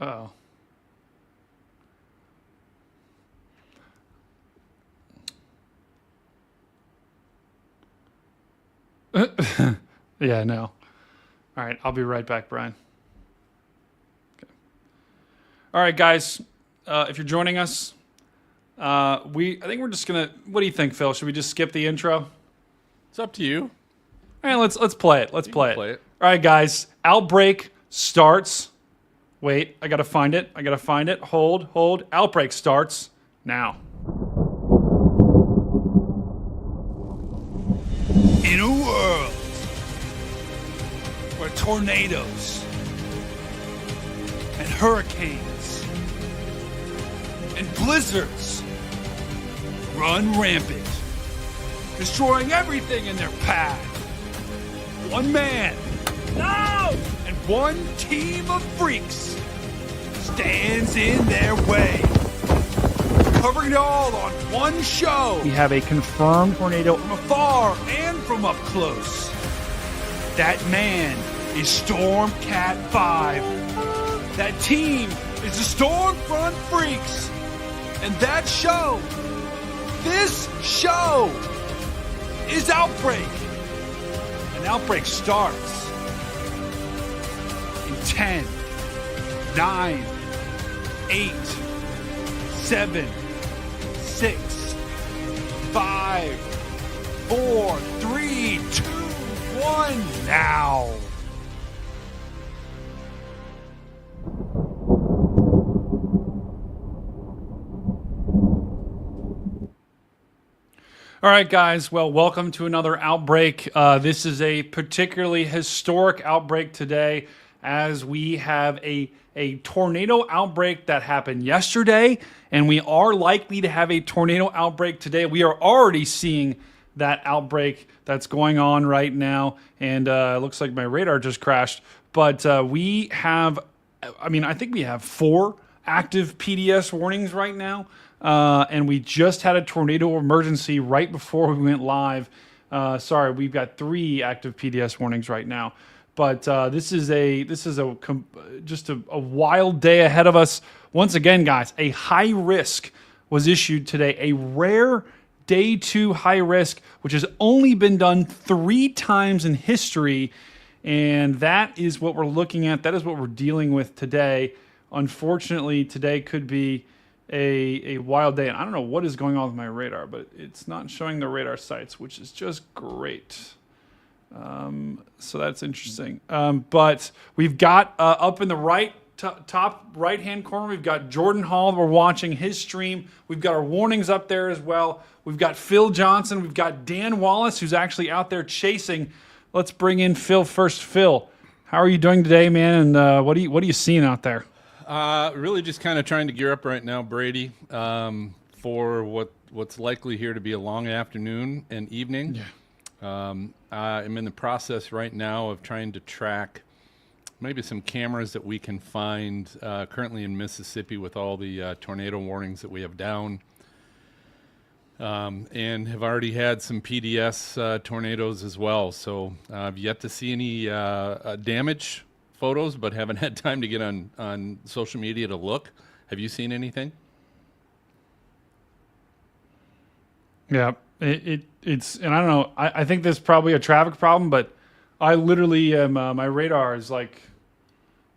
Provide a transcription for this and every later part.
Oh. Yeah, no. All right, I'll be right back, Brian. Okay. All right, guys. If you're joining us, I think we're just gonna. What do you think, Phil? Should we just skip the intro? It's up to you. All right, let's play it. Let's play it. Play it. All right, guys. Outbreak starts. Wait, I gotta find it. Hold. Outbreak starts now. In a world where tornadoes and hurricanes and blizzards run rampant, destroying everything in their path, one man, no, and one team of freaks stands in their way, covering it all on one show. We have a confirmed tornado. From afar and from up close. That man is Stormcat 5. That team is the Stormfront Freaks. And that show, this show, is Outbreak. And Outbreak starts in 10, 9, 8, 7, 6, 5, 4, 3, 2, 1, now. All right, guys. Well, welcome to another Outbreak. This is a particularly historic outbreak today, as we have a tornado outbreak that happened yesterday, and we are likely to have a tornado outbreak today. We are already seeing that outbreak that's going on right now, and it looks like my radar just crashed. But we have, I think we have 4 active PDS warnings right now, and we just had a tornado emergency right before we went live. Sorry, we've got 3 active PDS warnings right now. But this is just a wild day ahead of us. Once again, guys, a high risk was issued today, a rare day 2 high risk, which has only been done 3 times in history, and that is what we're looking at. That is what we're dealing with today. Unfortunately, today could be a wild day, and I don't know what is going on with my radar, but it's not showing the radar sites, which is just great. So that's interesting. But we've got up in the top right-hand corner, we've got Jordan Hall. We're watching his stream. We've got our warnings up there as well. We've got Phil Johnson. We've got Dan Wallace, who's actually out there chasing. Let's bring in Phil first. Phil, how are you doing today, man? And what are you seeing out there? Really just kind of trying to gear up right now, Brady, for what's likely here to be a long afternoon and evening. Yeah. I'm in the process right now of trying to track maybe some cameras that we can find currently in Mississippi with all the tornado warnings that we have down, and have already had some PDS tornadoes as well. So I've yet to see any damage photos, but haven't had time to get on social media to look. Have you seen anything? Yeah, it's and I don't know. I think there's probably a traffic problem, but I literally am. My radar is like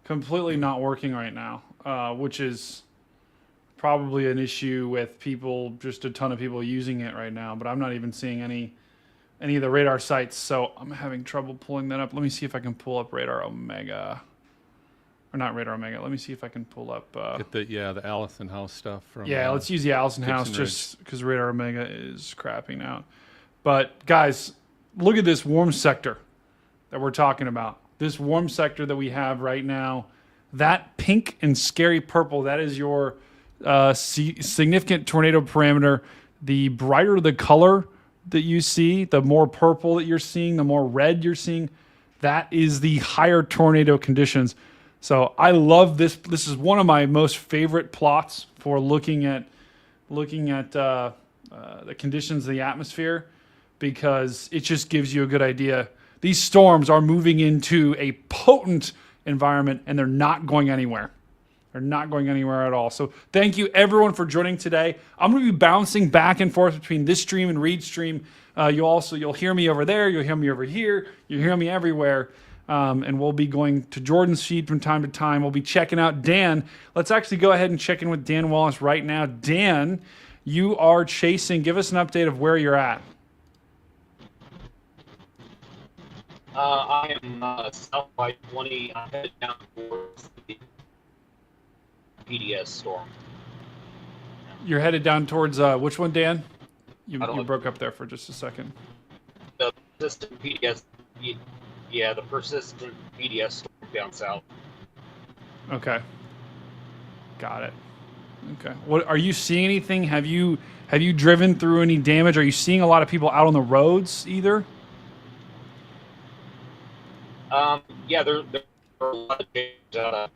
completely not working right now, which is probably an issue with people. Just a ton of people using it right now, but I'm not even seeing any of the radar sites, so I'm having trouble pulling that up. Let me see if I can pull up Radar Omega. Or not Radar Omega. Let me see if I can pull up... Get the Allison House stuff from... Yeah, let's use the Allison House just because Radar Omega is crapping out. But, guys, look at this warm sector that we're talking about. This warm sector that we have right now, that pink and scary purple, that is your significant tornado parameter. The brighter the color that you see, the more purple that you're seeing, the more red you're seeing, that is the higher tornado conditions. So I love this. This is one of my most favorite plots for looking at the conditions of the atmosphere, because it just gives you a good idea. These storms are moving into a potent environment, and they're not going anywhere. They're not going anywhere at all. So thank you everyone for joining today. I'm going to be bouncing back and forth between this stream and Reed's stream. You'll hear me over there. You'll hear me over here. You'll hear me everywhere. And we'll be going to Jordan's feed from time to time. We'll be checking out Dan. Let's actually go ahead and check in with Dan Wallace right now. Dan, you are chasing. Give us an update of where you're at. I am south by 20. I'm headed down towards the PDS storm. You're headed down towards which one, Dan? You I don't know. broke up there for just a second. The persistent PDS, yeah, the persistent PDS storm down south. Okay. Got it. Okay. What are you seeing anything? Have you driven through any damage? Are you seeing a lot of people out on the roads either? Yeah, there are a lot of damage.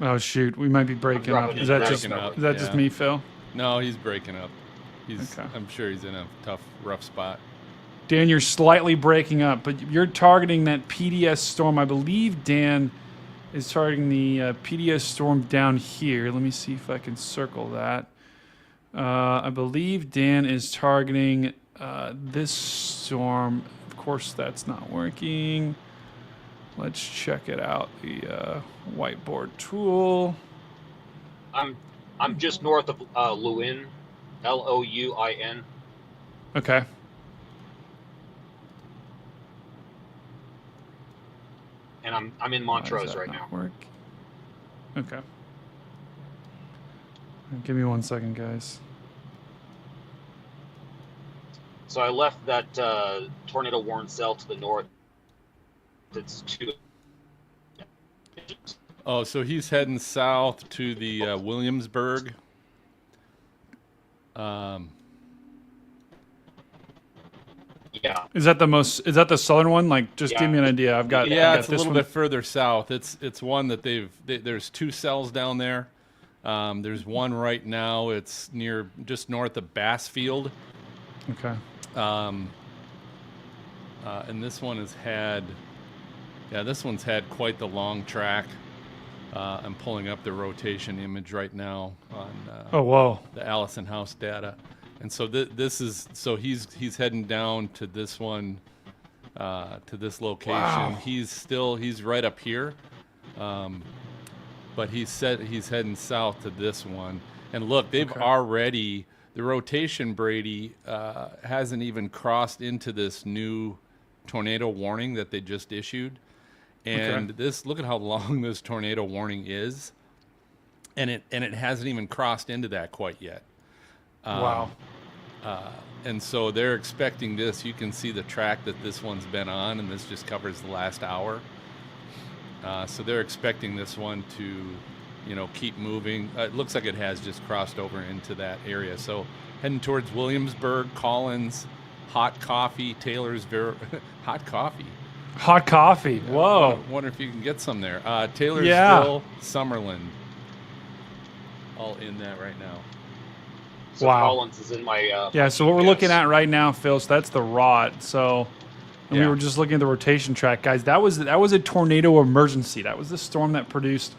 Oh shoot, we might be breaking up. Is that just Yeah. me, Phil? No, he's breaking up. Okay. I'm sure he's in a tough, rough spot. Dan, you're slightly breaking up, but you're targeting that PDS storm. I believe Dan is targeting the PDS storm down here. Let me see if I can circle that. I believe Dan is targeting this storm. Of course, that's not working. Let's check it out. The whiteboard tool. I'm just north of Louin, Louin. Okay. And I'm in Why does Montrose that right not now. work? Okay. Give me 1 second, guys. So I left that tornado warning cell to the north. It's 2. Oh, so he's heading south to the Williamsburg. Yeah. Is that the southern one? Like, just give me an idea. I've got It's a this little one. bit further south. It's one that there's 2 cells down there. There's one right now. It's just north of Bassfield. Okay. And this one this one's had quite the long track. I'm pulling up the rotation image right now on Oh, whoa. the Allison House data. And so he's heading down to this one, to this location. Wow. He's right up here, but he's heading south to this one. And look, they've already, the rotation, Brady, hasn't even crossed into this new tornado warning that they just issued. And look at how long this tornado warning is, and it hasn't even crossed into that quite yet. Wow. And so they're expecting this. You can see the track that this one's been on, and this just covers the last hour. So they're expecting this one to, keep moving. It looks like it has just crossed over into that area. So heading towards Williamsburg, Collins, Hot Coffee, Hot Coffee. Hot coffee. Whoa. Wonder if you can get some there. Taylorsville, Summerlin. All in that right now. So Wow. Collins is in my. Yeah, so what we're looking at right now, Phil, so that's the rod. So and we were just looking at the rotation track, guys. That was a tornado emergency. That was the storm that produced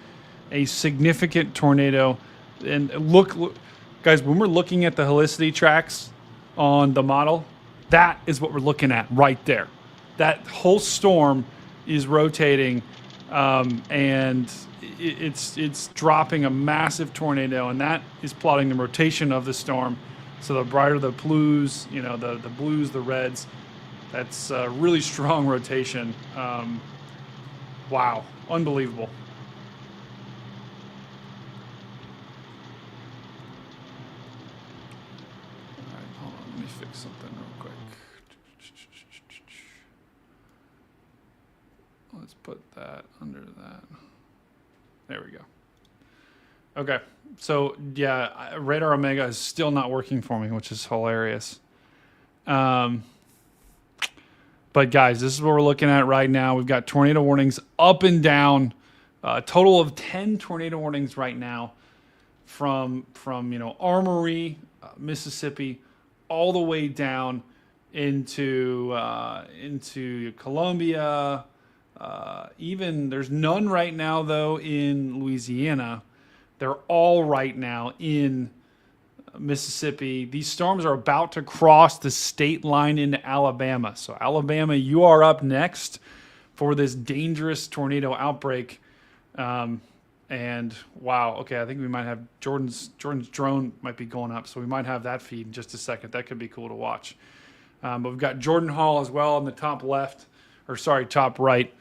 a significant tornado. And look, guys, when we're looking at the helicity tracks on the model, that is what we're looking at right there. That whole storm is rotating, and it's dropping a massive tornado, and that is plotting the rotation of the storm. So the brighter the blues, the blues, the reds, that's a really strong rotation. Wow, unbelievable. All right, hold on, let me fix something real quick. Let's put that under that. There we go. Okay, so yeah, Radar Omega is still not working for me, which is hilarious. But guys, this is what we're looking at right now. We've got tornado warnings up and down. A total of 10 tornado warnings right now from Armory, Mississippi, all the way down into Colombia. Even there's none right now though in Louisiana. They're all right now in Mississippi. These storms are about to cross the state line into Alabama. So Alabama, you are up next for this dangerous tornado outbreak. And wow, okay, I think we might have Jordan's drone might be going up, so we might have that feed in just a second. That could be cool to watch. But we've got Jordan Hall as well on the top left, or sorry, top right.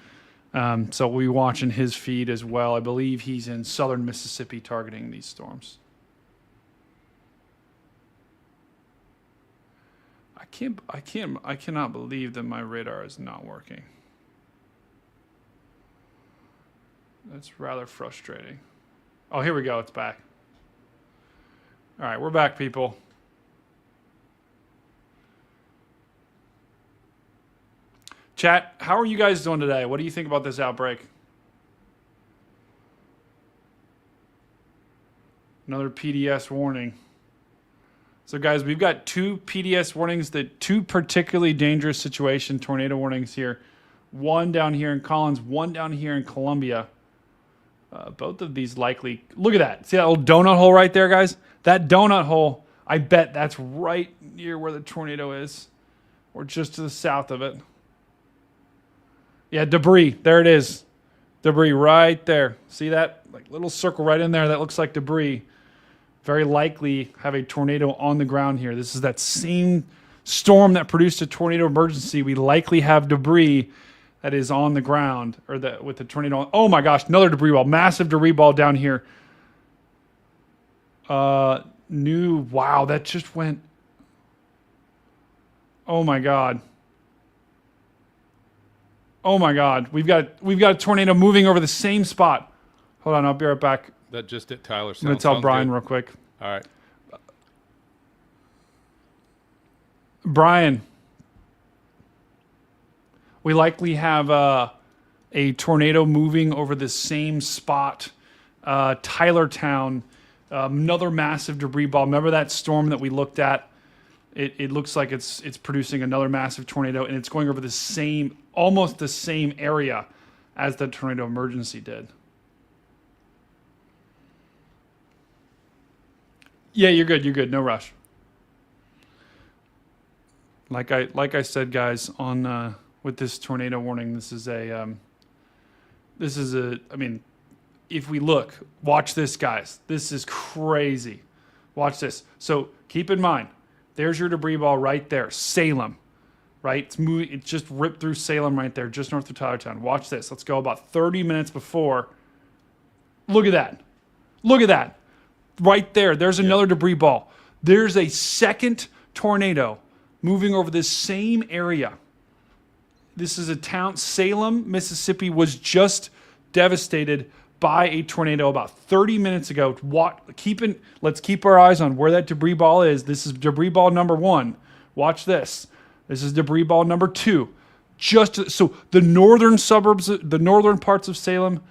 So we'll be watching his feed as well. I believe he's in southern Mississippi targeting these storms. I cannot believe that my radar is not working. That's rather frustrating. Oh, here we go. It's back. All right, we're back, people. Chat, how are you guys doing today? What do you think about this outbreak? Another PDS warning. So guys, we've got 2 PDS warnings, that 2 particularly dangerous situation tornado warnings here. One down here in Collins, one down here in Columbia. Both of these likely, look at that. See that little donut hole right there, guys? That donut hole, I bet that's right near where the tornado is, or just to the south of it. Yeah, debris, there it is. Debris right there. See that? Like little circle right in there that looks like debris. Very likely have a tornado on the ground here. This is that same storm that produced a tornado emergency. We likely have debris that is on the ground, or that with the tornado. Oh my gosh, another debris ball, massive debris ball down here. Wow, that just went. Oh my God. Oh my God, we've got a tornado moving over the same spot. Hold on, I'll be right back. That just hit Tyler. I'm going to tell Brian real quick. All right. Brian, we likely have a tornado moving over the same spot. Tylertown, another massive debris ball. Remember that storm that we looked at? It looks like it's producing another massive tornado, and it's going over the same, almost the same area as the tornado emergency did. Yeah, you're good. You're good. No rush. Like I said, guys, on with this tornado warning, this is a. I mean, if we look, watch this, guys. This is crazy. Watch this. So keep in mind, there's your debris ball right there, Salem, right? It's moving. It just ripped through Salem right there, just north of Tylertown. Watch this. Let's go about 30 minutes before. Look at that. Look at that. Right there. There's another debris ball. There's a second tornado moving over this same area. This is a town, Salem, Mississippi, was just devastated by a tornado about 30 minutes ago. Let's keep our eyes on where that debris ball is. This is debris ball number 1. Watch this. This is debris ball number 2. So the northern suburbs, the northern parts of Salem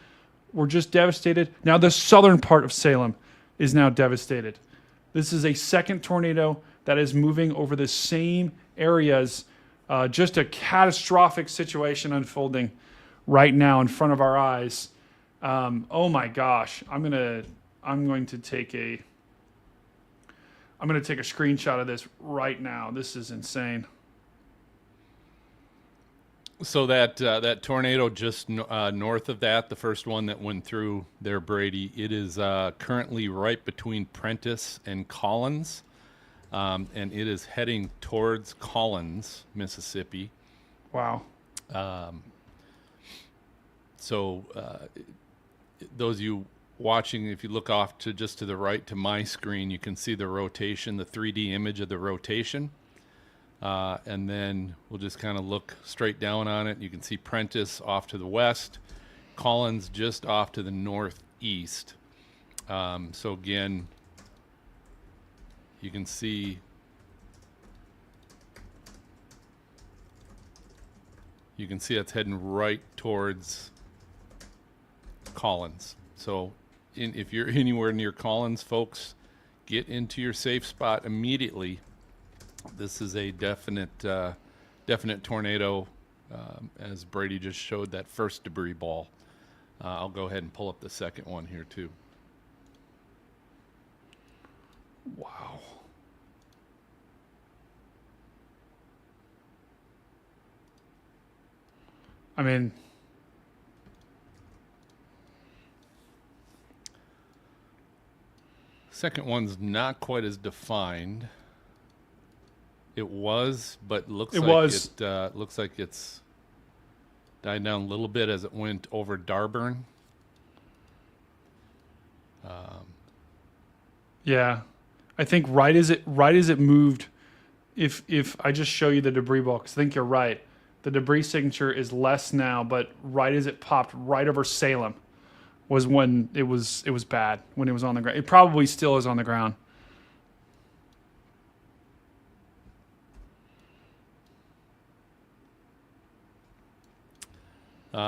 were just devastated. Now the southern part of Salem is now devastated. This is a second tornado that is moving over the same areas. Just a catastrophic situation unfolding right now in front of our eyes. Oh my gosh! I'm going to take a screenshot of this right now. This is insane. So that tornado just north of that, the first one that went through there, Brady, it is currently right between Prentice and Collins, and it is heading towards Collins, Mississippi. Wow. So those of you watching, if you look off to just to the right to my screen, you can see the rotation, the 3D image of the rotation. And then we'll just kind of look straight down on it. You can see Prentice off to the west, Collins just off to the northeast. So again, you can see it's heading right towards Collins. So if you're anywhere near Collins, folks, get into your safe spot immediately. This is a definite tornado, as Brady just showed that first debris ball. I'll go ahead and pull up the second one here too. Wow. I mean, second one's not quite as defined. It was, but looks like it's died down a little bit as it went over Darburn. yeah. I think right as it moved, if I just show you the debris ball, because I think you're right. The debris signature is less now, but right as it popped right over Salem was when it was bad, when it was on the ground. It probably still is on the ground.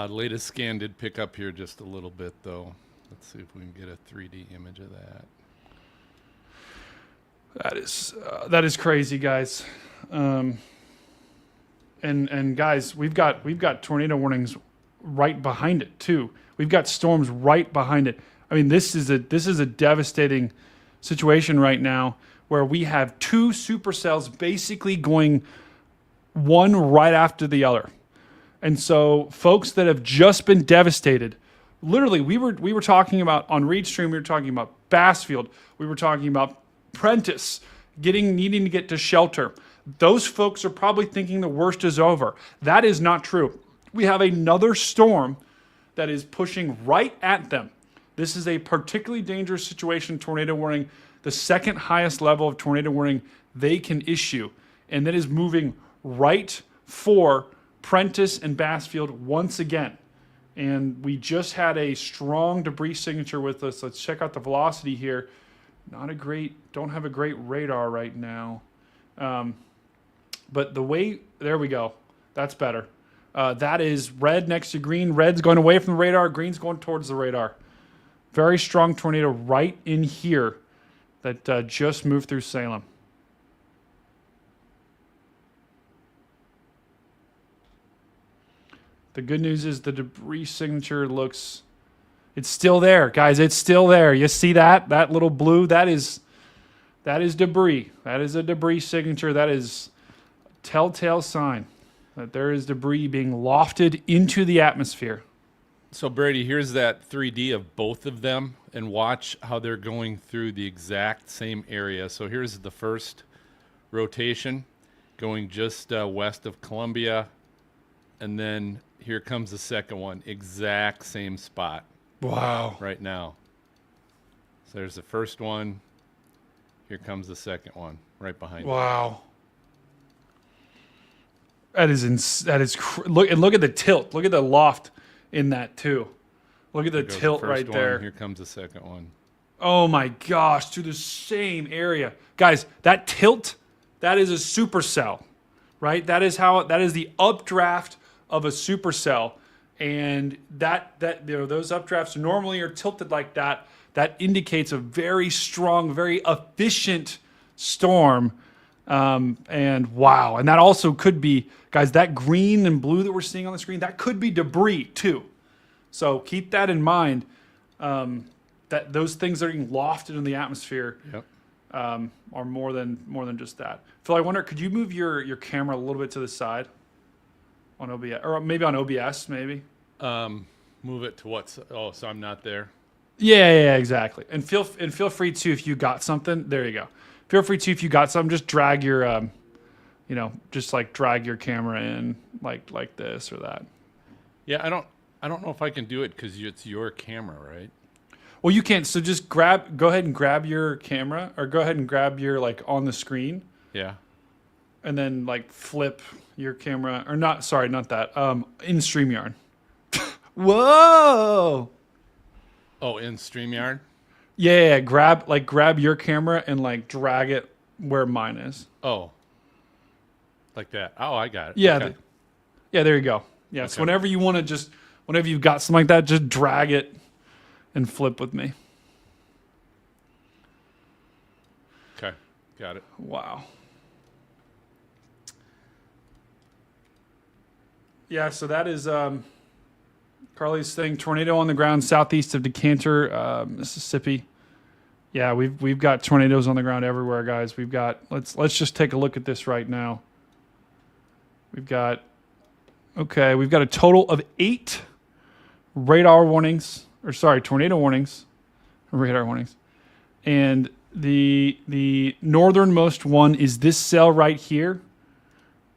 Latest scan did pick up here just a little bit, though. Let's see if we can get a 3D image of that. That is crazy, guys. And guys, we've got tornado warnings right behind it too. We've got storms right behind it. I mean, this is a devastating situation right now where we have two supercells basically going one right after the other. And so folks that have just been devastated, literally we were talking about on Reedstream, we were talking about Bassfield, we were talking about Prentice needing to get to shelter. Those folks are probably thinking the worst is over. That is not true. We have another storm that is pushing right at them. This is a particularly dangerous situation, tornado warning, the second highest level of tornado warning they can issue. And that is moving right for Prentice and Bassfield once again. And we just had a strong debris signature with us. Let's check out the velocity here. Don't have a great radar right now. But there we go. That's better. That is red next to green. Red's going away from the radar. Green's going towards the radar. Very strong tornado right in here that just moved through Salem. The good news is the debris signature it's still there, guys. It's still there. You see that? That little blue, that is debris. That is a debris signature. That is a telltale sign that there is debris being lofted into the atmosphere. So Brady, here's that 3D of both of them, and watch how they're going through the exact same area. So here's the first rotation going just west of Columbia, and then here comes the second one, exact same spot. Wow. Right now. So there's the first one. Here comes the second one, right behind it. Wow. Look at the tilt. Look at the loft in that too. Look at the tilt right there. Here comes the second one. Oh my gosh, to the same area. Guys, that tilt, that is a supercell, right? That is the updraft of a supercell. And that those updrafts normally are tilted like that. That indicates a very strong, very efficient storm. And wow. And that also could be, guys, that green and blue that we're seeing on the screen, that could be debris too. So keep that in mind. That those things that are being lofted in the atmosphere are more than just that. Phil, I wonder, could you move your camera a little bit to the side on OBS, or maybe on OBS, maybe? Move it to what? Oh, so I'm not there. Yeah, exactly. And feel free to, if you got something, there you go. Feel free to, if you got something, just drag your, just like drag your camera in like this or that. Yeah, I don't know if I can do it because it's your camera, right? Well, you can't. So just go ahead and grab your camera, or go ahead and grab your on the screen. Yeah. And then flip your camera, or not. Sorry, not that. In StreamYard. Whoa. Oh, in StreamYard? Yeah. Grab your camera and drag it where mine is. Oh. Like that. Oh, I got it. Yeah. Okay. Yeah. There you go. Yeah. Okay. So whenever you want to whenever you've got something like that, just drag it and flip with me. Okay. Got it. Wow. Yeah, so that is Carly's thing. Tornado on the ground southeast of Decanter, Mississippi. Yeah, we've got tornadoes on the ground everywhere, guys. We've got let's just take a look at this right now. We've got a total of 8 tornado warnings, radar warnings. And the northernmost one is this cell right here.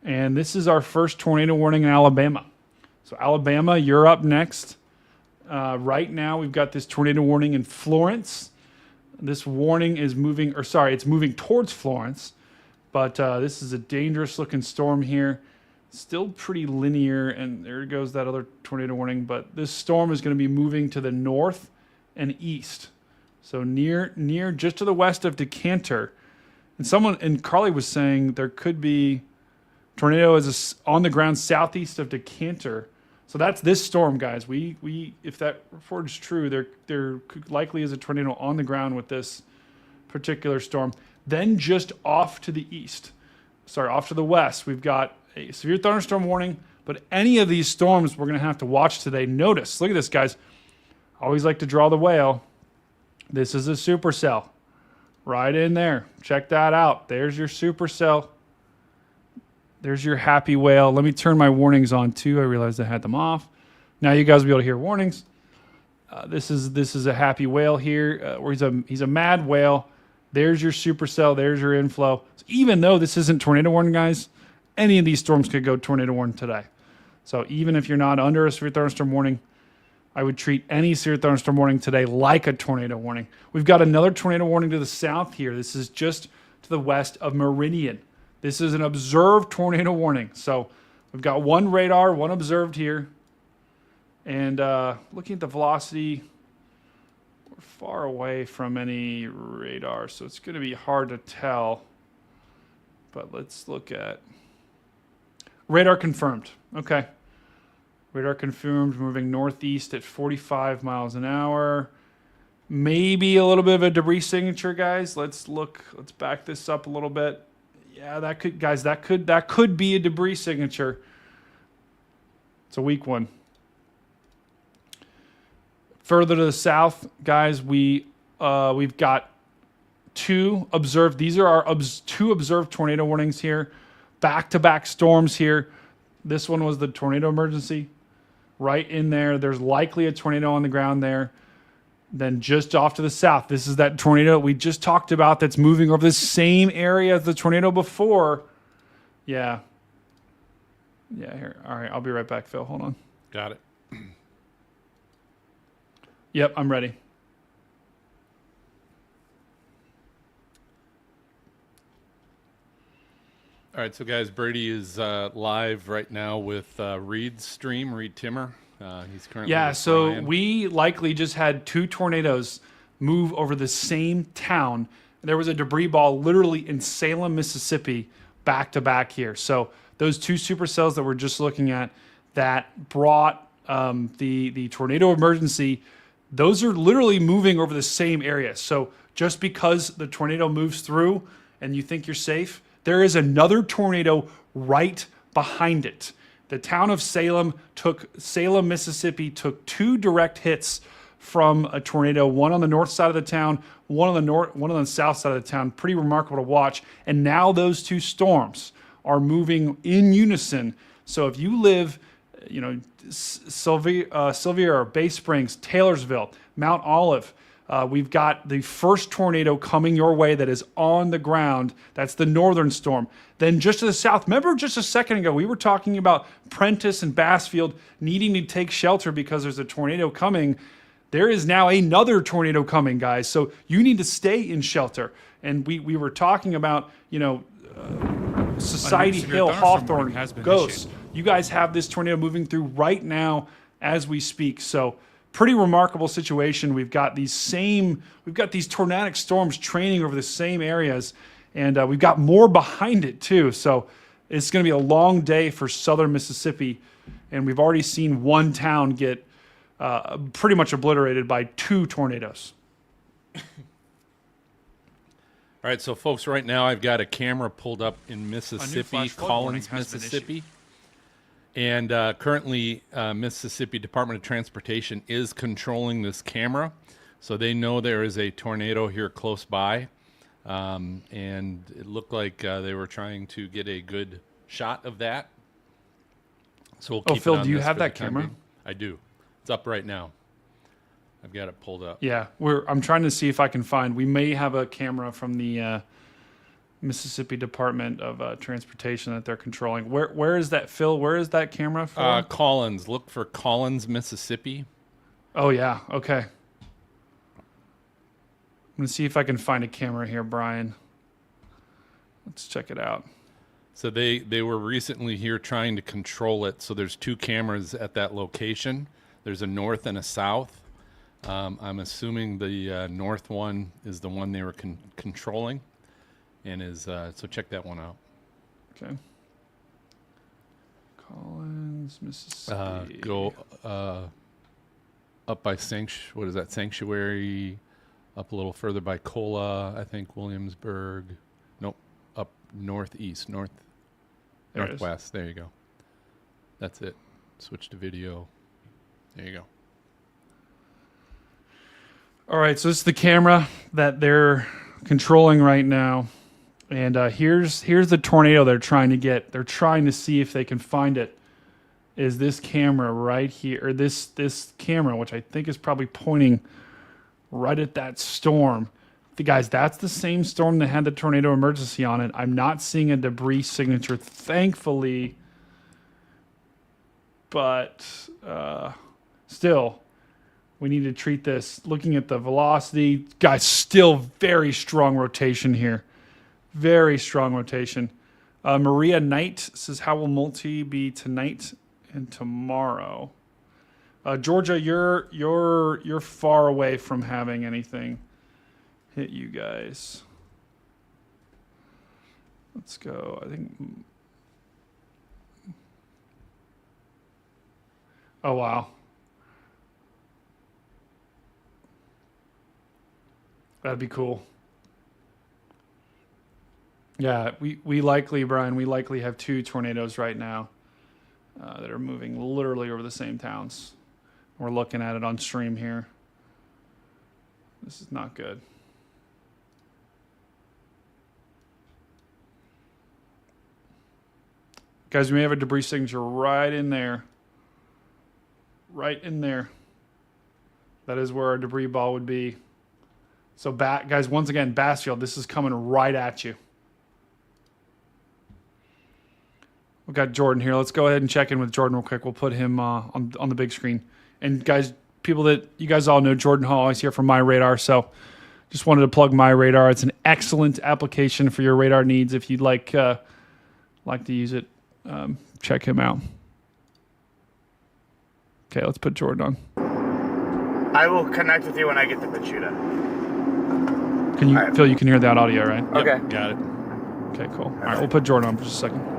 And this is our first tornado warning in Alabama. So Alabama, you're up next. Right now, we've got this tornado warning in Florence. This warning is it's moving towards Florence. But this is a dangerous looking storm here. Still pretty linear, and there goes that other tornado warning. But this storm is going to be moving to the north and east. So near just to the west of Decanter. And Carly was saying there could be tornado on the ground southeast of Decanter. So that's this storm, guys. We if that report is true, there likely is a tornado on the ground with this particular storm. Then just off to the west, we've got a severe thunderstorm warning. But any of these storms we're going to have to watch today. Notice, look at this, guys. I always like to draw the whale. This is a supercell. Right in there. Check that out. There's your supercell. There's your happy whale. Let me turn my warnings on too. I realized I had them off. Now you guys will be able to hear warnings. This is a happy whale here, where he's a mad whale. There's your supercell. There's your inflow. So even though this isn't tornado warning, guys, any of these storms could go tornado warning today. So even if you're not under a severe thunderstorm warning, I would treat any severe thunderstorm warning today like a tornado warning. We've got another tornado warning to the south here. This is just to the west of Meridian. This is an observed tornado warning. So we've got one radar, one observed here. And looking at the velocity, we're far away from any radar, so it's going to be hard to tell. But let's look at radar confirmed. Okay. Radar confirmed, moving northeast at 45 miles an hour. Maybe a little bit of a debris signature, guys. Let's back this up a little bit. Yeah, that could be a debris signature. It's a weak one. Further to the south, guys, we've got 2 observed. These are our 2 observed tornado warnings here. Back-to-back storms here. This one was the tornado emergency. Right in there. There's likely a tornado on the ground there. Then just off to the south, this is that tornado we just talked about that's moving over the same area as the tornado before. Yeah. Yeah, here. All right, I'll be right back, Phil. Hold on. Got it. Yep, I'm ready. All right, so guys, Brady is live right now with Reed Timmer. He's currently with so Brian. We likely just had 2 tornadoes move over the same town. There was a debris ball literally in Salem, Mississippi, back to back here. So those 2 supercells that we're just looking at that brought the tornado emergency, those are literally moving over the same area. So just because the tornado moves through and you think you're safe, there is another tornado right behind it. The town of Salem, Mississippi, took 2 direct hits from a tornado, one on the north side of the town, one on the south side of the town. Pretty remarkable to watch. And now those 2 storms are moving in unison. So if you live, Sylvia or Bay Springs, Taylorsville, Mount Olive, we've got the first tornado coming your way that is on the ground. That's the northern storm. Then just to the south, remember just a second ago, we were talking about Prentice and Bassfield needing to take shelter because there's a tornado coming. There is now another tornado coming, guys. So you need to stay in shelter. And we were talking about, Society Hill, Hawthorne, Ghosts. You guys have this tornado moving through right now as we speak. So pretty remarkable situation. We've got these tornadic storms training over the same areas, and we've got more behind it too. So it's going to be a long day for southern Mississippi, and we've already seen one town get pretty much obliterated by 2 tornadoes. All right, so folks, right now I've got a camera pulled up in Mississippi, flash flood warning Collins, has been Mississippi. And currently, Mississippi Department of Transportation is controlling this camera. So they know there is a tornado here close by. And it looked like they were trying to get a good shot of that. So we'll keep it Phil, on do you this have for the that time camera? being. I do. It's up right now. I've got it pulled up. Yeah, I'm trying to see if I can find. We may have a camera from the Mississippi Department of Transportation that they're controlling. Where is that, Phil? Where is that camera from? Collins. Look for Collins, Mississippi. Oh yeah, okay. I'm gonna see if I can find a camera here, Brian. Let's check it out. So they were recently here trying to control it. So there's 2 cameras at that location. There's a north and a south. I'm assuming the north one is the one they were controlling, and is so check that one out. Okay. Collins, Mississippi. Go up by what is that? Sanctuary. Up a little further by Cola, I think Williamsburg. Nope, up northeast, northwest. There you go. That's it. Switch to video. There you go. All right, so this is the camera that they're controlling right now, and here's the tornado they're trying to get. They're trying to see if they can find it. Is this camera right here, or this camera, which I think is probably pointing right at that storm. Guys, that's the same storm that had the tornado emergency on it. I'm not seeing a debris signature, thankfully, but still, we need to treat this. Looking at the velocity, guys, still very strong rotation here. Very strong rotation. Maria Knight says, how will multi be tonight and tomorrow? Georgia, you're far away from having anything hit you guys. Let's go. I think. Oh wow. That'd be cool. Yeah, we likely, Brian, we likely have 2 tornadoes right now that are moving literally over the same towns. We're looking at it on stream here. This is not good. Guys, we may have a debris signature right in there. Right in there. That is where our debris ball would be. So, guys, once again, Bassfield, this is coming right at you. We've got Jordan here. Let's go ahead and check in with Jordan real quick. We'll put him on the big screen. And guys, people that you guys all know, Jordan Hall is here from My Radar. So just wanted to plug My Radar. It's an excellent application for your radar needs. If you'd like to use it, check him out. Okay, let's put Jordan on. I will connect with you when I get to Pachuta. Can you, Phil, you can hear that audio, right? Okay. Yep, got it. Okay, cool. All right, we'll put Jordan on for just a second.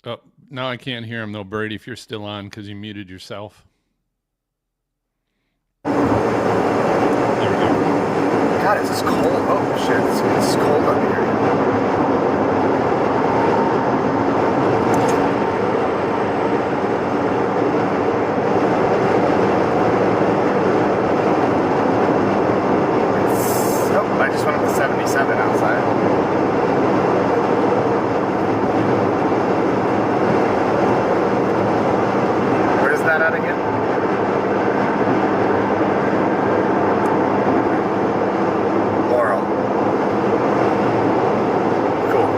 Oh, now I can't hear him though, Brady, if you're still on because you muted yourself. There we go. God, it's just cold. Oh, shit. It's cold up here. Nope, I just went up to 77 outside. Where's that at again? Laurel. Cool.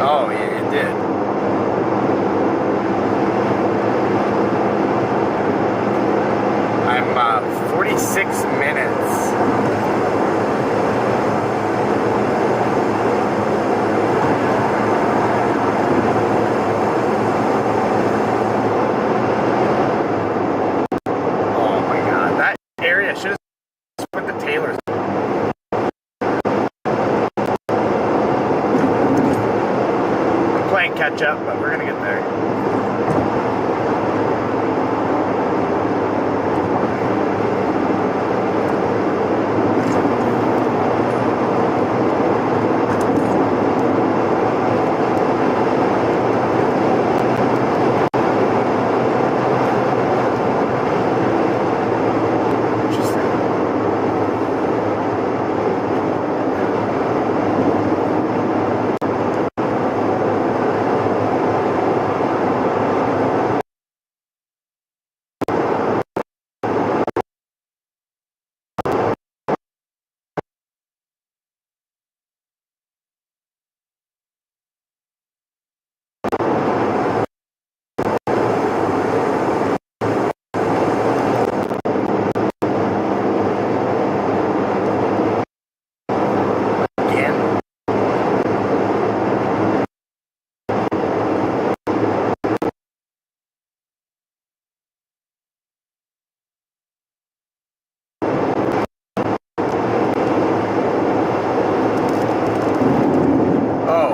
Oh, yeah, it did. I'm 46 minutes. catch up, but we're gonna get there.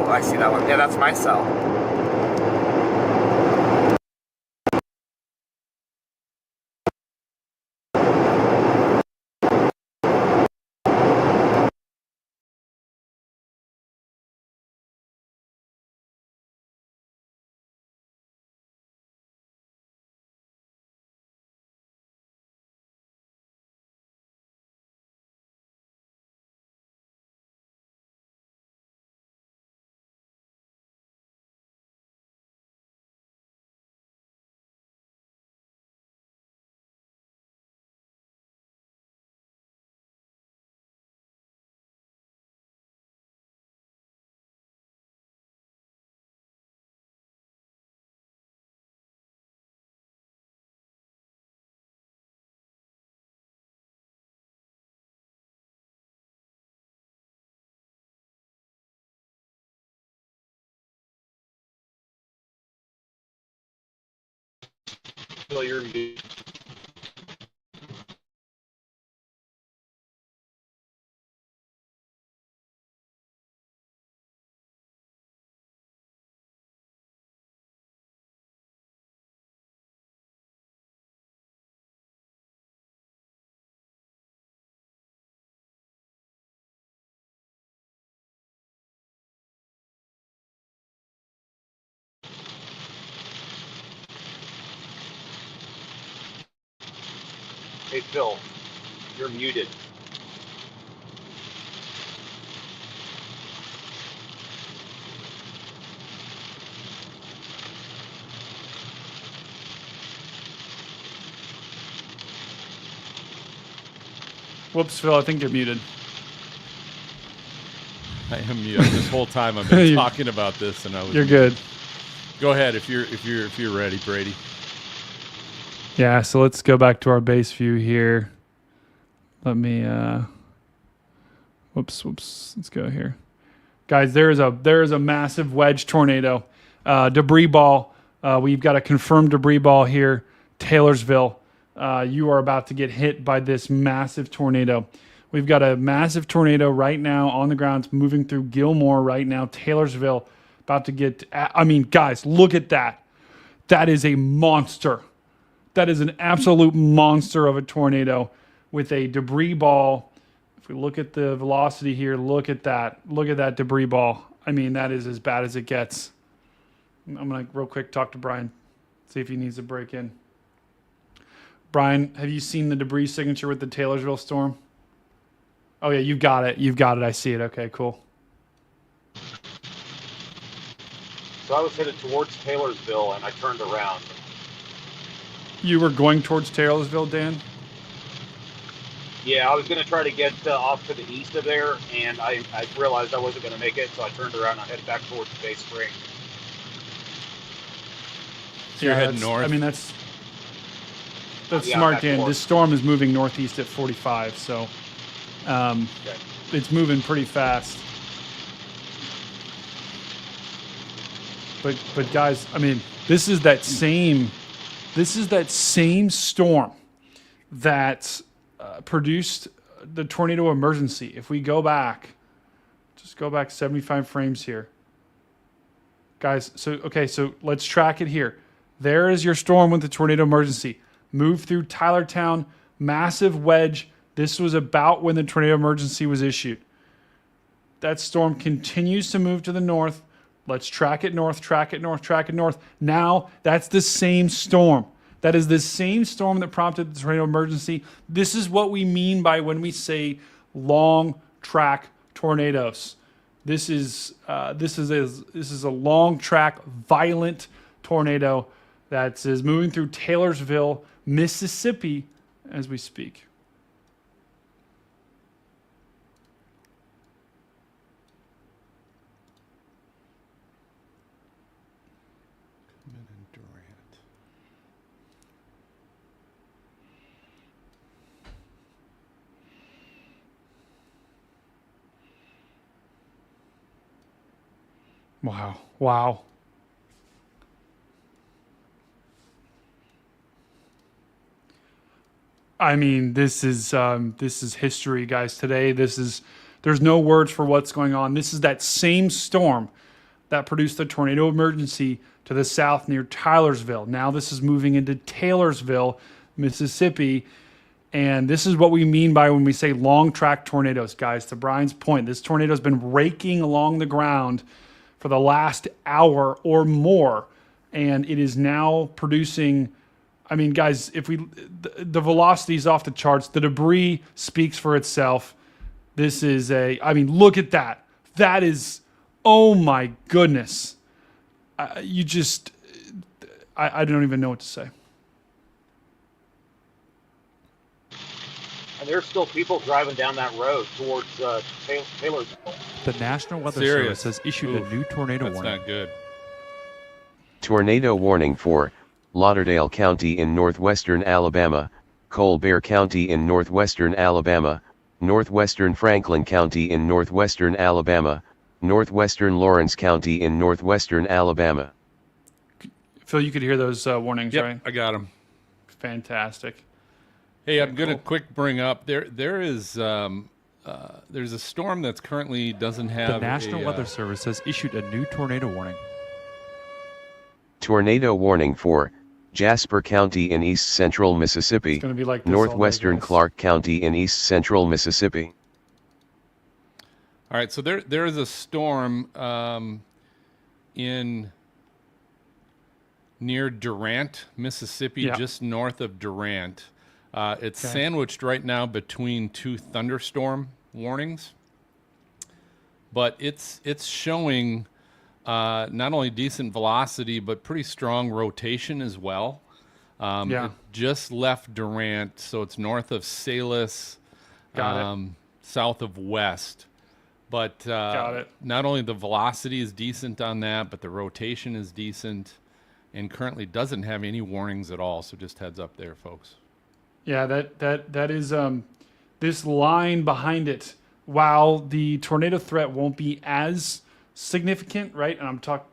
I see that one. Yeah, that's my cell. Phil, you're muted. Hey, Phil, you're muted. Whoops, Phil, I think you're muted. I am muted. This whole time I've been talking about this, and I was. You're good. Go ahead if you're ready, Brady. Yeah, so let's go back to our base view here. Let me whoops. Let's go here. Guys, there is a massive wedge tornado. Debris ball. We've got a confirmed debris ball here, Taylorsville. You are about to get hit by this massive tornado. We've got a massive tornado right now on the ground. It's moving through Gilmore right now. Taylorsville about to get... I mean, guys, look at that. That is a monster. That is an absolute monster of a tornado with a debris ball. If we look at the velocity here, look at that. Look at that debris ball. I mean, that is as bad as it gets. I'm going to real quick talk to Brian, see if he needs to break in. Brian, have you seen the debris signature with the Taylorsville storm? Oh, yeah, you've got it. You've got it. I see it. Okay, cool. So I was headed towards Taylorsville, and I turned around. You were going towards Taylorsville, Dan? Yeah, I was going to try to get off to the east of there, and I realized I wasn't going to make it, so I turned around and I headed back towards Bay Spring. So you're heading north? I mean, that's Yeah, smart, back Dan. north. This storm is moving northeast at 45, so Okay. it's moving pretty fast. But guys, I mean, this is that same storm that produced the tornado emergency. If we go back, just go back 75 frames here. Guys, so let's track it here. There is your storm with the tornado emergency. Move through Tylertown, massive wedge. This was about when the tornado emergency was issued. That storm continues to move to the north. Let's track it north, track it north, track it north. Now, that's the same storm. That is the same storm that prompted the tornado emergency. This is what we mean by when we say long track tornadoes. This is a long track, violent tornado that is moving through Taylorsville, Mississippi, as we speak. Wow. I mean, this is history, guys. Today, there's no words for what's going on. This is that same storm that produced the tornado emergency to the south near Taylorsville. Now this is moving into Taylorsville, Mississippi. And this is what we mean by when we say long track tornadoes, guys. To Brian's point, this tornado has been raking along the ground for the last hour or more, and it is now producing. I mean, guys, the velocity is off the charts. The debris speaks for itself. This is look at that. That is, oh my goodness. I don't even know what to say. And there's still people driving down that road towards Taylorsville. The National Weather Service has issued a new tornado warning. That's not good. Tornado warning for Lauderdale County in northwestern Alabama, Colbert County in northwestern Alabama, northwestern Franklin County in northwestern Alabama, northwestern Lawrence County in northwestern Alabama. Phil, you could hear those warnings, Yep, right? I got them. Fantastic. Hey, I'm going to quick bring up there's a storm that's currently doesn't have The National Weather Service has issued a new tornado warning. Tornado warning for Jasper County in east central Mississippi, It's gonna be like this all day, northwestern guys. Clark County in east central Mississippi. All right, so there is a storm in near Durant, Mississippi, Yeah. just north of Durant. It's Okay. sandwiched right now between two thunderstorm warnings, but it's showing not only decent velocity but pretty strong rotation as well. It just left Durant, so it's north of Salis, Got it. south of West. But Got it. not only the velocity is decent on that, but the rotation is decent, and currently doesn't have any warnings at all. So just heads up there, folks. Yeah, that is this line behind it. While the tornado threat won't be as significant, right? And I'm talking.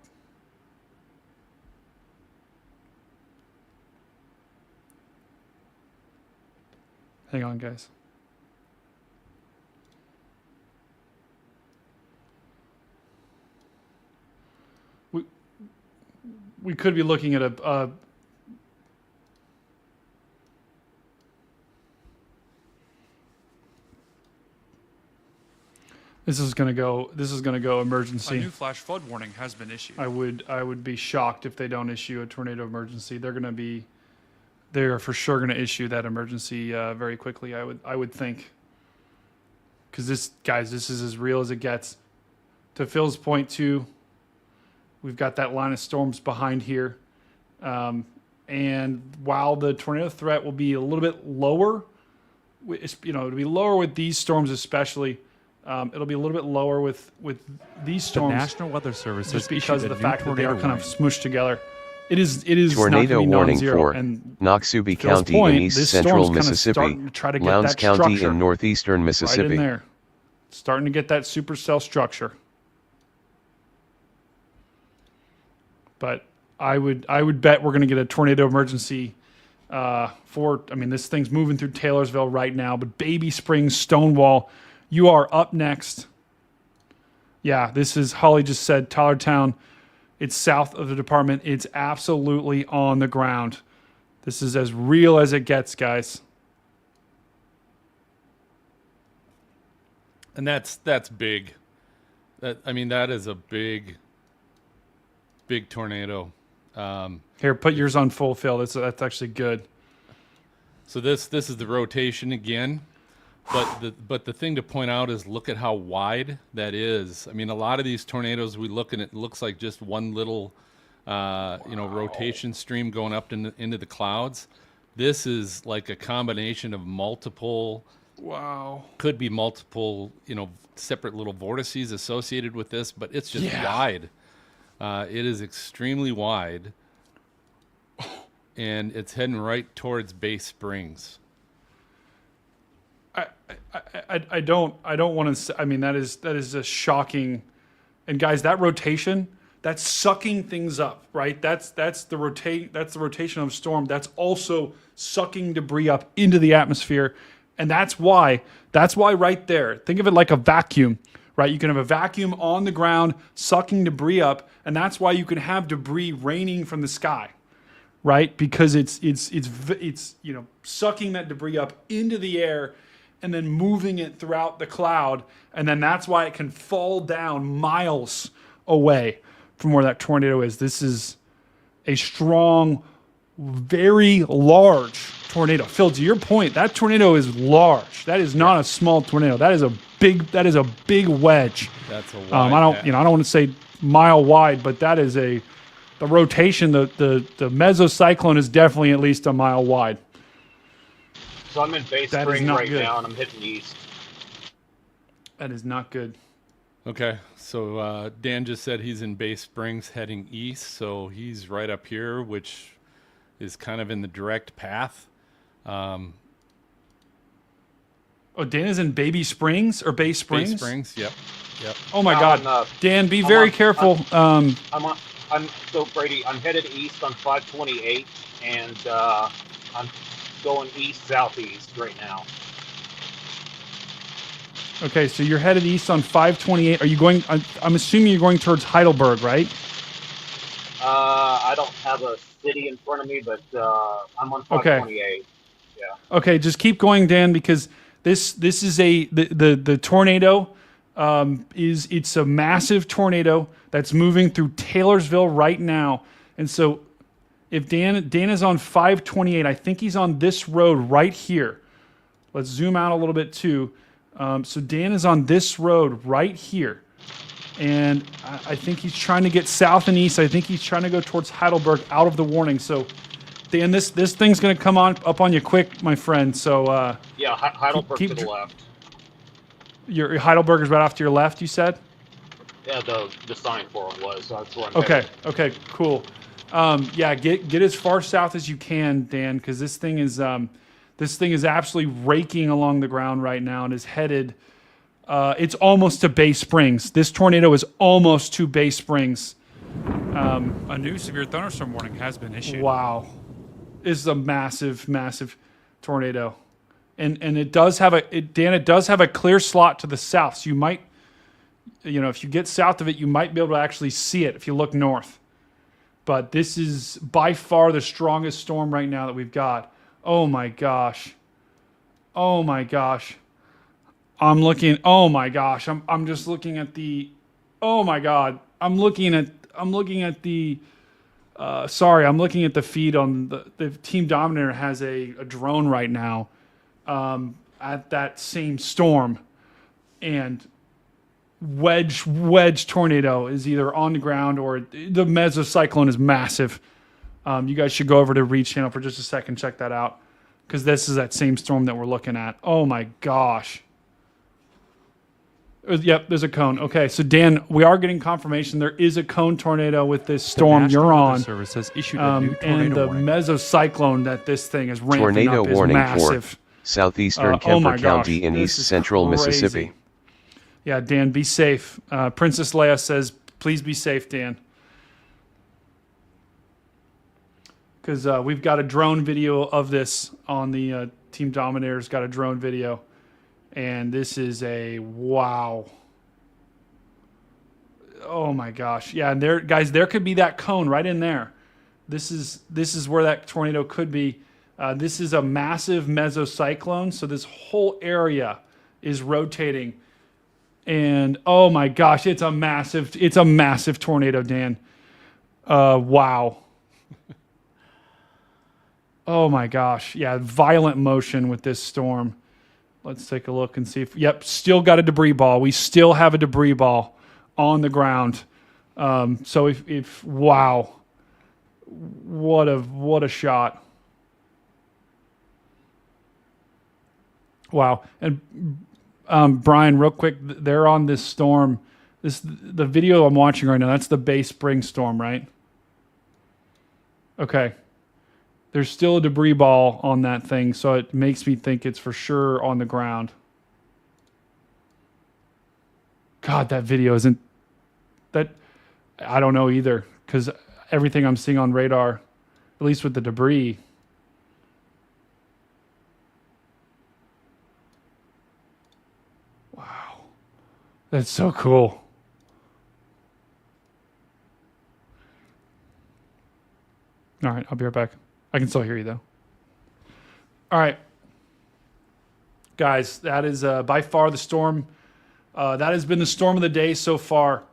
Hang on, guys. We could be looking at a This is gonna go emergency. A new flash flood warning has been issued. I would be shocked if they don't issue a tornado emergency. They are for sure gonna issue that emergency very quickly. I would think, because this is as real as it gets. To Phil's point too, we've got that line of storms behind here, and while the tornado threat will be a little bit lower, it'll be lower with these storms especially. It'll be a little bit lower with these The storms. National Weather Service Just has because issued of a the new fact that they tornado are kind of warning. smooshed together. It is Tornado not gonna be warning non-zero. for And Noxubee Phil's County point, in east this central storm's kinda Mississippi, starting to try to get Lowndes that County structure in northeastern right Mississippi. in there, starting to get that supercell structure. But I would bet we're going to get a tornado emergency this thing's moving through Taylorsville right now, but Baby Springs, Stonewall, you are up next. Yeah, this is, Holly just said, Tylertown, It's south of the department. It's absolutely on the ground. This is as real as it gets, guys. And that's big. That is a big tornado. Here, put yours on full fill. That's actually good. So this is the rotation again. But the thing to point out is look at how wide that is. I mean, a lot of these tornadoes we look and it looks like just one little rotation stream going up into the clouds. This is like a combination of multiple. Wow. Could be multiple, separate little vortices associated with this, but it's just wide. It is extremely wide, and it's heading right towards Bay Springs. I don't want to say, I mean, that is a shocking, and guys, that rotation, that's sucking things up, right? That's the rotation of storm. That's also sucking debris up into the atmosphere. And that's why right there, think of it like a vacuum, right? You can have a vacuum on the ground sucking debris up, and that's why you can have debris raining from the sky, right? Because it's sucking that debris up into the air and then moving it throughout the cloud, and then that's why it can fall down miles away from where that tornado is. This is a strong, very large tornado. Phil, to your point, that tornado is large. That is not a small tornado. That is a big wedge. That's a wide. I don't want to say mile wide, but that is the rotation. The mesocyclone is definitely at least a mile wide. So I'm in Bay That is Springs not right good. now, and I'm hitting east. That is not good. Okay, so Dan just said he's in Bay Springs heading east, so he's right up here, which is kind of in the direct path. Oh, Dan is in Baby Springs or Bay Springs? Bay Springs, yep. Oh my No, God, Dan, be very careful. I'm so Brady. I'm headed east on 528, and I'm going east southeast right now. Okay, so you're headed east on 528. Are you going? I'm assuming you're going towards Heidelberg, right? I don't have a city in front of me, but I'm on 528. Yeah. Okay, just keep going, Dan, because this is the tornado it's a massive tornado that's moving through Taylorsville right now, and so if Dan is on 528, I think he's on this road right here. Let's zoom out a little bit too. So Dan is on this road right here. And I think he's trying to get south and east. I think he's trying to go towards Heidelberg out of the warning. So, Dan, this thing's going to come up on you quick, my friend. So Yeah, Heidelberg keep to the left. Your Heidelberg is right off to your left, you said? Yeah, the sign for it was. So that's where I'm Okay, headed. okay, cool. Yeah, get as far south as you can, Dan, because this thing is absolutely raking along the ground right now and is headed. It's almost to Bay Springs. This tornado is almost to Bay Springs. A new severe thunderstorm warning has been issued. Wow, this is a massive, massive tornado, and it does have it does have a clear slot to the south. So you might, if you get south of it, you might be able to actually see it if you look north. But this is by far the strongest storm right now that we've got. Oh my gosh. Oh my gosh. I'm just looking at the, oh my God. I'm looking at the feed on the Team Dominator has a drone right now at that same storm, and wedge tornado is either on the ground or the mesocyclone is massive. You guys should go over to Reed's channel for just a second, check that out, because this is that same storm that we're looking at. Oh my gosh. Yep, there's a cone. Okay, so Dan, we are getting confirmation there is a cone tornado with this storm you're National Weather on. Service has issued a new And tornado the warning. mesocyclone that this thing is ramping Tornado up is warning massive. for southeastern Oh Kemper my gosh, County in this east is central crazy. Mississippi. Yeah, Dan, be safe. Princess Leia says, please be safe, Dan. Because we've got a drone video of this on the Team Dominator's got a drone video. And this is a wow. Oh my gosh. Yeah, and there, guys, there could be that cone right in there. This is where that tornado could be. This is a massive mesocyclone, so this whole area is rotating. And oh my gosh, it's a massive tornado, Dan. Wow. Oh my gosh. Yeah, violent motion with this storm. Let's take a look and see if, yep, still got a debris ball. We still have a debris ball on the ground. So if wow. What a shot. Wow. And Brian, real quick, they're on this storm. The video I'm watching right now, that's the Bay Spring storm, right? Okay. There's still a debris ball on that thing, so it makes me think it's for sure on the ground. God, that video isn't... That... I don't know either, because everything I'm seeing on radar, at least with the debris... Wow. That's so cool. All right, I'll be right back. I can still hear you, though. All right. Guys, that is by far the storm. That has been the storm of the day so far.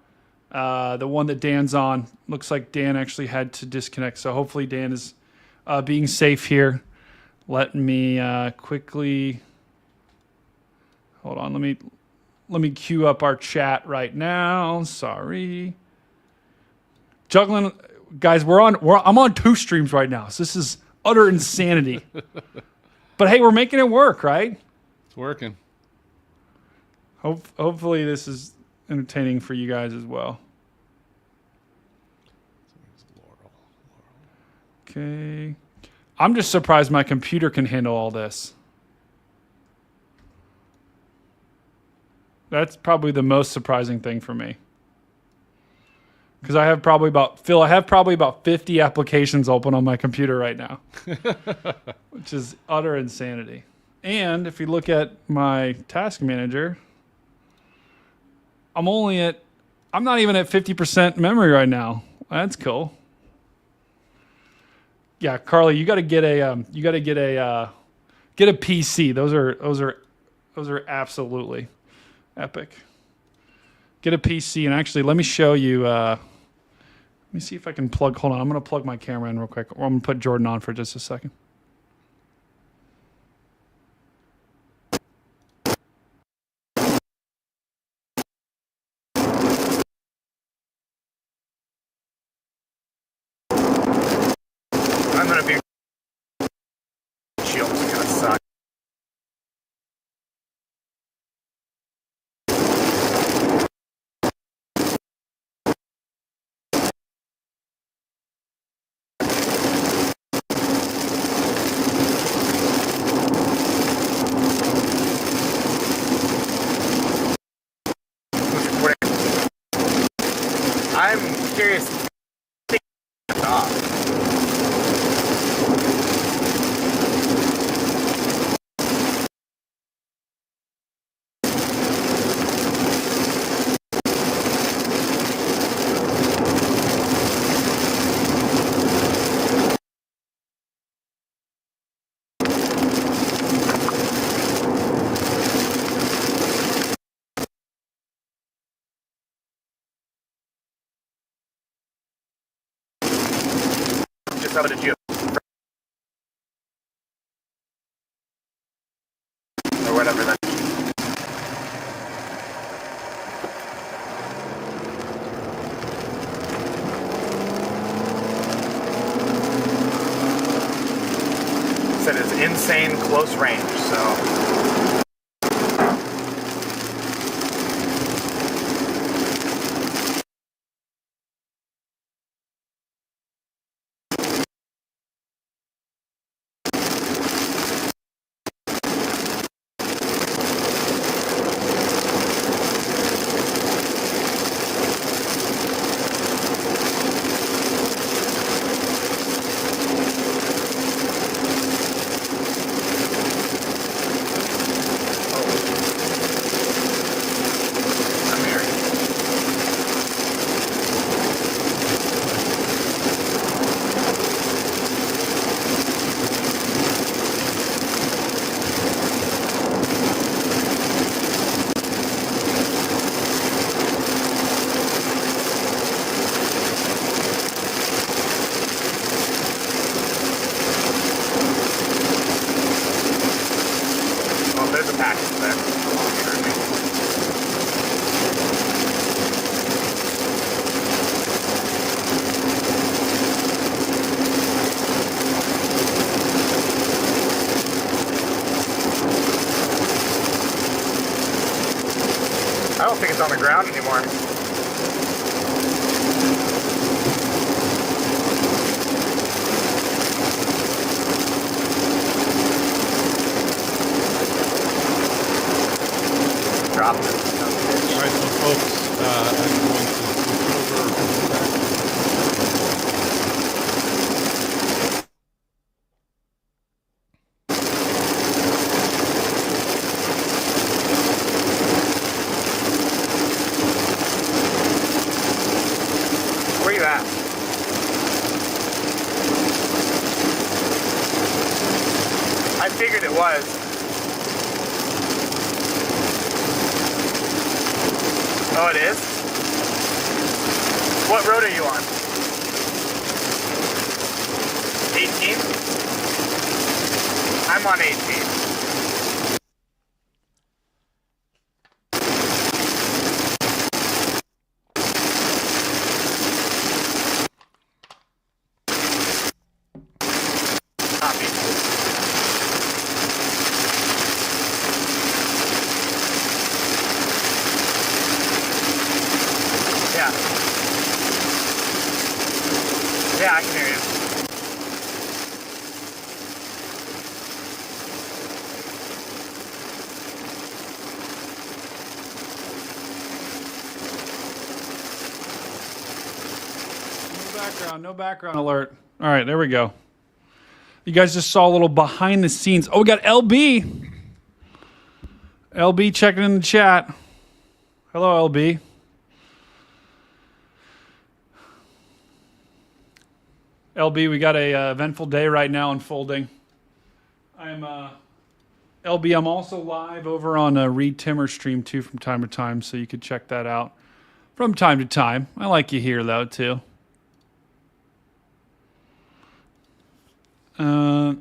The one that Dan's on. Looks like Dan actually had to disconnect, so hopefully Dan is being safe here. Let me quickly... Hold on, let me queue up our chat right now. Sorry. Juggling... Guys, I'm on 2 streams right now, so this is utter insanity. But hey, we're making it work, right? It's working. Hopefully this is entertaining for you guys as well. Okay. I'm just surprised my computer can handle all this. That's probably the most surprising thing for me. Because I have probably about 50 applications open on my computer right now, which is utter insanity. And if you look at my task manager, I'm not even at 50% memory right now. That's cool. Yeah, Carly, you got to get a PC. Those are absolutely epic. Get a PC, and actually, let me show you. Let me see if I can plug. Hold on, I'm going to plug my camera in real quick, or I'm going to put Jordan on for just a second. I'm gonna be shield's gonna suck. I'm curious. Just how did you? Or whatever that. Said it's insane close range, so. there. I don't think it's on the ground anymore. Dropped it. All right, so folks, I'm going to switch over. Where you at? I figured it was. Oh, it is? What road are you on? 18? I'm on 18. Copy. Yeah. Yeah, I can hear you. No background alert. All right, there we go. You guys just saw a little behind the scenes. Oh, we got LB. LB checking in the chat. Hello, LB. LB, we got a eventful day right now unfolding. I'm LB. I'm also live over on Reed Timmer stream too from time to time, so you could check that out from time to time. I like you here though too.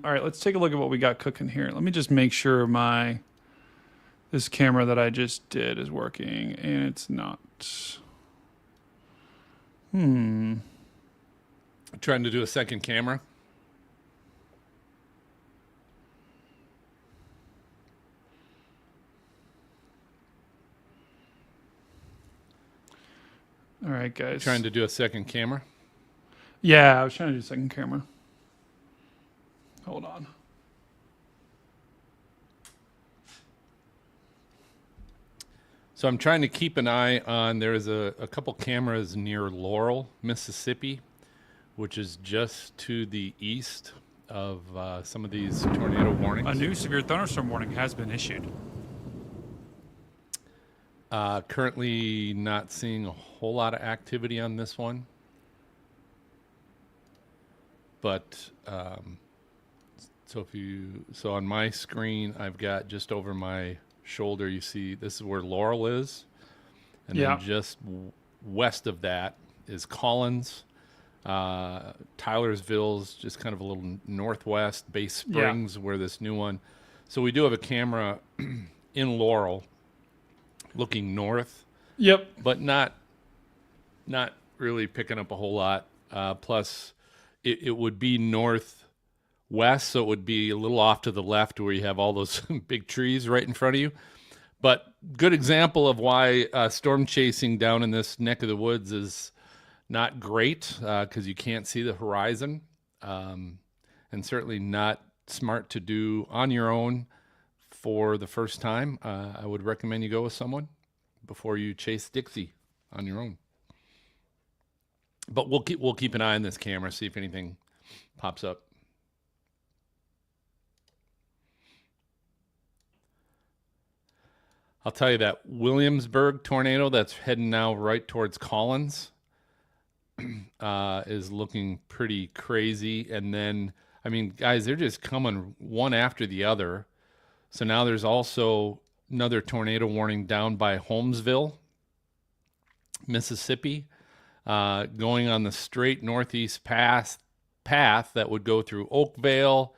All right, let's take a look at what we got cooking here. Let me just make sure this camera that I just did is working, and it's not. Trying to do a second camera. All right, guys. Trying to do a second camera. Yeah, I was trying to do a second camera. Hold on. So I'm trying to keep an eye on, there's a couple cameras near Laurel, Mississippi, which is just to the east of some of these tornado warnings. A new severe thunderstorm warning has been issued. Currently not seeing a whole lot of activity on this one. But so on my screen, I've got just over my shoulder, you see this is where Laurel is. And then just west of that is Collins. Tylersville's just kind of a little northwest. Bay Springs, where this new one. So we do have a camera in Laurel looking north. Yep. But not really picking up a whole lot. Plus, it would be northwest, so it would be a little off to the left where you have all those big trees right in front of you. But good example of why storm chasing down in this neck of the woods is not great, because you can't see the horizon, and certainly not smart to do on your own for the first time. I would recommend you go with someone before you chase Dixie on your own. But we'll keep an eye on this camera, see if anything pops up. I'll tell you that Williamsburg tornado that's heading now right towards Collins is looking pretty crazy. And then, I mean, guys, they're just coming one after the other. So now there's also another tornado warning down by Holmesville, Mississippi, going on the straight northeast path that would go through Oakvale,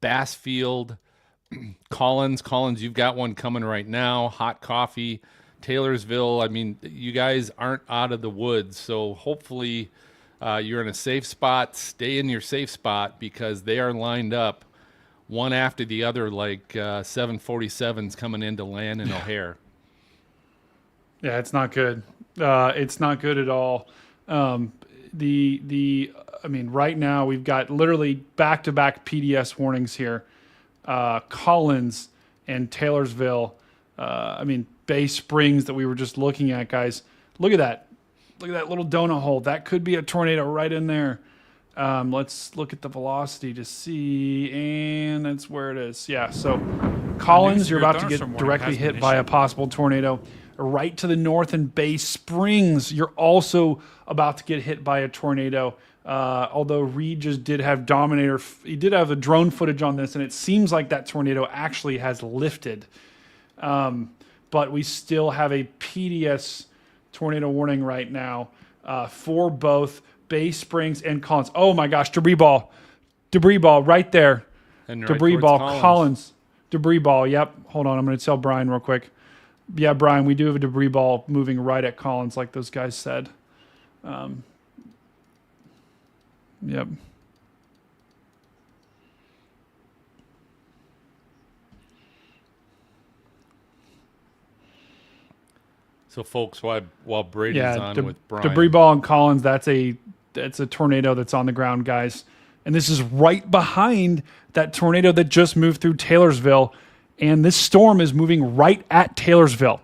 Bassfield, Collins, you've got one coming right now. Hot coffee, Taylorsville. I mean, you guys aren't out of the woods, so hopefully you're in a safe spot. Stay in your safe spot because they are lined up one after the other, like 747s coming into land in O'Hare. Yeah, it's not good. It's not good at all. I mean, right now we've got literally back-to-back PDS warnings here. Collins and Taylorsville. I mean, Bay Springs that we were just looking at, guys. Look at that. Look at that little donut hole. That could be a tornado right in there. Let's look at the velocity to see, and that's where it is. Yeah, so Collins, you're about to get directly hit by a possible tornado. Right to the north in Bay Springs, you're also about to get hit by a tornado. Although Reed just did have Dominator, he did have a drone footage on this, and it seems like that tornado actually has lifted. But we still have a PDS tornado warning right now for both Bay Springs and Collins. Oh my gosh, debris ball right there. And right Debris ball, Collins. Collins. Debris ball, yep. Hold on, I'm going to tell Brian real quick. Yeah, Brian, we do have a debris ball moving right at Collins, like those guys said. Yep. So, folks, while Brady's on with Brian, debris ball and Collins. That's a tornado that's on the ground, guys. And this is right behind that tornado that just moved through Taylorsville. And this storm is moving right at Taylorsville.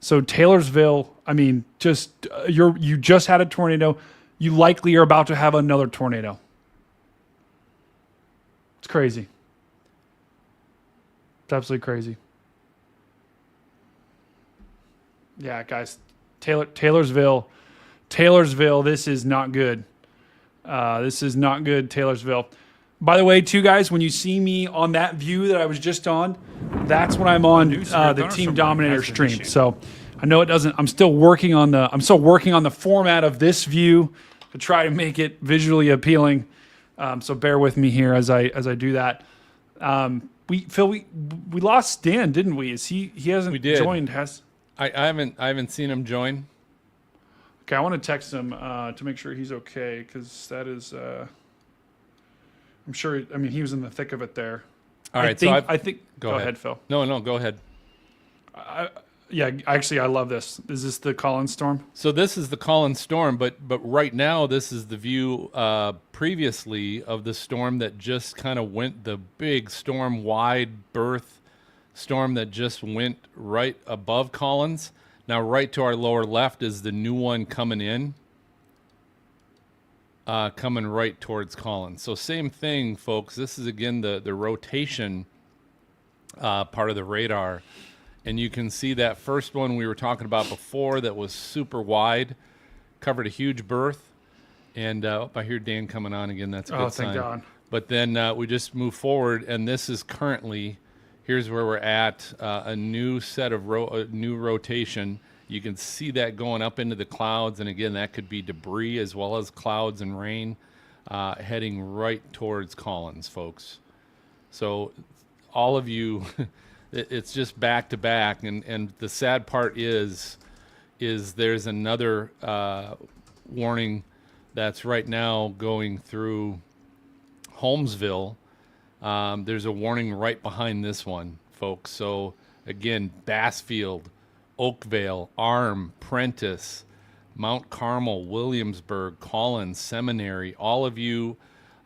So Taylorsville, I mean, you just had a tornado. You likely are about to have another tornado. It's crazy. It's absolutely crazy. Yeah, guys, Taylorsville, this is not good. This is not good, Taylorsville. By the way, too, guys, when you see me on that view that I was just on, that's when I'm on the Team Dominator stream. So I know it doesn't. I'm still working on the format of this view to try to make it visually appealing. So bear with me here as I do that. We lost Dan, didn't we? He hasn't joined? I haven't seen him join. Okay, I want to text him to make sure he's okay, because that is. I'm sure. I mean, he was in the thick of it there. All right, I think. Go ahead, Phil. No, go ahead. Yeah, actually, I love this. Is this the Collins storm? So this is the Collins storm, but right now this is the view previously of the storm that just kind of went, the big storm, wide berth storm that just went right above Collins. Now, right to our lower left is the new one coming in, coming right towards Collins. So same thing, folks. This is, again, the rotation part of the radar. And you can see that first one we were talking about before that was super wide, covered a huge berth. And I hear Dan coming on again. That's a good sign. Thank God. But then we just move forward, and this is currently, here's where we're at, a new set of new rotation. You can see that going up into the clouds, and again, that could be debris as well as clouds and rain heading right towards Collins, folks. So all of you, it's just back to back, and the sad part is there's another warning that's right now going through Holmesville. There's a warning right behind this one, folks. So again, Bassfield, Oakvale, Arm, Prentice, Mount Carmel, Williamsburg, Collins, Seminary, all of you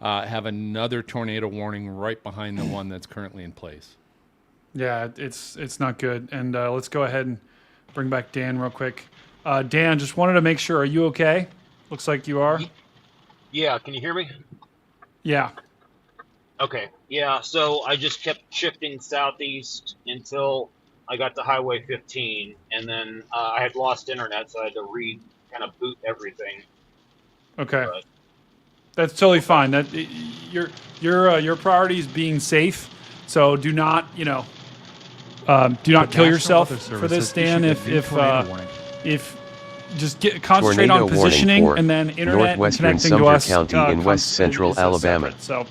have another tornado warning right behind the one that's currently in place. Yeah, it's not good. And let's go ahead and bring back Dan real quick. Dan, just wanted to make sure, are you okay? Looks like you are. Yeah, can you hear me? Yeah. Okay. Yeah, so I just kept shifting southeast until I got to Highway 15, and then I had lost internet, so I had to kind of boot everything. Okay. That's totally fine. That your priority is being safe. So do not, do not kill yourself for this, Dan. If just concentrate Tornado on positioning warning for and then internet Northwestern connecting to Sumter us. County in West Central Alabama. Separate.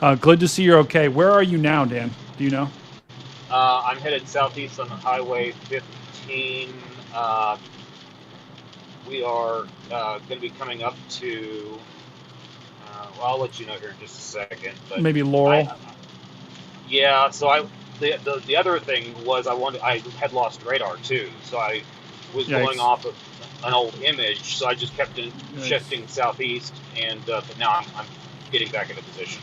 So good to see you're okay. Where are you now, Dan? Do you know? I'm headed southeast on the Highway 15. We are going to be coming up to. Well, I'll let you know here in just a second. But Maybe Laurel. Yeah. So the other thing was I had lost radar too, so I was going Yikes. off of an old image. So I just kept shifting southeast, and but now I'm getting back into position.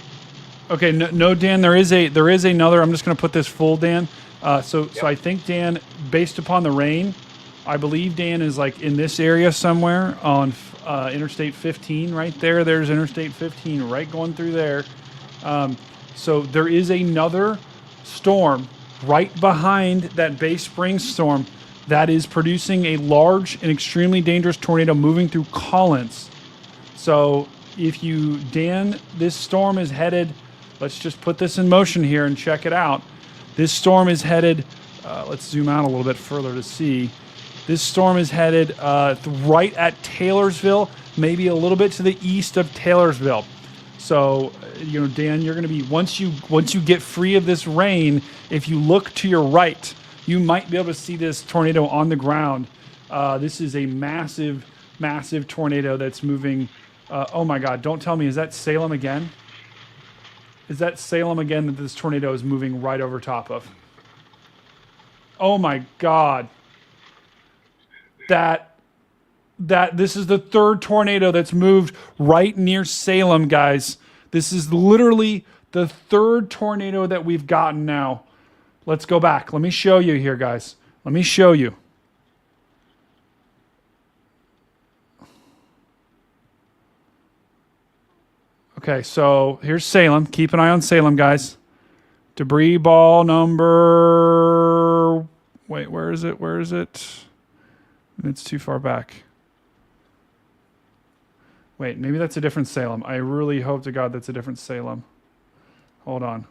Okay, no, Dan. There is another. I'm just going to put this full, Dan. So I think, Dan, based upon the rain, I believe Dan is like in this area somewhere on Interstate 15 right there. There's Interstate 15 right going through there. So there is another storm right behind that Bay Springs storm that is producing a large and extremely dangerous tornado moving through Collins. So Dan, this storm is headed, let's just put this in motion here and check it out. This storm is headed, let's zoom out a little bit further to see. This storm is headed right at Taylorsville, maybe a little bit to the east of Taylorsville. So, Dan, you're going to be, once you get free of this rain, if you look to your right, you might be able to see this tornado on the ground. This is a massive, massive tornado that's moving. Oh my God, don't tell me, is that Salem again? Is that Salem again that this tornado is moving right over top of? Oh my God. This is the third tornado that's moved right near Salem, guys. This is literally the third tornado that we've gotten now. Let's go back. Let me show you here, guys. Let me show you. Okay, so here's Salem. Keep an eye on Salem, guys. Debris ball number... Wait, where is it? Where is it? It's too far back. Wait, maybe that's a different Salem. I really hope to God that's a different Salem. Hold on.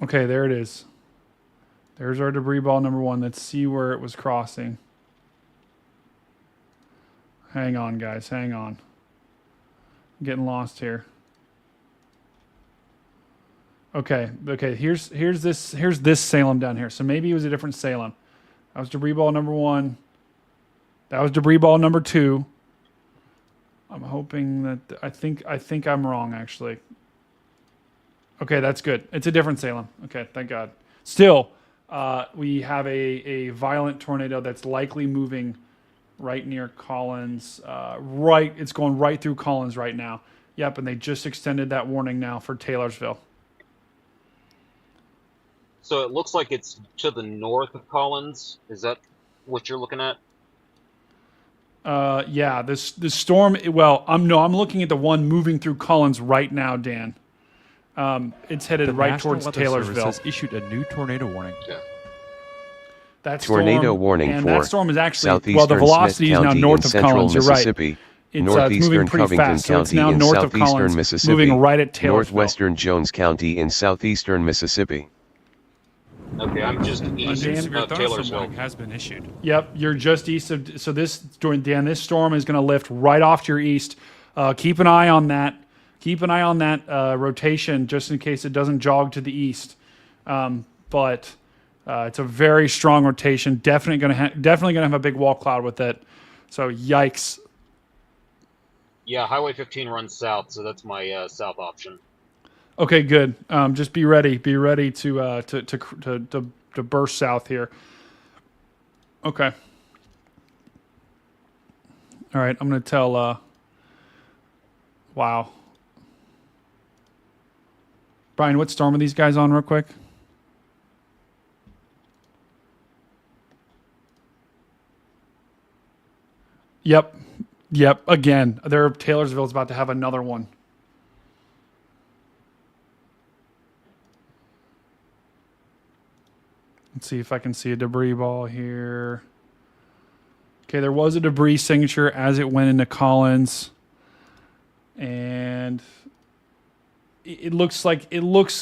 Okay, there it is. There's our debris ball number 1. Let's see where it was crossing. Hang on, guys. Hang on. I'm getting lost here. Okay. Here's this Salem down here. So maybe it was a different Salem. That was debris ball number 1. That was debris ball number 2. I'm hoping that I think I'm wrong actually. Okay, that's good. It's a different Salem. Okay, thank God. Still, we have a violent tornado that's likely moving right near Collins. It's going right through Collins right now. Yep, and they just extended that warning now for Taylorsville. So it looks like it's to the north of Collins. Is that what you're looking at? Yeah, this storm. Well, I'm looking at the one moving through Collins right now, Dan. It's headed right towards Taylorsville. Has issued a new tornado warning. Yeah. That Tornado storm, warning and for that storm is actually southeastern the velocity Smith is now County north in of central Collins. You're right. Mississippi, It's northeastern moving pretty Covington fast, so it's County now in north of southeastern Collins, Mississippi, moving right at Taylorsville. northwestern Jones County in southeastern Mississippi. Okay, I'm just east A severe of thunderstorm warning Taylorsville. has been issued. Yep, you're just east of. So this storm is going to lift right off to your east. Keep an eye on that. Keep an eye on that rotation just in case it doesn't jog to the east. But it's a very strong rotation. Definitely going to have a big wall cloud with it. So yikes. Yeah, Highway 15 runs south, so that's my south option. Okay, good. Just be ready. Be ready to burst south here. Okay. All right. I'm going to tell. Wow. Brian, what storm are these guys on, real quick? Yep. Again, Taylorsville's about to have another one. Let's see if I can see a debris ball here. Okay, there was a debris signature as it went into Collins. And it looks,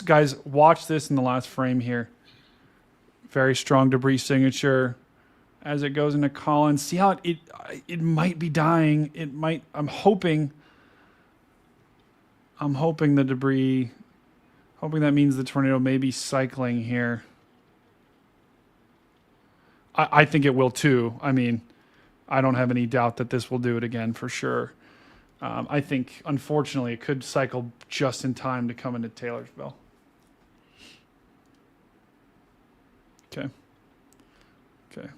guys, watch this in the last frame here. Very strong debris signature as it goes into Collins. See how it might be dying. I'm hoping. I'm hoping the debris, hoping that means the tornado may be cycling here. I think it will too. I mean, I don't have any doubt that this will do it again for sure. I think, unfortunately, it could cycle just in time to come into Taylorsville. Okay. Okay.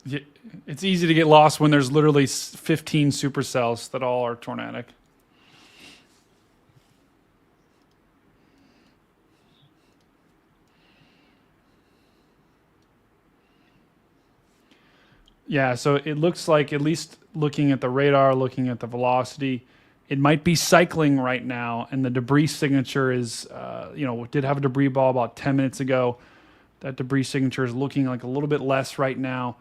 Yeah, it's easy to get lost when there's literally 15 supercells that all are tornadic. Yeah, so it looks like, at least looking at the radar, looking at the velocity, it might be cycling right now, and the debris signature is, did have a debris ball about 10 minutes ago. That debris signature is looking like a little bit less right now.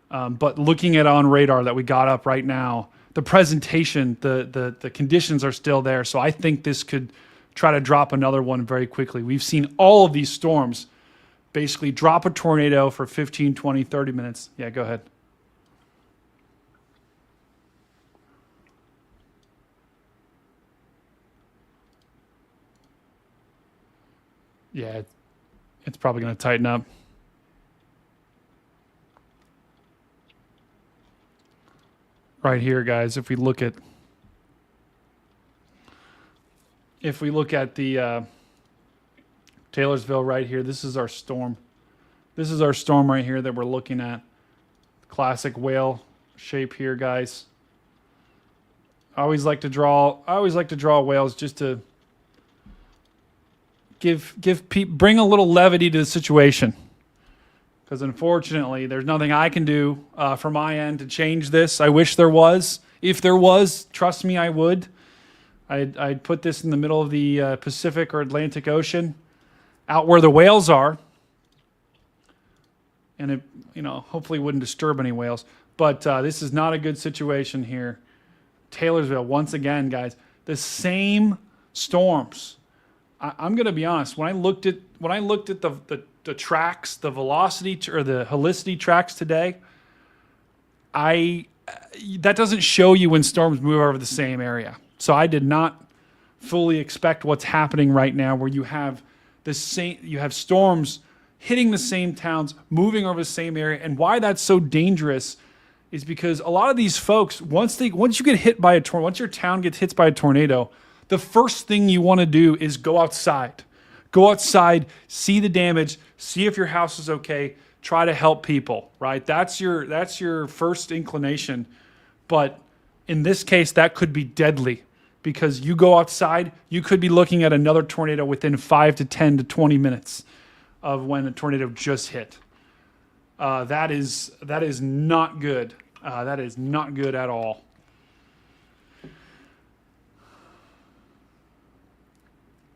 But looking at on radar that we got up right now, the presentation, the conditions are still there. So I think this could try to drop another one very quickly. We've seen all of these storms basically drop a tornado for 15, 20, 30 minutes. Yeah, go ahead. Yeah, it's probably going to tighten up. Right here, guys, if we look at the Taylorsville right here, this is our storm. This is our storm right here that we're looking at. Classic whale shape here, guys. I always like to draw whales just to bring a little levity to the situation. Because unfortunately, there's nothing I can do from my end to change this. I wish there was. If there was, trust me, I would. I'd put this in the middle of the Pacific or Atlantic Ocean, out where the whales are, and it, hopefully wouldn't disturb any whales. But this is not a good situation here. Taylorsville, once again, guys, the same storms. I'm going to be honest. When I looked at the tracks, the velocity or the helicity tracks today, that doesn't show you when storms move over the same area. So I did not fully expect what's happening right now, where you have storms hitting the same towns, moving over the same area. And why that's so dangerous is because a lot of these folks, once you get hit by once your town gets hit by a tornado, the first thing you want to do is go outside. Go outside, see the damage, see if your house is okay, try to help people, right? That's your first inclination. But in this case, that could be deadly, because you go outside, you could be looking at another tornado within 5 to 10 to 20 minutes of when a tornado just hit. That is not good. That is not good at all.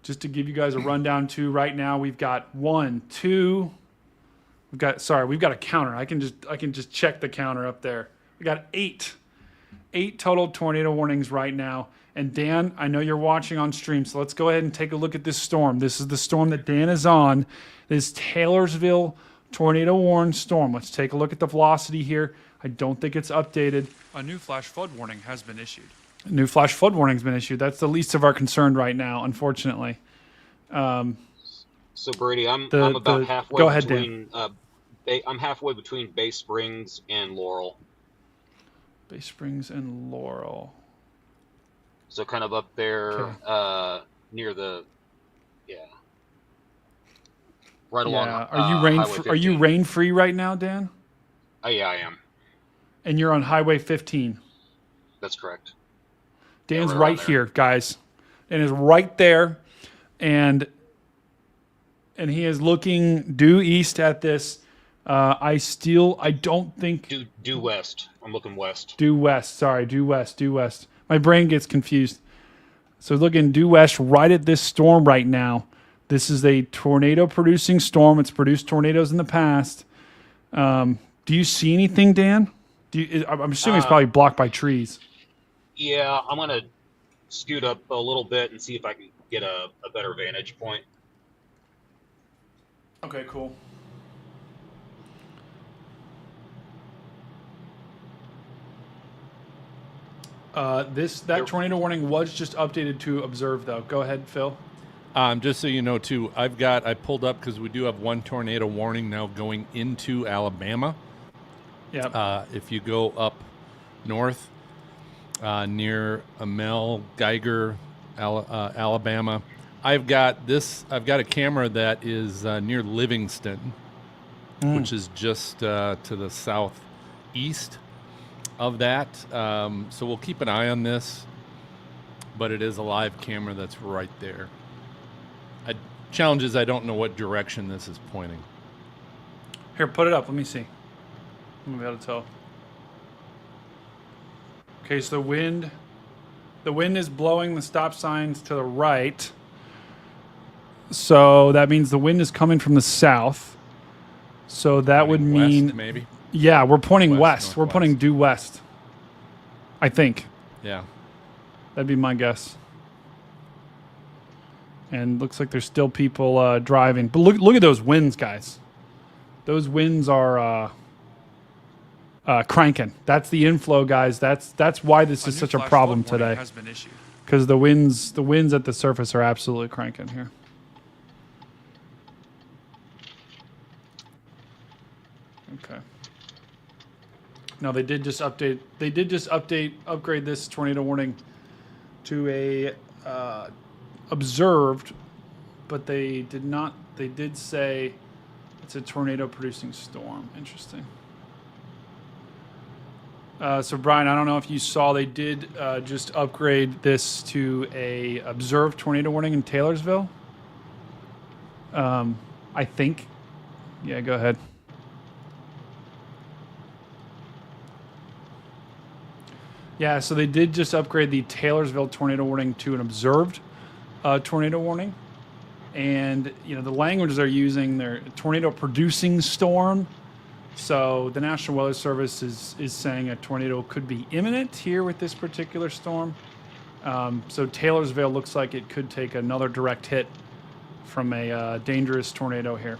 Just to give you guys a rundown too, right now we've got we've got a counter. I can just check the counter up there. We got eight total tornado warnings right now. And Dan, I know you're watching on stream, so let's go ahead and take a look at this storm. This is the storm that Dan is on. This Taylorsville tornado warning storm. Let's take a look at the velocity here. I don't think it's updated. A new flash flood warning has been issued. A new flash flood warning has been issued. That's the least of our concern right now, unfortunately. So Brady, I'm about halfway go ahead, between. I'm halfway between Bay Springs and Laurel. Bay Springs and Laurel. So kind of up there, near the, right along. Are you rain free right now, Dan? Yeah, I am. And you're on Highway 15. That's correct. Dan's right here, guys. Dan is right there, and he is looking due east at this. I don't think due west. I'm looking west. Due west. Sorry, due west. My brain gets confused. So looking due west, right at this storm right now. This is a tornado-producing storm. It's produced tornadoes in the past. Do you see anything, Dan? I'm assuming it's probably blocked by trees. Yeah, I'm going to scoot up a little bit and see if I can get a better vantage point. Okay, cool. That tornado warning was just updated to observe, though. Go ahead, Phil. Just so you know, too, I pulled up because we do have one tornado warning now going into Alabama. Yeah. If you go up north near Amel, Geiger, Alabama, I've got a camera that is near Livingston, which is just to the southeast of that. So we'll keep an eye on this, but it is a live camera that's right there. Challenge is I don't know what direction this is pointing. Here, put it up. Let me see. I'm gonna be able to tell. Okay, so the wind is blowing the stop signs to the right. So that means the wind is coming from the south. So that would mean west, maybe. Yeah, we're pointing west. Northwest. We're pointing due west. I think. Yeah. That'd be my guess. And looks like there's still people driving. But look at those winds, guys. Those winds are cranking. That's the inflow, guys. That's why this is such a problem today. Has been issued. Because the winds at the surface are absolutely cranking here. Okay. Now they did just upgrade this tornado warning to a observed, but they did say it's a tornado producing storm. Interesting. So Brian, I don't know if you saw, they did just upgrade this to a observed tornado warning in Taylorsville. I think. Yeah, go ahead. Yeah, so they did just upgrade the Taylorsville tornado warning to an observed tornado warning. And, the language they're using, they're tornado producing storm. So the National Weather Service is saying a tornado could be imminent here with this particular storm. So Taylorsville looks like it could take another direct hit from a dangerous tornado here.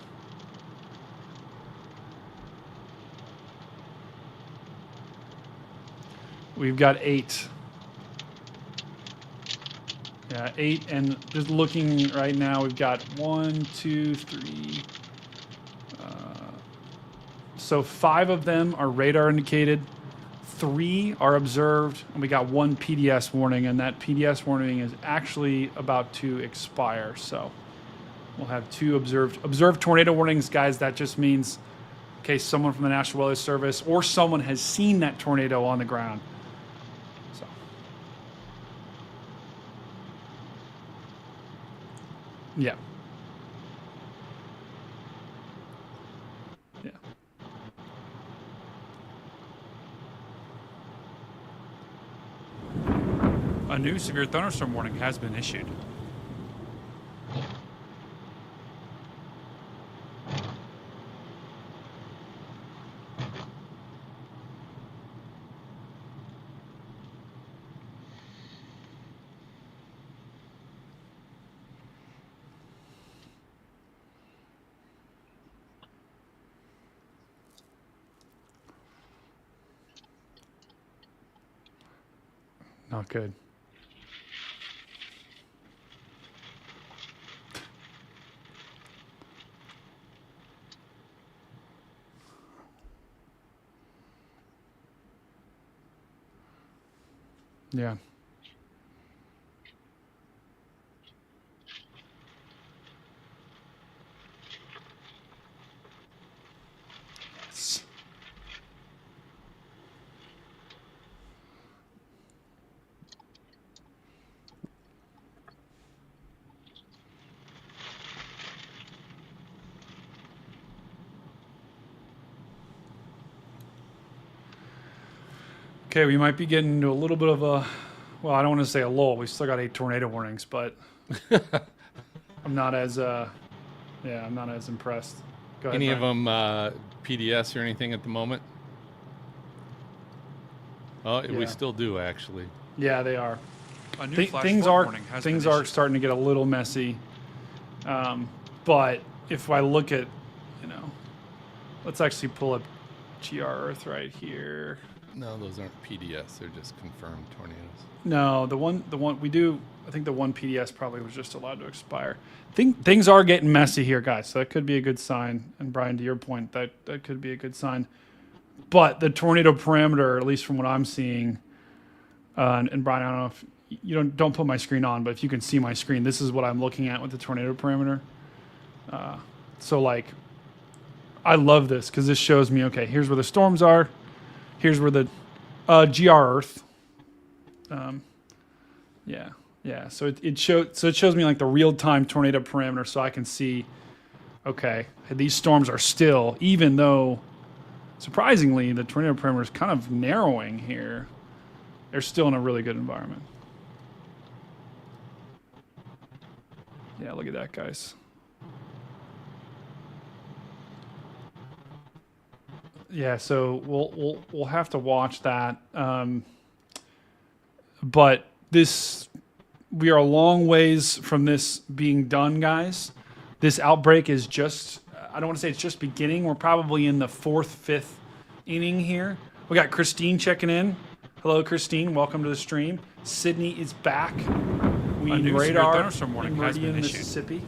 We've got 8. Yeah, 8, and just looking right now, we've got 1, 2, 3. So 5 of them are radar indicated, 3 are observed, and we got 1 PDS warning, and that PDS warning is actually about to expire. So we'll have 2 observed tornado warnings, guys. That just means in case someone from the National Weather Service or someone has seen that tornado on the ground. So yeah. Yeah. A new severe thunderstorm warning has been issued. Not good. Yeah. Yes. Okay, we might be getting into a little bit of a, well, I don't want to say a lull. We still got 8 tornado warnings, but I'm not as, I'm not as impressed. Go ahead, Any Brian. of them PDS or anything at the moment? Oh, Yeah. we still do, actually. Yeah, they are. A new flash Things flood are warning has things been are issued. starting to get a little messy. But if I look at, let's actually pull up GR Earth right here. No, those aren't PDS. They're just confirmed tornadoes. No, the one we do. I think the one PDS probably was just allowed to expire. Things are getting messy here, guys. So that could be a good sign. And Brian, to your point, that could be a good sign. But the tornado parameter, at least from what I'm seeing, and Brian, I don't know if you don't put my screen on, but if you can see my screen, this is what I'm looking at with the tornado parameter. So like, I love this because this shows me, okay, here's where the storms are. Here's where the GR Earth. Yeah. So it shows me like the real time tornado parameter, so I can see, okay, these storms are still, even though surprisingly the tornado parameter is kind of narrowing here, they're still in a really good environment. Yeah, look at that, guys. Yeah, so we'll have to watch that. But we are a long ways from this being done, guys. This outbreak is just, I don't want to say it's just beginning. We're probably in the 4th, 5th inning here. We got Christine checking in. Hello, Christine. Welcome to the stream. Sydney is back. We radar thunderstorm warning has been issued. Mississippi.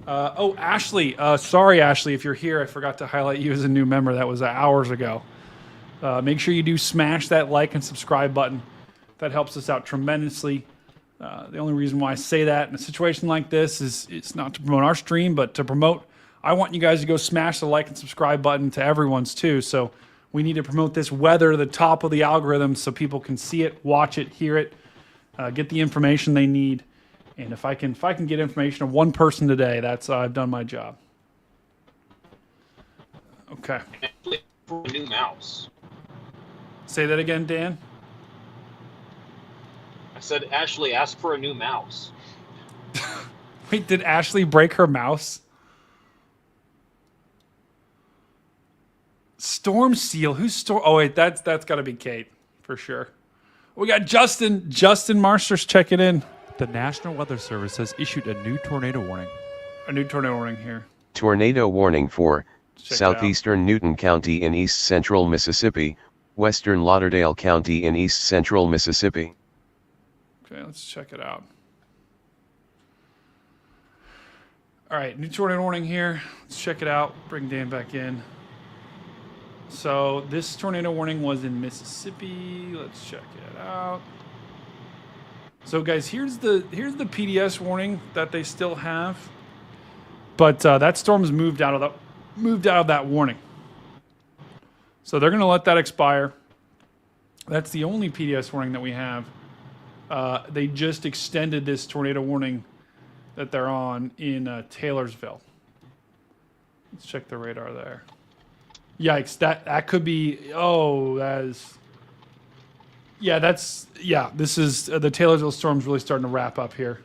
Ashley. Sorry, Ashley, if you're here. I forgot to highlight you as a new member. That was hours ago. Make sure you do smash that like and subscribe button. That helps us out tremendously. The only reason why I say that in a situation like this is it's not to promote our stream, but to promote, I want you guys to go smash the like and subscribe button to everyone's too. So we need to promote this weather to the top of the algorithm so people can see it, watch it, hear it, get the information they need. And if I can get information of one person today, that's I've done my job. Okay. For a new mouse. Say that again, Dan. I said, Ashley, ask for a new mouse. Wait, did Ashley break her mouse? Storm Seal. Who's Storm? Oh wait, that's got to be Kate for sure. We got Justin. Justin Marsters checking in. The National Weather Service has issued a new tornado warning. A new tornado warning here. Tornado warning for Check southeastern Newton County in east central Mississippi, western Lauderdale County in east central Mississippi. Okay, let's check it out. All right, new tornado warning here. Let's check it out. Bring Dan back in. So this tornado warning was in Mississippi. Let's check it out. So guys, here's the PDS warning that they still have, but that storm's moved out of that warning. So they're going to let that expire. That's the only PDS warning that we have. They just extended this tornado warning that they're on in Taylorsville. Let's check the radar there. Yikes! That could be. Oh, that is. Yeah, this is the Taylorsville storm's really starting to wrap up here.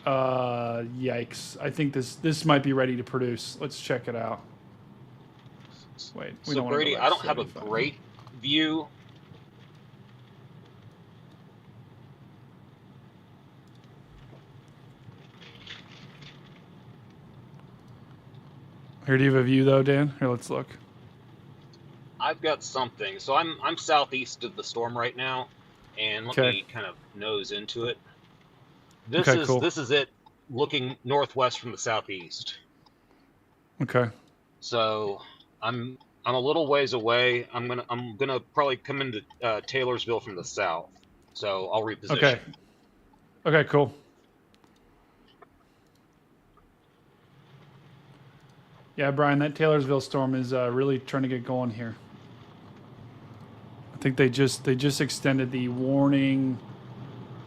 Yikes. I think this might be ready to produce. Let's check it out. Wait, we don't Brady, I don't have a 75. great view. Here, do you have a view though, Dan? Here, let's look. I've got something. So I'm southeast of the storm right now, and let me kind of nose into it. This is it looking northwest from the southeast. Okay. So I'm a little ways away. I'm gonna probably come into Taylorsville from the south. So I'll reposition. Okay. Okay, cool. Yeah, Brian, that Taylorsville storm is really trying to get going here. I think they just extended the warning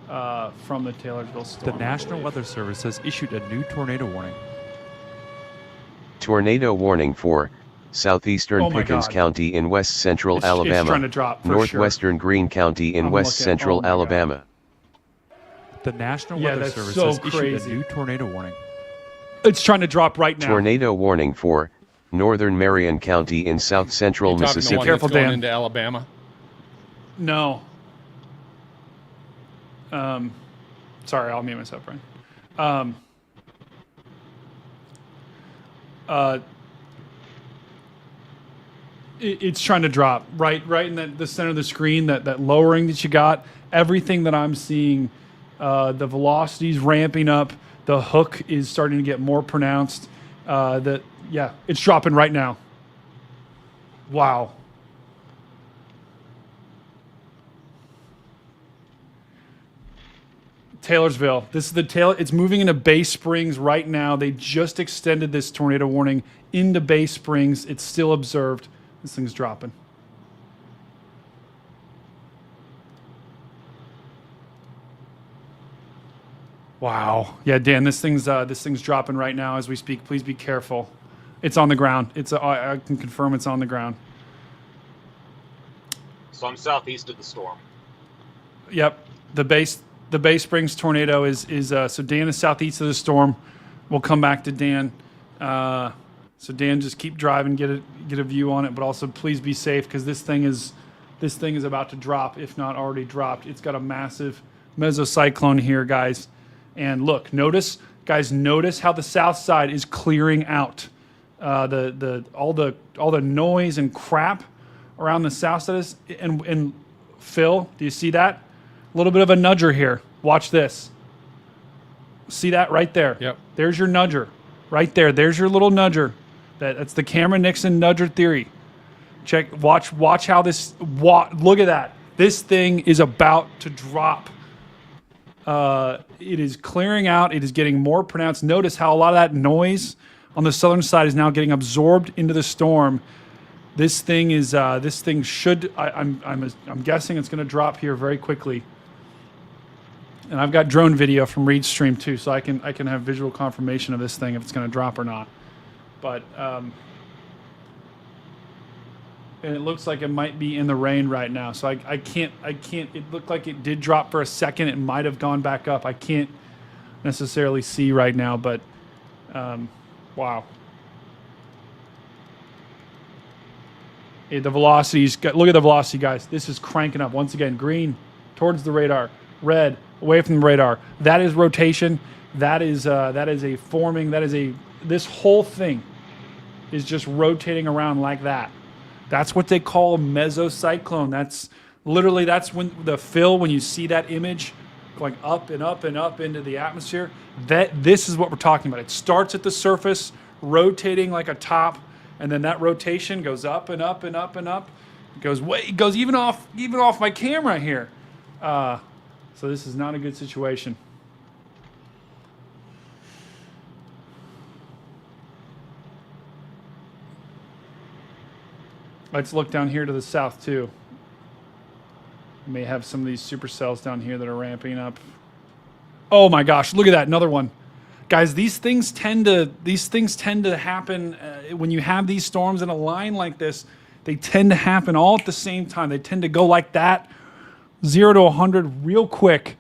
from the Taylorsville storm. The National Weather Service has issued a new tornado warning. Tornado warning for southeastern Oh my Pickens God. County in west central It's Alabama, trying to drop for northwestern Greene County in I'm west looking- central oh my God. Alabama. The National Yeah, Weather that's Service so has issued crazy. a new tornado warning. It's trying to drop right now. Tornado warning for northern Marion County in south central You talking the Mississippi. one Careful, that's going Dan. into Alabama? No. Sorry, I'll mute myself, Brian. It's trying to drop right in the center of the screen. That lowering that you got. Everything that I'm seeing, the velocity's ramping up. The hook is starting to get more pronounced. It's dropping right now. Wow. Taylorsville. This is the tail. It's moving into Bay Springs right now. They just extended this tornado warning into Bay Springs. It's still observed. This thing's dropping. Wow. Yeah, Dan, this thing's dropping right now as we speak. Please be careful. It's on the ground. I can confirm it's on the ground. So I'm southeast of the storm. Yep. The Bay Springs tornado is so Dan is southeast of the storm. We'll come back to Dan. So Dan, just keep driving, get a view on it, but also please be safe because this thing is about to drop, if not already dropped. It's got a massive mesocyclone here, guys. And look, notice how the south side is clearing out. All the noise and crap around the south side is, and Phil, do you see that? A little bit of a nudger here. Watch this. See that right there? Yep. There's your nudger. Right there. There's your little nudger. That's the Cameron Nixon nudger theory. Watch how this, look at that. This thing is about to drop. It is clearing out. It is getting more pronounced. Notice how a lot of that noise on the southern side is now getting absorbed into the storm. This thing should, I'm guessing it's going to drop here very quickly. And I've got drone video from Reed's stream too, so I can have visual confirmation of this thing if it's going to drop or not. But and it looks like it might be in the rain right now. So I can't. It looked like it did drop for a second. It might have gone back up. I can't necessarily see right now, but wow. The velocities. Look at the velocity, guys. This is cranking up once again. Green towards the radar. Red away from the radar. That is rotation. That is a forming. This whole thing is just rotating around like that. That's what they call a mesocyclone. That's when you see that image going up and up and up into the atmosphere, this is what we're talking about. It starts at the surface, rotating like a top, and then that rotation goes up and up and up and up. It goes even off my camera here. So this is not a good situation. Let's look down here to the south too. We may have some of these supercells down here that are ramping up. Oh my gosh, look at that, another one. Guys, these things tend to happen when you have these storms in a line like this. They tend to happen all at the same time. They tend to go like that, 0 to 100 real quick.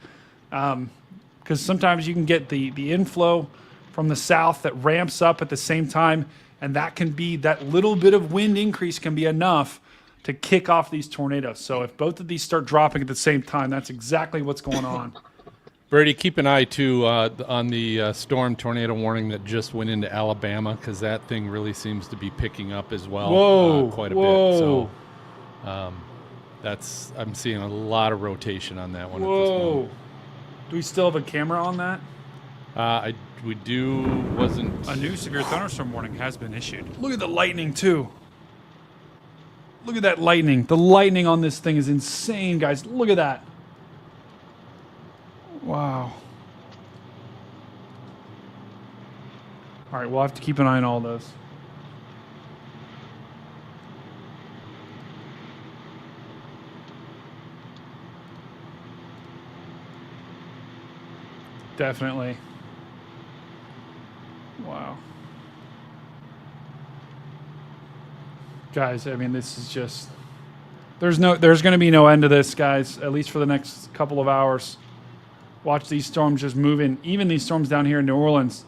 Because sometimes you can get the inflow from the south that ramps up at the same time. And that little bit of wind increase can be enough to kick off these tornadoes. So if both of these start dropping at the same time, that's exactly what's going on. Brady, keep an eye too on the storm tornado warning that just went into Alabama, because that thing really seems to be picking up as well. Quite a bit. So I'm seeing a lot of rotation on that one. At this moment. Do we still have a camera on that? We do. Wasn't A new severe thunderstorm warning has been issued. Look at the lightning too. Look at that lightning. The lightning on this thing is insane, guys. Look at that. Wow. All right, we'll have to keep an eye on all those. Definitely. Wow. Guys, I mean, this is just... There's going to be no end to this, guys, at least for the next couple of hours. Watch these storms just move in. Even these storms down here in New Orleans,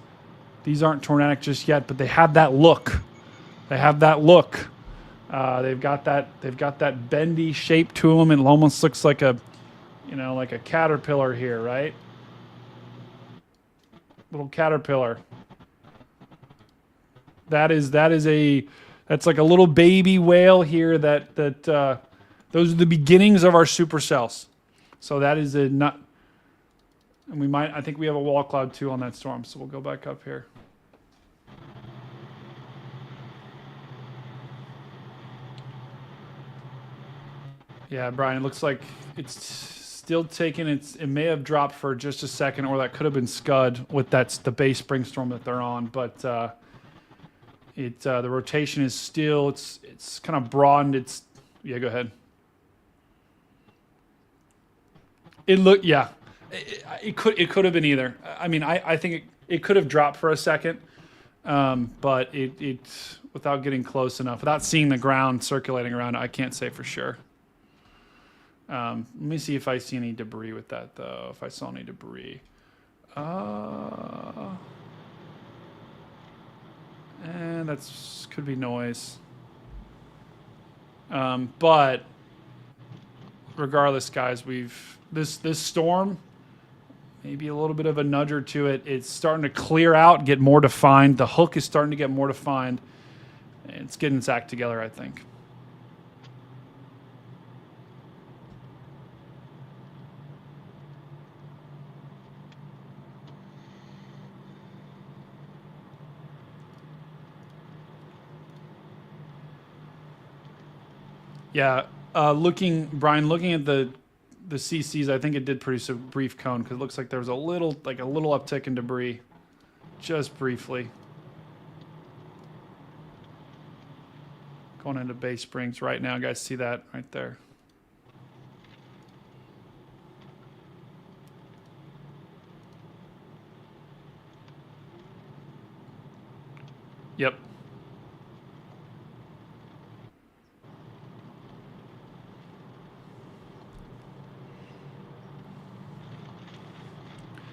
these aren't tornadic just yet, but they have that look. They have that look. They've got that bendy shape to them. It almost looks like a caterpillar here, right? Little caterpillar. That is That's like a little baby whale here. Those are the beginnings of our supercells. So that is a not. And I think we have a wall cloud too on that storm. So we'll go back up here. Yeah, Brian, it looks like it's still taking it may have dropped for just a second, or that could have been Scud with the base spring storm that they're on. But the rotation is still it's kind of broadened. Yeah, go ahead. It could have been either. I mean, I think it could have dropped for a second, but it without getting close enough, without seeing the ground circulating around, I can't say for sure. Let me see if I see any debris with that, though. If I saw any debris. And that's could be noise. But regardless, guys, this storm, maybe a little bit of a nudger to it. It's starting to clear out, get more defined. The hook is starting to get more defined. It's getting its act together, I think. Yeah, Brian, looking at the CCs, I think it did produce a brief cone because it looks like there was a little uptick in debris, just briefly. Going into Bay Springs right now, guys, see that right there. Yep.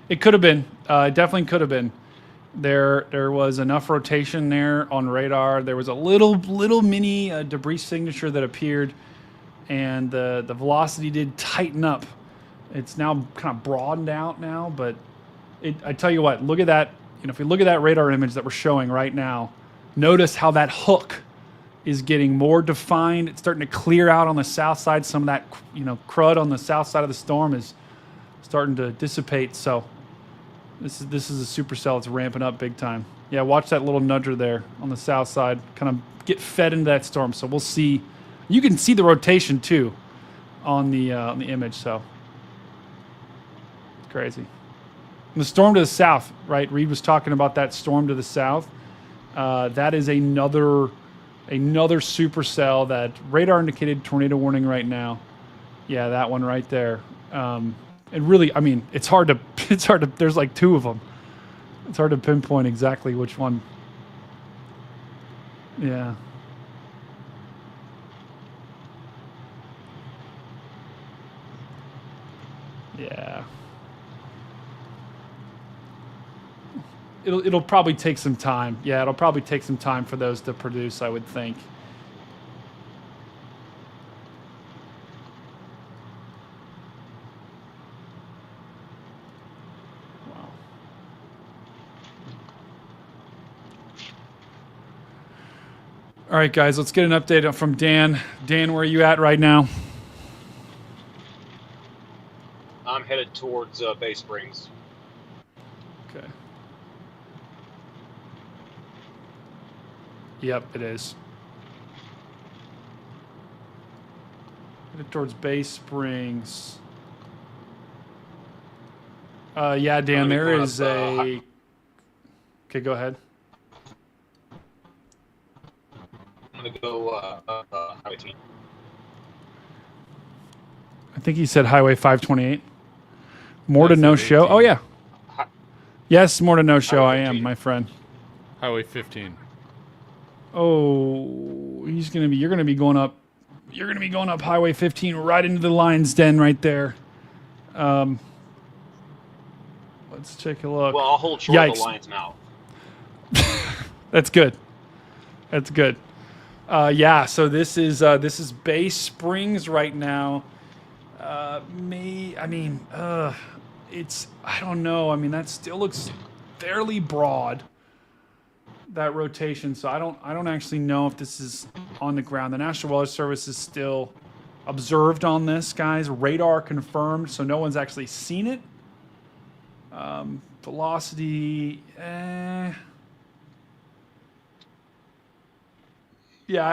It could have been. It definitely could have been. There was enough rotation there on radar. There was a little mini debris signature that appeared, and the velocity did tighten up. It's now kind of broadened out now, but I tell you what, look at that. If we look at that radar image that we're showing right now, notice how that hook is getting more defined. It's starting to clear out on the south side. Some of that crud on the south side of the storm is starting to dissipate. So this is a supercell. It's ramping up big time. Yeah, watch that little nudger there on the south side kind of get fed into that storm. So we'll see. You can see the rotation too on the image. So it's crazy. And the storm to the south, right? Reed was talking about that storm to the south. That is another supercell that radar indicated tornado warning right now. Yeah, that one right there. And really, I mean, it's hard to, there's like two of them. It's hard to pinpoint exactly which one. Yeah. Yeah. It'll probably take some time. Yeah, it'll probably take some time for those to produce, I would think. Wow. All right, guys, let's get an update from Dan. Dan, where are you at right now? I'm headed towards Bay Springs. Okay. Yep, it is. Headed towards Bay Springs. Yeah, Dan, there is a... Okay, go ahead. I'm going to go Highway 10. I think he said Highway 528. More to no show. Oh, yeah. Yes, more to no show. I am, my friend. Highway 15. Oh, you're gonna be going up Highway 15 right into the lion's den right there. Let's take a look. Well, I'll hold short of the lion's mouth. That's good. That's good. Yeah, so this is Bay Springs right now. I don't know. I mean, that still looks fairly broad. that rotation, so I don't actually know if this is on the ground. The National Weather Service is still observed on this, guys. Radar confirmed, so no one's actually seen it. Velocity, yeah,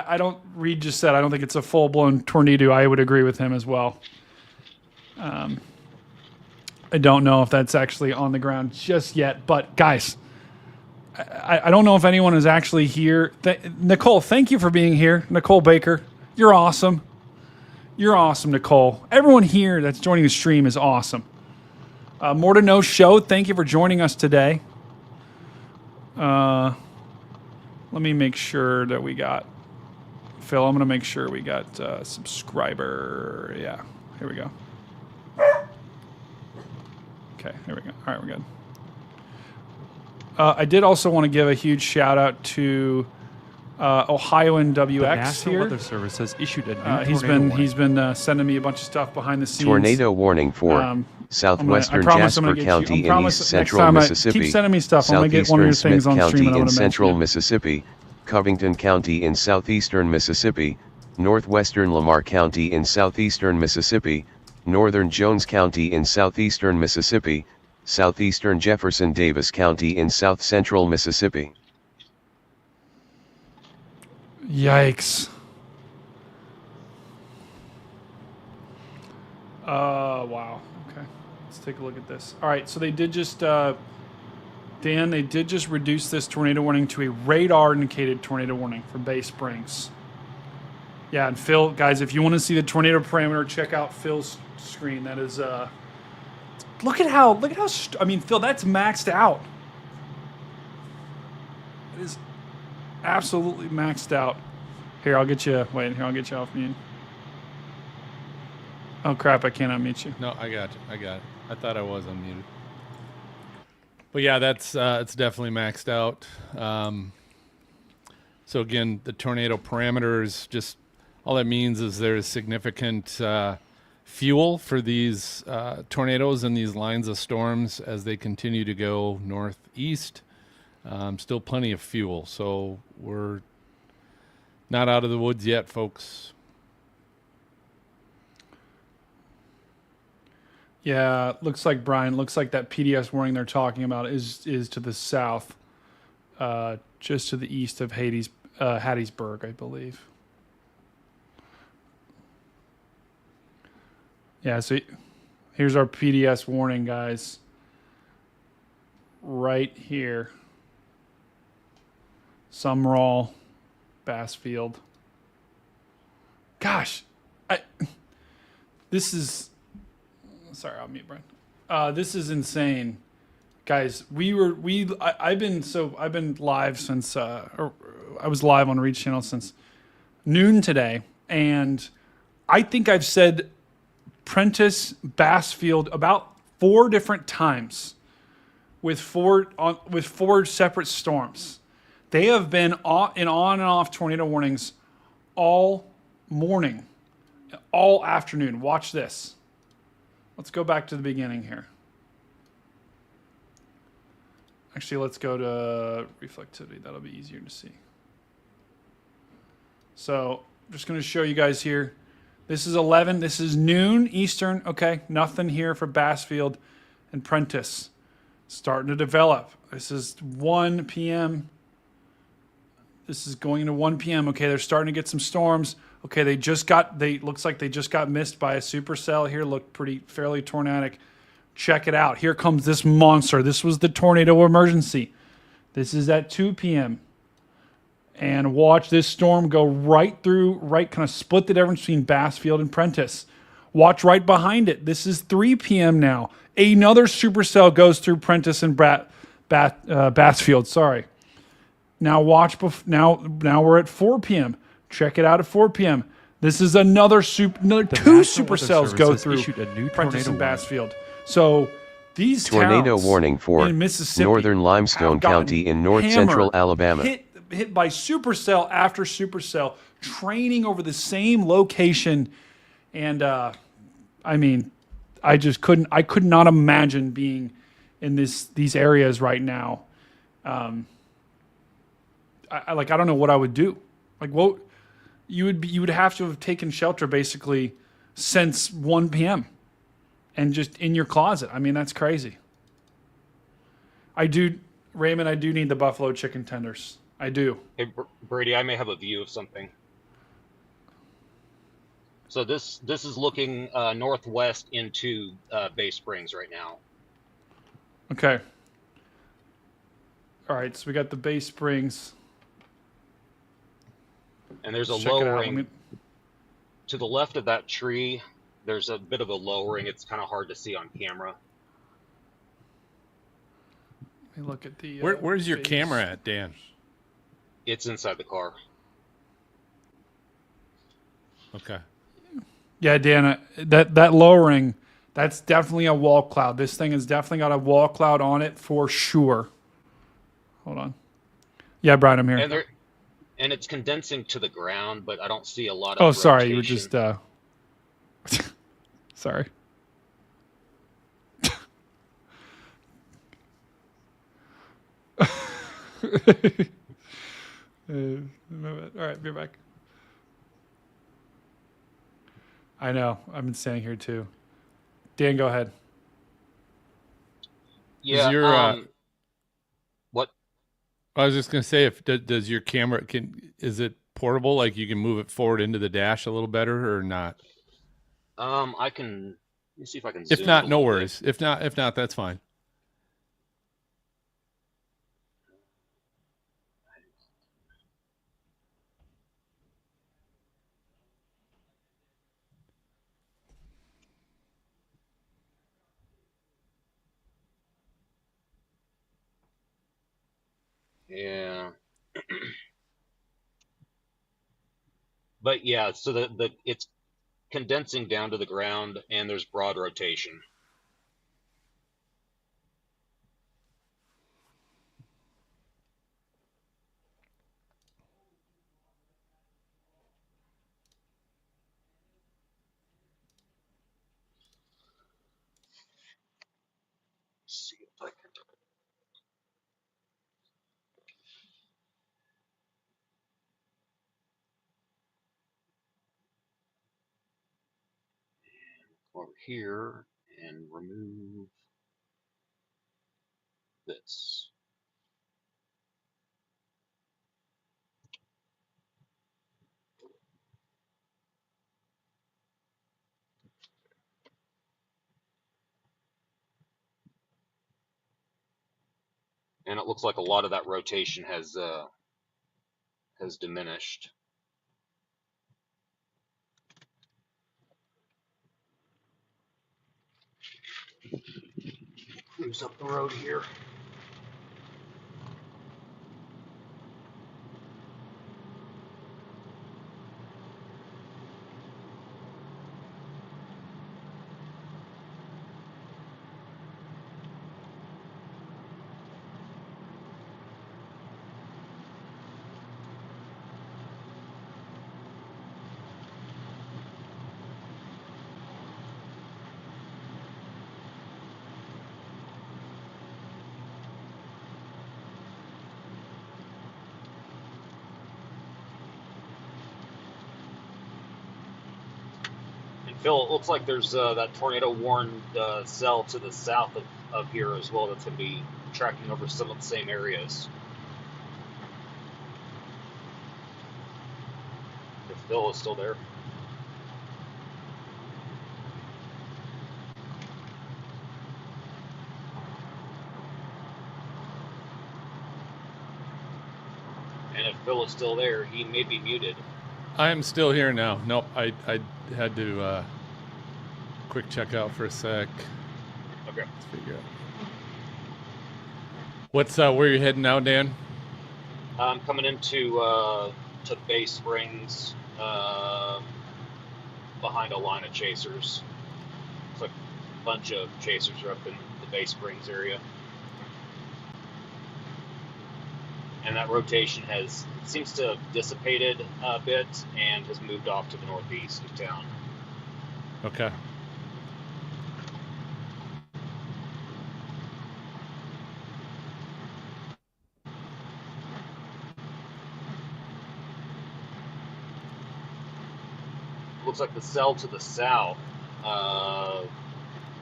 I don't. Reed just said I don't think it's a full-blown tornado. I would agree with him as well. I don't know if that's actually on the ground just yet, but guys, I don't know if anyone is actually here. Nicole, thank you for being here. Nicole Baker, you're awesome. You're awesome, Nicole. Everyone here that's joining the stream is awesome. More to Know Show, thank you for joining us today. Let me make sure that we got Phil. I'm going to make sure we got subscriber. Yeah, here we go. Okay, here we go. All right, we're good. I did also want to give a huge shout out to Ohioan WX the National here. Weather Service has issued a new He's been sending me a bunch of stuff behind the scenes. Tornado warning for southwestern Jasper County in east central Mississippi, keep sending me stuff. I'm gonna get one of your southeastern things Smith on stream. County And I'm in gonna central mention it. Mississippi, Covington County in southeastern Mississippi, northwestern Lamar County in southeastern Mississippi, northern Jones County in southeastern Mississippi, southeastern Jefferson Davis County in south central Mississippi. Yikes. Wow. Okay. Let's take a look at this. All right. So they did just, Dan, they did just reduce this tornado warning to a radar indicated tornado warning for Bay Springs. Yeah. And Phil, guys, if you want to see the tornado parameter, check out Phil's screen. That is, look at how, I mean, Phil, that's maxed out. It is absolutely maxed out. Here, I'll get you, wait, here, I'll get you off mute. Oh crap, I can't unmute you. No, I got it. I thought I was unmuted. But yeah, that's it's definitely maxed out. So again, the tornado parameters, just all that means is there's significant fuel for these tornadoes and these lines of storms as they continue to go northeast. Still plenty of fuel, so we're not out of the woods yet, folks. Yeah, looks like, Brian, looks like that PDS warning they're talking about is to the south, just to the east of Hattiesburg, I believe. Yeah, so here's our PDS warning, guys. Right here. Sumrall, Bassfield. Gosh, this is... Sorry, I'll mute Brian. This is insane, guys. I've been live since or I was live on Reed's channel since noon today, and I think I've said Prentice, Bassfield about 4 different times with four separate storms. They have been on and off tornado warnings all morning, all afternoon. Watch this. Let's go back to the beginning here. Actually, let's go to reflectivity. That'll be easier to see. So I'm just going to show you guys here. This is 11. This is noon Eastern. Okay, nothing here for Bassfield and Prentice. Starting to develop. This is 1 p.m. This is going into 1 p.m. Okay, they're starting to get some storms. Okay, looks like they just got missed by a supercell here. Looked fairly tornadic. Check it out. Here comes this monster. This was the tornado emergency. This is at 2 p.m. And watch this storm go right through, kind of split the difference between Bassfield and Prentice. Watch right behind it. This is 3 p.m. now. Another supercell goes through Prentice and Bassfield. Sorry. Now watch. Now we're at 4 p.m. Check it out at 4 p.m. This is another two supercells go through Prentice and Bassfield. So these Tornado towns warning for in Mississippi northern Limestone County in north central Alabama. Hit by supercell after supercell, training over the same location, and I mean, I could not imagine being in these areas right now. I don't know what I would do. Like, what you would have to have taken shelter basically since 1 p.m. and just in your closet. I mean, that's crazy. Raymond, I do need the buffalo chicken tenders. I do. Hey, Brady, I may have a view of something. So this is looking northwest into Bay Springs right now. Okay. All right, so we got the Bay Springs. And there's a Check it out. lowering to the left of that tree. There's a bit of a lowering. It's kind of hard to see on camera. Let me look at the. Where's your Bay camera at, Dan? It's inside the car. Okay. Yeah, Dan, that lowering, that's definitely a wall cloud. This thing has definitely got a wall cloud on it for sure. Hold on. Yeah, Brian, I'm here. And it's condensing to the ground, but I don't see a lot of. Oh, sorry, you were rotation. just. Sorry. All right, be back. I know. I've been standing here too. Dan, go ahead. Yeah. Is your, what? I was just gonna say, if does your camera is it portable? Like you can move it forward into the dash a little better, or not? I can. Let me see if I can. If zoom not, it a no little worries. bit. If not, that's fine. Yeah. But yeah, so it's condensing down to the ground, and there's broad rotation. Let's see if I can. Over here and remove this. And it looks like a lot of that rotation has diminished. Cruise up the road here. Phil, it looks like there's that tornado-warned cell to the south of here as well that's going to be tracking over some of the same areas. If Phil is still there. And if Phil is still there, he may be muted. I am still here now. Nope, I had to quick check out for a sec. Okay. Let's figure out. What's where you heading now, Dan? I'm coming into to Bay Springs behind a line of chasers. It's like a bunch of chasers are up in the Bay Springs area. And that rotation seems to have dissipated a bit and has moved off to the northeast of town. Okay. looks like the cell to the south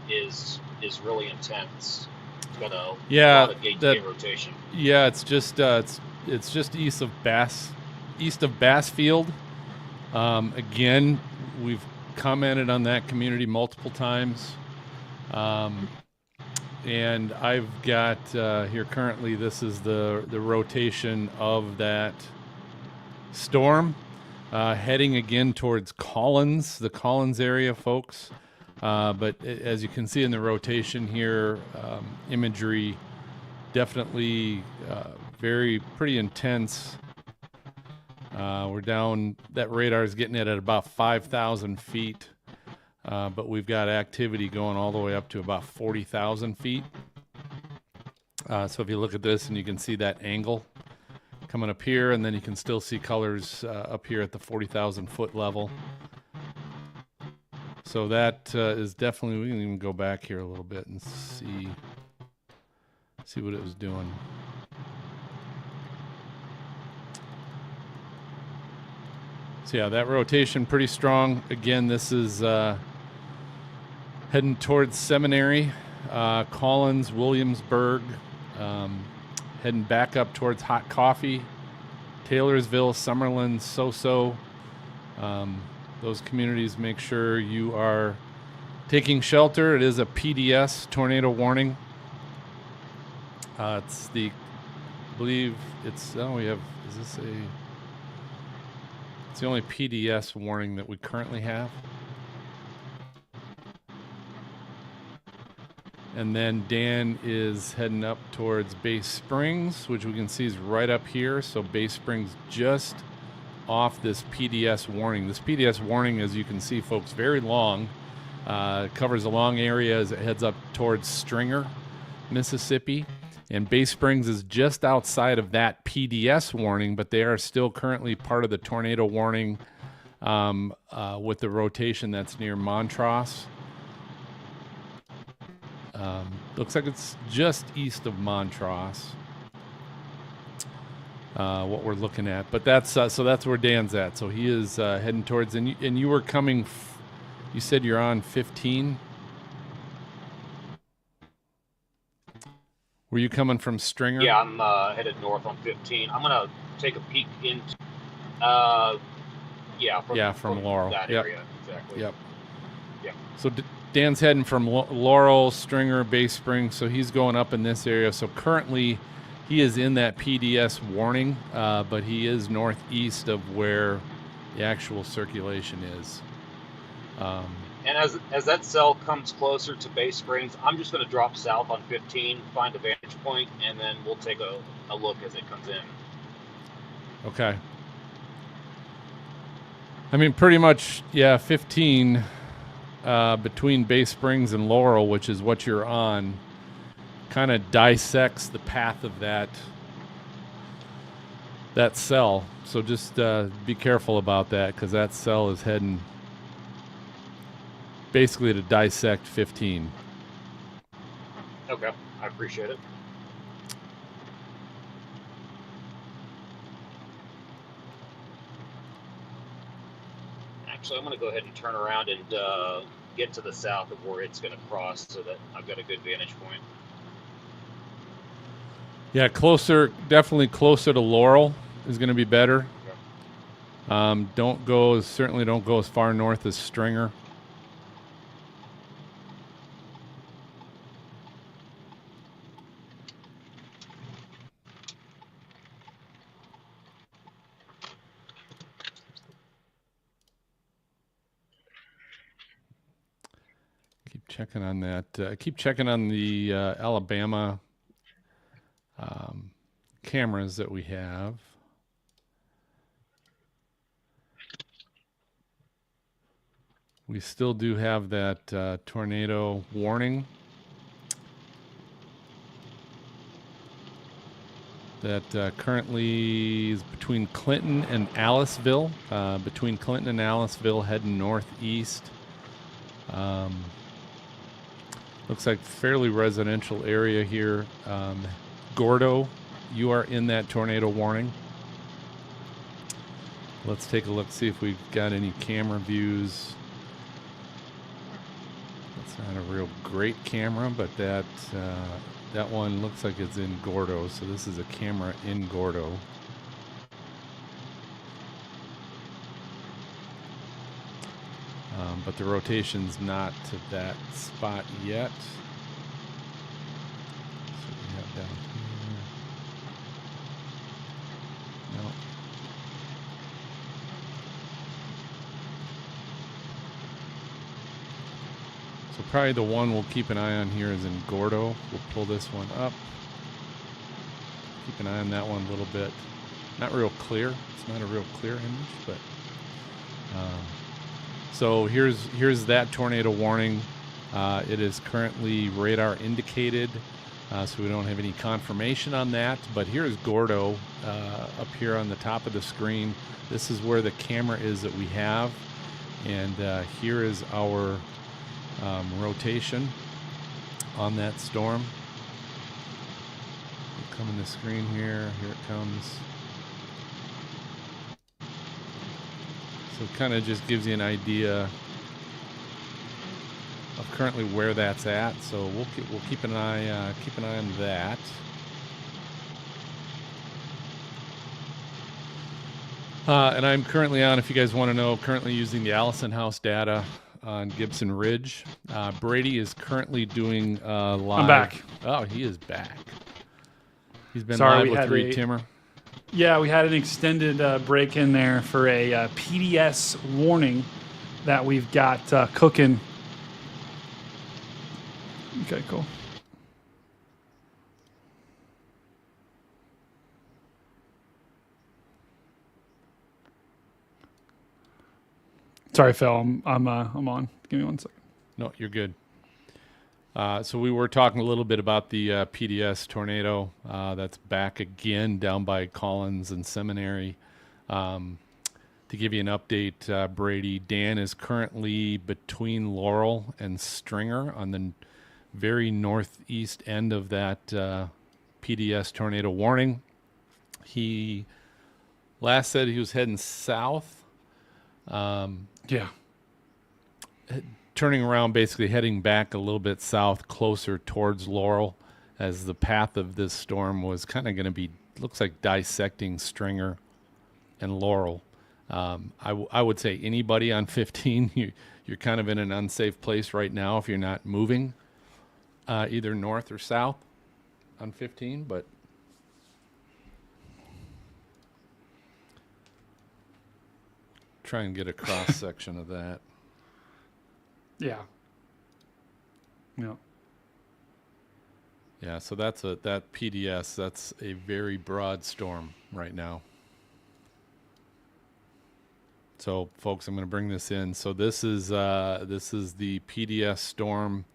is really intense. It's got a lot of gate to gate rotation. Yeah, it's just east of Bassfield. Again, we've commented on that community multiple times. And I've got here currently, this is the rotation of that storm, heading again towards Collins, the Collins area, folks. But as you can see in the rotation here, imagery definitely pretty intense. We're down, that radar is getting it at about 5,000 feet. But we've got activity going all the way up to about 40,000 feet. So if you look at this and you can see that angle coming up here, and then you can still see colors up here at the 40,000 foot level. So that is definitely, we can even go back here a little bit and see what it was doing. So yeah, that rotation pretty strong. Again, this is heading towards Seminary, Collins, Williamsburg, heading back up towards Hot Coffee, Taylorsville, Summerlin, Soso. Those communities, make sure you are taking shelter. It is a PDS, tornado warning. It's the, I believe it's, oh, we have, is this a, it's the only PDS warning that we currently have. And then Dan is heading up towards Bay Springs, which we can see is right up here. So Bay Springs just off this PDS warning. This PDS warning, as you can see, folks, very long. Covers a long area as it heads up towards Stringer, Mississippi. And Bay Springs is just outside of that PDS warning, but they are still currently part of the tornado warning with the rotation that's near Montrose. Looks like it's just east of Montrose, what we're looking at. But that's so that's where Dan's at. So he is heading towards, and you were coming, you said you're on 15? Were you coming from Stringer? Yeah, I'm headed north on 15. I'm going to take a peek into, from Laurel. That area, exactly. Yep. Yep. So Dan's heading from Laurel, Stringer, Bay Springs, so he's going up in this area. So currently he is in that PDS warning, but he is northeast of where the actual circulation is. And as that cell comes closer to Bay Springs, I'm just going to drop south on 15, find a vantage point, and then we'll take a look as it comes in. Okay. I mean, pretty much, yeah, 15 between Bay Springs and Laurel, which is what you're on, kind of dissects the path of that cell. So just be careful about that, because that cell is heading basically to dissect 15. Okay, I appreciate it. Actually, I'm going to go ahead and turn around and get to the south of where it's going to cross so that I've got a good vantage point. Yeah, definitely closer to Laurel is going to be better. Okay. Certainly don't go as far north as Stringer. Checking on that. Keep checking on the Alabama cameras that we have. We still do have that tornado warning that currently is between Clinton and Aliceville. Between Clinton and Aliceville, heading northeast. Looks like fairly residential area here. Gordo, you are in that tornado warning. Let's take a look, see if we've got any camera views. That's not a real great camera, but that one looks like it's in Gordo. So this is a camera in Gordo. But the rotation's not to that spot yet. So we have down here. No. So probably the one we'll keep an eye on here is in Gordo. We'll pull this one up. Keep an eye on that one a little bit. Not real clear. It's not a real clear image, but so here's that tornado warning. It is currently radar indicated, so we don't have any confirmation on that. But here's Gordo up here on the top of the screen. This is where the camera is that we have, and here is our rotation on that storm. We'll come in the screen here. Here it comes. So it kind of just gives you an idea of currently where that's at. So we'll keep an eye on that. And I'm currently on, if you guys want to know, currently using the Allison House data on Gibson Ridge. Brady is currently doing live. I'm back. Oh, he is back. He's been Sorry, live with Reed Timmer. Yeah, we had an extended break in there for a PDS warning that we've got cooking. Okay, cool. Sorry, Phil. I'm on. Give me 1 second. No, you're good. So we were talking a little bit about the PDS tornado that's back again down by Collins and Seminary. To give you an update, Brady, Dan is currently between Laurel and Stringer on the very northeast end of that PDS tornado warning. He last said he was heading south. Yeah. Turning around, basically heading back a little bit south, closer towards Laurel, as the path of this storm was kind of going to be, looks like dissecting Stringer and Laurel. I would say anybody on 15, you're kind of in an unsafe place right now if you're not moving either north or south on 15, but try and get a cross section of that. Yeah. Yeah. Yeah, so that PDS, that's a very broad storm right now. So, folks, I'm going to bring this in. So this is the PDS storm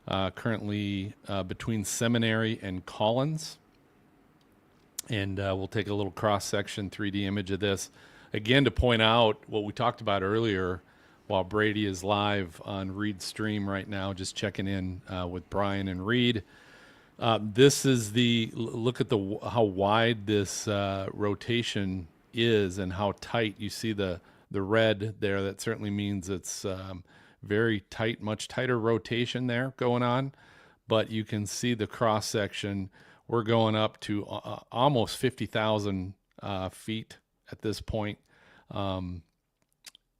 currently between Seminary and Collins, and we'll take a little cross section 3D image of this again to point out what we talked about earlier. While Brady is live on Reed's stream right now, just checking in with Brian and Reed. This is look at how wide this rotation is and how tight. You see the red there. That certainly means it's very tight, much tighter rotation there going on. But you can see the cross section. We're going up to almost 50,000 feet at this point.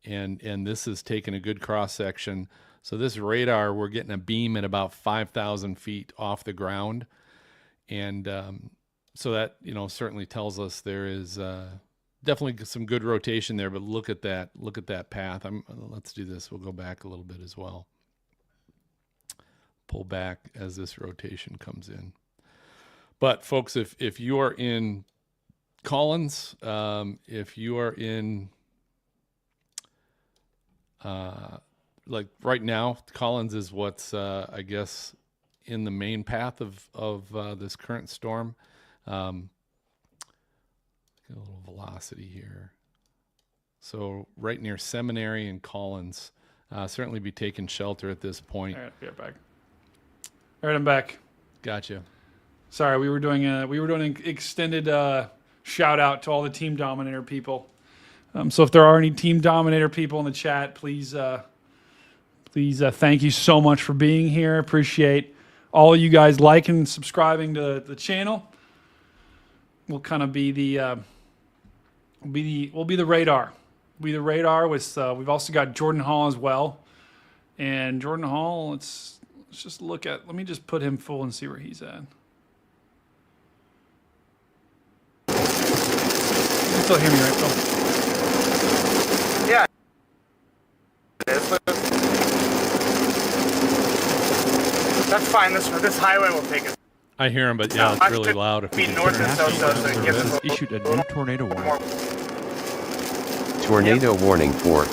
And this is taking a good cross section. So this radar, we're getting a beam at about 5,000 feet off the ground, and so that certainly tells us there is definitely some good rotation there. But look at that path. Let's do this. We'll go back a little bit as well. Pull back as this rotation comes in. But folks, if you are in Collins, if you are in like right now, Collins is what's I guess in the main path of this current storm. Get a little velocity here. So right near Seminary and Collins, certainly be taking shelter at this point. All right, be right back. All right, I'm back. Gotcha. Sorry, we were doing an extended shout out to all the Team Dominator people. So if there are any Team Dominator people in the chat, please thank you so much for being here. Appreciate all you guys liking and subscribing to the channel. We'll kind of be the we'll be the radar. We'll be the radar with we've also got Jordan Hall as well. And Jordan Hall, let's just look at, let me just put him full and see where he's at. You can still hear me, right, Phil? Yeah. That's fine. This highway will take us. I hear him, but yeah, it's really loud. If Be we can north turn and it south, so it gives us Issued a new tornado warning. Tornado warning for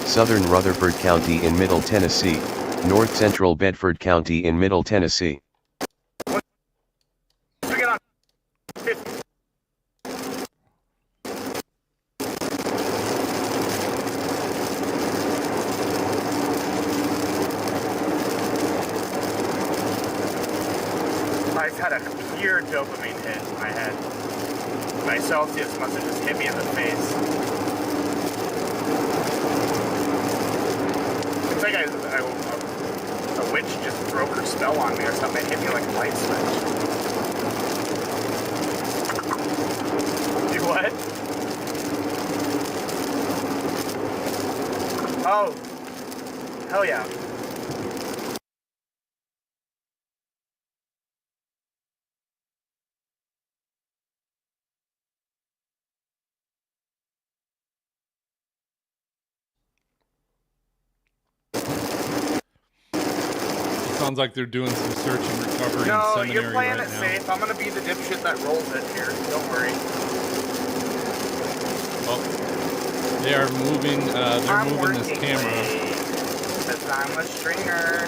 southern Rutherford County in Middle Tennessee, north central Bedford County in Middle Tennessee. we get on 50. I just had a pure dopamine hit in my head. My Celsius must have just hit me in the face. It's like a witch just broke her spell on me or something. It hit me like a light switch. Do what? Oh. Hell yeah. Sounds like they're doing some search and recovery No, in you're seminary playing right it now. safe. I'm gonna be the dipshit that rolls it here. Don't worry. Oh, they are moving. They're moving this camera. Because I'm a stringer.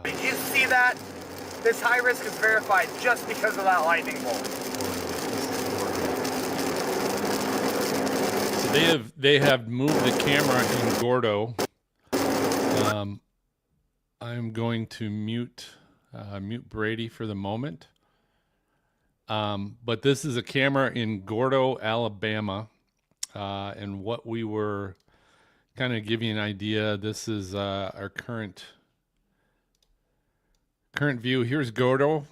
Did you see that? This high risk is verified just because of that lightning bolt. So they have moved the camera in Gordo. I'm going to mute Brady for the moment. But this is a camera in Gordo, Alabama, and what we were kind of give you an idea. This is our current view. Here's Gordo.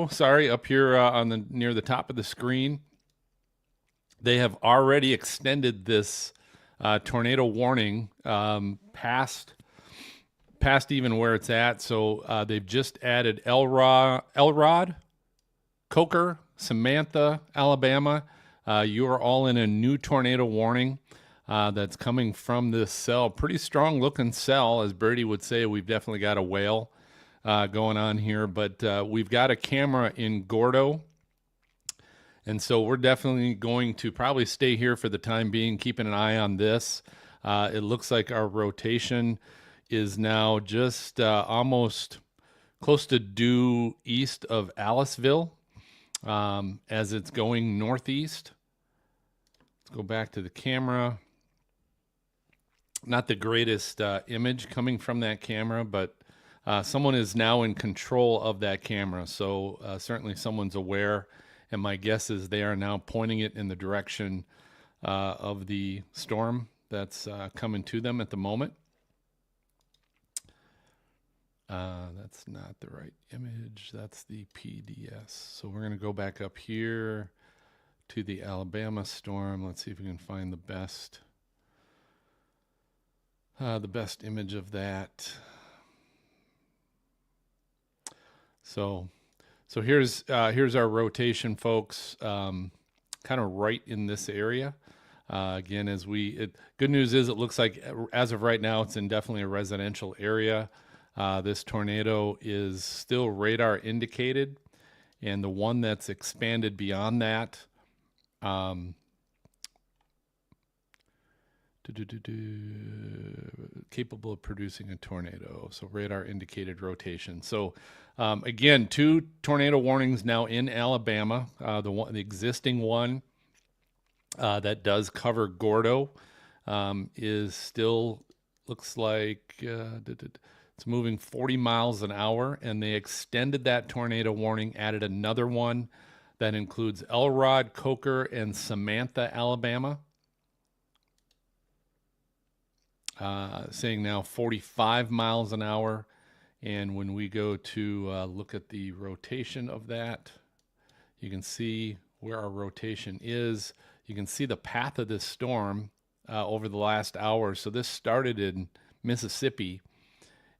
Sorry, up here on the near the top of the screen. They have already extended this tornado warning past even where it's at. So they've just added Elrod, Coker, Samantha, Alabama. You are all in a new tornado warning that's coming from this cell. Pretty strong looking cell, as Brady would say. We've definitely got a whale going on here, but we've got a camera in Gordo. And so we're definitely going to probably stay here for the time being, keeping an eye on this. It looks like our rotation is now just almost close to due east of Aliceville as it's going northeast. Let's go back to the camera. Not the greatest image coming from that camera, but someone is now in control of that camera. So certainly someone's aware. And my guess is they are now pointing it in the direction of the storm that's coming to them at the moment. That's not the right image. That's the PDS. So we're going to go back up here to the Alabama storm. Let's see if we can find the best image of that. So here's our rotation, folks, kind of right in this area. Again, good news is it looks like as of right now, it's in definitely a residential area. This tornado is still radar indicated, and the one that's expanded beyond that, capable of producing a tornado. So radar indicated rotation. So again, 2 tornado warnings now in Alabama. The existing one that does cover Gordo is still looks like it's moving 40 miles an hour, and they extended that tornado warning, added another one That includes Elrod, Coker, and Samantha, Alabama. Saying now 45 miles an hour. And when we go to look at the rotation of that, you can see where our rotation is. You can see the path of this storm over the last hour. So this started in Mississippi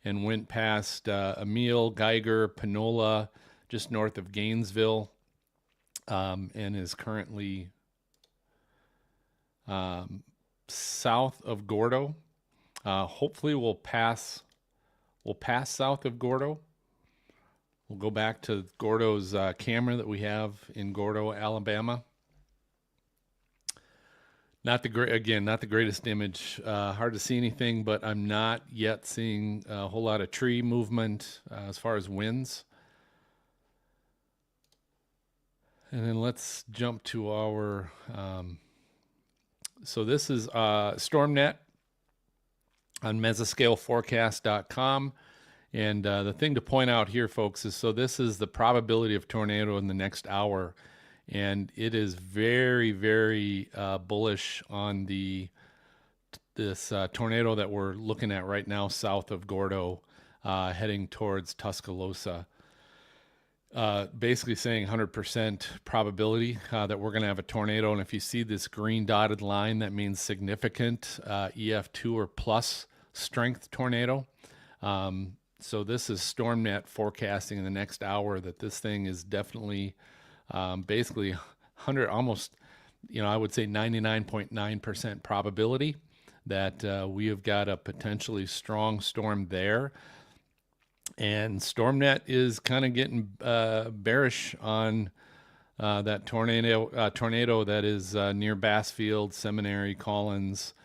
and went past Emile, Geiger, Panola, just north of Gainesville, and is currently south of Gordo. Hopefully we'll pass south of Gordo. We'll go back to Gordo's camera that we have in Gordo, Alabama. Not the greatest image. Hard to see anything, but I'm not yet seeing a whole lot of tree movement as far as winds. And then let's jump to our. So this is StormNet on mesoscaleforecast.com. And the thing to point out here, folks, is so this is the probability of tornado in the next hour. And it is very, very bullish on this tornado that we're looking at right now south of Gordo, heading towards Tuscaloosa. Basically saying 100% probability that we're going to have a tornado. And if you see this green dotted line, that means significant EF2 or plus strength tornado. So this is StormNet forecasting in the next hour that this thing is definitely basically 100, almost, I would say 99.9% probability that we have got a potentially strong storm there. And StormNet is kind of getting bearish on that tornado that is near Bassfield, Seminary, Collins,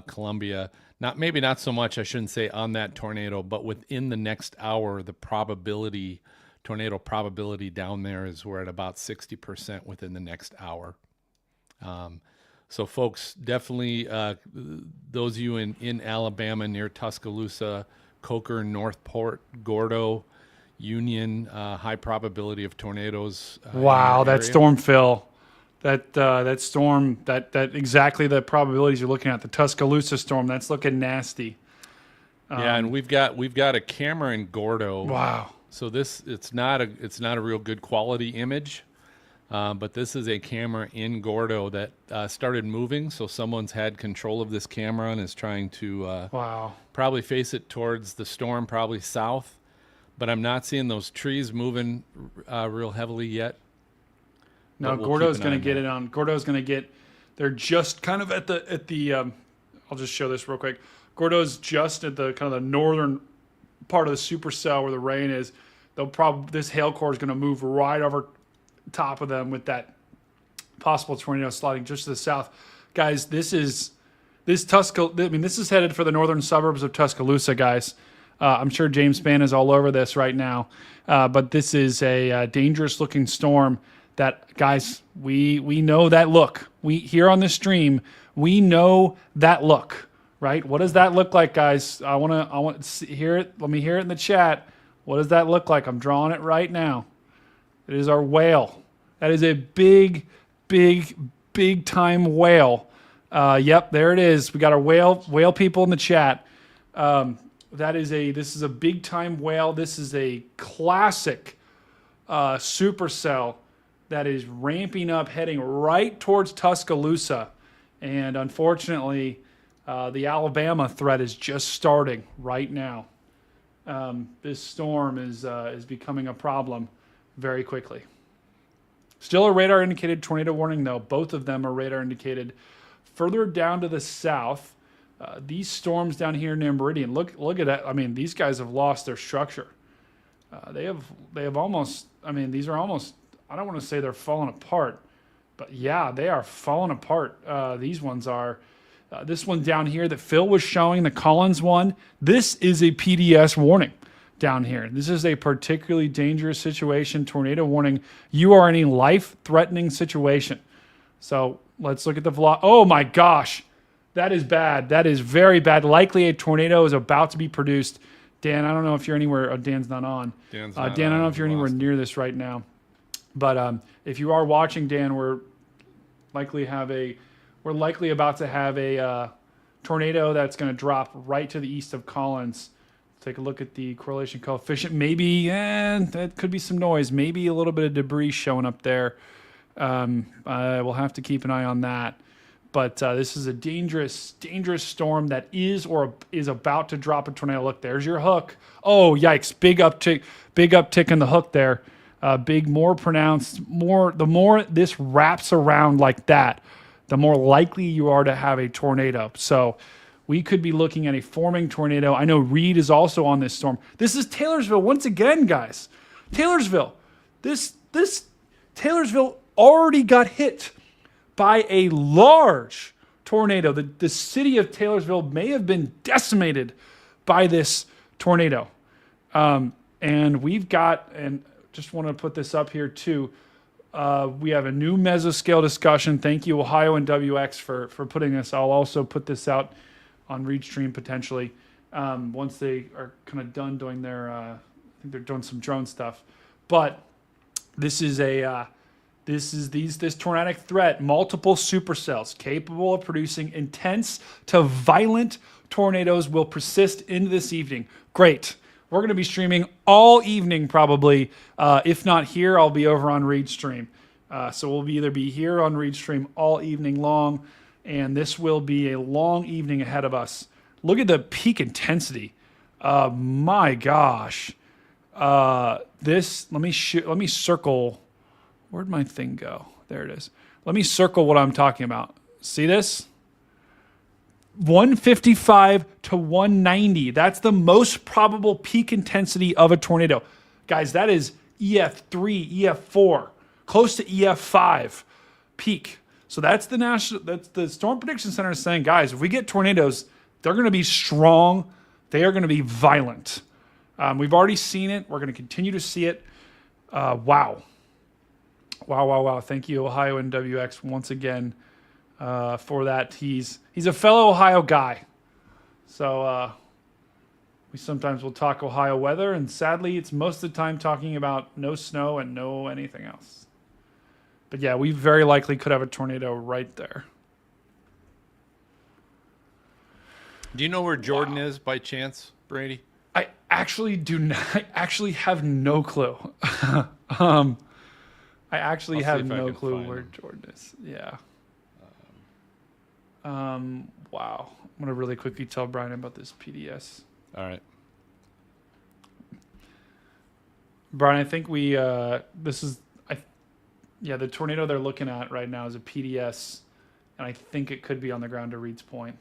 Columbia. Maybe not so much, I shouldn't say on that tornado, but within the next hour, the tornado probability down there is we're at about 60% within the next hour. So folks, definitely those of you in Alabama near Tuscaloosa, Coker, Northport, Gordo, Union, high probability of tornadoes. Wow, that storm, Phil. That storm, that exactly the probabilities you're looking at. The Tuscaloosa storm, that's looking nasty. Yeah, and we've got a camera in Gordo. Wow. So it's not a real good quality image, but this is a camera in Gordo that started moving. So someone's had control of this camera and is trying to probably face it towards the storm, probably south. But I'm not seeing those trees moving real heavily yet. No, Gordo's going to get it on. Gordo's going to get. They're just kind of at the. I'll just show this real quick. Gordo's just at the kind of the northern part of the supercell where the rain is. This hail core is going to move right over top of them with that possible tornado sliding just to the south. Guys, this is headed for the northern suburbs of Tuscaloosa, guys. I'm sure James Spann is all over this right now, but this is a dangerous looking storm. That, guys, we know that look. We here on the stream, we know that look, right? What does that look like, guys? I want to hear it. Let me hear it in the chat. What does that look like? I'm drawing it right now. It is our whale. That is a big time whale. Yep, there it is. We got our whale people in the chat. This is a big time whale. This is a classic supercell that is ramping up, heading right towards Tuscaloosa. And unfortunately, the Alabama threat is just starting right now. This storm is becoming a problem very quickly. Still a radar indicated tornado warning, though. Both of them are radar indicated. Further down to the south, these storms down here near Meridian, look at that. I mean, these guys have lost their structure. They have almost, these are almost, I don't want to say they're falling apart, but yeah, they are falling apart. These ones are. This one down here that Phil was showing, the Collins one, this is a PDS warning down here. This is a particularly dangerous situation, tornado warning. You are in a life-threatening situation. So let's look at the vlog. Oh my gosh, that is bad. That is very bad. Likely a tornado is about to be produced. Dan, I don't know if you're anywhere. Oh, Dan's not on. Dan, I don't know if you're anywhere near this right now. But if you are watching, Dan, we're likely about to have a tornado that's going to drop right to the east of Collins. Take a look at the correlation coefficient. Maybe, that could be some noise. Maybe a little bit of debris showing up there. We'll have to keep an eye on that. But this is a dangerous storm that is about to drop a tornado. Look, there's your hook. Oh, yikes! Big uptick in the hook there. More pronounced. The more this wraps around like that, the more likely you are to have a tornado. So we could be looking at a forming tornado. I know Reed is also on this storm. This is Taylorsville once again, guys. Taylorsville. This Taylorsville already got hit by a large tornado. The city of Taylorsville may have been decimated by this tornado. And just want to put this up here too. We have a new mesoscale discussion. Thank you, Ohio and WX, for putting this. I'll also put this out on ReadStream potentially once they are kind of done doing their. I think they're doing some drone stuff, but this is this tornadic threat. Multiple supercells capable of producing intense to violent tornadoes will persist into this evening. Great. We're going to be streaming all evening probably. If not here, I'll be over on ReadStream. So we'll either be here on ReadStream all evening long, and this will be a long evening ahead of us. Look at the peak intensity. My gosh. Let me circle. Where'd my thing go? There it is. Let me circle what I'm talking about. See this? 155 to 190. That's the most probable peak intensity of a tornado. Guys, that is EF3, EF4, close to EF5 peak. So that's the Storm Prediction Center is saying, guys, if we get tornadoes, they're going to be strong. They are going to be violent. We've already seen it. We're going to continue to see it. Wow. Thank you, Ohio and WX, once again for that. He's a fellow Ohio guy. So we sometimes will talk Ohio weather, and sadly, it's most of the time talking about no snow and no anything else. But yeah, we very likely could have a tornado right there. Do you know where Jordan is by chance, Brady? I actually do not. I actually have no clue. I actually have no clue where Jordan is. Yeah. Wow. I'm going to really quickly tell Brian about this PDS. All right. Brian, I think the tornado they're looking at right now is a PDS, and I think it could be on the ground to Reed's point.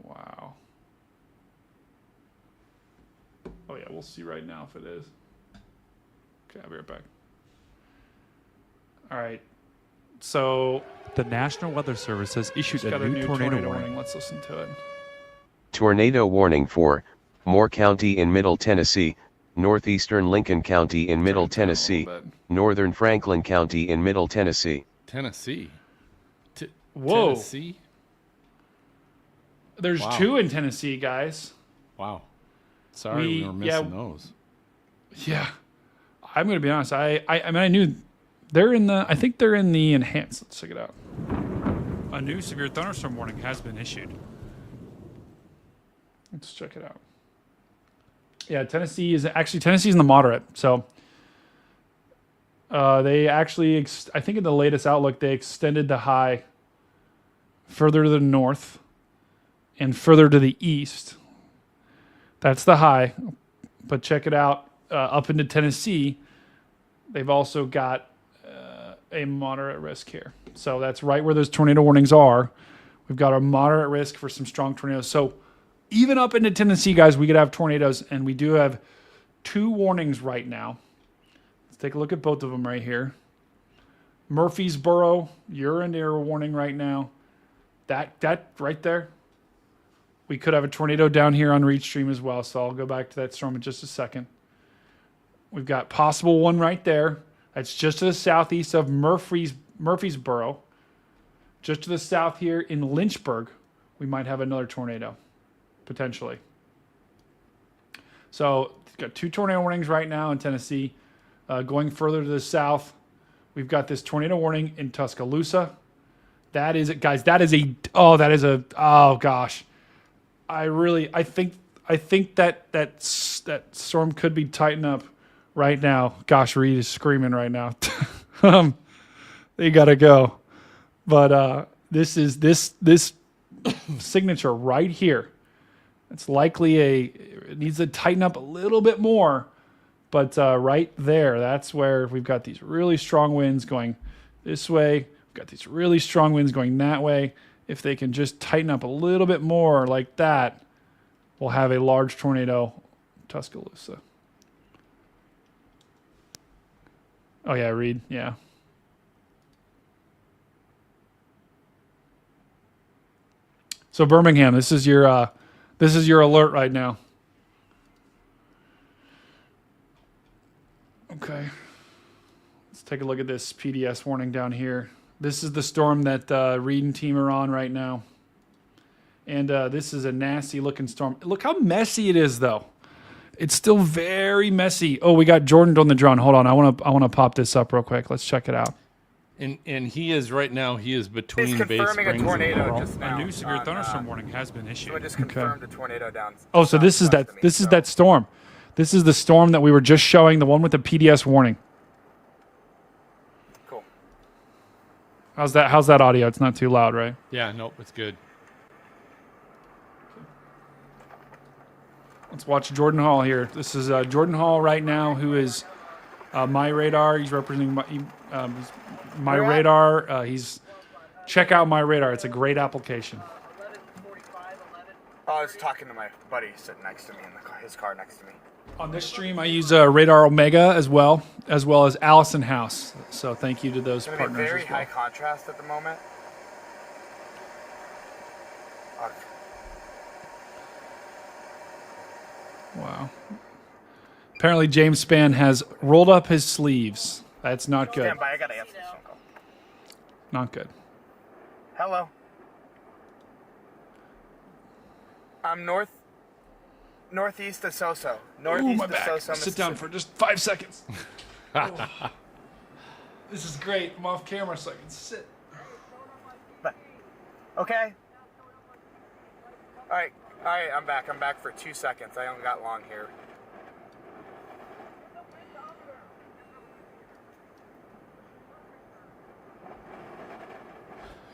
Wow. Oh yeah, we'll see right now if it is. Okay, I'll be right back. All right. So The National Weather Service has issued got a new tornado warning. Let's listen to it. Tornado warning for Moore County in Middle Tennessee, northeastern Lincoln County in Middle Tennessee, northern Franklin County in Middle Tennessee. Tennessee. Whoa. Tennessee? There's Wow. 2 in Tennessee, guys. Wow. Sorry, we were missing those. Yeah. I'm going to be honest. I mean, I knew I think they're in the enhanced. Let's check it out. A new severe thunderstorm warning has been issued. Let's check it out. Yeah, Tennessee is in the moderate. So they actually, I think in the latest outlook, they extended the high further to the north and further to the east. That's the high. But check it out. Up into Tennessee, they've also got a moderate risk here. So that's right where those tornado warnings are. We've got a moderate risk for some strong tornadoes. So even up into Tennessee, guys, we could have tornadoes, and we do have 2 warnings right now. Let's take a look at both of them right here. Murfreesboro, you're in air warning right now. That right there, we could have a tornado down here on ReadStream as well, so I'll go back to that storm in just a second. We've got possible one right there. That's just to the southeast of Murfreesboro. Just to the south here in Lynchburg, we might have another tornado, potentially. So we've got 2 tornado warnings right now in Tennessee. Going further to the south, we've got this tornado warning in Tuscaloosa. That is it, guys. That is a oh gosh. I think that storm could be tightened up right now. Gosh, Reed is screaming right now. They gotta go. But this signature right here. It's likely it needs to tighten up a little bit more. But right there, that's where we've got these really strong winds going this way. We've got these really strong winds going that way. If they can just tighten up a little bit more like that, we'll have a large tornado in Tuscaloosa. Oh yeah, Reed. Yeah. So Birmingham, this is your alert right now. Okay. Let's take a look at this PDS warning down here. This is the storm that Reed and team are on right now. And this is a nasty looking storm. Look how messy it is though. It's still very messy. Oh, we got Jordan on the drone. Hold on. I want to pop this up real quick. Let's check it out. And he is right now. He is between He's Bay confirming Springs a tornado and just now. A new severe thunderstorm warning has been issued. So I just confirmed a tornado down. Oh, so this is that storm. This is the storm that we were just showing, the one with the PDS warning. Cool. How's that audio? It's not too loud, right? Yeah, nope, it's good. Let's watch Jordan Hall here. This is Jordan Hall right now, who is My Radar. He's representing My Radar. Check out My Radar. It's a great application. Oh, I was talking to my buddy sitting next to me in his car next to me. On this stream, I use Radar Omega as well as Allison House. So thank you to those It's partners very as well. high contrast at the moment. Wow. Apparently, James Spann has rolled up his sleeves. That's not good. Stand by, I gotta answer this phone call. Not good. Hello. I'm northeast of Soso. Ooh, Northeast my of back. Soso, Sit down for just 5 seconds. Oh. This is great. I'm off camera so I can sit. Okay. All right, I'm back. I'm back for 2 seconds. I don't got long here.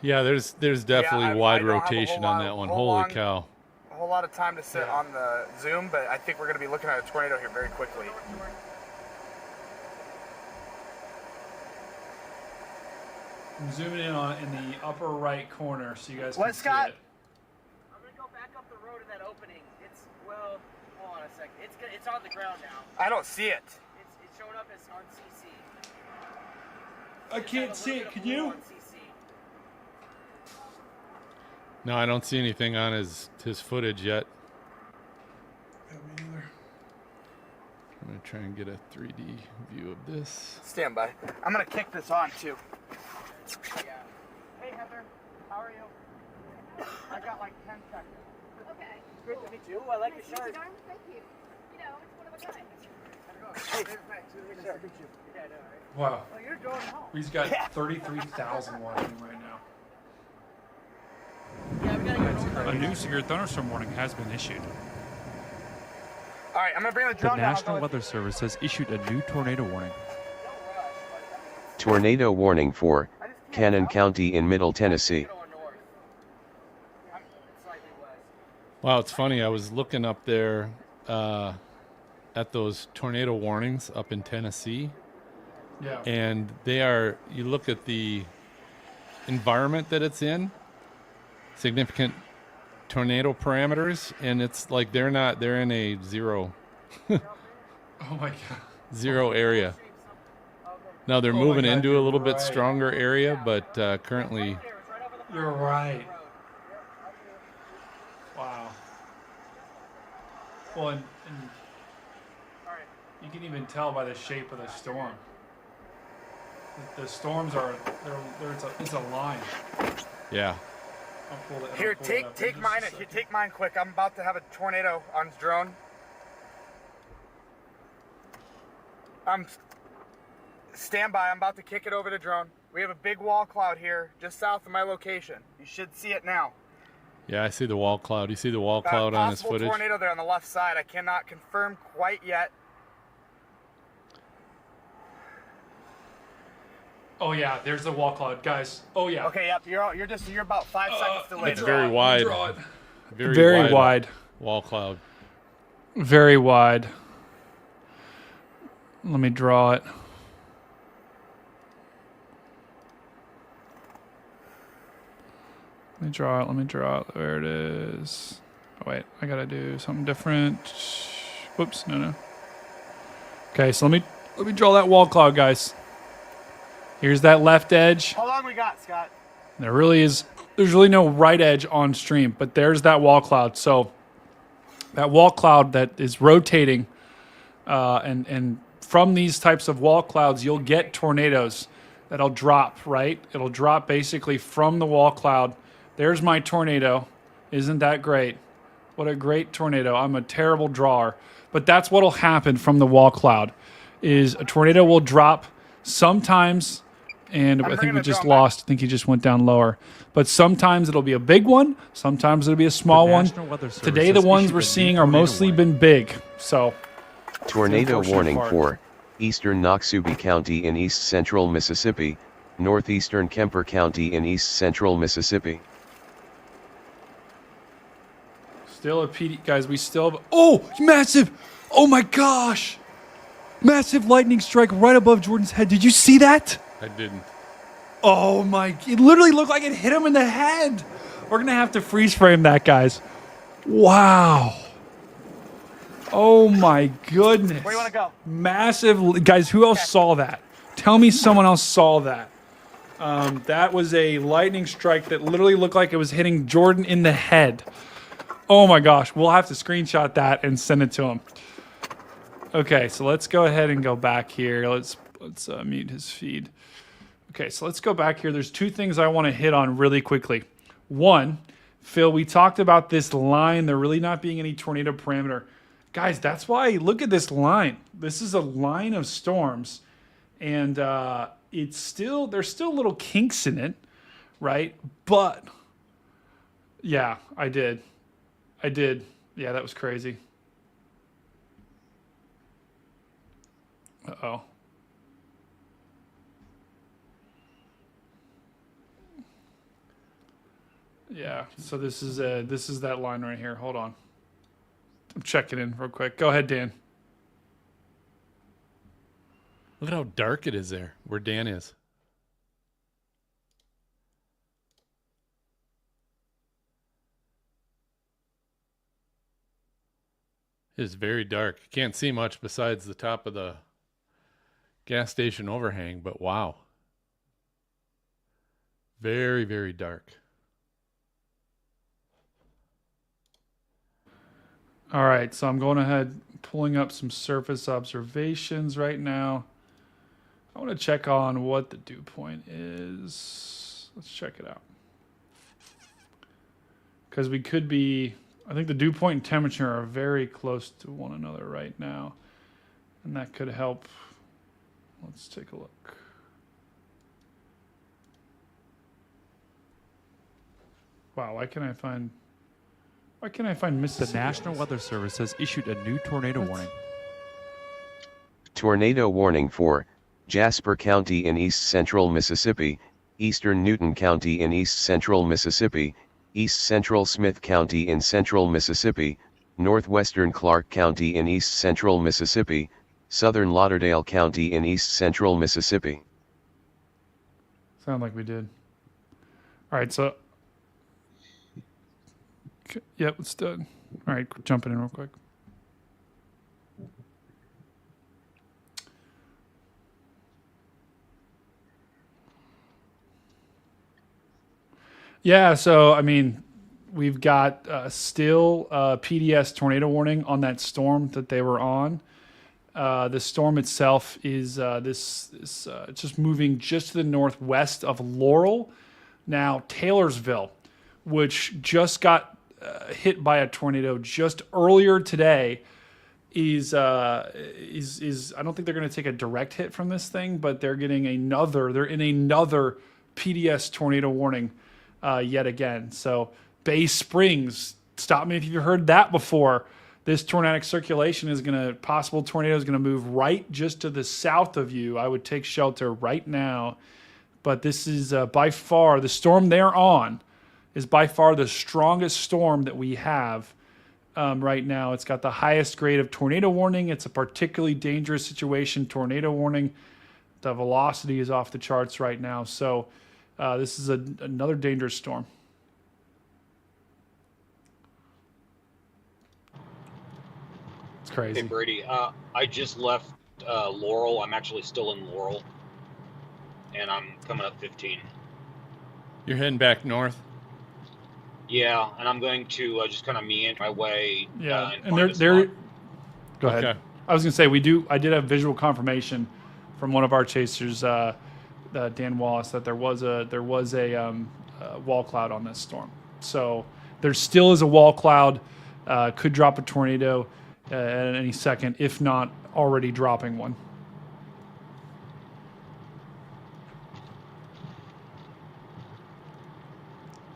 Yeah, there's definitely I wide don't have a rotation whole on lot- that one. whole Holy long- cow. A whole lot of time to sit on the Zoom, but I think we're going to be looking at a tornado here very quickly. I'm zooming in in the upper right corner so you guys can What, see Scott? it. I'm gonna go back up the road in that opening. Hold on a second. It's on the ground now. I don't see it. It's showing up as on CC. I can't see it. Can you? On CC. No, I don't see anything on his footage yet. Yeah, me neither. I'm gonna try and get a 3D view of this. Stand by. I'm going to kick this on too. Yeah. Hey Heather, how are you? I got like 10 seconds. Okay. Good to meet you. Ooh, I like your shirt. Thank you. You know, it's one of a kind. Hey, nice to meet you. Yeah, I know, right? Wow. Well, you're going home. He's got 33,000 watching right now. Yeah, we gotta get home. A new severe thunderstorm warning has been issued. All right, I'm going to bring the The drone down. National Weather Service has issued a new tornado warning. Tornado warning for Cannon County in Middle Tennessee. Wow, it's funny. I was looking up there at those tornado warnings up in Tennessee, Yeah. and you look at the environment that it's in, significant tornado parameters, and it's like they're in a zero Oh my God. zero area. Now they're Oh my moving God, into a you're little bit right. stronger area, but currently, You're right. Wow. Well, and you can even tell by the shape of the storm. The storms are it's a line. yeah. I'll pull it- I'll Here, pull it take up in take just mine. a second. Take mine quick. I'm about to have a tornado on drone. Stand by. I'm about to kick it over to drone. We have a big wall cloud here just south of my location. You should see it now. Yeah, I see the wall cloud. You see the wall cloud on his Possible footage? tornado there on the left side. I cannot confirm quite yet. Oh yeah, there's the wall cloud, guys. Oh yeah. Okay, yep. You're about 5 seconds delayed. It's very wide. Very wide. Wall cloud. Very wide. Let me draw it. Let me draw it. There it is. Oh, wait, I gotta do something different. Whoops, no. Okay, so let me draw that wall cloud, guys. Here's that left edge. How long we got, Scott? There's really no right edge on stream, but there's that wall cloud. So that wall cloud that is rotating, and from these types of wall clouds, you'll get tornadoes that'll drop, right? It'll drop basically from the wall cloud. There's my tornado. Isn't that great? What a great tornado. I'm a terrible drawer. But that's what'll happen from the wall cloud is a tornado will drop sometimes, and I think we just lost. I think he just went down lower. But sometimes it'll be a big one. Sometimes it'll be a small one. Today the ones we're seeing are mostly been big. So Tornado warning for eastern Noxubee County in east central Mississippi, northeastern Kemper County in east central Mississippi. still a PD. Guys, we still have... Oh, massive! Oh my gosh! Massive lightning strike right above Jordan's head. Did you see that? I didn't. Oh my... It literally looked like it hit him in the head. We're going to have to freeze frame that, guys. Wow. Oh my goodness. Where do you want to go? Massive... Guys, who else saw that? Tell me someone else saw that. That was a lightning strike that literally looked like it was hitting Jordan in the head. Oh my gosh. We'll have to screenshot that and send it to him. Okay, so let's go ahead and go back here. Let's mute his feed. Okay, so let's go back here. There's two things I want to hit on really quickly. One, Phil, we talked about this line, there really not being any tornado parameter. Guys, that's why, look at this line. This is a line of storms, and there's still little kinks in it, right? But, yeah, I did. Yeah, that was crazy. Uh-oh. Yeah, so this is that line right here. Hold on. I'm checking in real quick. Go ahead, Dan. Look at how dark it is there, where Dan is. It is very dark. You can't see much besides the top of the gas station overhang, but wow. Very, very dark. All right, so I'm going ahead, pulling up some surface observations right now. I want to check on what the dew point is. Let's check it out. Because we could be, I think the dew point and temperature are very close to one another right now. And that could help. Let's take a look. Wow, why can't I find Mississippi? The National Weather Service has issued a new tornado warning. Tornado warning for Jasper County in east central Mississippi, eastern Newton County in east central Mississippi, east central Smith County in central Mississippi, northwestern Clark County in east central Mississippi, southern Lauderdale County in east central Mississippi. Sound like we did. All right, so... Yep, it's done. All right, jumping in real quick. Yeah, so, I mean, we've got still PDS tornado warning on that storm that they were on. The storm itself is it's just moving just to the northwest of Laurel. Now, Taylorsville, which just got hit by a tornado just earlier today, is I don't think they're going to take a direct hit from this thing, but they're in another PDS tornado warning yet again. So Bay Springs, stop me if you've heard that before. This tornadic circulation possible tornado is going to move right just to the south of you. I would take shelter right now. But this is by far, the storm they're on is by far the strongest storm that we have right now. It's got the highest grade of tornado warning. It's a particularly dangerous situation, tornado warning. The velocity is off the charts right now. So this is another dangerous storm. It's crazy. Hey, Brady, I just left Laurel. I'm actually still in Laurel, and I'm coming up 15. You're heading back north? Yeah, and I'm going to just kind of meander my way. Yeah, and and find a they're spot. Go ahead. Okay. I was going to say, I did have visual confirmation from one of our chasers, Dan Wallace, that there was a wall cloud on this storm. So there still is a wall cloud. Could drop a tornado at any second, if not already dropping one.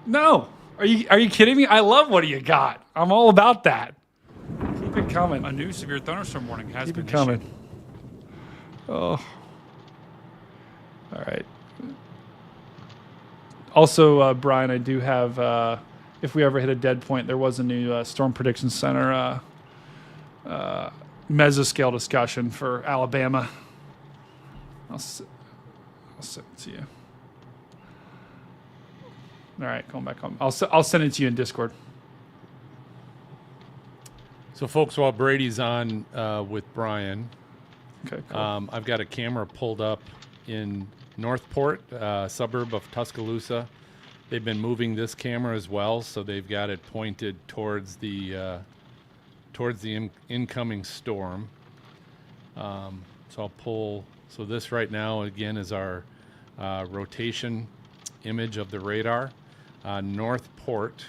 No, are you kidding me? I love what do you got. I'm all about that. Keep it coming. A new severe thunderstorm warning has Keep been it coming. issued. Oh. All right. Also, Brian, I do have, if we ever hit a dead point, there was a new Storm Prediction Center mesoscale discussion for Alabama. I'll send it to you. All right, going back home. I'll send it to you in Discord. So, folks, while Brady's on with Brian, Okay, cool. I've got a camera pulled up in Northport, suburb of Tuscaloosa. They've been moving this camera as well, so they've got it pointed towards the incoming storm. So I'll pull. So this right now again is our rotation image of the radar. Northport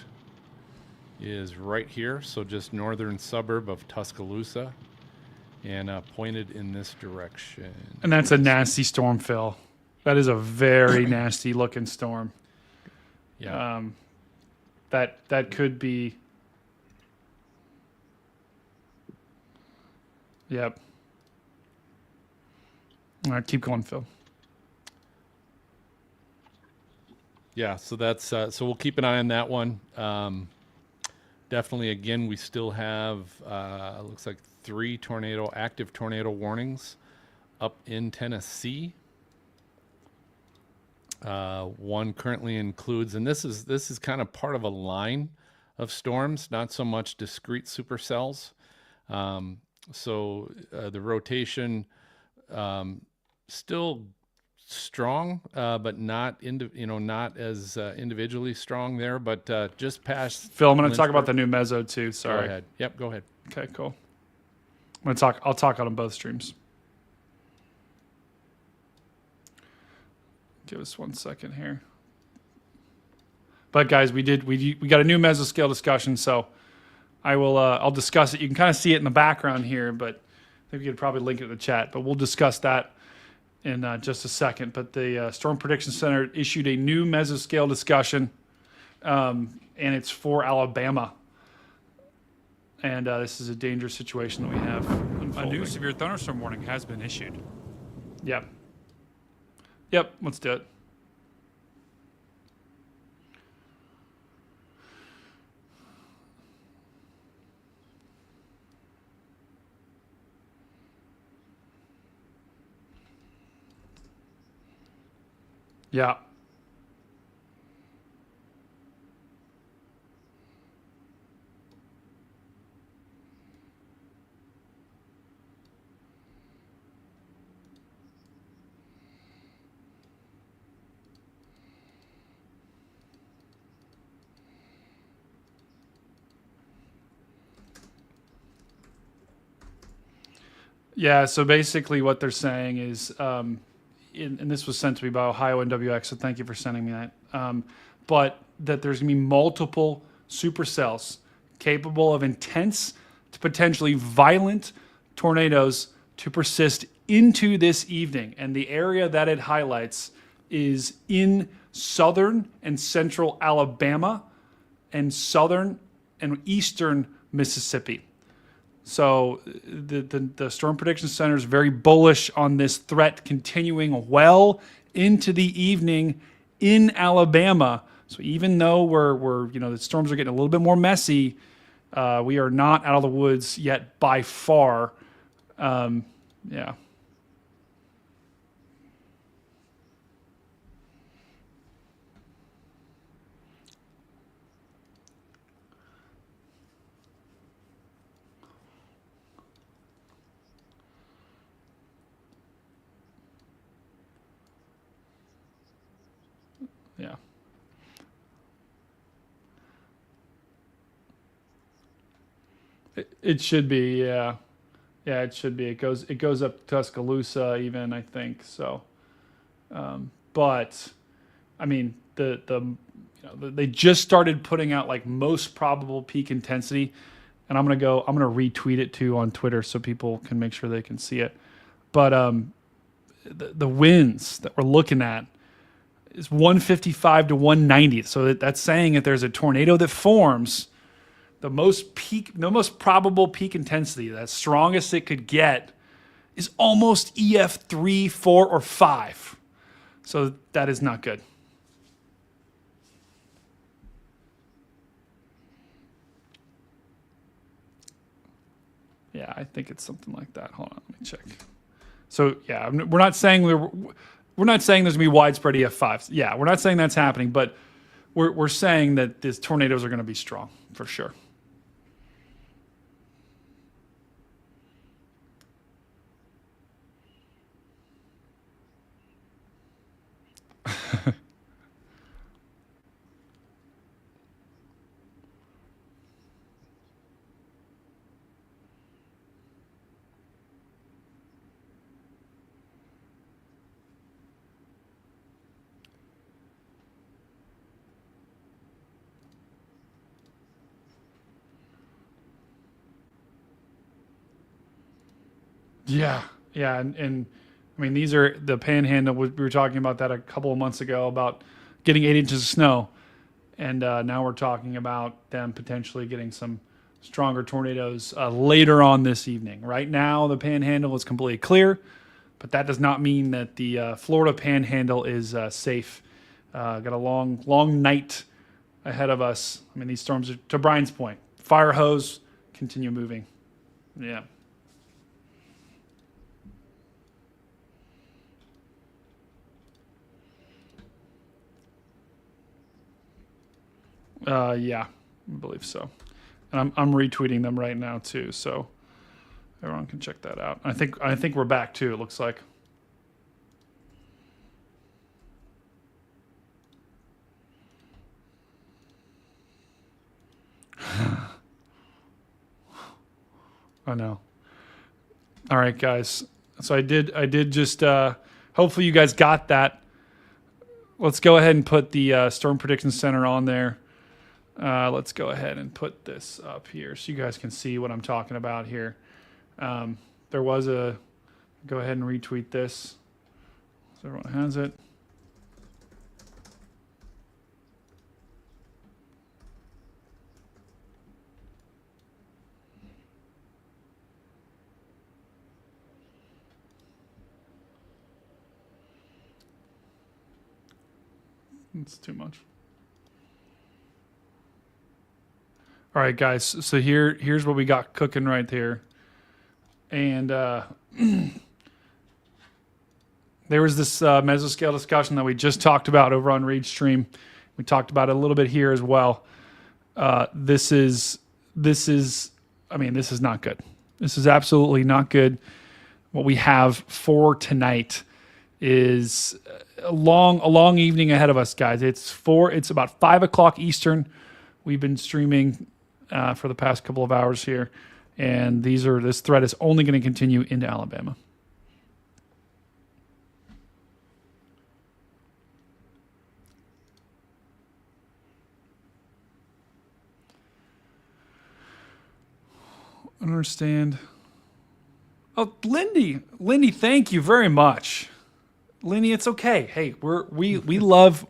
is right here, so just northern suburb of Tuscaloosa, and pointed in this direction. And that's a nasty storm, Phil. That is a very nasty looking storm. Yeah. That could be. Yep. All right, keep going, Phil. Yeah, so that's so we'll keep an eye on that one. Definitely, again, we still have looks like 3 active tornado warnings up in Tennessee. One currently includes, and this is kind of part of a line of storms, not so much discrete supercells. So the rotation still strong, but not not as individually strong there. But just past. Phil, I'm going to talk about the new meso too. Sorry. Go ahead. Yep, go ahead. Okay, cool. I'll talk on both streams. Give us 1 second here. But guys, we got a new mesoscale discussion, so I'll discuss it. You can kind of see it in the background here, but I think we could probably link it in the chat. But we'll discuss that in just a second. But the Storm Prediction Center issued a new mesoscale discussion, and it's for Alabama. And this is a dangerous situation that we have unfolding. A new severe thunderstorm warning has been issued. Yep, let's do it. Yeah. Yeah, so basically what they're saying is, and this was sent to me by Ohio NWX, so thank you for sending me that, but that there's going to be multiple supercells capable of intense to potentially violent tornadoes to persist into this evening. And the area that it highlights is in southern and central Alabama and southern and eastern Mississippi. So the Storm Prediction Center is very bullish on this threat continuing well into the evening in Alabama. So even though we're the storms are getting a little bit more messy, we are not out of the woods yet by far. Yeah. Yeah. It should be, yeah. Yeah, it should be. It goes up to Tuscaloosa even, I think. So, but I mean, they just started putting out like most probable peak intensity, and I'm gonna retweet it too on Twitter so people can make sure they can see it. But the winds that we're looking at is 155 to 190. So that's saying if there's a tornado that forms, the most probable peak intensity, the strongest it could get, is almost EF 3, 4, or 5. So that is not good. Yeah, I think it's something like that. Hold on, let me check. So yeah, we're not saying there's gonna be widespread EF5s. Yeah, we're not saying that's happening, but we're saying that these tornadoes are gonna be strong for sure. Yeah, yeah, and I mean these are the Panhandle. We were talking about that a couple of months ago about getting 8 inches of snow, and now we're talking about them potentially getting some stronger tornadoes later on this evening. Right now, the Panhandle is completely clear, but that does not mean that the Florida Panhandle is safe. Got a long night ahead of us. I mean, these storms are, to Brian's point, fire hose, continue moving. Yeah. Yeah, I believe so. And I'm retweeting them right now too, so everyone can check that out. I think we're back too, it looks like. I know. All right, guys. So I did just hopefully you guys got that. Let's go ahead and put the Storm Prediction Center on there. Let's go ahead and put this up here so you guys can see what I'm talking about here. There was a, go ahead and retweet this so everyone has it. It's too much. All right, guys. So here's what we got cooking right here. And there was this mesoscale discussion that we just talked about over on Reed Stream. We talked about it a little bit here as well. This is not good. This is absolutely not good. What we have for tonight is a long evening ahead of us, guys. It's about 5 o'clock Eastern. We've been streaming for the past couple of hours here, and this threat is only going to continue into Alabama. I don't understand. Oh, Lindy, thank you very much. Lindy, it's okay. Hey, we love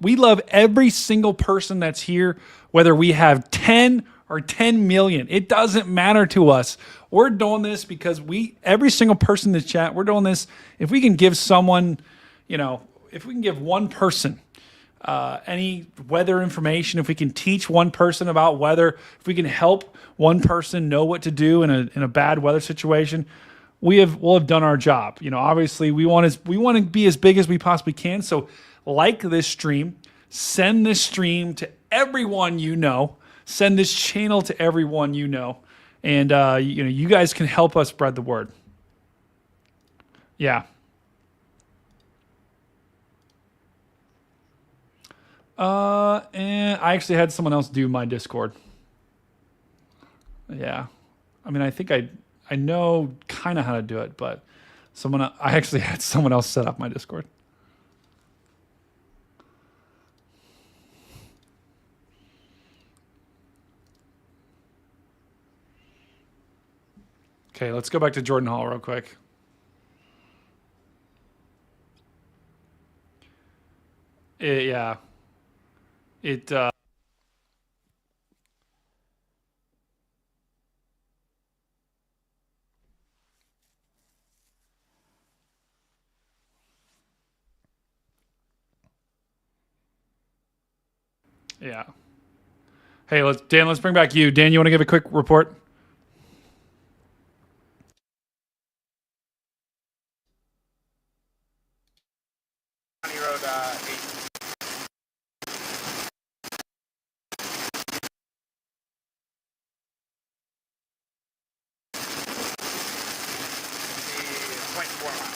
every single person that's here, whether we have 10 or 10 million. It doesn't matter to us. We're doing this because every single person in the chat, we're doing this. If we can give someone, if we can give one person any weather information, if we can teach one person about weather, if we can help one person know what to do in a bad weather situation, we'll have done our job. Obviously we want to be as big as we possibly can. So like this stream, send this stream to everyone you know, send this channel to everyone you know, and you guys can help us spread the word. Yeah. And I actually had someone else do my Discord. Yeah. I mean, I think I know kind of how to do it, but I actually had someone else set up my Discord. Okay, let's go back to Jordan Hall real quick. Yeah. Yeah. Hey, Dan, let's bring back you. Dan, you want to give a quick report? County Road 8. The 0.4 mile.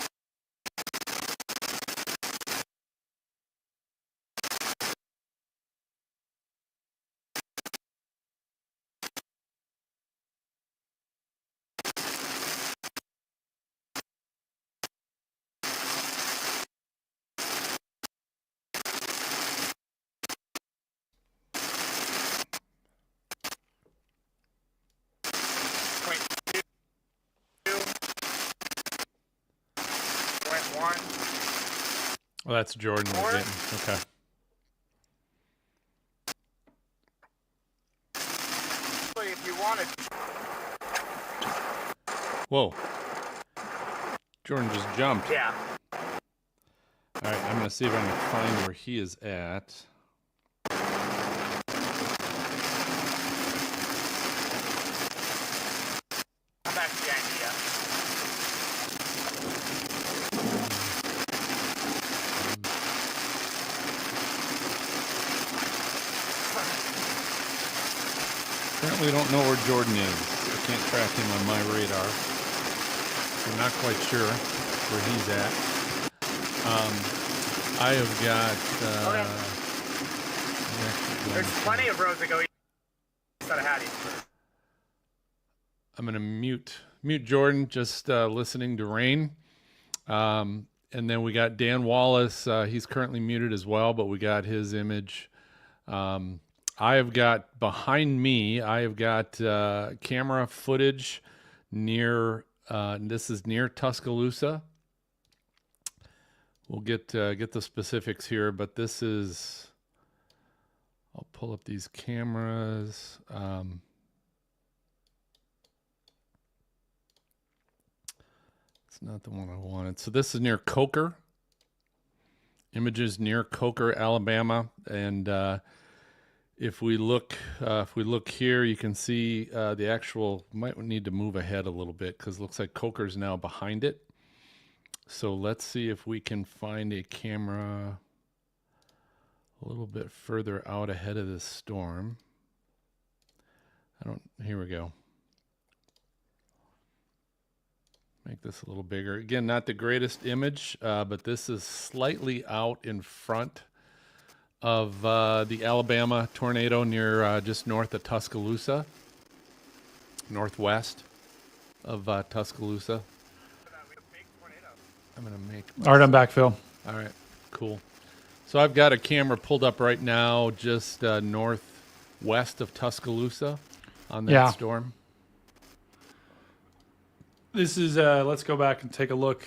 Well, that's Jordan. Okay. If you wanted. Whoa. Jordan just jumped. Yeah. All right, I'm going to see if I can find where he is at. I'm back to the idea. Apparently don't know where Jordan is. I can't track him on my radar. I'm not quite sure where he's at. I have got... There's plenty of roads that go east of Hattie. I'm going to mute Jordan, just listening to rain. And then we got Dan Wallace. He's currently muted as well, but we got his image. I have got behind me, I have got camera footage near, this is near Tuscaloosa. We'll get the specifics here, but this is, I'll pull up these cameras. It's not the one I wanted. So this is near Coker. Images near Coker, Alabama, and if we look here, you can see the actual. Might need to move ahead a little bit because it looks like Coker's now behind it. So let's see if we can find a camera a little bit further out ahead of this storm. Here we go. Make this a little bigger. Again, not the greatest image, but this is slightly out in front of the Alabama tornado near just north of Tuscaloosa, northwest of Tuscaloosa. I'm going to make... All right, I'm back, Phil. All right, cool. So I've got a camera pulled up right now just northwest of Tuscaloosa on that storm. This is, let's go back and take a look.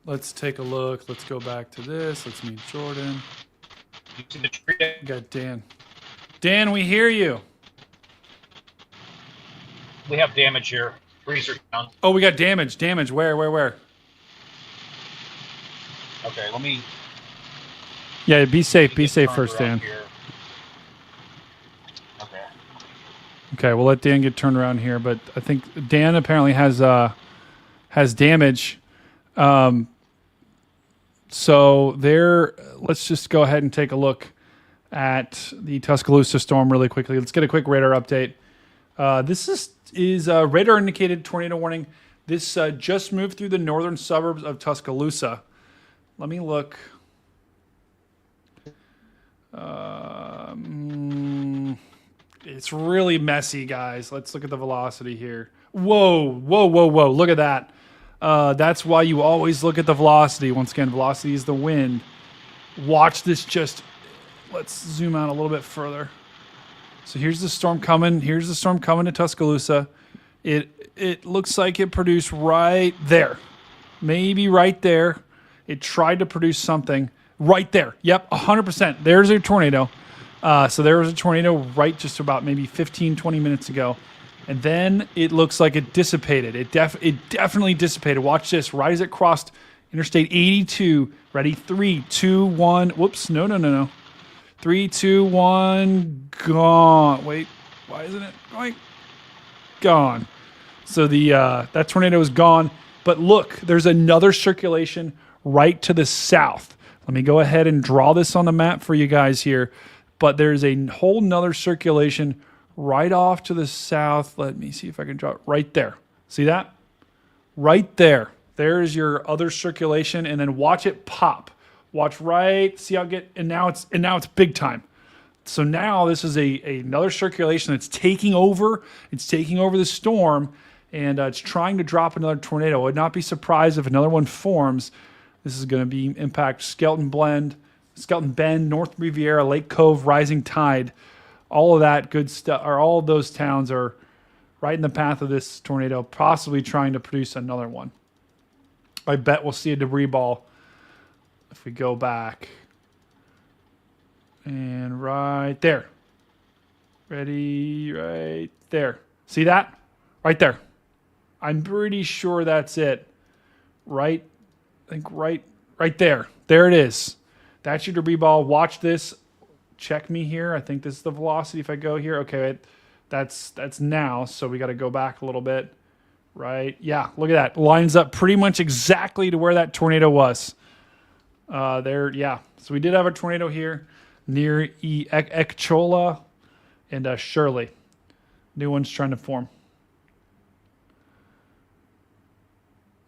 Let's take a look. Let's go back to this. Let's meet Jordan. You see the tree? We got Dan. Dan, we hear you. We have damage here. Trees are down. Oh, we got damage. Damage. Where? Okay, let me. Yeah, be safe. Be get safe turned first, around Dan. here. Okay. Okay, we'll let Dan get turned around here, but I think Dan apparently has damage. So there, let's just go ahead and take a look at the Tuscaloosa storm really quickly. Let's get a quick radar update. This is radar indicated tornado warning. This just moved through the northern suburbs of Tuscaloosa. Let me look. It's really messy, guys. Let's look at the velocity here. Whoa. Look at that. That's why you always look at the velocity. Once again, velocity is the wind. Watch this just... Let's zoom out a little bit further. So here's the storm coming. Here's the storm coming to Tuscaloosa. It looks like it produced right there. Maybe right there. It tried to produce something right there. Yep, 100%. There's a tornado. So there was a tornado right just about maybe 15, 20 minutes ago. And then it looks like it dissipated. It definitely dissipated. Watch this. Right as it crossed Interstate 82. Ready? 3, 2, 1. Whoops. No. 3, 2, 1. Gone. Wait. Why isn't it going? Gone. So that tornado is gone. But look, there's another circulation right to the south. Let me go ahead and draw this on the map for you guys here. But there's a whole nother circulation right off to the south. Let me see if I can draw it right there. See that? Right there. There's your other circulation, and then watch it pop. Watch right. See how it get, and now it's big time. So now this is another circulation that's taking over. It's taking over the storm, and it's trying to drop another tornado. I would not be surprised if another one forms. This is going to impact Skelton Bend, North Riviera, Lake Cove, Rising Tide. All of that good stuff, or all of those towns are right in the path of this tornado, possibly trying to produce another one. I bet we'll see a debris ball if we go back. And right there. Ready, right there. See that? Right there. I'm pretty sure that's it. Right, I think right there. There it is. That's your debris ball. Watch this. Check me here. I think this is the velocity. If I go here, okay, that's now. So we got to go back a little bit. Right? Yeah, look at that. Lines up pretty much exactly to where that tornado was. There, yeah. So we did have a tornado here near Echola and Shirley. New one's trying to form.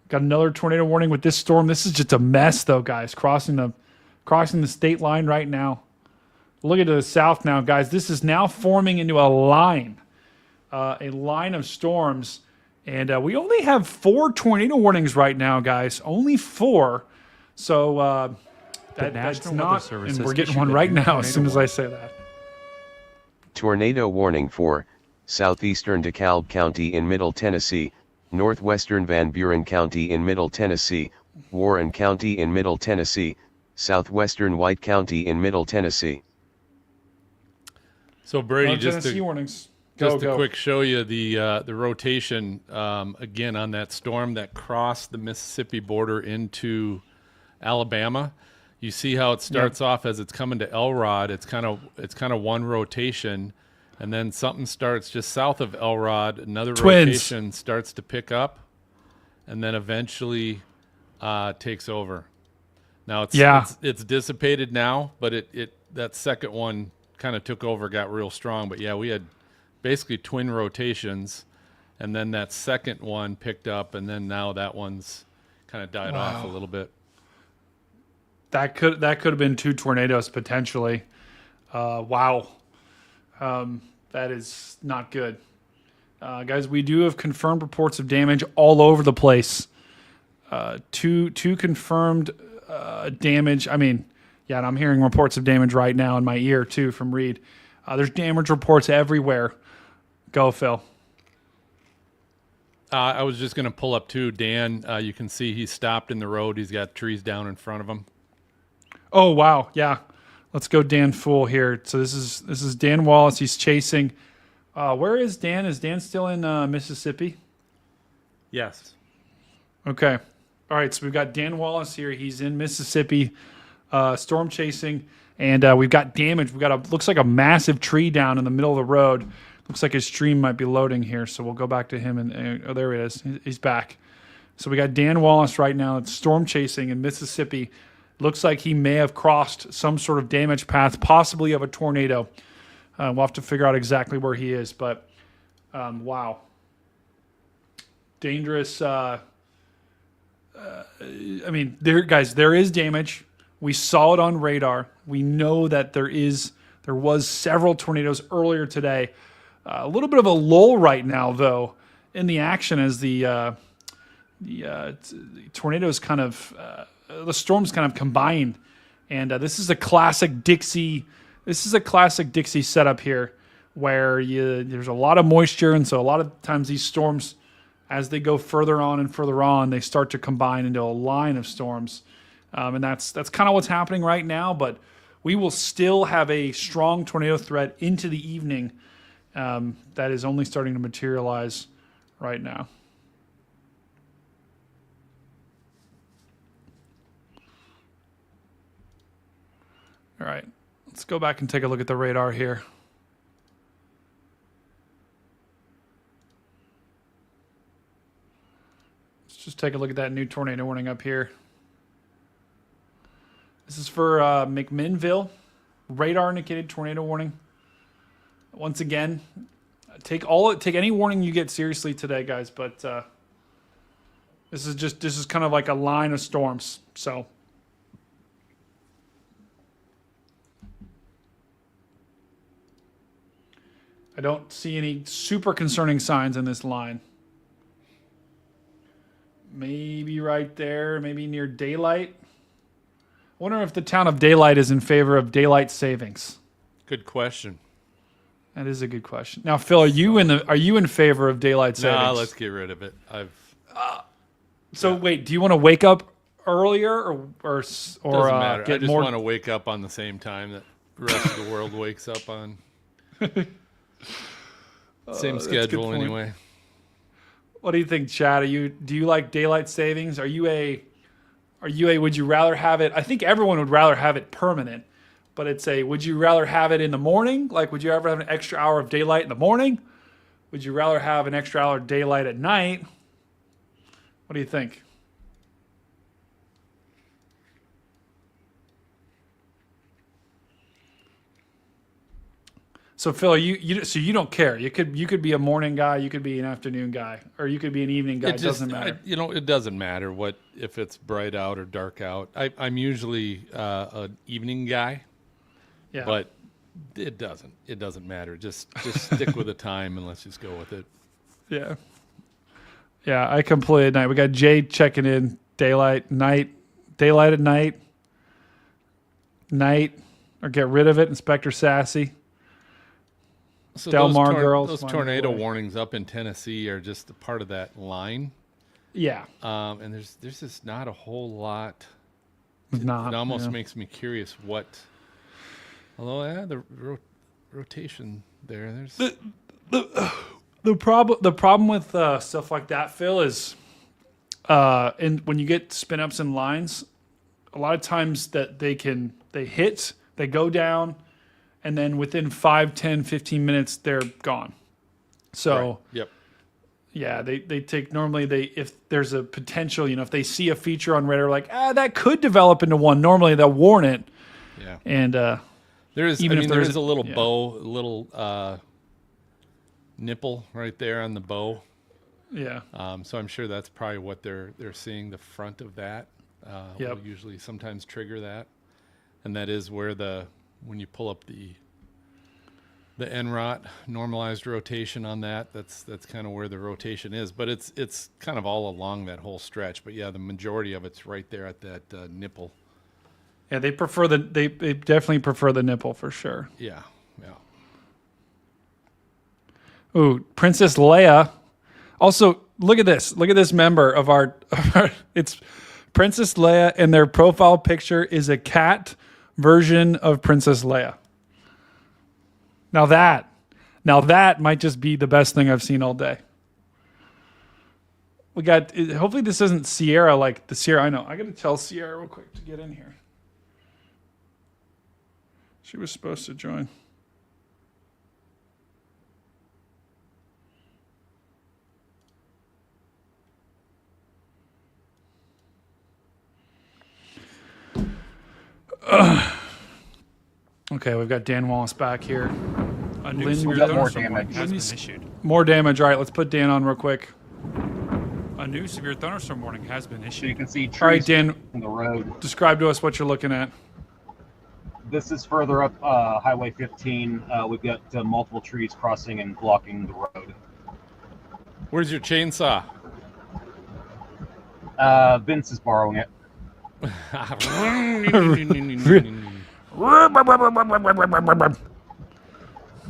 Got another tornado warning with this storm. This is just a mess, though, guys. Crossing the state line right now. Look at the south now, guys. This is now forming into a line of storms. And we only have 4 tornado warnings right now, guys. Only 4. So that's not, and we're getting one right now as soon as I say that. Tornado warning for southeastern DeKalb County in Middle Tennessee, northwestern Van Buren County in Middle Tennessee, Warren County in Middle Tennessee, southwestern White County in Middle Tennessee. So Brady, Tennessee warnings. Just to quick show you the rotation again on that storm that crossed the Mississippi border into Alabama. You see how it starts off as it's coming to Elrod. It's kind of one rotation, and then something starts just south of Elrod. Another rotation starts to pick up, and then eventually takes over. Now it's dissipated now, but that second one kind of took over, got real strong. But yeah, we had basically twin rotations, and then that second one picked up, and then now that one's kind of died off a little bit. That could have been 2 tornadoes potentially. Wow. That is not good. Guys, we do have confirmed reports of damage all over the place. 2 confirmed damage. I mean, yeah, and I'm hearing reports of damage right now in my ear too from Reed. There's damage reports everywhere. Go, Phil. I was just going to pull up too. Dan, you can see he's stopped in the road. He's got trees down in front of him. Oh wow, yeah. Let's go Dan full here. So this is Dan Wallace. He's chasing. Where is Dan? Is Dan still in Mississippi? Yes. Okay. All right. So we've got Dan Wallace here. He's in Mississippi, storm chasing, and we've got damage. We've got looks like a massive tree down in the middle of the road. Looks like his stream might be loading here. So we'll go back to him and oh, there he is. He's back. So we got Dan Wallace right now. It's storm chasing in Mississippi. Looks like he may have crossed some sort of damage path, possibly of a tornado. We'll have to figure out exactly where he is, but wow. Dangerous. I mean, there is damage. We saw it on radar. We know that there was several tornadoes earlier today. A little bit of a lull right now, though, in the action as the tornadoes kind of the storms kind of combined, and this is a classic Dixie. This is a classic Dixie setup here, where there's a lot of moisture, and so a lot of times these storms, as they go further on and further on, they start to combine into a line of storms, and that's kind of what's happening right now. But we will still have a strong tornado threat into the evening. That is only starting to materialize right now. All right, let's go back and take a look at the radar here. Let's just take a look at that new tornado warning up here. This is for McMinnville, radar indicated tornado warning. Once again, take any warning you get seriously today, guys. But this is kind of like a line of storms. So. I don't see any super concerning signs in this line. Maybe right there, maybe near daylight. I wonder if the town of Daylight is in favor of daylight savings. Good question. That is a good question. Now, Phil, are you in favor of daylight savings? Nah, let's get rid of it. Wait, do you want to wake up earlier or Doesn't matter. get I just more? want to wake up on the same time that the rest of the world wakes up on. Same schedule anyway. What do you think, Chad? Do you like daylight savings? Are you a would you rather have it? I think everyone would rather have it permanent, but it's would you rather have it in the morning? Like, would you ever have an extra hour of daylight in the morning? Would you rather have an extra hour of daylight at night? What do you think? So Phil, you don't care. You could be a morning guy, you could be an afternoon guy, or you could be an evening guy. It doesn't matter. It doesn't matter if it's bright out or dark out. I'm usually an evening guy. Yeah. But it doesn't matter. Just stick with the time and let's just go with it. Yeah. Yeah, I completely at night. We got Jay checking in. Daylight, night, daylight at night, or get rid of it. Inspector Sassy. So Delmar girls. Those tornado warnings up in Tennessee are just a part of that line. Yeah. And there's just not a whole lot. It almost makes me curious what. Although the rotation there, there's the problem with stuff like that, Phil, is and when you get spin ups and lines, a lot of times that they hit, they go down, and then within 5, 10, 15 minutes they're gone. So right. Yep. Yeah, they take normally if there's a potential, if they see a feature on radar like that could develop into one, normally they'll warn it. Yeah. And there is even I mean, there is a little yeah. bow, a little nipple right there on the bow. Yeah. So I'm sure that's probably what they're seeing. The front of that will usually sometimes trigger that, and that is where when you pull up the NROT normalized rotation on that's kind of where the rotation is. But it's kind of all along that whole stretch. But yeah, the majority of it's right there at that nipple. Yeah, they definitely prefer the nipple for sure. Yeah. Ooh, Princess Leia. Also, Look at this. Look at this member of our it's Princess Leia, and their profile picture is a cat version of Princess Leia. Now that might just be the best thing I've seen all day. We got, hopefully this isn't Sierra like the Sierra. I know. I got to tell Sierra real quick to get in here. She was supposed to join. Okay, we've got Dan Wallace back here. A new Lynn, severe you're thunderstorm done? warning has been issued. More damage. All right, let's put Dan on real quick. A new severe thunderstorm warning has been So you issued. can see trees All right, Dan, on the road. describe to us what you're looking at. This is further up Highway 15. We've got multiple trees crossing and blocking the road. Where's your chainsaw? Vince is borrowing it.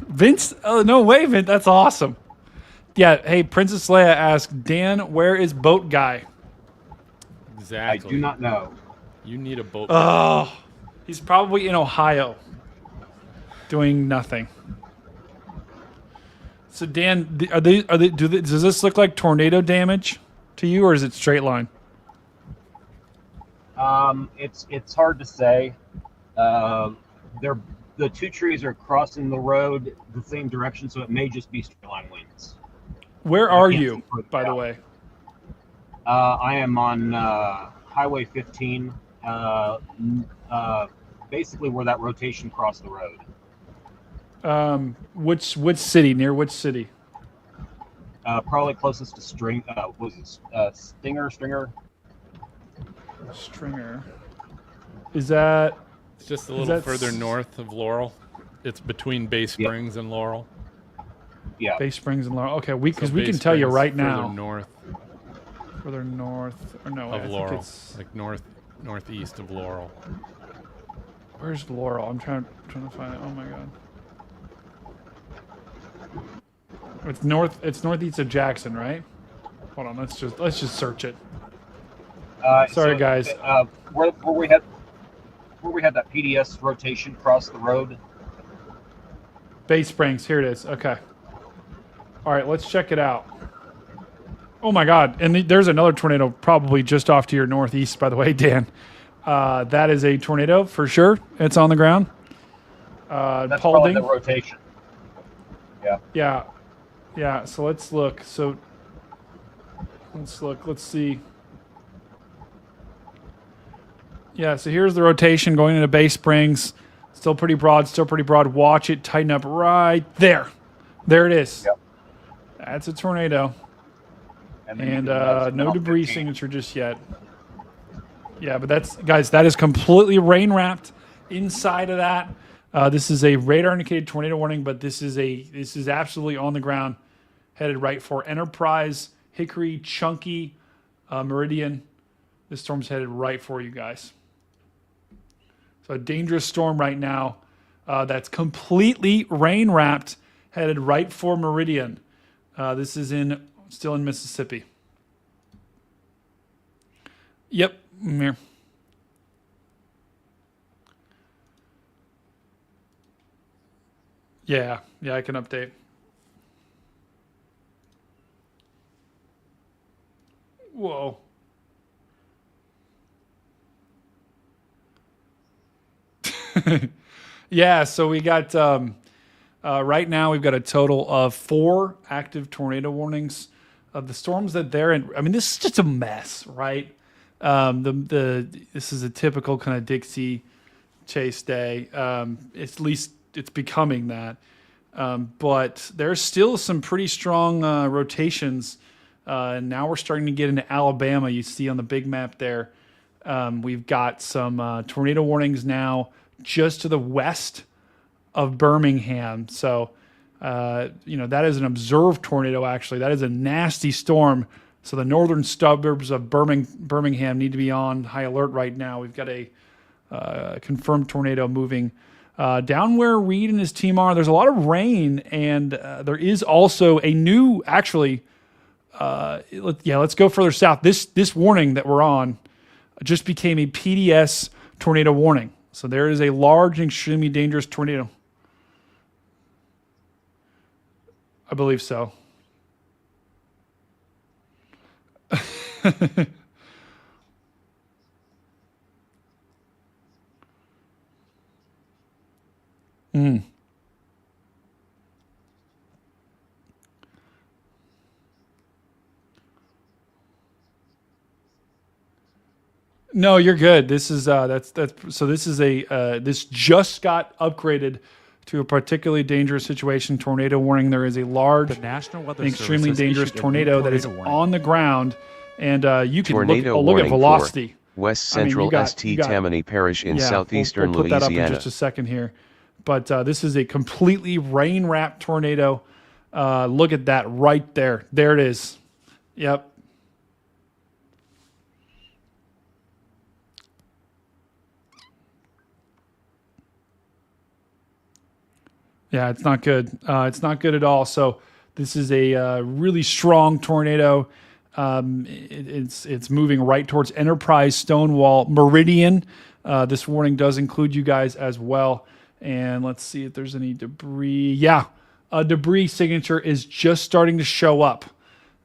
Vince? Oh, no way, Vince. That's awesome. Yeah, hey, Princess Leia asked, Dan, where is boat guy? Exactly. I do not know. You need a boat. Oh, he's probably in Ohio doing nothing. So, Dan, does this look like tornado damage to you, or is it straight line? It's hard to say. The two trees are crossing the road the same direction, so it may just be straight line winds. Where are you, by the way? I am on Highway 15, basically where that rotation crossed the road. Which city? Near which city? Probably closest to Stringer. Stringer. Is that? It's just a little further north of Laurel. It's between Bay Springs and Laurel. Yeah. Bay Springs and Laurel. Okay, because So we Bay can tell you Springs right now. Further north Or no, of I think Laurel, it's like northeast of Laurel. where's Laurel? I'm trying to find it. Oh my god. It's northeast of Jackson, right? Hold on, let's just search it. Sorry, guys. Where we had that PDS rotation across the road. Bay Springs, here it is. Okay. All right, let's check it out. Oh my god, and there's another tornado probably just off to your northeast, by the way, Dan. That is a tornado for sure. It's on the ground. That's Paul probably Ding. the rotation. Yeah. Yeah, so let's look. Let's see. Yeah, so here's the rotation going into Bay Springs. Still pretty broad. Watch it tighten up right there. There it is. Yep. That's a tornado. And no debris signature just yet. Yeah, but that is completely rain wrapped inside of that. This is a radar indicated tornado warning, but this is absolutely on the ground, headed right for Enterprise, Hickory, Chunky, Meridian. This storm's headed right for you guys. So a dangerous storm right now that's completely rain wrapped, headed right for Meridian. This is still in Mississippi. Yep, I'm here. Yeah, I can update. Whoa. Yeah, so we got right now we've got a total of 4 active tornado warnings. The storms that they're in, I mean, this is just a mess, right? This is a typical kind of Dixie Chase day. At least it's becoming that. But there's still some pretty strong rotations. And now we're starting to get into Alabama. You see on the big map there. We've got some tornado warnings now just to the west of Birmingham. So, that is an observed tornado, actually. That is a nasty storm. So the northern suburbs of Birmingham need to be on high alert right now. We've got a confirmed tornado moving down where Reed and his team are. There's a lot of rain, and there is also a new, actually, let's go further south. This warning that we're on just became a PDS tornado warning. So there is a large and extremely dangerous tornado. I believe so. No, you're good. This is so this is this just got upgraded to a particularly dangerous situation. Tornado warning. There is a large, The National Weather and extremely Service has dangerous issued a new tornado that is tornado warning. on the ground, and you can Tornado look at warning for velocity. West I mean, Central you got- St. you got- Tammany Parish in Yeah, southeastern we'll put that up in Louisiana. just a second here, but this is a completely rain-wrapped tornado. Look at that right there. There it is. Yep. Yeah, it's not good. It's not good at all. So this is a really strong tornado. It's moving right towards Enterprise, Stonewall, Meridian. This warning does include you guys as well. And let's see if there's any debris. Yeah, a debris signature is just starting to show up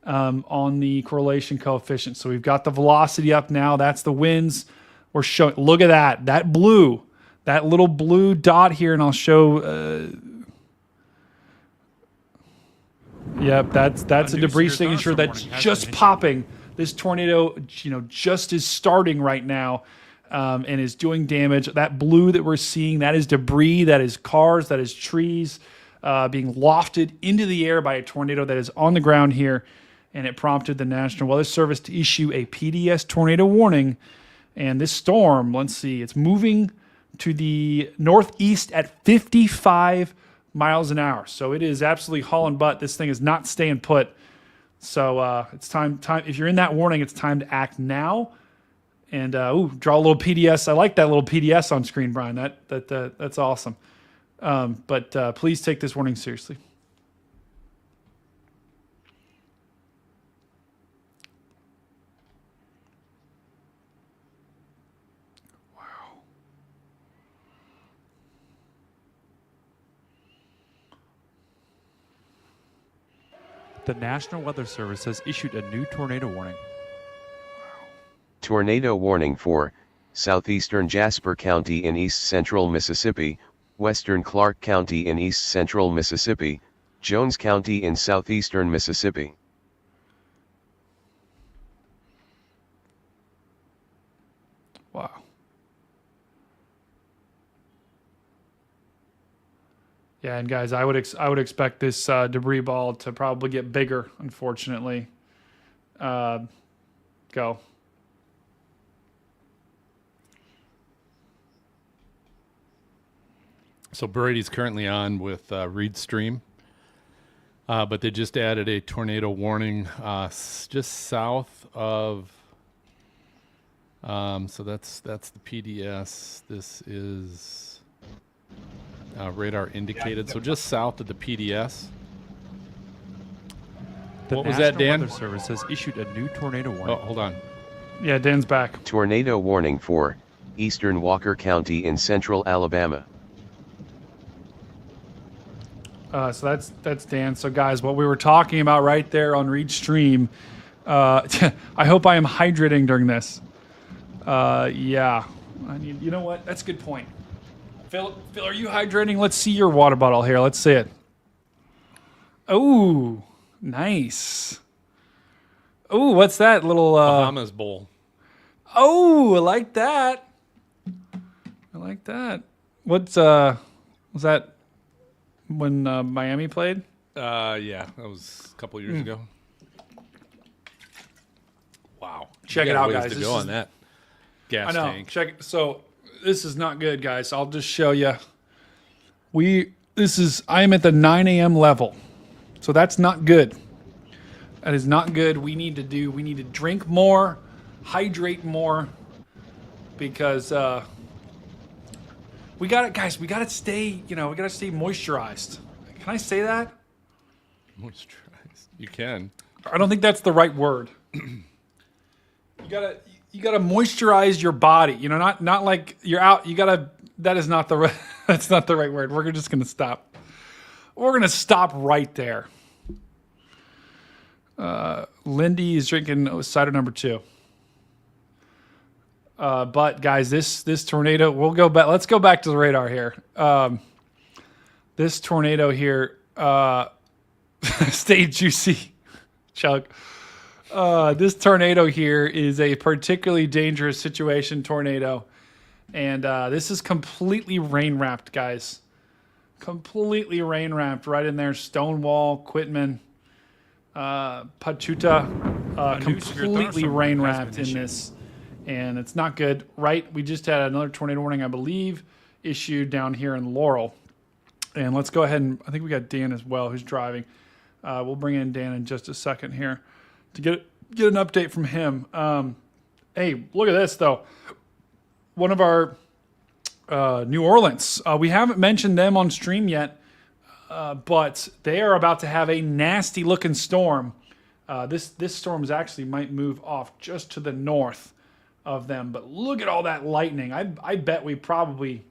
on the correlation coefficient. So we've got the velocity up now. That's the winds. We're showing. Look at that. That blue. That little blue dot here, and I'll show. Yep, that's a News debris Here signature Thunderstorm that's warning has just been issued. popping. This tornado, just is starting right now, and is doing damage. That blue that we're seeing, that is debris, that is cars, that is trees being lofted into the air by a tornado that is on the ground here, and it prompted the National Weather Service to issue a PDS tornado warning. And this storm, let's see, it's moving to the northeast at 55 miles an hour. So it is absolutely hauling butt. This thing is not staying put. So it's time. If you're in that warning, it's time to act now. And draw a little PDS. I like that little PDS on screen, Brian. That's awesome. But please take this warning seriously. The National Weather Service has issued a new tornado warning. Tornado warning for southeastern Jasper County in east central Mississippi, western Clark County in east central Mississippi, Jones County in southeastern Mississippi. Wow. Yeah, and guys, I would expect this debris ball to probably get bigger. Unfortunately, go. So Brady's currently on with Reed Stream, but they just added a tornado warning just south of. So that's the PDS. This is radar indicated. So just south of the PDS. The What was National that, Dan? Weather Service has issued a new tornado warning. Oh, hold on. Yeah, Dan's back. Tornado warning for eastern Walker County in central Alabama. So that's Dan. So guys, what we were talking about right there on Reed Stream. I hope I am hydrating during this. Yeah. You know what? That's a good point. Phil, are you hydrating? Let's see your water bottle here. Let's see it. Oh, nice. Oh, what's that little? Bahamas Bowl. Oh, I like that. I like that. What's was that when Miami played? Yeah, that was a couple years ago. Wow. Check You it got out, ways guys. To This go is- on that gas I know. tank. Check it. So this is not good, guys. I'll just show you. I am at the 9 a.m. level. So that's not good. That is not good. We need to drink more, hydrate more, because we got it, guys. We got to stay, we got to stay moisturized. Can I say that? Moisturize. You can. I don't think that's the right word. You gotta moisturize your body. You know, not like you're out. You gotta. That is not the. That's not the right word. We're just gonna stop. We're gonna stop right there. Lindy is drinking cider number 2. But guys, this tornado. We'll go back. Let's go back to the radar here. This tornado here. Stay juicy, Chuck. This tornado here is a particularly dangerous situation tornado. And this is completely rain wrapped, guys. Completely rain wrapped right in there. Stonewall, Quitman, Pachuta, completely rain wrapped in this. And it's not good, right? We just had another tornado warning, I believe, issued down here in Laurel. And let's go ahead and I think we got Dan as well who's driving. We'll bring in Dan in just a second here to get an update from him. Hey, look at this though. One of our New Orleans. We haven't mentioned them on stream yet, but they are about to have a nasty looking storm. This storm actually might move off just to the north of them. But look at all that lightning. I bet we probably,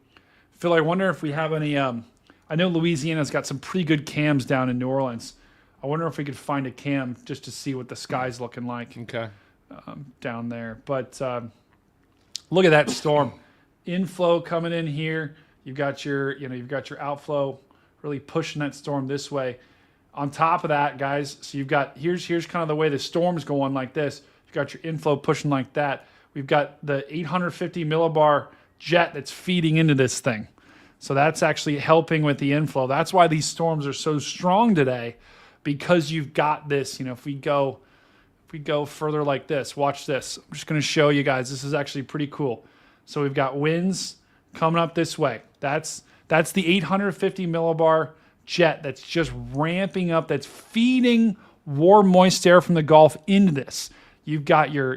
Phil, I wonder if we have any, I know Louisiana's got some pretty good cams down in New Orleans. I wonder if we could find a cam just to see what the sky's looking like down there. But look at that storm. Inflow coming in here. You've got your outflow really pushing that storm this way. On top of that, guys, so you've got, here's kind of the way the storm's going like this. You've got your inflow pushing like that. We've got the 850 millibar jet that's feeding into this thing. So that's actually helping with the inflow. That's why these storms are so strong today, because you've got this, if we go further like this, watch this. I'm just going to show you guys. This is actually pretty cool. So we've got winds coming up this way. That's the 850 millibar jet that's just ramping up. That's feeding warm, moist air from the Gulf into this. You've got your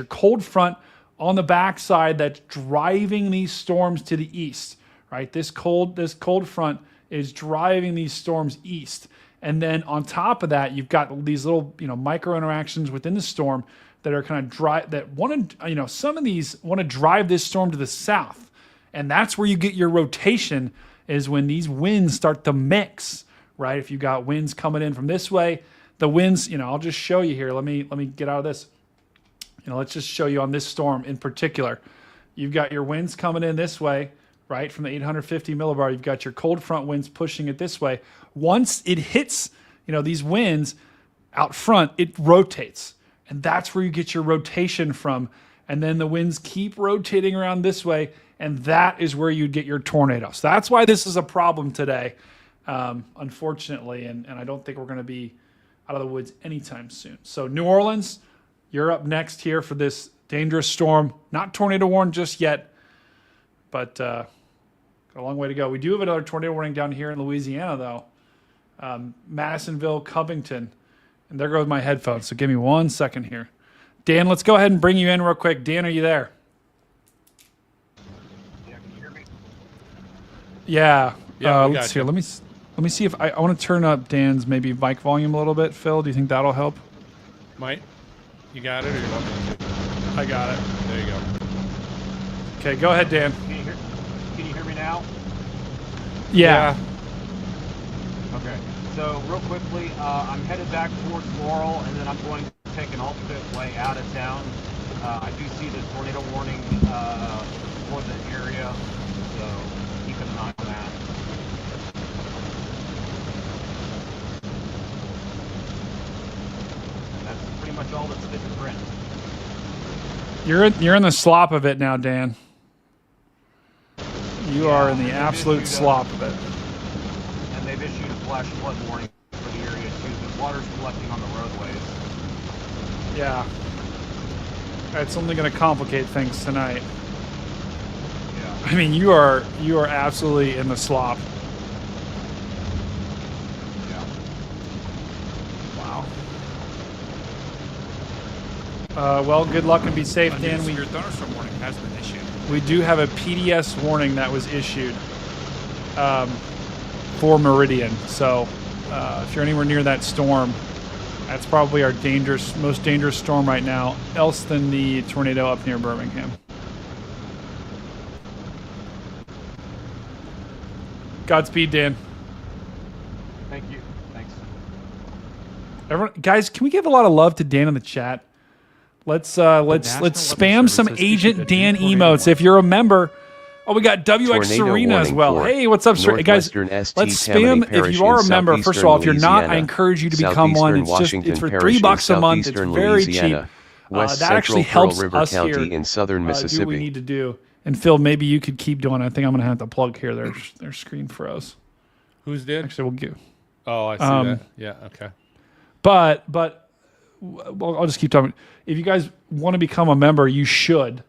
cold front on the backside that's driving these storms to the east. Right, this cold front is driving these storms east, and then on top of that, you've got these little micro interactions within the storm that are kind of some of these want to drive this storm to the south, and that's where you get your rotation, is when these winds start to mix. Right, if you got winds coming in from this way, the winds, I'll just show you here. Let me get out of this. Let's just show you on this storm in particular. You've got your winds coming in this way. Right, from the 850 millibar, you've got your cold front winds pushing it this way. Once it hits, these winds out front, it rotates. And that's where you get your rotation from. And then the winds keep rotating around this way, and that is where you get your tornadoes. So that's why this is a problem today, unfortunately. And I don't think we're going to be out of the woods anytime soon. So New Orleans, you're up next here for this dangerous storm. Not tornado warned just yet, but got a long way to go. We do have another tornado warning down here in Louisiana, though. Madisonville, Covington. And there goes my headphones, so give me 1 second here. Dan, let's go ahead and bring you in real quick. Dan, are you there? Yeah, can you hear me? Yeah. Yeah, let's see. Let me see if I want to turn up Dan's maybe mic volume a little bit. Phil, do you think that'll help? Mike, you got it, or you want me to? I got it. There you go. Okay, go ahead, Dan. Can you hear me now? Yeah. Okay. So real quickly, I'm headed back towards Laurel, and then I'm going to take an alternate way out of town. I do see the tornado warning for the area, so keep an eye on that. And that's pretty much all that's fit to print. You're in the slop of it now, Dan. You are in the absolute slop of it. And they've issued a flash flood warning for the area too. The water's collecting on the roadways. Yeah. It's only going to complicate things tonight. Yeah. I mean, you are absolutely in the slop. Yeah. Wow. Well, good luck and be safe, Dan. Your thunderstorm warning has been issued. We do have a PDS warning that was issued for Meridian. So if you're anywhere near that storm, That's probably our most dangerous storm right now, else than the tornado up near Birmingham. Godspeed, Dan. Thank you. Thanks. Everyone, guys, can we give a lot of love to Dan in the chat? Let's spam some Agent Dan emotes. If you're a member, oh, we got WX Tornado Serena as warning well. for Hey, what's up, Serena? Guys, let's spam. If you are a member, first of all, if you're not, I encourage you to become one. It's for $3 a month. It's very cheap. West That actually Central helps Pearl River us County here in southern do what we Mississippi. need to do. And Phil, maybe you could keep doing it. I think I'm going to have to plug here. Their screen froze. Who's did? Actually, we'll give. Oh, I see that. Yeah, okay. But well, I'll just keep talking. If you guys want to become a member, you should.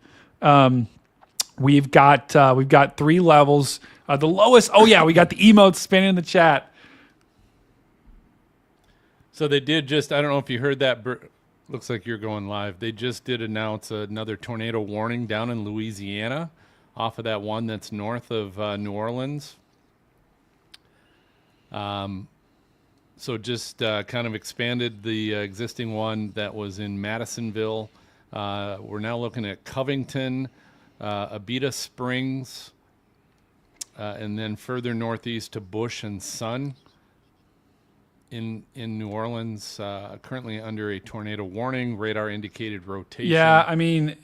We've got 3 levels. The lowest. Oh yeah, we got the emotes spinning in the chat. So they did just. I don't know if you heard that. Looks like you're going live. They just did announce another tornado warning down in Louisiana, off of that one that's north of New Orleans. So just kind of expanded the existing one that was in Madisonville. We're now looking at Covington, Abita Springs, and then further northeast to Bush and Sun in New Orleans. Currently under a tornado warning, radar indicated rotation. Yeah, I mean,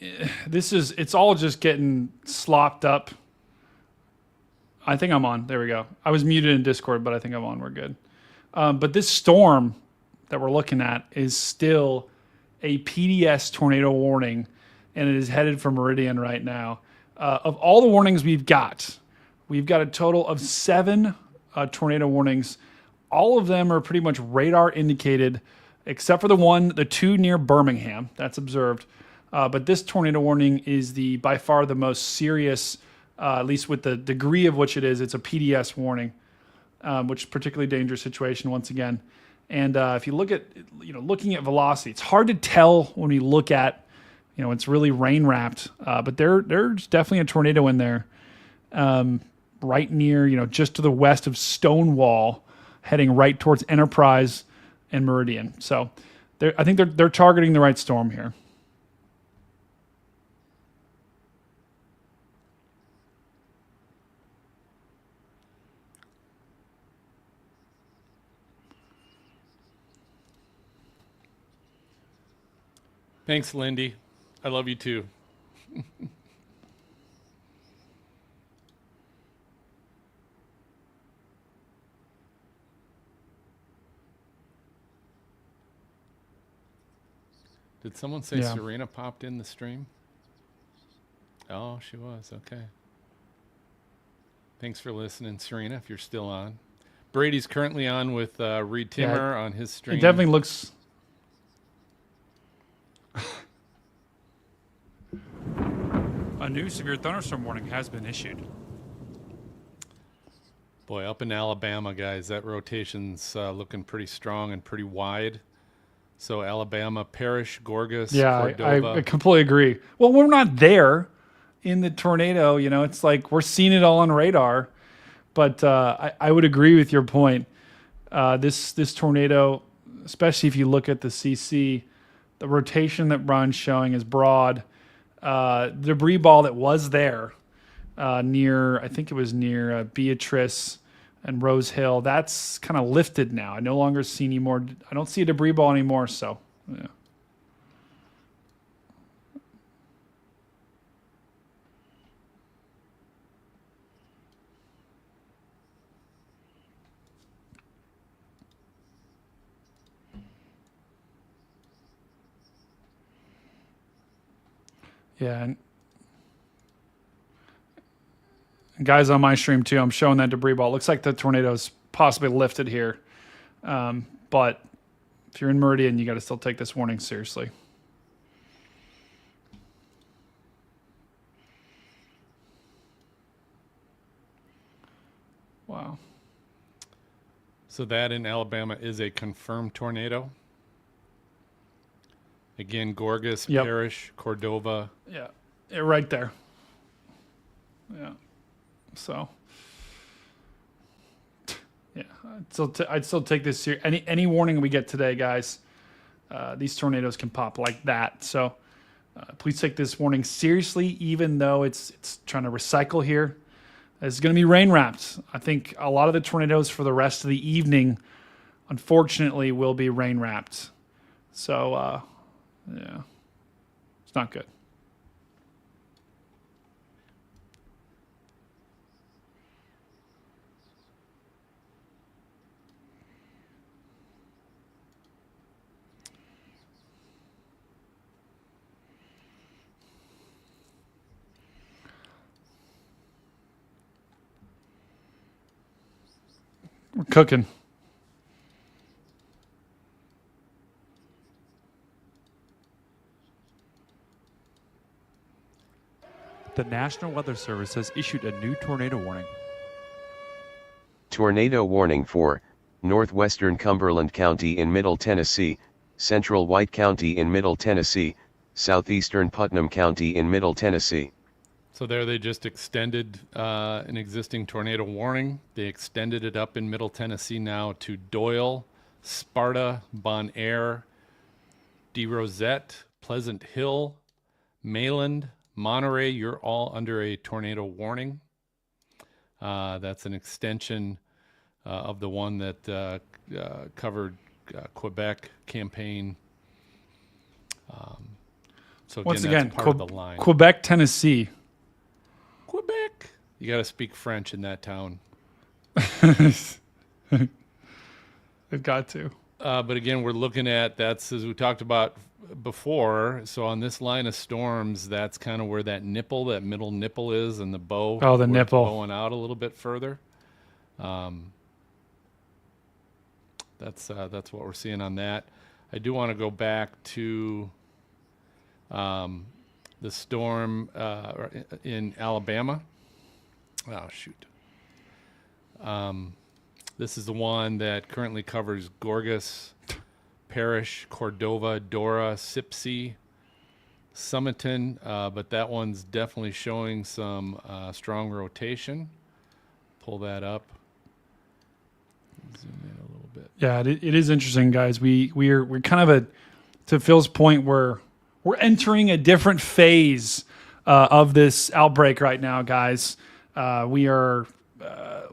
it's all just getting slopped up. I think I'm on. There we go. I was muted in Discord, but I think I'm on. We're good. But this storm that we're looking at is still a PDS tornado warning, and it is headed for Meridian right now. Of all the warnings we've got a total of 7 tornado warnings. All of them are pretty much radar indicated, except for the 2 near Birmingham. That's observed. But this tornado warning is by far the most serious, at least with the degree of which it is. It's a PDS warning. Which is a particularly dangerous situation once again. And if you look at, looking at velocity, it's hard to tell when we look at, it's really rain wrapped, but there's definitely a tornado in there, right near, just to the west of Stonewall, heading right towards Enterprise and Meridian. So I think they're targeting the right storm here. Thanks, Lindy. I love you too. Did someone say Serena popped in the stream? Oh, she was. Okay. Thanks for listening, Serena, if you're still on. Brady's currently on with Reed Timmer on his stream. It definitely looks... A new severe thunderstorm warning has been issued. Boy, up in Alabama, guys, that rotation's looking pretty strong and pretty wide. So Alabama, Parrish, Gorgas, Cordova. I completely agree. Well, we're not there in the tornado. It's like we're seeing it all on radar. But I would agree with your point. This tornado, especially if you look at the CC, the rotation that Ron's showing is broad. Debris ball that was there I think it was near Beatrice and Rose Hill, that's kind of lifted now. I no longer see any more. I don't see a debris ball anymore. So, yeah. Yeah, and guys on my stream too, I'm showing that debris ball. It looks like the tornado's possibly lifted here. But if you're in Meridian, you got to still take this warning seriously. Wow. So that in Alabama is a confirmed tornado. Again, Gorgas, Parrish, Cordova. Yeah, right there. Yeah. So, yeah, I'd still take this here. Any warning we get today, guys, these tornadoes can pop like that. So please take this warning seriously, even though it's trying to recycle here. It's going to be rain wrapped. I think a lot of the tornadoes for the rest of the evening, unfortunately, will be rain wrapped. So, yeah, it's not good. We're cooking. The National Weather Service has issued a new tornado warning. Tornado warning for northwestern Cumberland County in Middle Tennessee, central White County in Middle Tennessee, southeastern Putnam County in Middle Tennessee. So there they just extended an existing tornado warning. They extended it up in Middle Tennessee now to Doyle, Sparta, Bon Air, DeRosette, Pleasant Hill, Mayland, Monterey. You're all under a tornado warning. That's an extension of the one that covered Quebec campaign. So Once again, again, that's part of the line. Quebec, Tennessee. Quebec. You got to speak French in that town. They've got to. But again, we're looking at, that's as we talked about before. So on this line of storms, that's kind of where that nipple, that middle nipple is, and the bow. Oh, the nipple. Going out a little bit further. That's what we're seeing on that. I do want to go back to the storm in Alabama. Oh, shoot. This is the one that currently covers Gorgas Parish, Cordova, Dora, Sipsey, Summiton, but that one's definitely showing some strong rotation. Pull that up. Zoom in a little bit. Yeah, it is interesting, guys. We're kind of to Phil's point, we're entering a different phase of this outbreak right now, guys.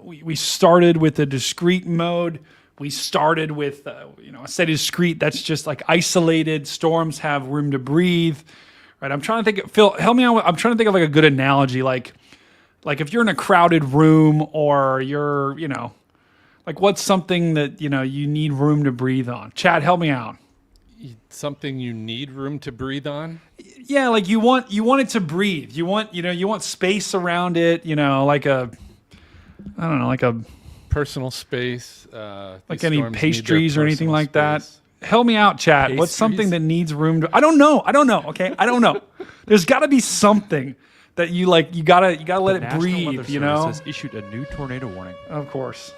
We started with a discrete mode. We started with, I say discrete, that's just like isolated. Storms have room to breathe, right? I'm trying to think, Phil, help me out. I'm trying to think of like a good analogy. Like if you're in a crowded room or you're, like what's something that, you need room to breathe on? Chad, help me out. Something you need room to breathe on? Yeah, like you want it to breathe. You want space around it, like a personal space, like any pastries or anything like that. Help me out, Chad. Pastries? What's something that needs room to? I don't know. Okay, I don't know. There's got to be something that you like. You gotta let it breathe. National Weather Service has issued a new tornado warning. Of course.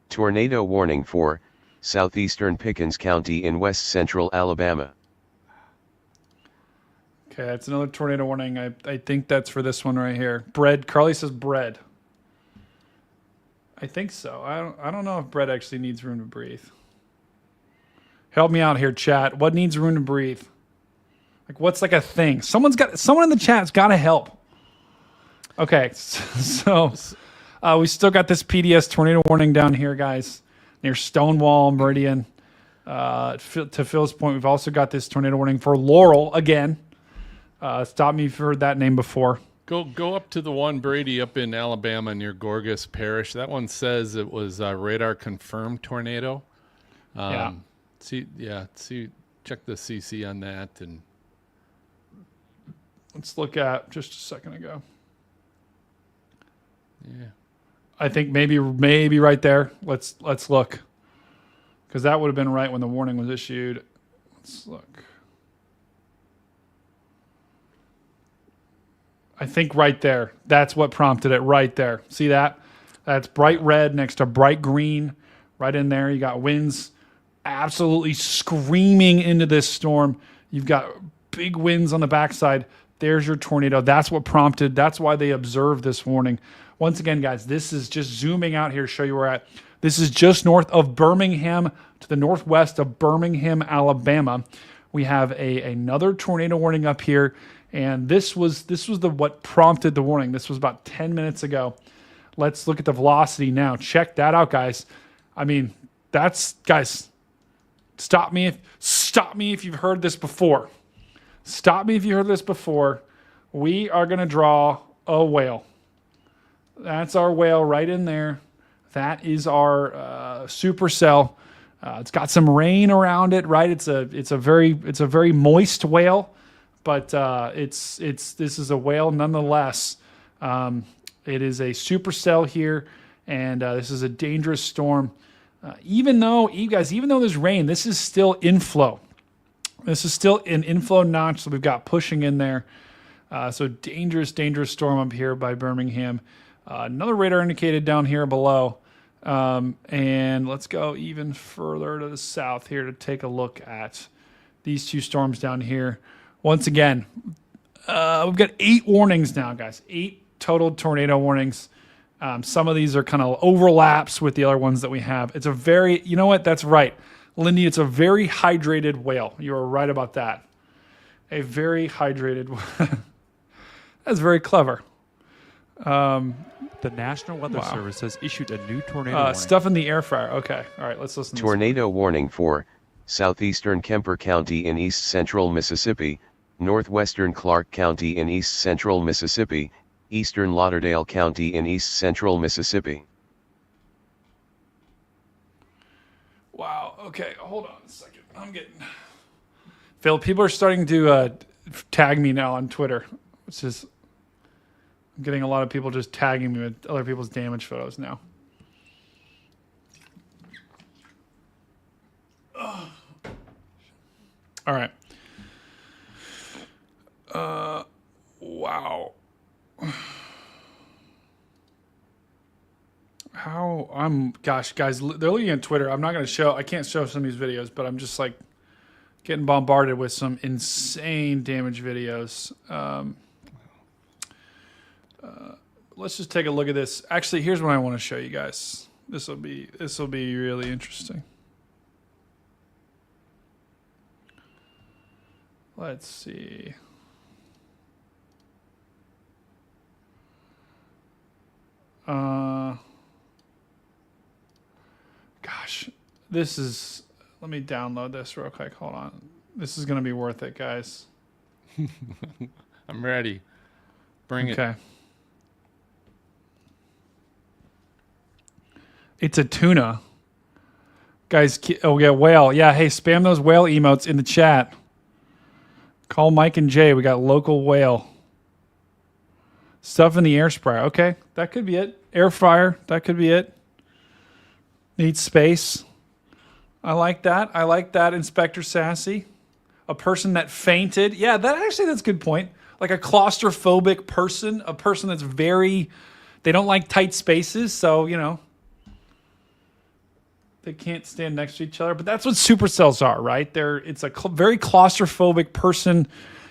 Tornado warning for southeastern Pickens County in west central Alabama. Okay, that's another tornado warning. I think that's for this one right here. Bread. Carly says bread. I think so. I don't know if bread actually needs room to breathe. Help me out here, chat. What needs room to breathe? Like, what's like a thing? Someone in the chat's got to help. Okay, so we still got this PDS tornado warning down here, guys, near Stonewall, Meridian. To Phil's point, we've also got this tornado warning for Laurel again. Stop me if you've heard that name before. Go up to the one, Brady, up in Alabama near Gorgas Parish. That one says it was a radar confirmed tornado. Yeah. Check the CC on that, and let's look at just a second ago. Yeah, I think maybe right there. Let's look, because that would have been right when the warning was issued. Let's look. I think right there. That's what prompted it right there. See that? That's bright red next to bright green. Right in there. You got winds absolutely screaming into this storm. You've got big winds on the backside. There's your tornado. That's what prompted. That's why they observed this warning. Once again, guys, this is just zooming out here to show you where we're at. This is just north of Birmingham, to the northwest of Birmingham, Alabama. We have another tornado warning up here, and this was what prompted the warning. This was about 10 minutes ago. Let's look at the velocity now. Check that out, guys. I mean, guys. Stop me if you've heard this before. Stop me if you heard this before. We are going to draw a whale. That's our whale right in there. That is our supercell. It's got some rain around it, right? It's a very moist whale, but this is a whale nonetheless. It is a supercell here, and this is a dangerous storm. Even though there's rain, this is still inflow. This is still an inflow notch that we've got pushing in there. So dangerous storm up here by Birmingham. Another radar indicated down here below. And let's go even further to the south here to take a look at these two storms down here. Once again, we've got 8 warnings now, guys. 8 total tornado warnings. Some of these are kind of overlaps with the other ones that we have. It's a very, you know what? That's right. Lindy, it's a very hydrated whale. You are right about that. A very hydrated. That's very clever. The National Weather Service has issued a new tornado warning. Stuff in the air fryer. Okay. All right. Let's listen to Tornado warning for southeastern Kemper County in east central Mississippi, northwestern Clark County in east central Mississippi, eastern Lauderdale County in east central Mississippi. Wow. Okay. Hold on a second. I'm getting... Phil, people are starting to tag me now on Twitter, which is... I'm getting a lot of people just tagging me with other people's damage photos now. Ugh. All right. Wow. Gosh, guys, they're looking at Twitter. I can't show some of these videos, but I'm just like getting bombarded with some insane damage videos. Let's just take a look at this. Actually, here's what I want to show you guys. This will be really interesting. Let's see. Gosh, let me download this real quick. Hold on. This is going to be worth it, guys. I'm ready. Bring it. Okay. It's a tuna. Guys, oh yeah, whale. Yeah, hey, spam those whale emotes in the chat. Call Mike and Jay. We got local whale. Stuff in the air fryer. Okay, that could be it. Air fryer. That could be it. Needs space. I like that. I like that, Inspector Sassy. A person that fainted. Yeah, that's a good point. Like a claustrophobic person. A person that's they don't like tight spaces. So, they can't stand next to each other. But that's what supercells are, right? It's a very claustrophobic person.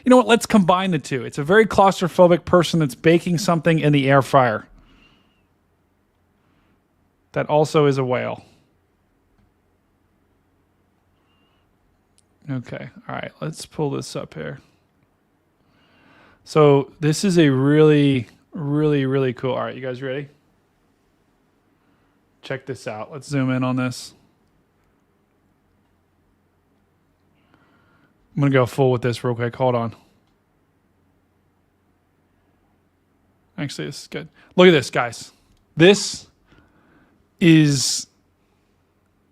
You know what? Let's combine the two. It's a very claustrophobic person that's baking something in the air fryer. That also is a whale. Okay. All right. Let's pull this up here. So this is a really, really, really cool. All right. You guys ready? Check this out. Let's zoom in on this. I'm going to go full with this real quick. Hold on. Actually, this is good. Look at this, guys. This is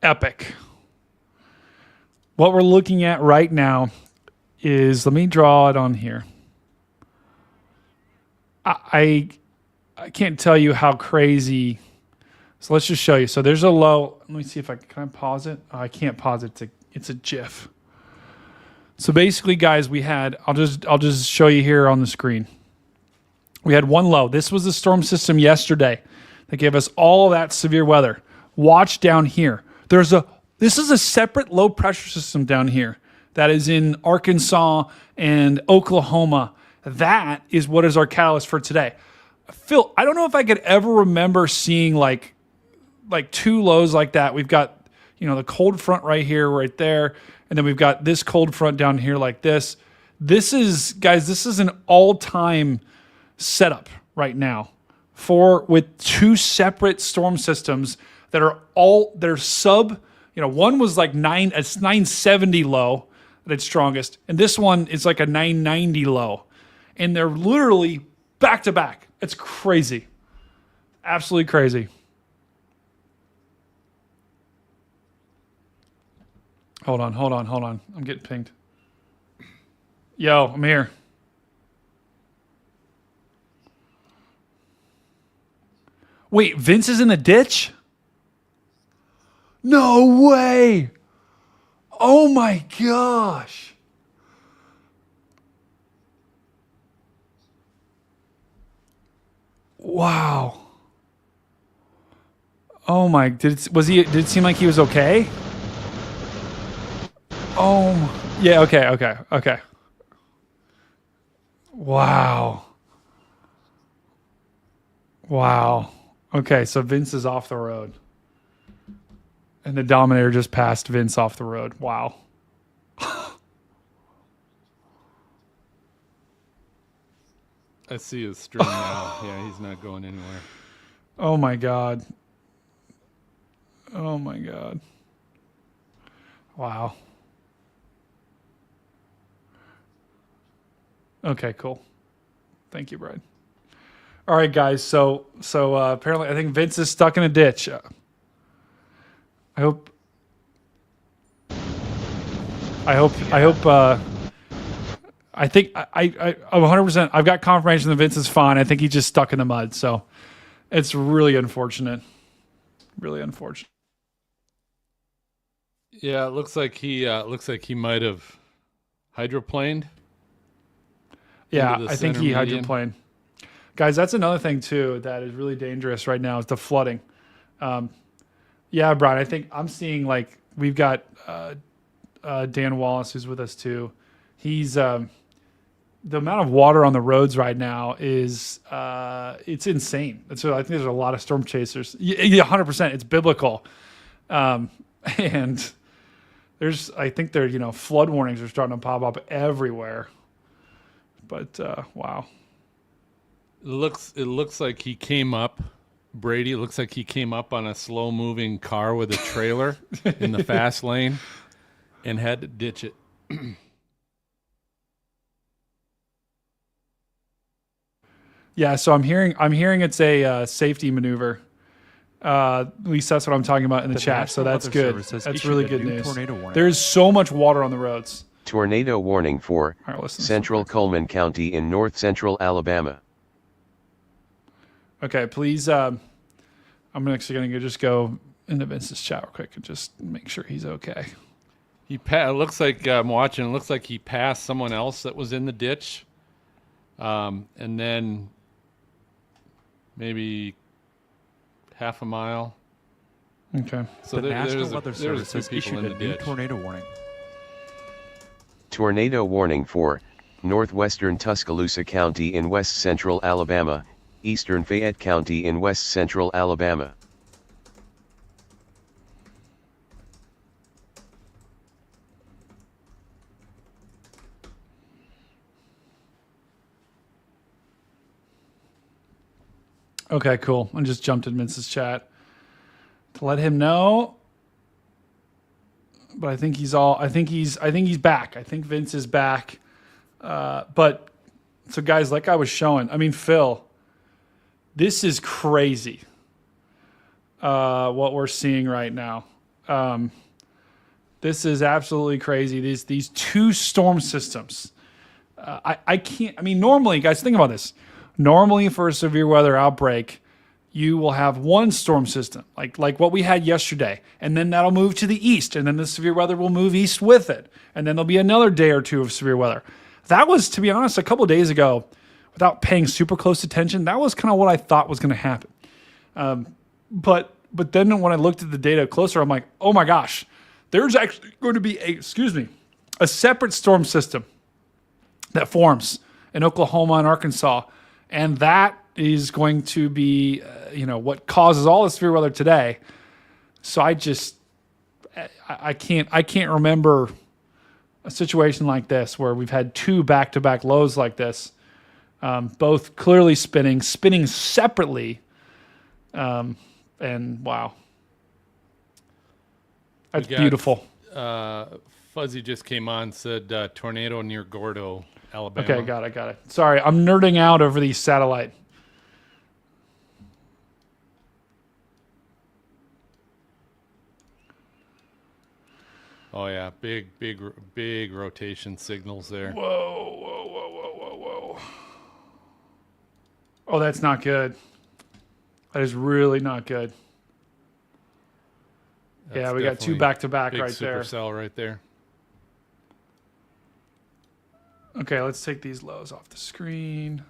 epic. What we're looking at right now is, let me draw it on here. I can't tell you how crazy. So let's just show you. So there's a low. Let me see if can I pause it? Oh, I can't pause it. It's a GIF. So basically, guys, I'll just show you here on the screen. We had one low. This was the storm system yesterday that gave us all that severe weather. Watch down here. This is a separate low pressure system down here that is in Arkansas and Oklahoma. That is what is our catalyst for today. Phil, I don't know if I could ever remember seeing like like two lows like that. We've got, the cold front right here, right there. And then we've got this cold front down here like this. This is an all-time setup right now with two separate storm systems that are they're sub, one was like 970 low at its strongest. And this one is like a 990 low. And they're literally back to back. It's crazy. Absolutely crazy. Hold on. I'm getting pinged. Yo, I'm here. Wait, Vince is in the ditch? No way. Oh my gosh. Wow. Oh my, did it seem like he was okay? Oh, yeah, okay. Wow. Okay, so Vince is off the road. And the Dominator just passed Vince off the road. Wow. I see his stream now. Yeah, he's not going anywhere. Oh my God. Wow. Okay, cool. Thank you, Brad. All right, guys. So apparently, I think Vince is stuck in a ditch. I hope. I think I'm 100%. I've got confirmation that Vince is fine. I think he's just stuck in the mud. So it's really unfortunate. Really unfortunate. Yeah, it looks like he might have hydroplaned. Yeah, I think he hydroplaned. Guys, that's another thing too that is really dangerous right now is the flooding. Yeah, Brian, I think I'm seeing like we've got Dan Wallace who's with us too. He's the amount of water on the roads right now is it's insane. So I think there's a lot of storm chasers. Yeah, 100%. It's biblical, and I think flood warnings are starting to pop up everywhere. But wow. It looks like he came up, Brady. It looks like he came up on a slow moving car with a trailer in the fast lane and had to ditch it. Yeah, so I'm hearing it's a safety maneuver. At least that's what I'm talking about in the chat. So that's good. That's really good news. There's so much water on the roads. Tornado warning for Central Coleman County in north central Alabama. Okay, please. I'm actually going to just go into Vince's chat real quick and just make sure he's okay. It looks like I'm watching. It looks like he passed someone else that was in the ditch, and then maybe half a mile. Okay. So the National Weather Service has issued a new tornado warning. Tornado warning for northwestern Tuscaloosa County in west central Alabama, eastern Fayette County in west central Alabama. Okay, cool. I just jumped in Vince's chat to let him know. But I think he's back. I think Vince is back. But so guys, like I was showing, I mean, Phil, this is crazy. What we're seeing right now. This is absolutely crazy. These two storm systems. I can't, I mean, normally, guys, think about this. Normally for a severe weather outbreak, you will have one storm system, like what we had yesterday, and then that'll move to the east, and then the severe weather will move east with it, and then there'll be another day or two of severe weather. That was, to be honest, a couple of days ago, without paying super close attention, that was kind of what I thought was going to happen. But then when I looked at the data closer, I'm like, oh my gosh, there's actually going to be a separate storm system that forms in Oklahoma and Arkansas, and that is going to be, what causes all the severe weather today. So I can't remember a situation like this where we've had two back-to-back lows like this, both clearly spinning separately, and wow, that's beautiful. Fuzzy just came on, said tornado near Gordo, Alabama. Okay, got it. Sorry, I'm nerding out over these satellite. Oh yeah, big rotation signals there. Whoa. Oh, that's not good. That is really not good. That's we got two back-to-back big right there. supercell right there. Okay, let's take these lows off the screen.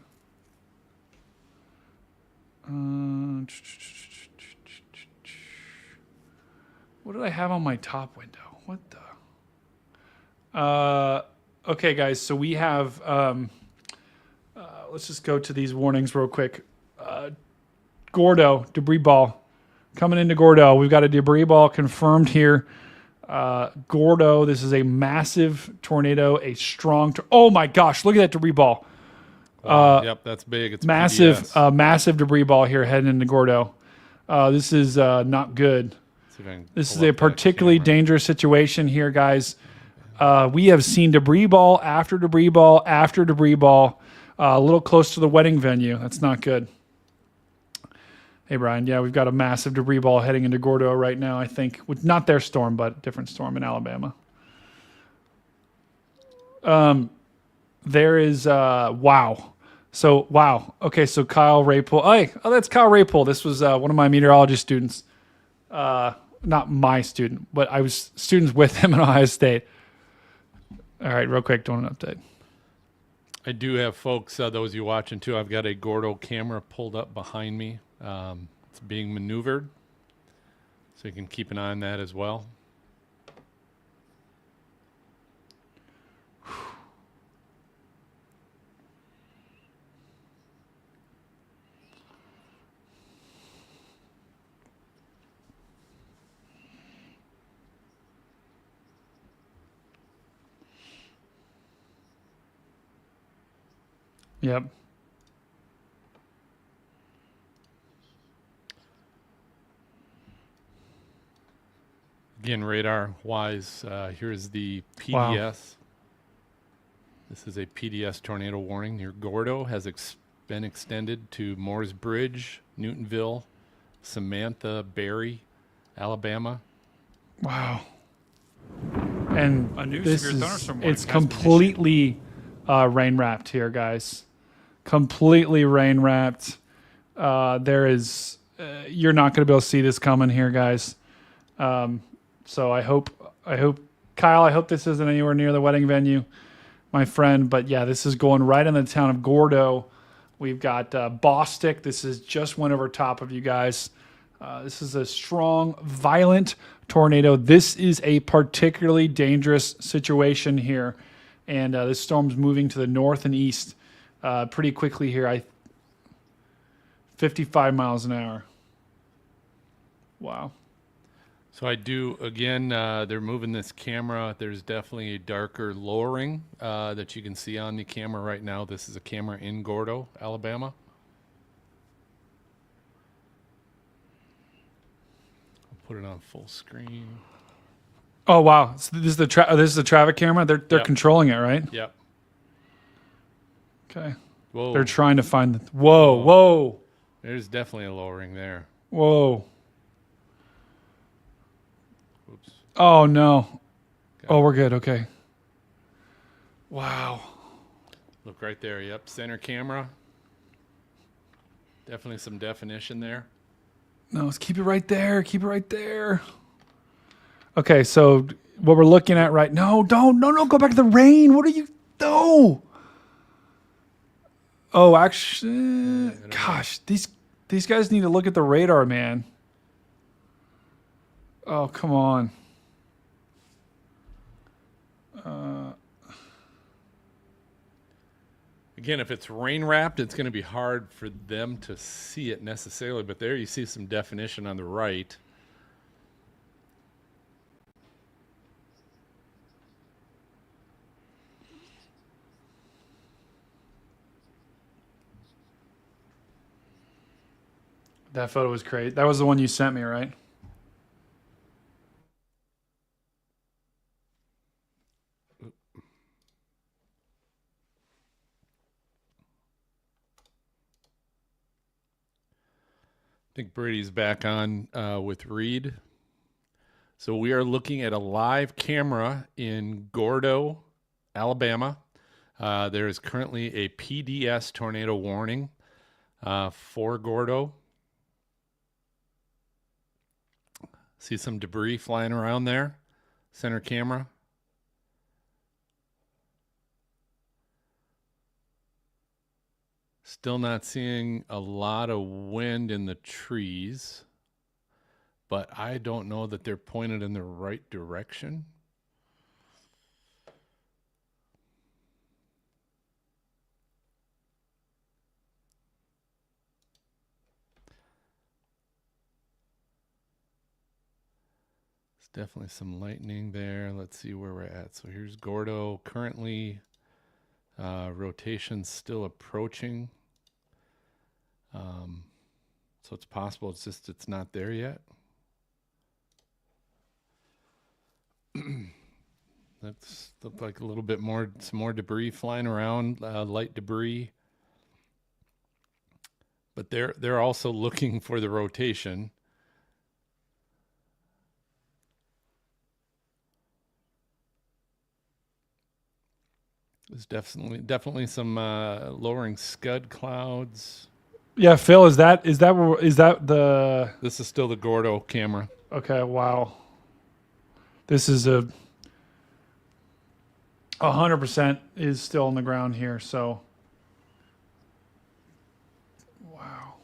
What did I have on my top window? What the? Okay, guys, so we have, let's just go to these warnings real quick. Gordo, debris ball. Coming into Gordo. We've got a debris ball confirmed here. Gordo, this is a massive tornado, a strong... oh my gosh, look at that debris ball. Yep, that's big. It's massive, PDS. massive debris ball here heading into Gordo. This is not good. This is a particularly dangerous situation here, guys. We have seen debris ball after debris ball after debris ball, a little close to the wedding venue. That's not good. Hey, Brian. Yeah, we've got a massive debris ball heading into Gordo right now, I think. With not their storm, but a different storm in Alabama. There is, wow. So, wow. Okay, so Kyle Raypool. Oh, that's Kyle Raypool. This was one of my meteorology students. Not my student, but I was students with him in Ohio State. All right, real quick, doing an update. I do have folks, those of you watching too, I've got a Gordo camera pulled up behind me. It's being maneuvered, so you can keep an eye on that as well. Yep. Again, radar-wise, here's the PDS. Wow. This is a PDS tornado warning near Gordo. Has been extended to Moores Bridge, Newtonville, Samantha, Berry, Alabama. Wow. And A new this severe is, thunderstorm warning it's has been issued. completely rain-wrapped here, guys. Completely rain-wrapped. There is, you're not going to be able to see this coming here, guys. So I hope, Kyle, I hope this isn't anywhere near the wedding venue, my friend. But yeah, this is going right in the town of Gordo. We've got Bostic. This is just went over top of you guys. This is a strong, violent tornado. This is a particularly dangerous situation here. And this storm's moving to the north and east pretty quickly here. 55 miles an hour. Wow. So I do, again, they're moving this camera. There's definitely a darker lowering that you can see on the camera right now. This is a camera in Gordo, Alabama. I'll put it on full screen. Oh wow! So this is the traffic camera. They're Yep. controlling it, right? Yep. Okay. Whoa. They're trying to find the. Whoa! There's definitely a lowering there. Whoa! Oops. Oh no! Oh, we're good. Okay. Wow. Look right there. Yep. Center camera. Definitely some definition there. No, let's keep it right there. Keep it right there. Okay, so what we're looking at right now. No, go back to the rain. What are you? No. Oh, actually, gosh, these guys need to look at the radar, man. Oh, come on. Again, if it's rain wrapped, it's going to be hard for them to see it necessarily. But there you see some definition on the right. That photo was crazy. That was the one you sent me, right? I think Brady's back on with Reed. So we are looking at a live camera in Gordo, Alabama. There is currently a PDS tornado warning for Gordo. See some debris flying around there. Center camera. Still not seeing a lot of wind in the trees, but I don't know that they're pointed in the right direction. There's definitely some lightning there. Let's see where we're at. So here's Gordo. Currently, rotation's still approaching. So it's possible it's not there yet. That's looked like a little bit more, some more debris flying around, light debris. But they're also looking for the rotation. There's definitely some lowering scud clouds. Yeah, Phil, is that the? This is still the Gordo camera. Okay, wow. This is 100% is still on the ground here. So, wow.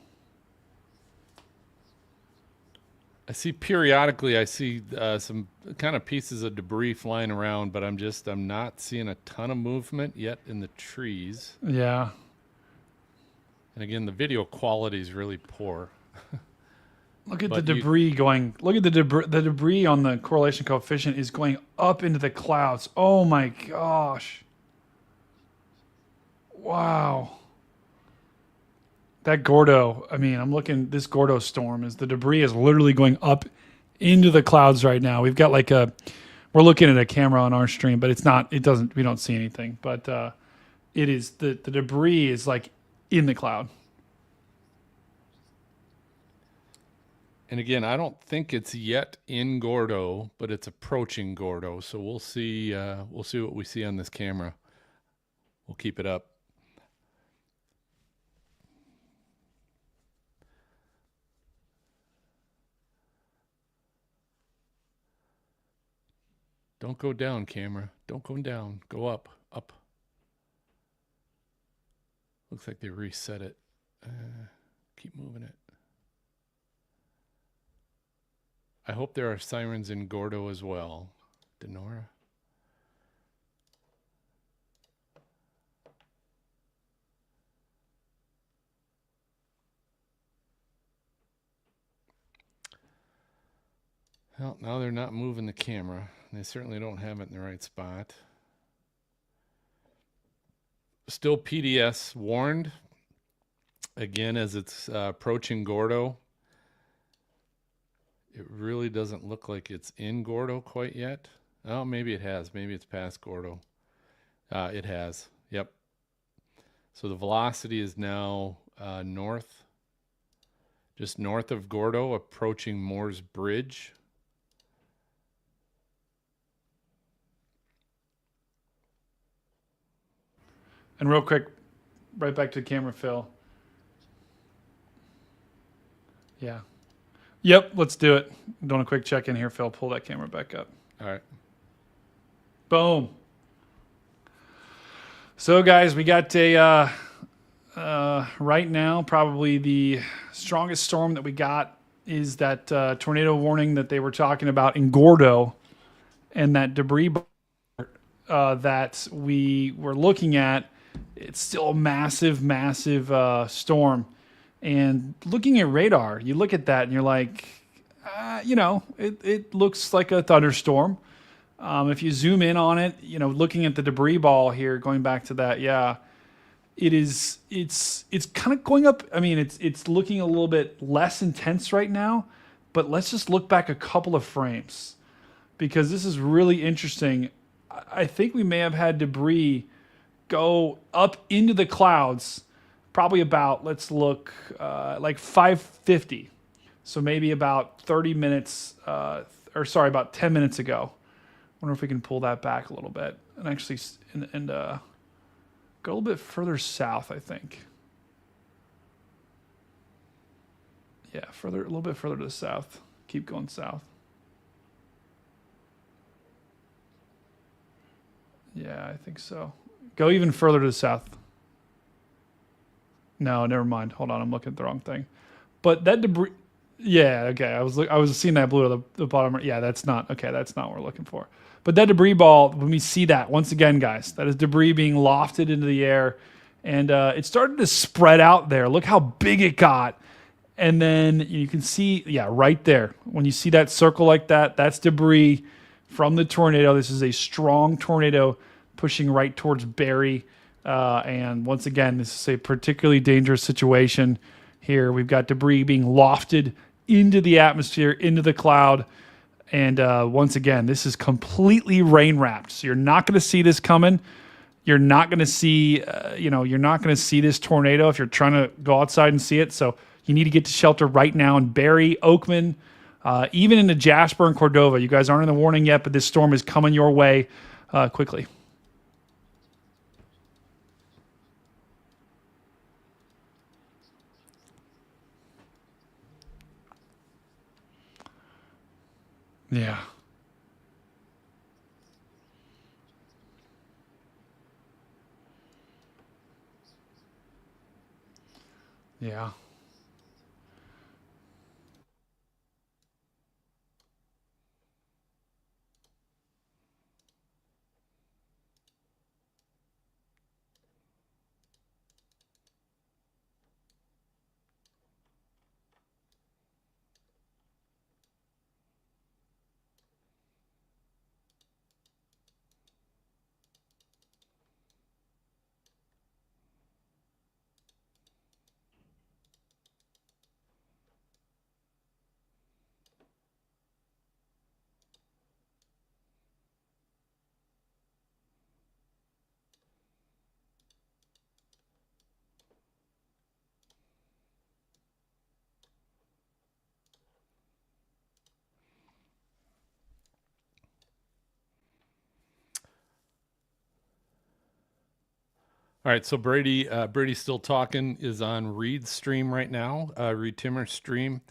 I see periodically. I see some kind of pieces of debris flying around, but I'm not seeing a ton of movement yet in the trees. Yeah. And again, the video quality is really poor. Look at the debris going. Look at the debris. The debris on the correlation coefficient is going up into the clouds. Oh my gosh! Wow. That Gordo. I mean, I'm looking. This Gordo storm is the debris is literally going up into the clouds right now. We've got like we're looking at a camera on our stream, but it's not. It doesn't. We don't see anything. But it is the debris is like in the cloud. And again, I don't think it's yet in Gordo, but it's approaching Gordo. So we'll see what we see on this camera. We'll keep it up. Don't go down, camera. Don't go down. Go up, up. Looks like they reset it. Keep moving it. I hope there are sirens in Gordo as well. Denora. Well, now they're not moving the camera. They certainly don't have it in the right spot. Still PDS warned. Again, as it's approaching Gordo. It really doesn't look like it's in Gordo quite yet. Oh, maybe it has. Maybe it's past Gordo. It has. Yep. So the velocity is now north. Just north of Gordo, approaching Moore's Bridge. And real quick, right back to the camera, Phil. Yeah. Yep, let's do it. Doing a quick check in here, Phil. Pull that camera back up. All right. Boom. So, guys, we got a right now probably the strongest storm that we got is that tornado warning that they were talking about in Gordo, and that debris that we were looking at. It's still a massive, massive storm. And looking at radar, you look at that and you're like, it looks like a thunderstorm. If you zoom in on it, looking at the debris ball here, going back to that, yeah, it's kind of going up. I mean, it's looking a little bit less intense right now, but let's just look back a couple of frames because this is really interesting. I think we may have had debris go up into the clouds, probably about, let's look, like 5:50. So maybe about 30 minutes, about 10 minutes ago. I wonder if we can pull that back a little bit and actually go a little bit further south, I think. Yeah, a little bit further to the south. Keep going south. Yeah, I think so. Go even further to the south. No, never mind. Hold on, I'm looking at the wrong thing. But that debris. Yeah, okay. I was seeing that blue at the bottom. Yeah, that's not okay. That's not what we're looking for. But that debris ball, when we see that once again, guys, that is debris being lofted into the air, and it started to spread out there. Look how big it got, and then you can see, yeah, right there. When you see that circle like that, that's debris from the tornado. This is a strong tornado pushing right towards Barrie. And once again, this is a particularly dangerous situation here. We've got debris being lofted into the atmosphere, into the cloud. And once again, this is completely rain wrapped. So you're not going to see this coming. You're not going to see, you're not going to see this tornado if you're trying to go outside and see it. So you need to get to shelter right now in Barrie, Oakman, even into Jasper and Cordova. You guys aren't in the warning yet, but this storm is coming your way quickly. Yeah. Yeah. All right, so Brady's still talking, is on Reed's stream right now, Reed Timmer's stream.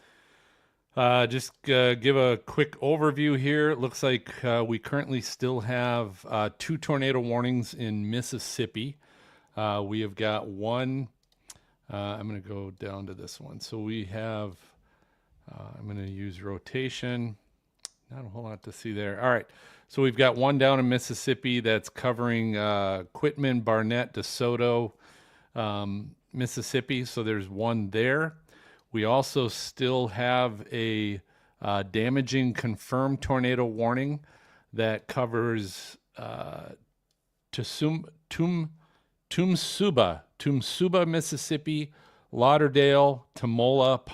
Just give a quick overview here. It looks like we currently still have 2 tornado warnings in Mississippi. We have got one. I'm going to go down to this one. So we have, I'm going to use rotation. Not a whole lot to see there. All right. So we've got one down in Mississippi that's covering Quitman, Barnett, DeSoto, Mississippi. So there's one there. We also still have a damaging confirmed tornado warning that covers Tumsuba, Mississippi, Lauderdale, Tamola,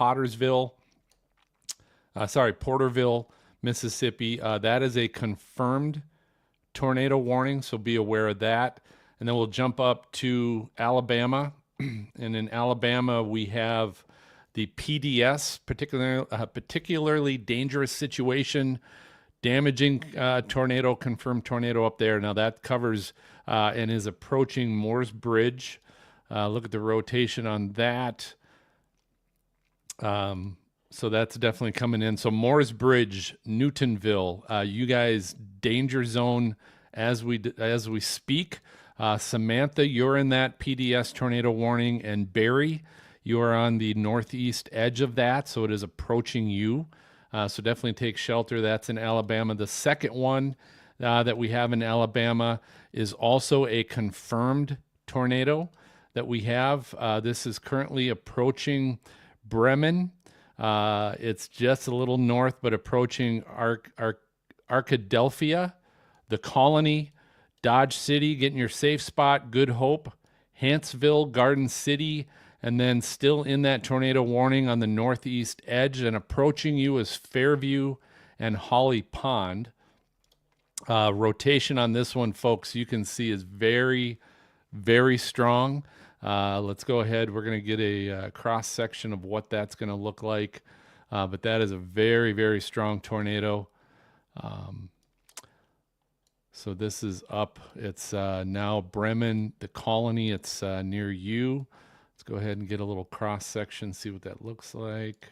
Porterville, Mississippi. That is a confirmed tornado warning, so be aware of that. And then we'll jump up to Alabama. And in Alabama, we have the PDS, particularly dangerous situation, damaging tornado, confirmed tornado up there. Now that covers and is approaching Moore's Bridge. Look at the rotation on that. So that's definitely coming in. So Moore's Bridge, Newtonville, you guys, danger zone as we speak. Samantha, you're in that PDS tornado warning, and Barrie, you are on the northeast edge of that, so it is approaching you. So definitely take shelter. That's in Alabama. The second one that we have in Alabama is also a confirmed tornado that we have. This is currently approaching Bremen. It's just a little north, but approaching Arkadelphia, the Colony, Dodge City, getting your safe spot, Good Hope, Huntsville, Garden City, and then still in that tornado warning on the northeast edge, and approaching you is Fairview and Holly Pond. Rotation on this one, folks, you can see is very, very strong. Let's go ahead. We're going to get a cross section of what that's going to look like. But that is a very, very strong tornado. So this is up. It's now Bremen, the Colony. It's near you. Let's go ahead and get a little cross section, see what that looks like.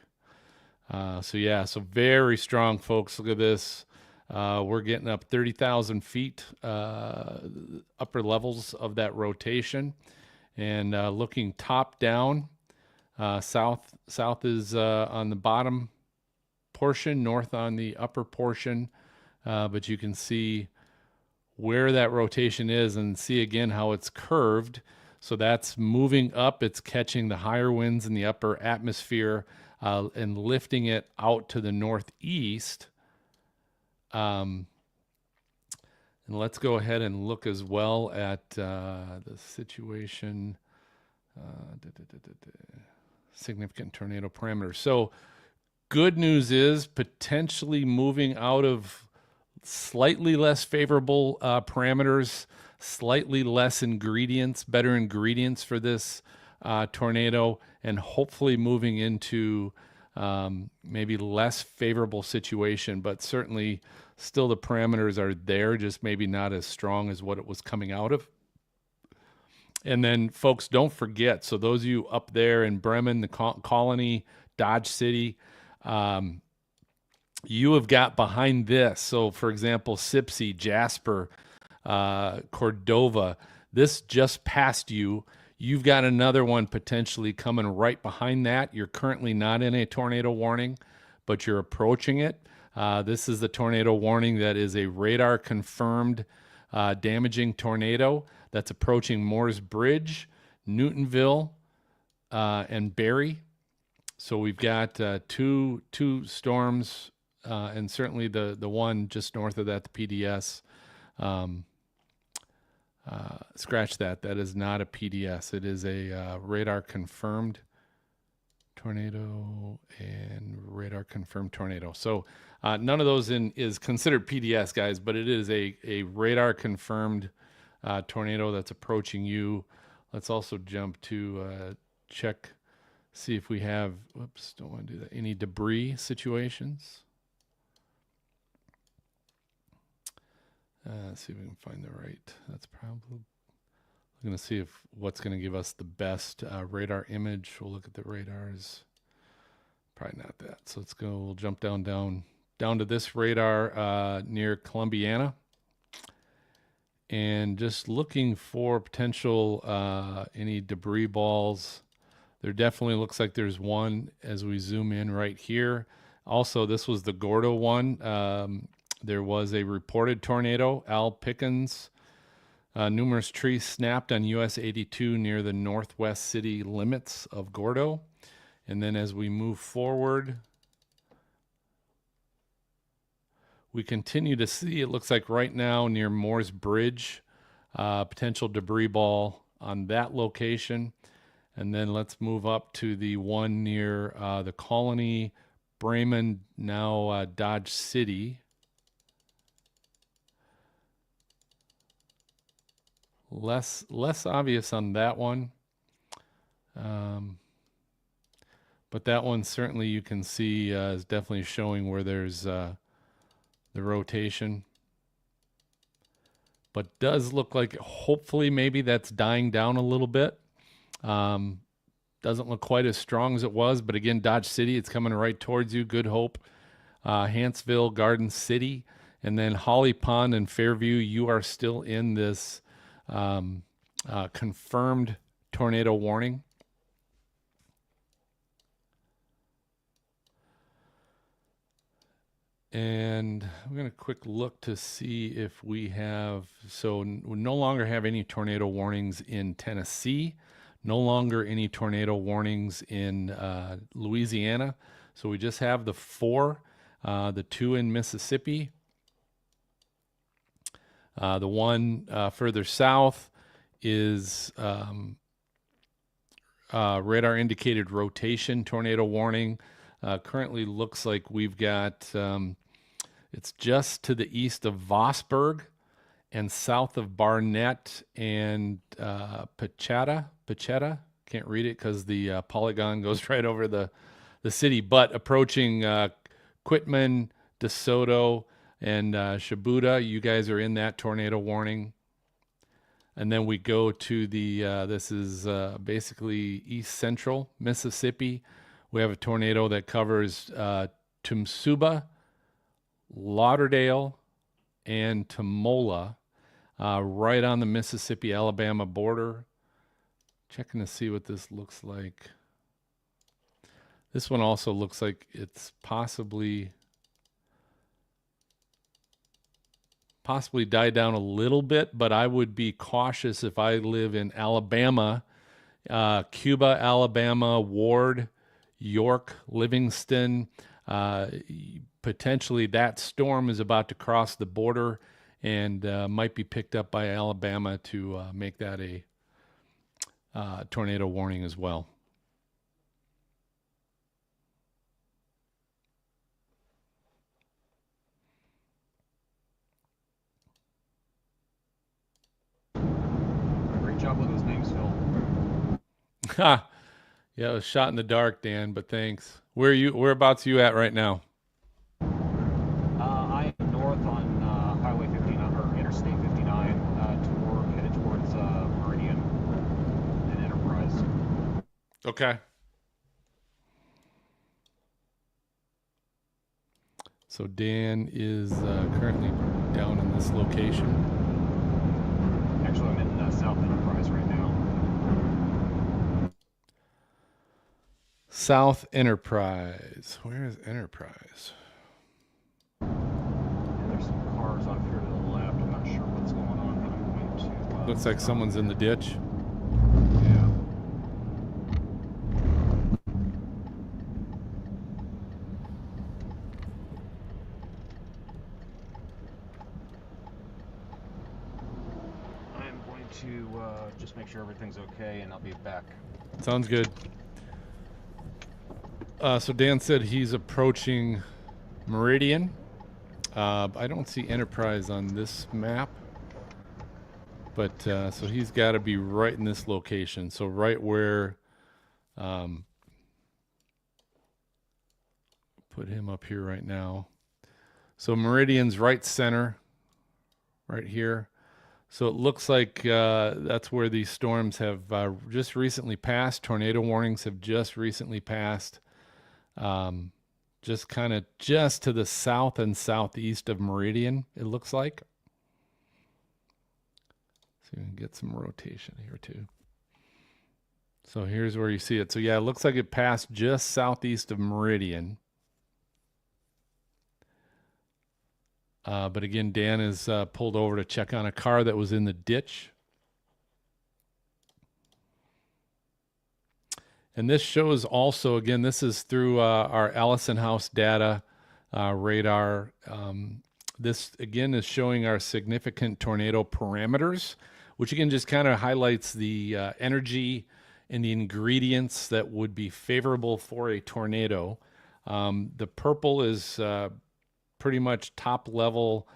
So yeah, so very strong, folks. Look at this. We're getting up 30,000 feet, upper levels of that rotation. And looking top down, south is on the bottom portion, north on the upper portion. But you can see where that rotation is and see again how it's curved. So that's moving up. It's catching the higher winds in the upper atmosphere and lifting it out to the northeast. And let's go ahead and look as well at the situation. Significant tornado parameters. So good news is potentially moving out of slightly less favorable parameters, slightly less ingredients, better ingredients for this tornado, and hopefully moving into maybe less favorable situation, but certainly still the parameters are there, just maybe not as strong as what it was coming out of. And then, folks, don't forget, so those of you up there in Bremen, the Colony, Dodge City, you have got behind this. So, for example, Sipsey, Jasper, Cordova, this just passed you. You've got another one potentially coming right behind that. You're currently not in a tornado warning, but you're approaching it. This is the tornado warning that is a radar-confirmed damaging tornado that's approaching Moores Bridge, Newtonville, and Barrie. So we've got two storms, and certainly the one just north of that, the PDS. Scratch that. That is not a PDS. It is a radar-confirmed tornado and radar-confirmed tornado. So none of those is considered PDS, guys, but it is a radar-confirmed tornado that's approaching you. Let's also jump to check, see if we have, whoops, don't want to do that, any debris situations. See if we can find the right. That's probably, we're going to see if what's going to give us the best radar image. We'll look at the radars. Probably not that. So let's go, we'll jump down to this radar near Columbiana. And just looking for potential any debris balls. There definitely looks like there's one as we zoom in right here. Also, this was the Gordo one. There was a reported tornado, Al Pickens. Numerous trees snapped on US 82 near the northwest city limits of Gordo. And then as we move forward, we continue to see, it looks like right now near Moores Bridge, potential debris ball on that location. And then let's move up to the one near the Colony, Bremen, now Dodge City. Less obvious on that one. But that one certainly you can see is definitely showing where there's the rotation. But does look like hopefully maybe that's dying down a little bit. Doesn't look quite as strong as it was, but again, Dodge City, it's coming right towards you. Good Hope, Huntsville, Garden City, and then Holly Pond and Fairview, you are still in this confirmed tornado warning. And I'm going to quick look to see if we have, so we no longer have any tornado warnings in Tennessee, no longer any tornado warnings in Louisiana. So we just have the 4, the 2 in Mississippi. The one further south is radar indicated rotation tornado warning. Currently looks like we've got, it's just to the east of Vosburg and south of Barnett and Pachetta. Can't read it because the polygon goes right over the city, but approaching Quitman, DeSoto, and Shibuda. You guys are in that tornado warning. And then we go to the, this is basically east central Mississippi. We have a tornado that covers Tumsuba, Lauderdale, and Tumola, right on the Mississippi-Alabama border. Checking to see what this looks like. This one also looks like it's possibly died down a little bit, but I would be cautious if I live in Alabama, Cuba, Alabama, Ward, York, Livingston. Potentially that storm is about to cross the border and might be picked up by Alabama to make that a tornado warning as well. Great job with those names, Phil. Ha! Yeah, it was shot in the dark, Dan, but thanks. Whereabouts are you at right now? I am north on Highway 59 or Interstate 59, headed towards Meridian and Enterprise. Okay. So Dan is currently down in this location. Actually, I'm in South Enterprise right now. South Enterprise. Where is Enterprise? And there's some cars off here to the left. I'm not sure what's going on, but I'm going to... Looks like someone's in the ditch. Yeah. I'm going to just make sure everything's okay, and I'll be back. Sounds good. So Dan said he's approaching Meridian. I don't see Enterprise on this map, but so he's got to be right in this location. So right where, put him up here right now. So Meridian's right center, right here. So it looks like that's where these storms have just recently passed. Tornado warnings have just recently passed. Just kind of just to the south and southeast of Meridian, it looks like. So you can get some rotation here too. So here's where you see it. So yeah, it looks like it passed just southeast of Meridian. But again, Dan is pulled over to check on a car that was in the ditch. And this shows also, again, this is through our Allison House data radar. This, again, is showing our significant tornado parameters, which again just kind of highlights the energy and the ingredients that would be favorable for a tornado. The purple is pretty much top level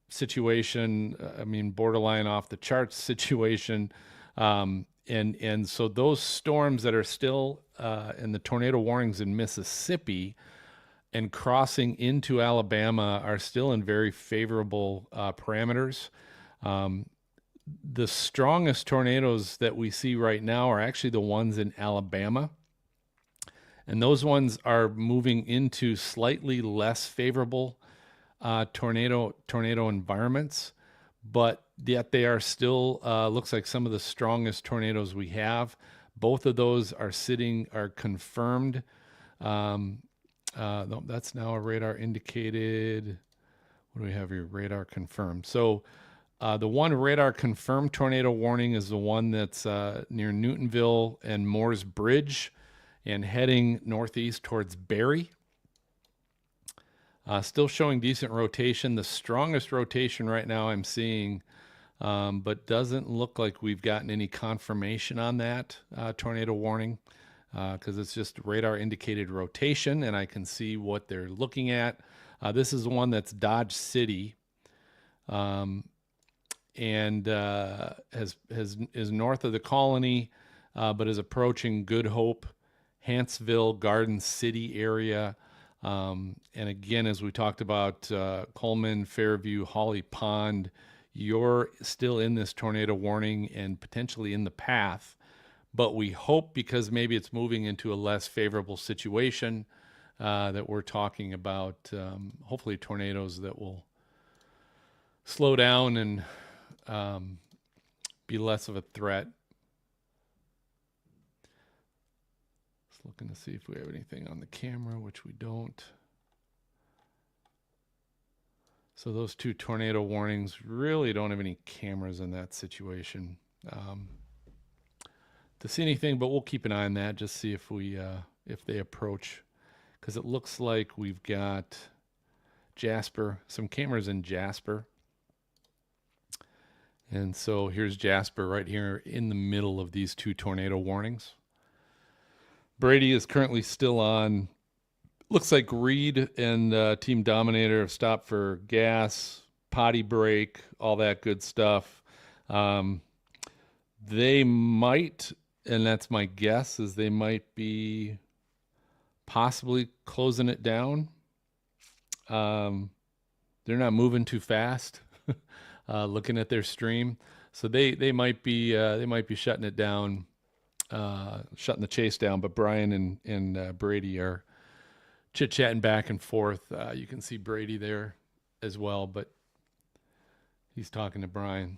situation. I mean, borderline off the charts situation. And so those storms that are still in the tornado warnings in Mississippi and crossing into Alabama are still in very favorable parameters. The strongest tornadoes that we see right now are actually the ones in Alabama. And those ones are moving into slightly less favorable tornado environments, but yet they are still, looks like some of the strongest tornadoes we have. Both of those are confirmed. That's now a radar indicated. What do we have here? Radar confirmed. So the one radar confirmed tornado warning is the one that's near Newtonville and Moores Bridge and heading northeast towards Barry. Still showing decent rotation. The strongest rotation right now I'm seeing but doesn't look like we've gotten any confirmation on that tornado warning, because it's just radar indicated rotation, and I can see what they're looking at. This is the one that's Dodge City, and is north of the Colony, but is approaching Good Hope, Hanceville, Garden City area. And again, as we talked about, Coleman, Fairview, Holly Pond, you're still in this tornado warning and potentially in the path. But we hope, because maybe it's moving into a less favorable situation, that we're talking about hopefully tornadoes that will slow down and be less of a threat. Just looking to see if we have anything on the camera, which we don't. So those two tornado warnings really don't have any cameras in that situation to see anything, but we'll keep an eye on that, just see if we if they approach, because it looks like we've got Jasper, some cameras in Jasper. And so here's Jasper right here in the middle of these two tornado warnings. Brady is currently still on. Looks like Reed and Team Dominator have stopped for gas, potty break, all that good stuff. They might, and that's my guess, is they might be possibly closing it down. They're not moving too fast. Looking at their stream, so they might be shutting it down, shutting the chase down. But Brian and Brady are chit-chatting back and forth. You can see Brady there as well, but he's talking to Brian.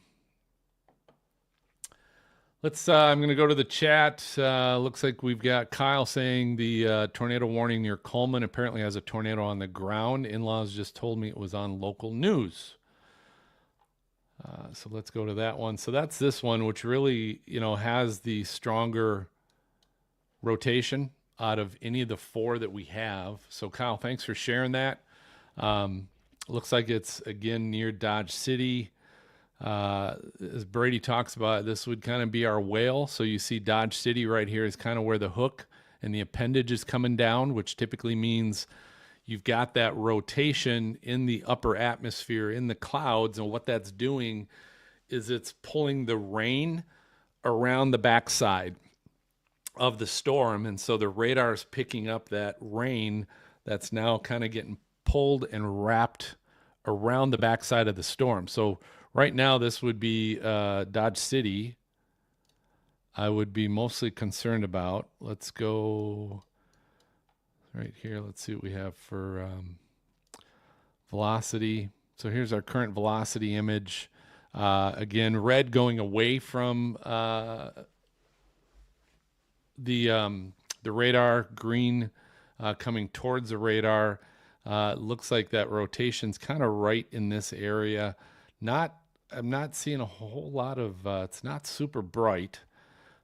I'm going to go to the chat. Looks like we've got Kyle saying the tornado warning near Coleman apparently has a tornado on the ground. In-laws just told me it was on local news. So let's go to that one. So that's this one, which really, has the stronger rotation out of any of the four that we have. So Kyle, thanks for sharing that. Looks like it's again near Dodge City. As Brady talks about, this would kind of be our whale. So you see Dodge City right here is kind of where the hook and the appendage is coming down, which typically means you've got that rotation in the upper atmosphere, in the clouds, and what that's doing is it's pulling the rain around the backside of the storm, and so the radar is picking up that rain that's now kind of getting pulled and wrapped around the backside of the storm. So right now, this would be Dodge City. I would be mostly concerned about. Let's go right here. Let's see what we have for velocity. So here's our current velocity image. Again, red going away from the radar, green coming towards the radar. Looks like that rotation's kind of right in this area. I'm not seeing a whole lot of, it's not super bright.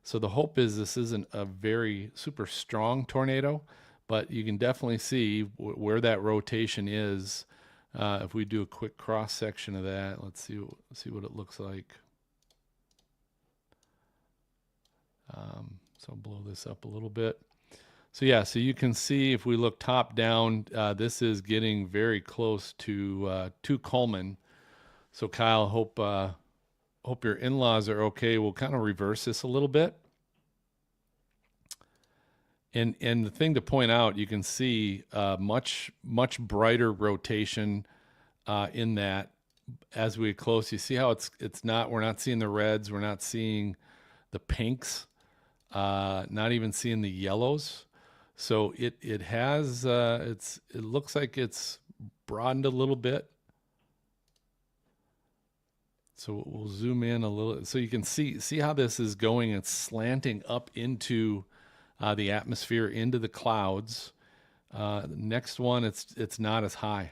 So the hope is this isn't a very super strong tornado, but you can definitely see where that rotation is. If we do a quick cross section of that, let's see what it looks like. So I'll blow this up a little bit. So yeah, so you can see if we look top down, this is getting very close to Coleman. So Kyle, hope your in-laws are okay. We'll kind of reverse this a little bit. And the thing to point out, you can see much brighter rotation in that as we get close. You see how it's not, we're not seeing the reds, we're not seeing the pinks, not even seeing the yellows. So it looks like it's broadened a little bit. So we'll zoom in a little, so you can see how this is going. It's slanting up into the atmosphere, into the clouds. The next one, it's not as high.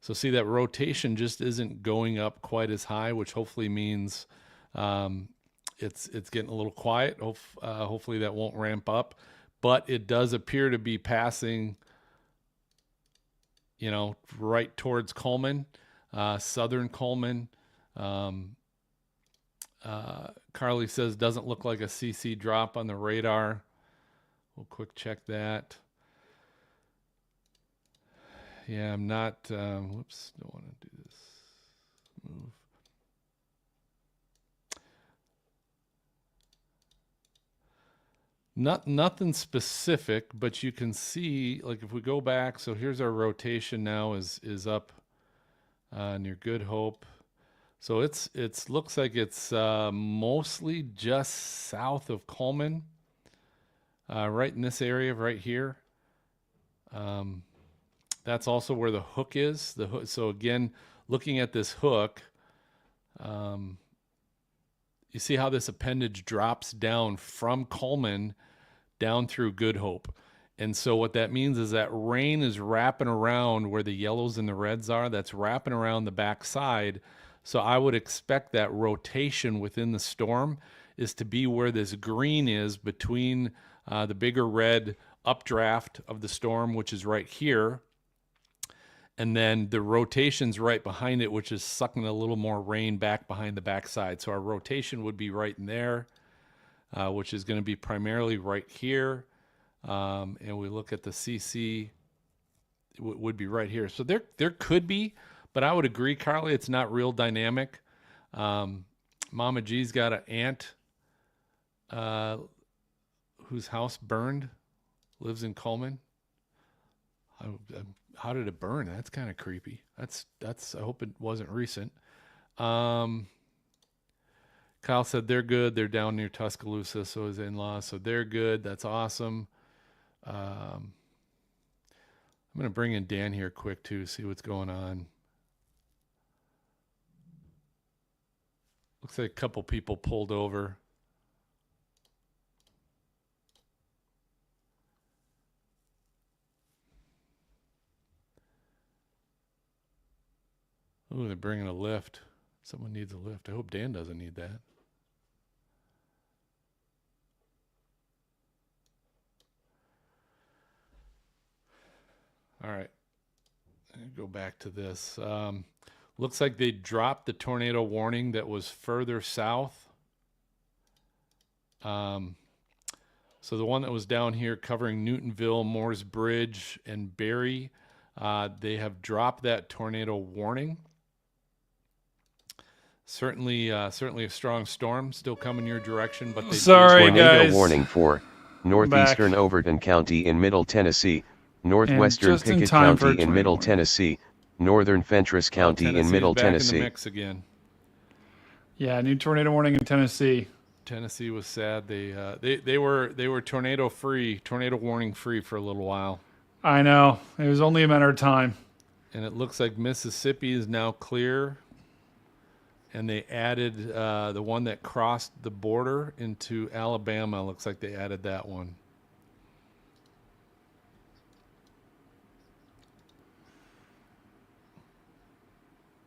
So see that rotation just isn't going up quite as high, which hopefully means it's getting a little quiet. Hopefully that won't ramp up, but it does appear to be passing, right towards Coleman, southern Coleman. Carly says doesn't look like a CC drop on the radar. We'll quick check that. Yeah, I'm not. Whoops, don't want to do this. Move. Nothing specific, but you can see, like if we go back, so here's our rotation now is up near Good Hope. So it's looks like it's mostly just south of Coleman, right in this area right here. That's also where the hook is. The hook. So again, looking at this hook, you see how this appendage drops down from Coleman down through Good Hope. And so what that means is that rain is wrapping around where the yellows and the reds are. That's wrapping around the backside. So I would expect that rotation within the storm is to be where this green is between the bigger red updraft of the storm, which is right here. And then the rotation's right behind it, which is sucking a little more rain back behind the backside. So our rotation would be right in there, which is going to be primarily right here. And we look at the CC, it would be right here. So there could be, but I would agree, Carly, it's not real dynamic. Mama G's got an aunt whose house burned, lives in Coleman. How did it burn? That's kind of creepy. That's. I hope it wasn't recent. Kyle said they're good. They're down near Tuscaloosa, so his in-laws. So they're good. That's awesome. I'm going to bring in Dan here quick too, see what's going on. Looks like a couple people pulled over. Oh, they're bringing a lift. Someone needs a lift. I hope Dan doesn't need that. All right. Go back to this. Looks like they dropped the tornado warning that was further south. So the one that was down here covering Newtonville, Moores Bridge, and Barry, they have dropped that tornado warning. Certainly a strong storm still coming your direction, but they Tornado guys. warning for northeastern Overton County in Middle Tennessee, northwestern Pickett County in Middle Tennessee, northern Fentress County in Middle Tennessee. In the mix again. Yeah, new tornado warning in Tennessee. Tennessee was sad. They were tornado warning free for a little while. I know. It was only a matter of time. And it looks like Mississippi is now clear. And they added the one that crossed the border into Alabama. Looks like they added that one.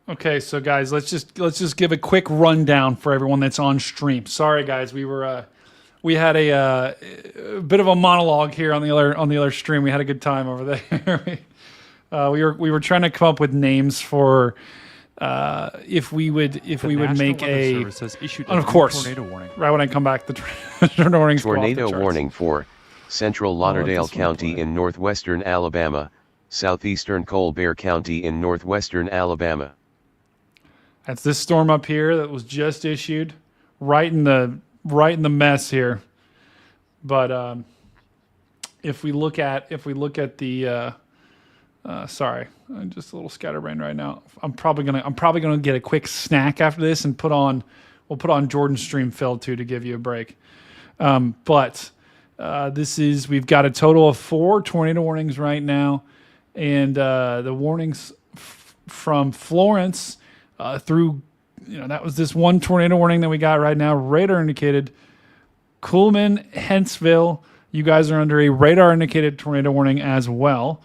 Okay, so guys, let's just give a quick rundown for everyone that's on stream. Sorry, guys, we had a bit of a monologue here on the other stream. We had a good time over there. we were trying to come up with names for if we would make a of course tornado warning. Right when I come back, the tornado warning. Tornado warning for Central Lauderdale County in northwestern Alabama, southeastern Colbert County in northwestern Alabama. That's this storm up here that was just issued, right in the mess here. But if we look at the sorry, I'm just a little scatterbrained right now. I'm probably gonna get a quick snack after this and we'll put on Jordan's stream Phil too to give you a break. But we've got a total of 4 tornado warnings right now, and the warnings from Florence through, that was this one tornado warning that we got right now, radar indicated. Kuhlman, Hentzville, you guys are under a radar indicated tornado warning as well.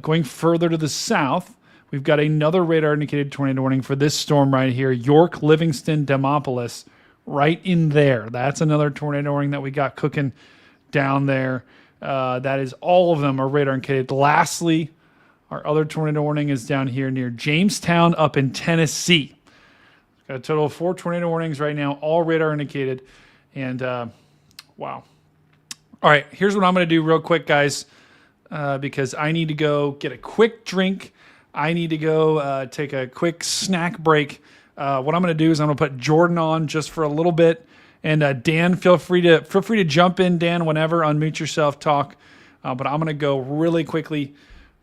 Going further to the south, we've got another radar indicated tornado warning for this storm right here, York, Livingston, Demopolis, right in there. That's another tornado warning that we got cooking down there. That is, all of them are radar indicated. Lastly, our other tornado warning is down here near Jamestown up in Tennessee. Got a total of 4 tornado warnings right now, all radar indicated. And wow. All right, here's what I'm going to do real quick, guys, because I need to go get a quick drink. I need to go take a quick snack break. What I'm going to do is I'm going to put Jordan on just for a little bit. And Dan, feel free to jump in, Dan, whenever. Unmute yourself, talk. But I'm going to go really quickly,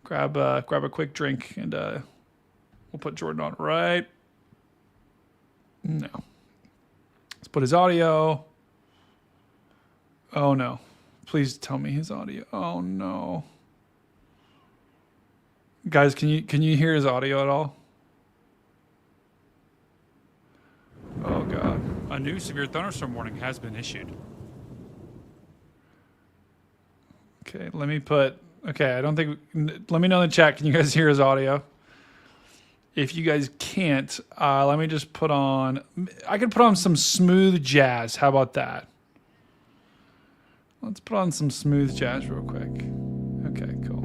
grab a quick drink, and we'll put Jordan on right now. Let's put his audio. Oh, no. Please tell me his audio. Oh, no. Guys, can you hear his audio at all? Oh, God. A new severe thunderstorm warning has been issued. Okay, let me put... Okay, I don't think... Let me know in the chat. Can you guys hear his audio? If you guys can't, let me just put on... I could put on some smooth jazz. How about that? Let's put on some smooth jazz real quick. Okay, cool.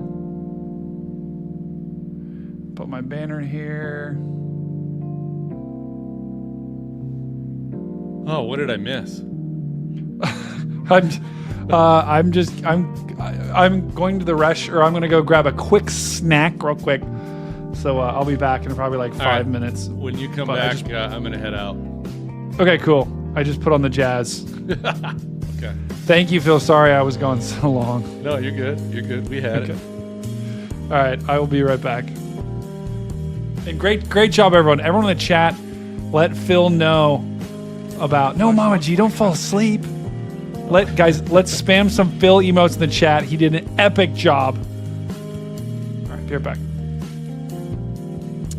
Put my banner here. Oh, what did I miss? I'm going to the I'm going to go grab a quick snack real quick. So I'll be back in probably like 5 minutes. When you come back, I'm going to head out. Okay, cool. I just put on the jazz. Okay. Thank you, Phil. Sorry I was going so long. No, you're good. You're good. We had it. All right, I will be right back. And great job, everyone. Everyone in the chat, let Phil know about... No, Mama G, don't fall asleep. Let's spam some Phil emotes in the chat. He did an epic job. All right, be right back.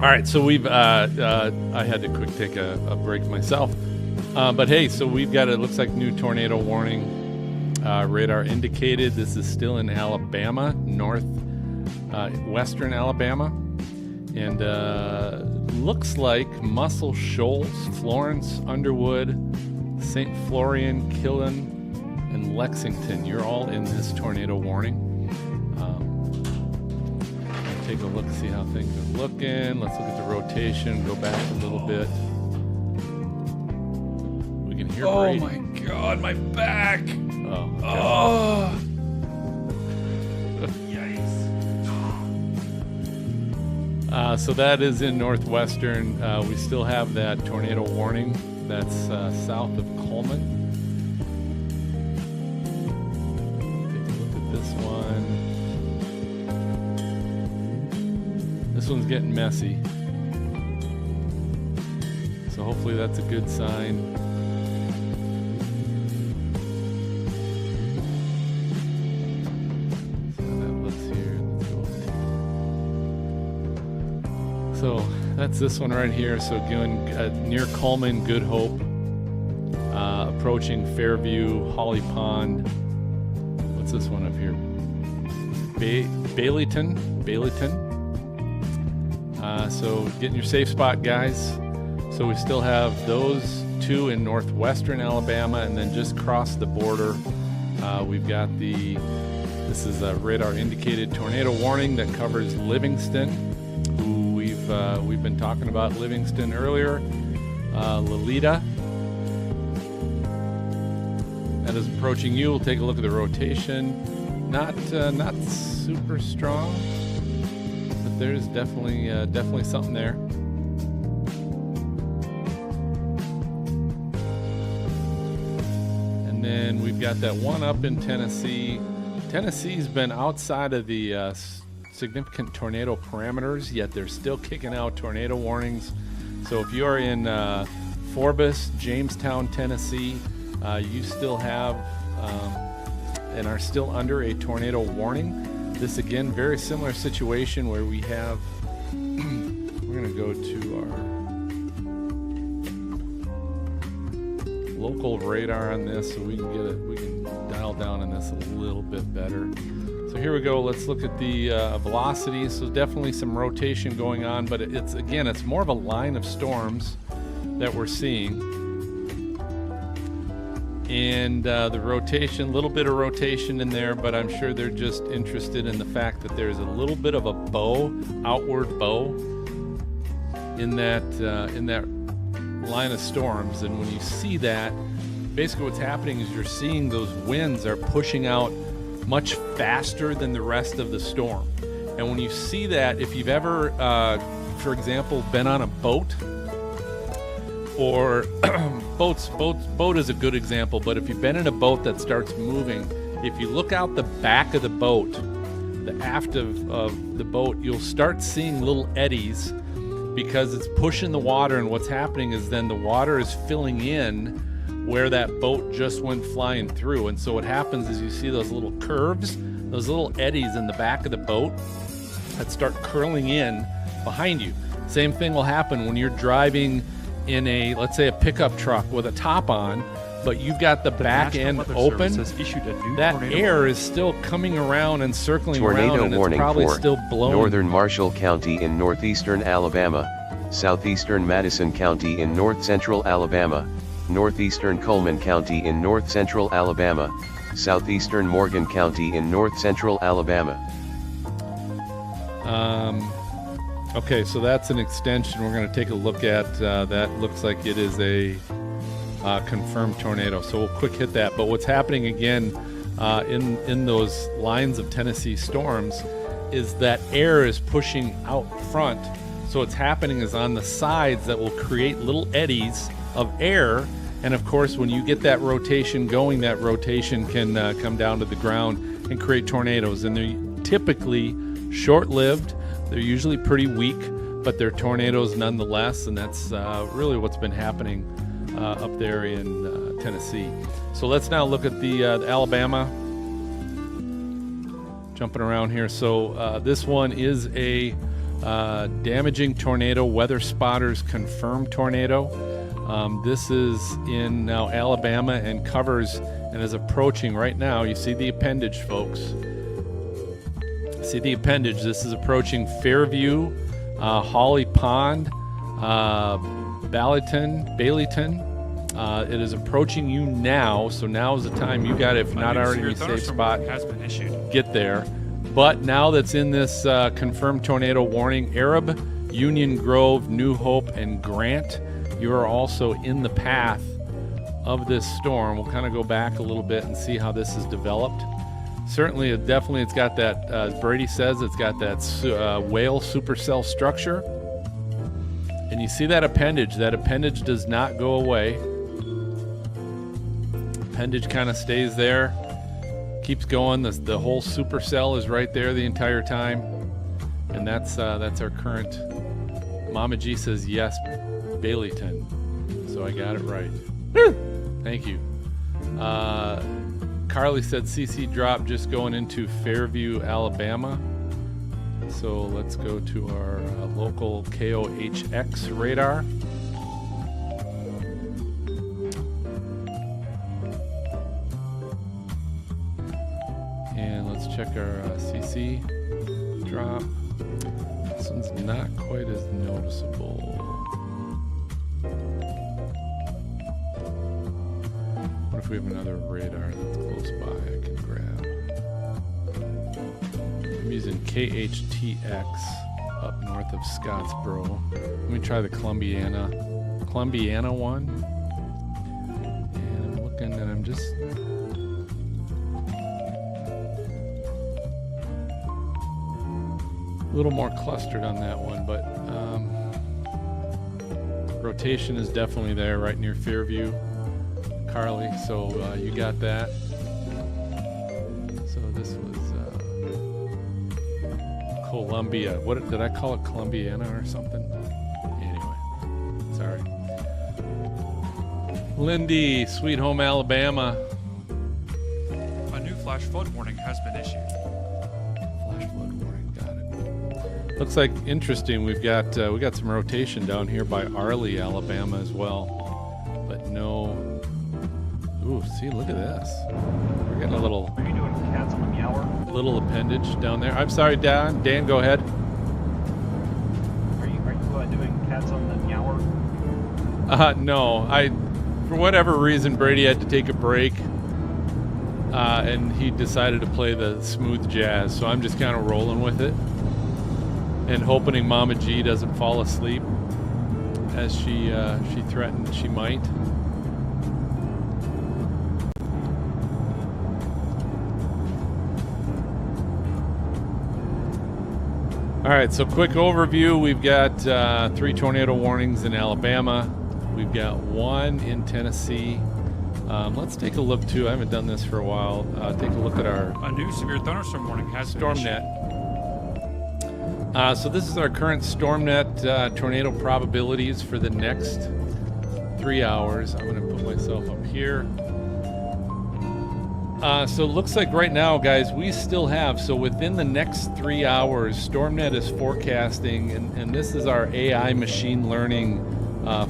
All right, so we've... I had to quick take a break myself. But hey, so we've got, it looks like, new tornado warning. Radar indicated. This is still in Alabama, western Alabama. And looks like Muscle Shoals, Florence, Underwood, St. Florian, Killen, and Lexington. You're all in this tornado warning. Take a look, see how things are looking. Let's look at the rotation, go back a little bit. We can hear Brady. Oh my God, my back. Oh. Oh. So that is in northwestern. We still have that tornado warning. That's south of Coleman. Take a look at this one. This one's getting messy. So hopefully that's a good sign. So that's this one right here. So going near Coleman, Good Hope, approaching Fairview, Holly Pond. What's this one up here? Baileyton. So get in your safe spot, guys. So we still have those two in northwestern Alabama, and then just across the border, we've got this is a radar indicated tornado warning that covers Livingston. We've been talking about Livingston earlier. Lolita. That is approaching you. We'll take a look at the rotation. Not super strong, but there's definitely something there. And then we've got that one up in Tennessee. Tennessee's been outside of the significant tornado parameters, yet they're still kicking out tornado warnings. So if you're in Forbes, Jamestown, Tennessee, you still have and are still under a tornado warning. This again, very similar situation where we have we're going to go to our local radar on this so we can dial down on this a little bit better. So here we go. Let's look at the velocity. So definitely some rotation going on, but it's more of a line of storms that we're seeing. And the rotation, a little bit of rotation in there, but I'm sure they're just interested in the fact that there's a little bit of a bow, outward bow in that line of storms. And when you see that, basically what's happening is you're seeing those winds are pushing out much faster than the rest of the storm. And when you see that, if you've ever, for example, been on a boat, or boat is a good example, but if you've been in a boat that starts moving, if you look out the back of the boat, the aft of the boat, you'll start seeing little eddies because it's pushing the water, and what's happening is then the water is filling in where that boat just went flying through. And so what happens is you see those little curves, those little eddies in the back of the boat that start curling in behind you. Same thing will happen when you're driving in a, let's say, a pickup truck with a top on, but you've got the back end open. That air is still coming around and circling around, and it's probably still blowing. Northern Marshall County in northeastern Alabama, southeastern Madison County in north-central Alabama, northeastern Coleman County in north-central Alabama, southeastern Morgan County in north-central Alabama. Okay, so that's an extension we're going to take a look at. That looks like it is a confirmed tornado. So we'll quick hit that. But what's happening again in those lines of Tennessee storms is that air is pushing out front. So what's happening is on the sides that will create little eddies of air. And of course, when you get that rotation going, that rotation can come down to the ground and create tornadoes. And they're typically short-lived. They're usually pretty weak, but they're tornadoes nonetheless, and that's really what's been happening up there in Tennessee. So let's now look at the Alabama. Jumping around here. So this one is a damaging tornado, weather spotters confirmed tornado. This is in now Alabama and covers and is approaching right now. You see the appendage, folks. See the appendage. This is approaching Fairview, Holly Pond, Baileyton. It is approaching you now, so now is the time you got, if not already in a safe spot, has been issued. Get there. But now that's in this confirmed tornado warning, Arab, Union Grove, New Hope, and Grant, you are also in the path of this storm. We'll kind of go back a little bit and see how this has developed. Certainly, it's got that, as Brady says, it's got that whale supercell structure. And you see that appendage. That appendage does not go away. Appendage kind of stays there, keeps going. The whole supercell is right there the entire time. And that's our current. Mama G says yes, Baileyton. So I got it right. Thank you. Carly said CC drop just going into Fairview, Alabama. So let's go to our local KOHX radar. And let's check our CC drop. This one's not quite as noticeable. What if we have another radar that's close by I can grab? I'm using KHTX up north of Scottsboro. Let me try the Columbiana one. And I'm looking and I'm just a little more clustered on that one, but rotation is definitely there right near Fairview, Carly, so you got that. So this was Columbia. What did I call it? Columbiana or something? Anyway, sorry. Lindy, Sweet Home, Alabama. A new flash flood warning has been issued. Flash flood warning, got it. Looks like interesting. We got some rotation down here by Arley, Alabama as well, but no. Ooh, see, look at this. We're getting a little. Are you doing cats on the meower? Little appendage down there. I'm sorry, Dan. Dan, go ahead. Are you doing cats on the meower? No. For whatever reason, Brady had to take a break, and he decided to play the smooth jazz. So I'm just kind of rolling with it and hoping Mama G doesn't fall asleep as she threatened she might. All right, so quick overview. We've got 3 tornado warnings in Alabama. We've got 1 in Tennessee. Let's take a look too. I haven't done this for a while. Take a look at our A new severe thunderstorm warning has been issued. StormNet. So this is our current StormNet tornado probabilities for the next 3 hours. I'm going to put myself up here. So it looks like right now, guys, we still have, so within the next 3 hours, StormNet is forecasting, and this is our AI machine learning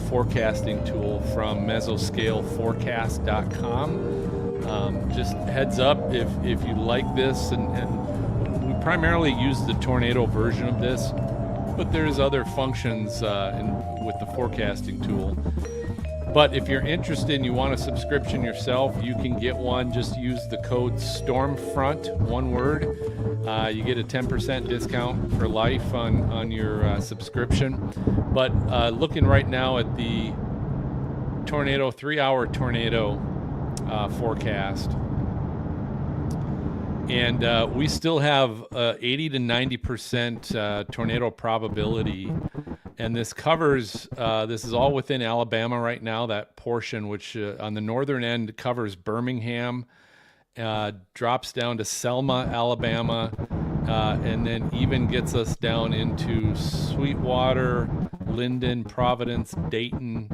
forecasting tool from mesoscaleforecast.com. Just heads up, if you like this, and we primarily use the tornado version of this, but there's other functions with the forecasting tool. But if you're interested and you want a subscription yourself, you can get one. Just use the code STORMFRONT, one word. You get a 10% discount for life on your subscription. But looking right now at the tornado, 3-hour tornado forecast. And we still have 80 to 90% tornado probability. And this covers, this is all within Alabama right now, that portion, which on the northern end covers Birmingham, drops down to Selma, Alabama, and then even gets us down into Sweetwater, Linden, Providence, Dayton.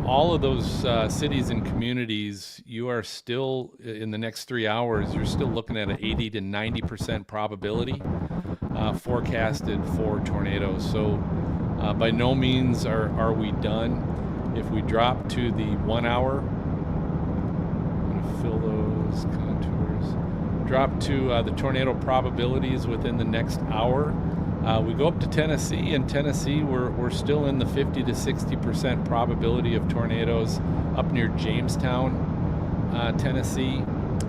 All of those cities and communities, you are still, in the next 3 hours, you're still looking at an 80 to 90% probability forecasted for tornadoes. So by no means are we done. If we drop to the 1 hour, I'm going to fill those contours. Drop to the tornado probabilities within the next hour. We go up to Tennessee. In Tennessee, we're still in the 50 to 60% probability of tornadoes up near Jamestown, Tennessee,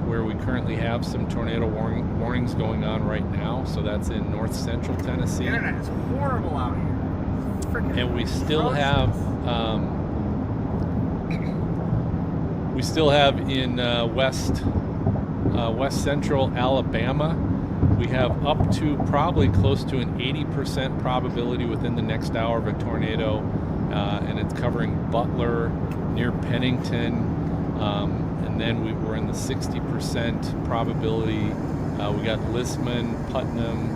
where we currently have some tornado warnings going on right now. So that's in north central Tennessee. The internet is horrible out here. Freaking And we still have in west central Alabama, we have up to probably close to an 80% probability within the next hour of a tornado, and it's covering Butler, near Pennington, and then we're in the 60% probability. We got Listman, Putnam,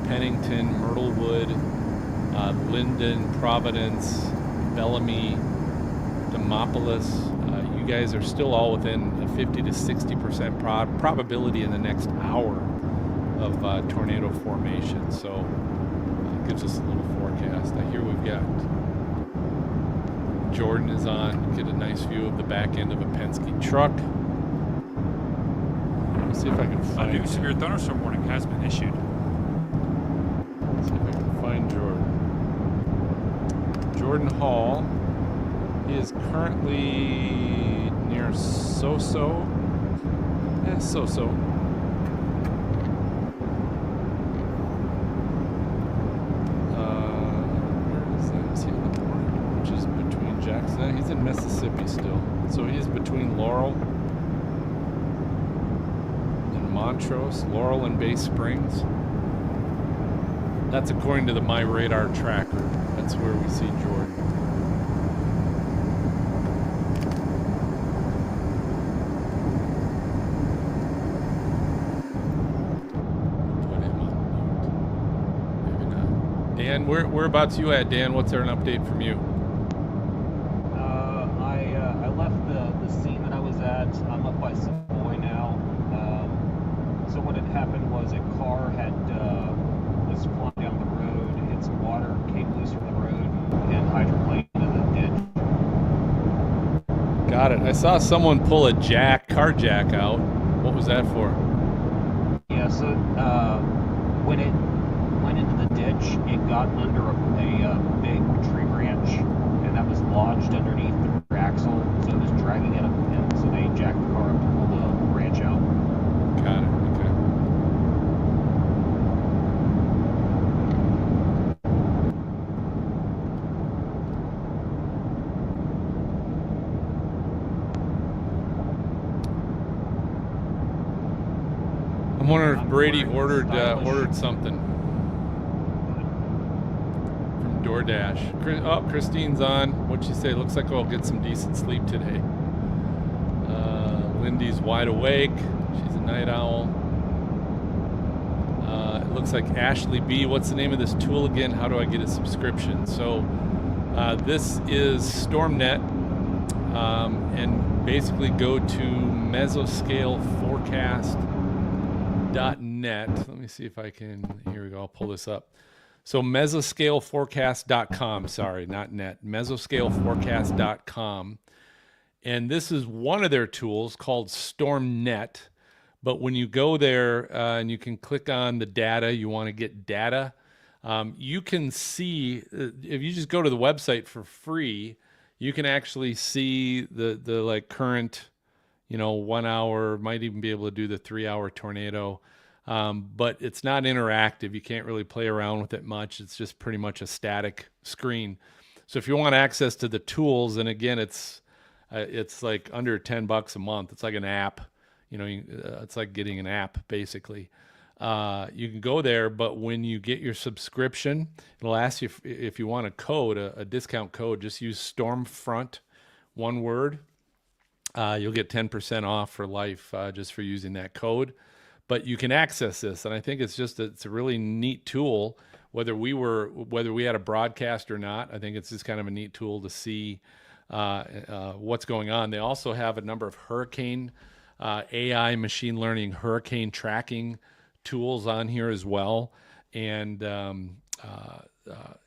Pennington, Myrtlewood, Linden, Providence, Bellamy, Demopolis. You guys are still all within a 50 to 60% probability in the next hour of tornado formation. So it gives us a little forecast. I hear we've got Jordan is on. Get a nice view of the back end of a Penske truck. Let's see if I can A find new severe thunderstorm warning has been issued. Let's see if I can find Jordan. Jordan Hall is currently near Soso. Yeah, Soso. Where is that? Is he on the border? Which is between Jackson. He's in Mississippi still. So he's between Laurel and Montrose, Laurel and Bay Springs. That's according to the My Radar tracker. That's where we see Jordan. Put him on mute. Maybe not. Dan, whereabouts you at, Dan? What's there an update from you? I left the scene that I was at. I'm up by Savoy now. So what had happened was a car was flying down the road, hit some water, came loose from the road, and hydroplaned into the ditch. Got it. I saw someone pull a car jack out. What was that for? Yeah, so when it went into the ditch, it got under a big tree branch, and that was lodged underneath the axle, so it was dragging it up, and so they jacked the car up to pull the branch out. Got it. Okay. wondering if Brady wearing ordered stylish- something from DoorDash. Oh, Christine's on. What'd she say? Looks like I'll get some decent sleep today. Lindy's wide awake. She's a night owl. It looks like Ashley B. What's the name of this tool again? How do I get a subscription? So this is StormNet, and basically go to mesoscaleforecast.net. Let me see if I can. Here we go. I'll pull this up. So mesoscaleforecast.com. Sorry, not net. mesoscaleforecast.com. And this is one of their tools called StormNet. But when you go there and you can click on the data, you want to get data, you can see, if you just go to the website for free, you can actually see the like current, 1 hour, might even be able to do the 3 hour tornado. But it's not interactive. You can't really play around with it much. It's just pretty much a static screen. So if you want access to the tools, and again, it's like under $10 a month. It's like an app, it's like getting an app basically. You can go there, but when you get your subscription, it'll ask you if you want a code, a discount code. Just use Stormfront, one word. You'll get 10% off for life just for using that code. But you can access this, and I think it's a really neat tool. Whether we had a broadcast or not, I think it's just kind of a neat tool to see what's going on. They also have a number of hurricane AI machine learning hurricane tracking tools on here as well, and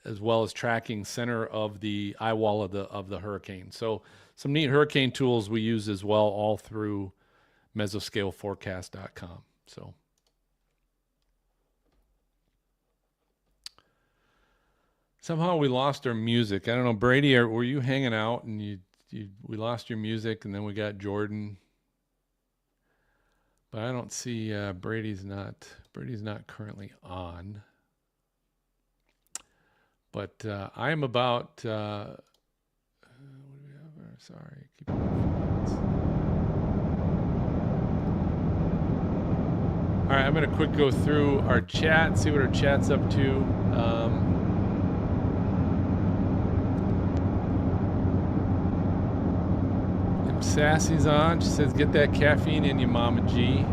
as well as tracking center of the eye wall of the hurricane. So some neat hurricane tools we use as well, all through mesoscaleforecast.com. So somehow we lost our music. I don't know, Brady, were you hanging out and we lost your music, and then we got Jordan? But I don't see Brady's not currently on. But I am about. What do we have there? Sorry, keep on my phones. All right, I'm going to quick go through our chat, see what our chat's up to. Sassy's on. She says, get that caffeine in you, Mama G.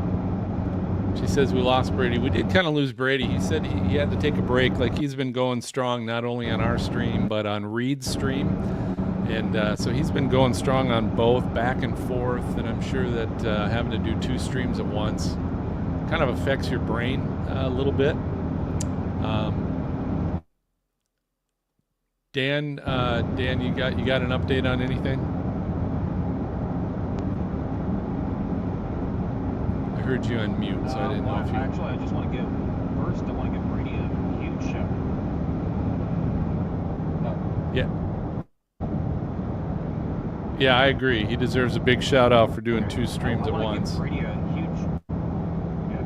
She says, we lost Brady. We did kind of lose Brady. He said he had to take a break. Like, he's been going strong, not only on our stream, but on Reed's stream. And so he's been going strong on both, back and forth. And I'm sure that having to do 2 streams at once kind of affects your brain a little bit. Dan, you got an update on anything? I heard you on mute, so I didn't know if you... Actually, I just want to give Brady a huge shout. Yeah, I agree. He deserves a big shout out for doing 2 streams at once. Give Brady a huge... Yeah.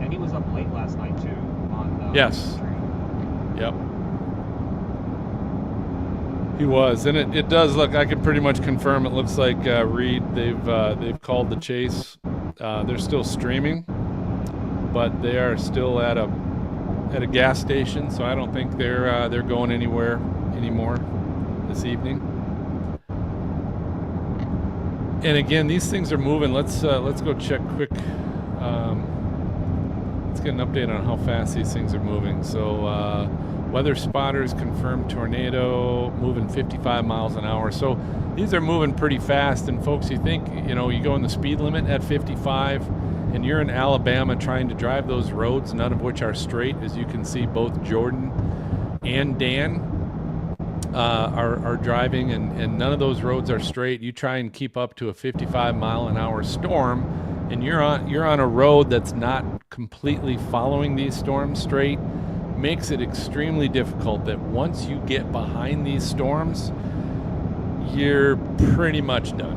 And he was up late last night too on yes. Stream. Yep. He was, and it does look. I can pretty much confirm. It looks like Reed. They've called the chase. They're still streaming, but they are still at a gas station. So I don't think they're going anywhere anymore this evening. And again, these things are moving. Let's go check quick. Let's get an update on how fast these things are moving. So. Weather spotters confirmed tornado moving 55 miles an hour. So these are moving pretty fast. And folks, you think, you go in the speed limit at 55 and you're in Alabama trying to drive those roads, none of which are straight. As you can see, both Jordan and Dan are driving, and none of those roads are straight. You try and keep up to a 55 mile an hour storm, and you're on a road that's not completely following these storms straight. Makes it extremely difficult. That once you get behind these storms, you're pretty much done.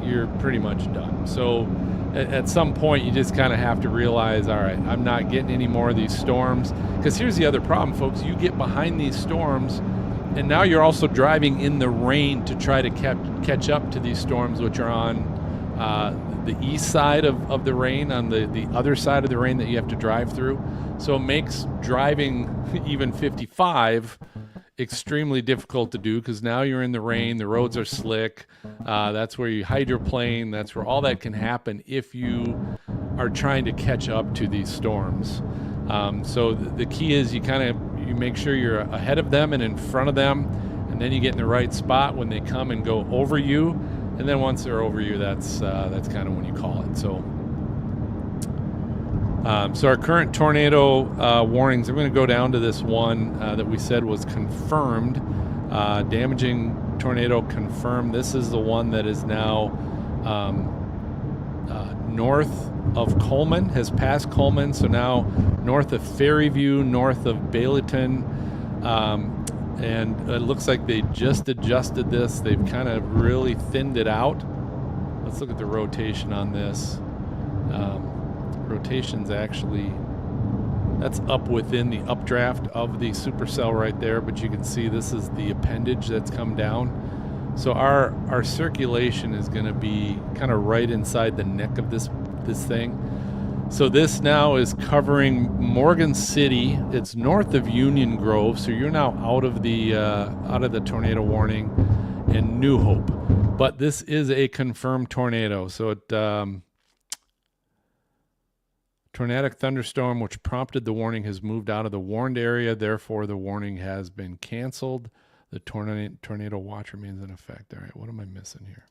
You're pretty much done. So at some point, you just kind of have to realize, all right, I'm not getting any more of these storms. Because here's the other problem, folks. You get behind these storms, and now you're also driving in the rain to try to catch up to these storms, which are on the east side of the rain, on the other side of the rain that you have to drive through. So it makes driving even 55 extremely difficult to do, because now you're in the rain, the roads are slick. That's where you hydroplane. That's where all that can happen if you are trying to catch up to these storms. So the key is you make sure you're ahead of them and in front of them, and then you get in the right spot when they come and go over you. And then once they're over you, that's kind of when you call it. So our current tornado warnings, I'm going to go down to this one that we said was confirmed. Damaging tornado confirmed. This is the one that is now north of Coleman, has passed Coleman, so now north of Ferryview, north of Baileyton. And it looks like they just adjusted this. They've kind of really thinned it out. Let's look at the rotation on this. Rotation's actually, that's up within the updraft of the supercell right there, but you can see this is the appendage that's come down. So our circulation is going to be kind of right inside the neck of this thing. So this now is covering Morgan City. It's north of Union Grove, so you're now out of the tornado warning, and New Hope. But this is a confirmed tornado. So tornadic thunderstorm which prompted the warning has moved out of the warned area. Therefore, the warning has been canceled. The tornado watch remains in effect. All right, what am I missing here?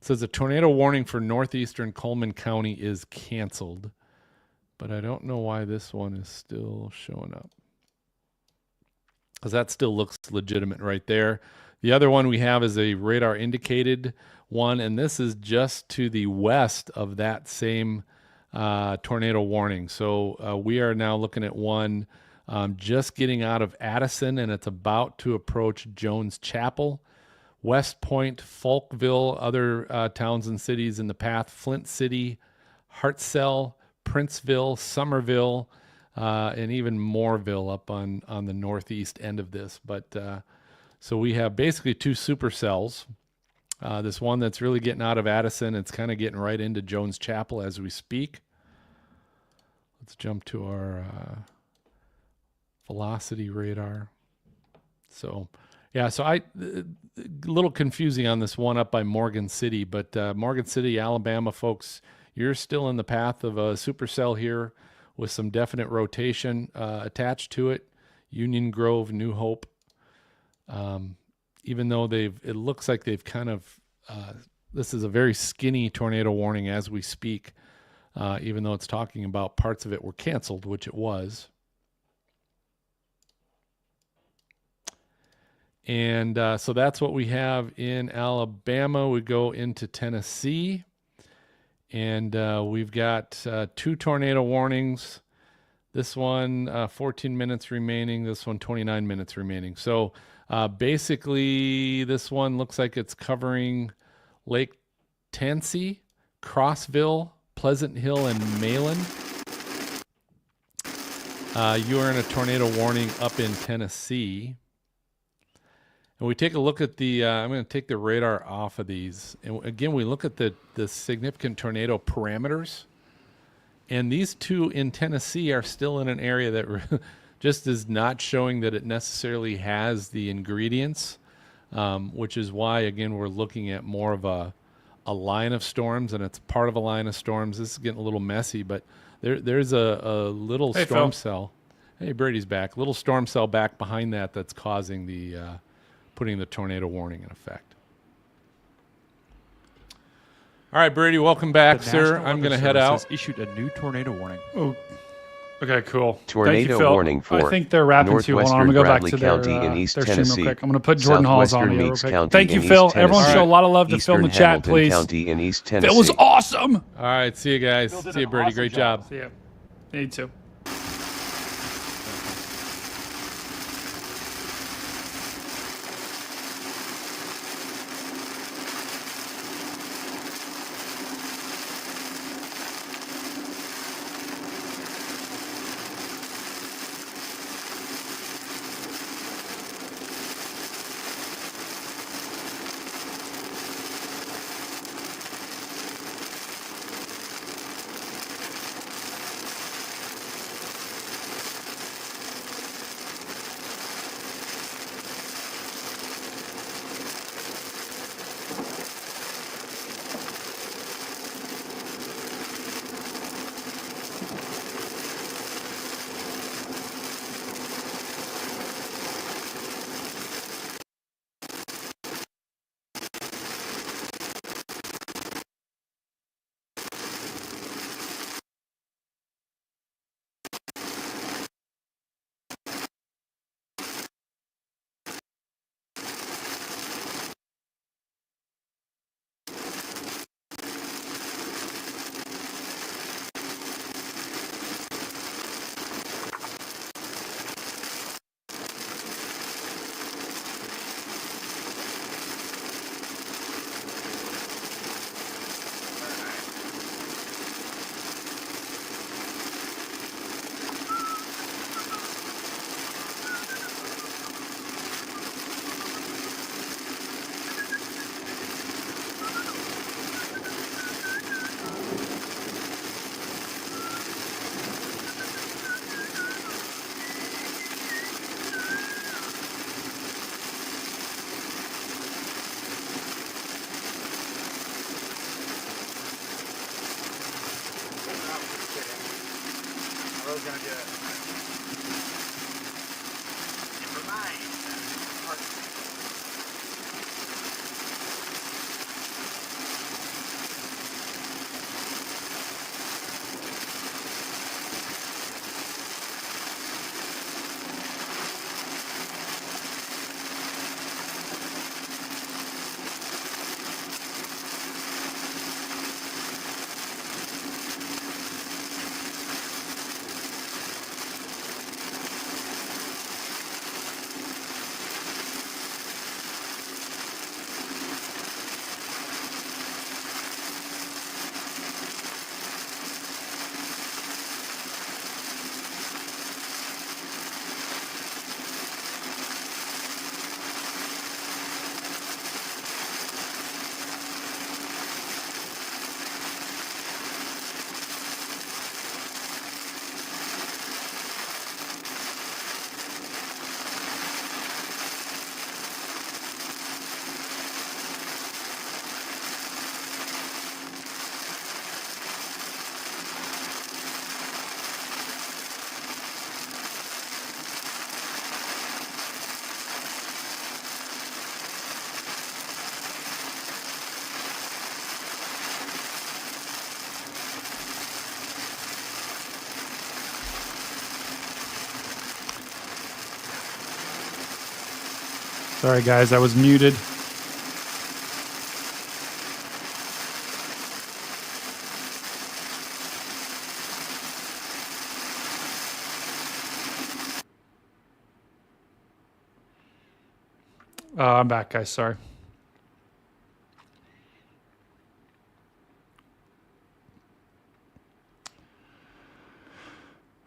It says a tornado warning for northeastern Coleman County is canceled, but I don't know why this one is still showing up, because that still looks legitimate right there. The other one we have is a radar indicated one, and this is just to the west of that same tornado warning. So we are now looking at one just getting out of Addison, and it's about to approach Jones Chapel. West Point, Falkville, other towns and cities in the path, Flint City, Hartselle, Princeville, Somerville, and even Mooreville up on the northeast end of this. But so we have basically two supercells. This one that's really getting out of Addison, it's kind of getting right into Jones Chapel as we speak. Let's jump to our velocity radar. So yeah, so a little confusing on this one up by Morgan City, but Morgan City, Alabama, folks, you're still in the path of a supercell here with some definite rotation attached to it. Union Grove, New Hope. Even though it looks like they've kind of, this is a very skinny tornado warning as we speak, even though it's talking about parts of it were canceled, which it was. And so that's what we have in Alabama. We go into Tennessee, and we've got two tornado warnings. This one, 14 minutes remaining. This one, 29 minutes remaining. So basically, this one looks like it's covering Lake Tansy, Crossville, Pleasant Hill, and Malin. You are in a tornado warning up in Tennessee. And we take a look at the, I'm going to take the radar off of these. And again, we look at the significant tornado parameters. And these two in Tennessee are still in an area that just is not showing that it necessarily has the ingredients, which is why, again, we're looking at more of a line of storms, and it's part of a line of storms. This is getting a little messy, but there's a little storm cell. Hey, Brady's back. Little storm cell back behind that's causing the putting the tornado warning in effect. All right, Brady, welcome back, sir. I'm going to head out. Issued a new tornado warning. Oh, okay, cool. Tornado Thank you, Phil. warning for I think they're wrapping too. Hold on, I'm going to go back to County their, in East their stream Tennessee. real quick. I'm going to put Jordan Hall's on Southwestern here real Meeks quick. County Thank you, in Phil. East Everyone Tennessee. show a lot of love to Phil in the chat, Hamilton please. County in East Tennessee. That was awesome. All right, see you guys. See you, Brady. Great job. See you. Me too. was gonna do it. Improvise. Sorry, guys, I was muted. I'm back, guys. Sorry.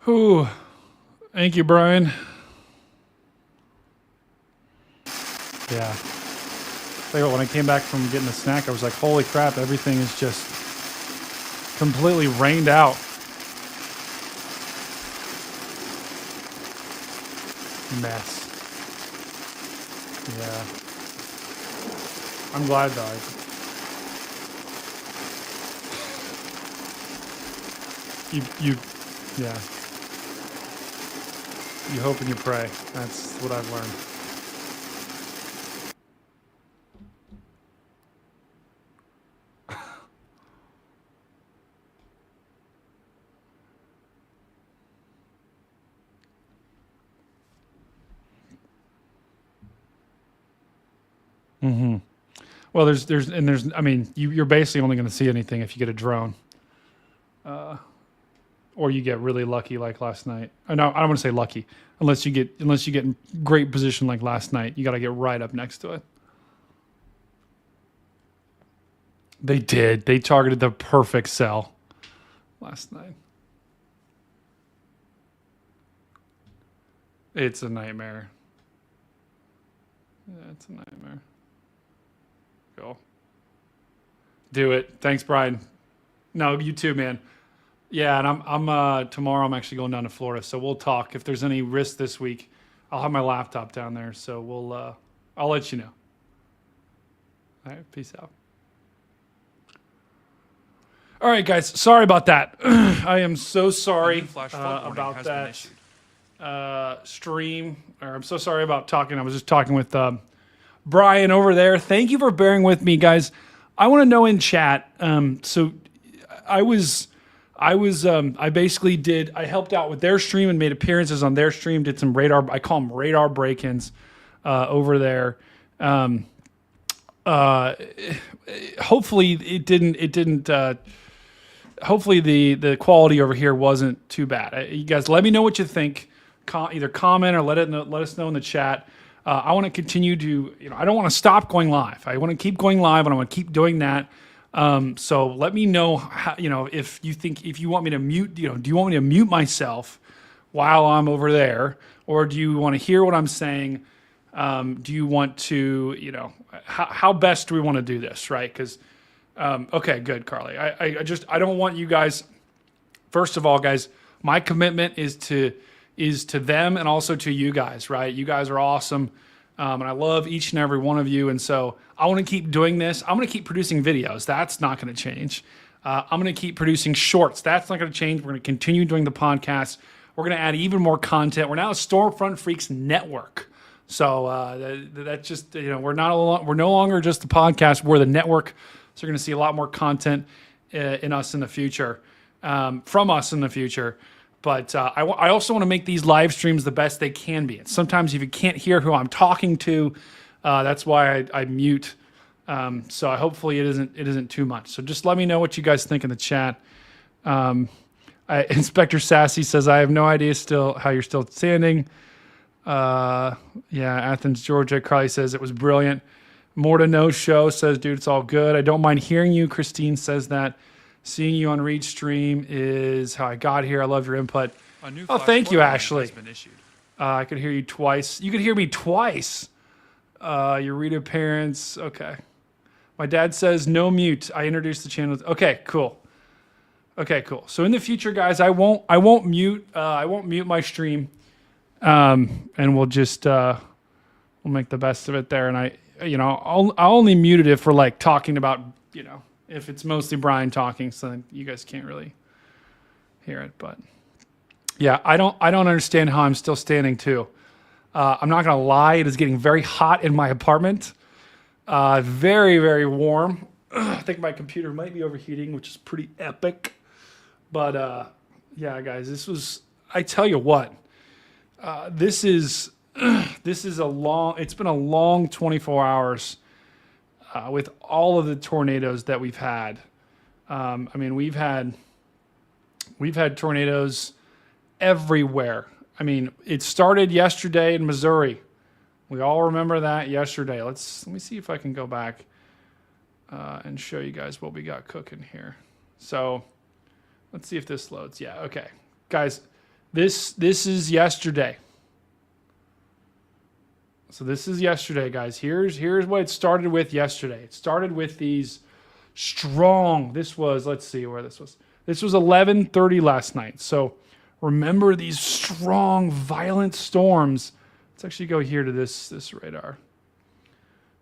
Whew. Thank you, Brian. Yeah. Tell you what, when I came back from getting a snack, I was like, holy crap, everything is just completely rained out. Mess. Yeah. I'm glad though. Yeah. You hope and you pray. That's what I've learned. Mm-hmm. Well, there's I mean, you're basically only going to see anything if you get a drone, or you get really lucky like last night. No, I don't want to say lucky, unless you get in great position like last night. You got to get right up next to it. They did. They targeted the perfect cell last night. It's a nightmare. Yeah, it's a nightmare. Go. Do it. Thanks, Brian. No, you too, man. Yeah, and I'm tomorrow I'm actually going down to Florida, so we'll talk. If there's any risk this week, I'll have my laptop down there, so we'll I'll let you know. All right, peace out. All right, guys. Sorry about that. I am so sorry about that stream. Or I'm so sorry about talking. I was just talking with Brian over there. Thank you for bearing with me, guys. I want to know in chat. So I basically helped out with their stream and made appearances on their stream. Did some radar. I call them radar break-ins over there. Hopefully it didn't. Hopefully the quality over here wasn't too bad. You guys, let me know what you think. Either comment or let us know in the chat. I want to continue to, I don't want to stop going live. I want to keep going live, and I want to keep doing that. So let me know how, if you want me to mute, do you want me to mute myself while I'm over there, or do you want to hear what I'm saying? Do you want to, how best do we want to do this, right? Because, okay, good, Carly. I don't want you guys. First of all, guys, my commitment is to them and also to you guys, right? You guys are awesome. And I love each and every one of you. And so I want to keep doing this. I'm going to keep producing videos. That's not going to change. I'm going to keep producing shorts. That's not going to change. We're going to continue doing the podcast. We're going to add even more content. We're now a Stormfront Freaks network. So that's just, we're no longer just a podcast. We're the network. So you're going to see a lot more content in us in the future, from us in the future. But I also want to make these live streams the best they can be. And sometimes if you can't hear who I'm talking to, that's why I mute. So hopefully it isn't too much. So just let me know what you guys think in the chat. Inspector Sassy says, I have no idea still how you're still standing. Athens, Georgia. Carly says it was brilliant. More to know show says, dude, it's all good. I don't mind hearing you. Christine says that. Seeing you on Reed stream is how I got here. I love your input. Thank you, Ashley. I could hear you twice. You could hear me twice. Your reader parents. Okay. My dad says no mute. I introduced the channel. Okay, cool. So in the future, guys, I won't mute my stream. And we'll just we'll make the best of it there. And I'll only mute it if we're like talking about, if it's mostly Brian talking, so then you guys can't really hear it. But yeah, I don't understand how I'm still standing too. I'm not gonna lie, it is getting very hot in my apartment. Very, very warm. I think my computer might be overheating, which is pretty epic. But yeah, guys, I tell you what, this is it's been a long 24 hours with all of the tornadoes that we've had. We've had tornadoes everywhere. It started yesterday in Missouri. We all remember that yesterday. Let me see if I can go back and show you guys what we got cooking here. So let's see if this loads. Yeah, okay. Guys, this is yesterday. So this is yesterday, guys. Here's what it started with yesterday. It started with these strong, let's see where this was. This was 11:30 last night. So remember these strong, violent storms. Let's actually go here to this radar.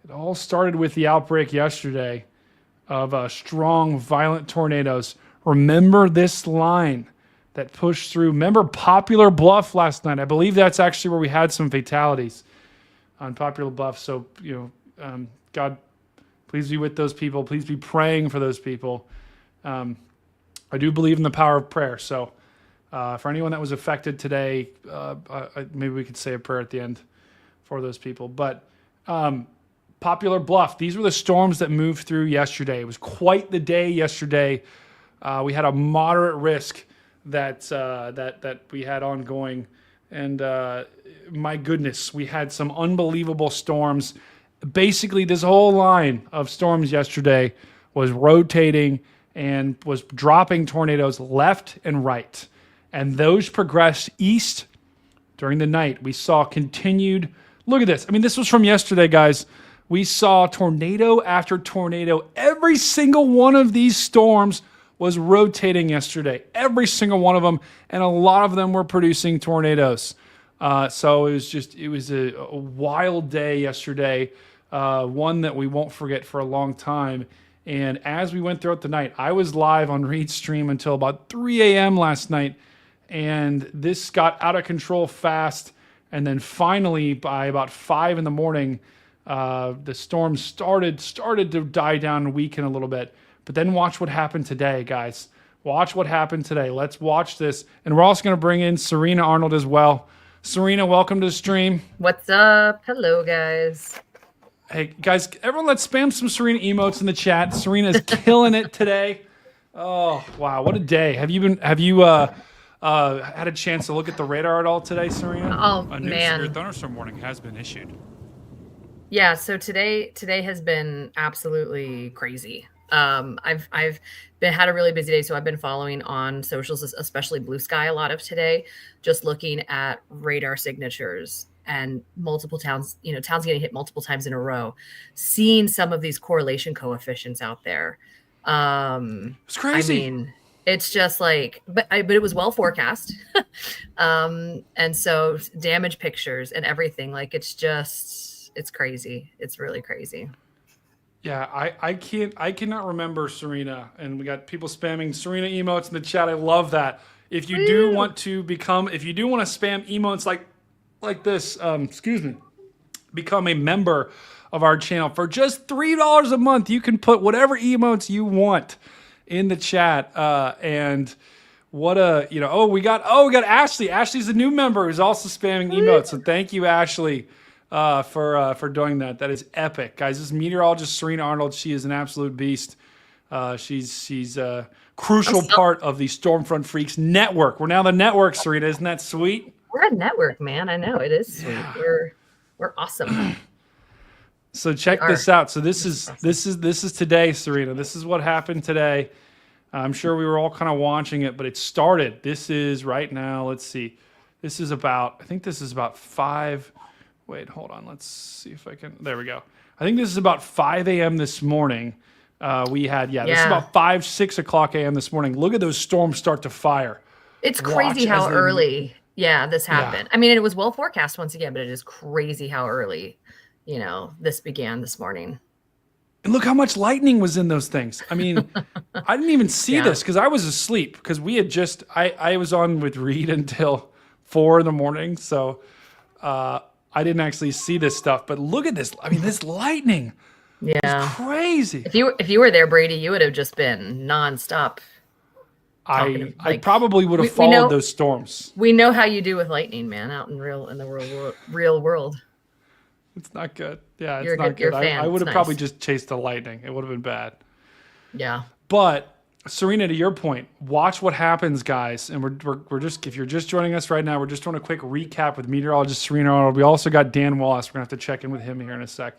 It all started with the outbreak yesterday of strong, violent tornadoes. Remember this line that pushed through. Remember Popular Bluff last night. I believe that's actually where we had some fatalities on Popular Bluff. So, God, please be with those people. Please be praying for those people. I do believe in the power of prayer. So for anyone that was affected today, maybe we could say a prayer at the end for those people. But Popular Bluff, these were the storms that moved through yesterday. It was quite the day yesterday. We had a moderate risk that we had ongoing. And my goodness, we had some unbelievable storms. Basically, this whole line of storms yesterday was rotating and was dropping tornadoes left and right. And those progressed east during the night. We saw continued, look at this. This was from yesterday, guys. We saw tornado after tornado. Every single one of these storms was rotating yesterday. Every single one of them. And a lot of them were producing tornadoes. So it was a wild day yesterday. One that we won't forget for a long time. And as we went throughout the night, I was live on Reed's stream until about 3 a.m. last night. And this got out of control fast. And then finally, by about 5 in the morning, the storm started to die down and weaken a little bit. But then watch what happened today, guys. Watch what happened today. Let's watch this. And we're also going to bring in Serena Arnold as well. Serena, welcome to the stream. What's up? Hello, guys. Hey, guys, everyone, let's spam some Serena emotes in the chat. Serena's killing it today. Oh, wow. What a day. Have you had a chance to look at the radar at all today, Serena? Oh, A man. severe thunderstorm warning has been issued. Yeah, so today has been absolutely crazy. I've had a really busy day, so I've been following on socials, especially Blue Sky, a lot of today, just looking at radar signatures and multiple towns, towns getting hit multiple times in a row, seeing some of these correlation coefficients out there. It's crazy. It's just like, but it was well forecast. And so damage pictures and everything, it's crazy. It's really crazy. Yeah, I cannot remember Serena, and we got people spamming Serena emotes in the chat. I love that. if you do want to spam emotes like this, excuse me, become a member of our channel for just $3 a month. You can put whatever emotes you want in the chat. And what a, we got Ashley. Ashley's a new member who's also spamming emotes. So thank you, Ashley, for doing that. That is epic, guys. This meteorologist Serena Arnold, she is an absolute beast. She's a crucial part of the Stormfront Freaks network. We're now the network, Serena. Isn't that sweet? We're a network, man. I know it is sweet. Yeah. We're awesome. So check this out. So this is today, Serena. This is what happened today. I'm sure we were all kind of watching it, but it started. This is right now. Let's see. I think this is about 5. Wait, hold on. Let's see if I can. There we go. I think this is about 5 a.m. this morning. This is about 5, 6 o'clock a.m. this morning. Look at those storms start to fire. It's crazy how early, this happened. I mean, it was well forecast once again, but it is crazy how early, this began this morning. And look how much lightning was in those things. I mean, I didn't even see this because I was asleep because we had I was on with Reed until 4 in the morning. So I didn't actually see this stuff. But look at this. I mean, this lightning. Yeah. It's crazy. If you were there, Brady, you would have just been nonstop. I probably would have followed those storms. We know how you do with lightning, man, out in the real world. It's not good. Yeah, You're it's not good. I would have probably nice. just chased the lightning. It would have been bad. Yeah. But Serena, to your point, watch what happens, guys. And we're just, if you're just joining us right now, we're just doing a quick recap with meteorologist Serena Arnold. We also got Dan Wallace. We're gonna have to check in with him here in a sec.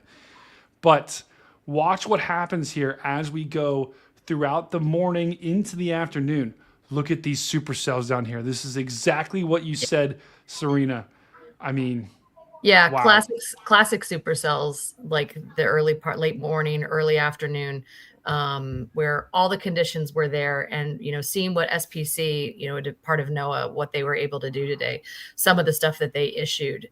But watch what happens here as we go throughout the morning into the afternoon. Look at these supercells down here. This is exactly what you said, Serena. I mean, yeah, wow. classic supercells, like the early part, late morning, early afternoon, where all the conditions were there, and seeing what SPC, part of NOAA, what they were able to do today, some of the stuff that they issued,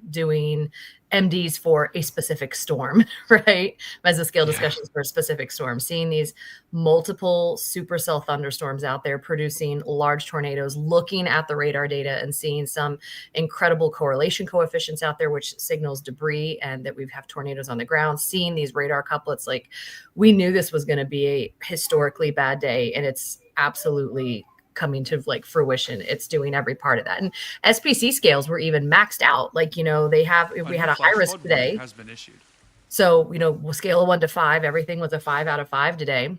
doing MDs for a specific storm, right? Mesoscale discussions for a specific storm, seeing these multiple supercell thunderstorms out there producing large tornadoes, looking at the radar data and seeing some incredible correlation coefficients out there, which signals debris and that we have tornadoes on the ground, seeing these radar couplets. Like, we knew this was going to be a historically bad day, and it's absolutely coming to fruition. It's doing every part of that. And SPC scales were even maxed out. We had a high risk today. Has been issued. So, scale of 1 to 5, everything was a 5 out of 5 today.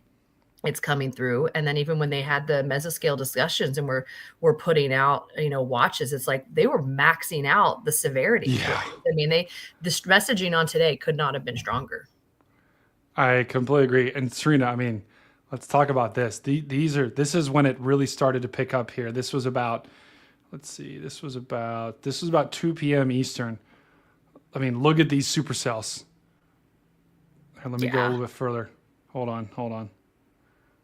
It's coming through. And then even when they had the mesoscale discussions and we're putting out, watches, it's like they were maxing out the severity. Yeah. I mean, the messaging on today could not have been stronger. I completely agree. And Serena, I mean, let's talk about this. This is when it really started to pick up here. This was about, this was about 2 p.m. Eastern. I mean, look at these supercells. Here, let me go a little bit further. Hold on.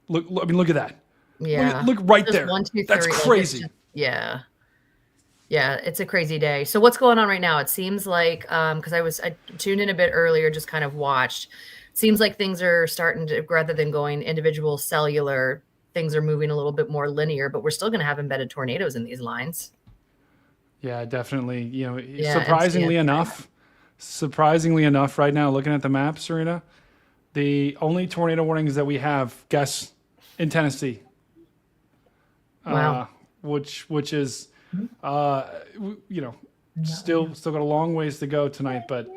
Look at that. Yeah. Look right Just there. 1, 2, 3. That's crazy. Yeah. Yeah, it's a crazy day. So what's going on right now? It seems like, because I tuned in a bit earlier, just kind of watched. Seems like things are starting to, rather than going individual cellular, things are moving a little bit more linear, but we're still going to have embedded tornadoes in these lines. Yeah, definitely. Yeah, surprisingly enough, right now, looking at the map, Serena, the only tornado warnings that we have, guess, in Tennessee. Wow. Which is, still got a long ways to go tonight, but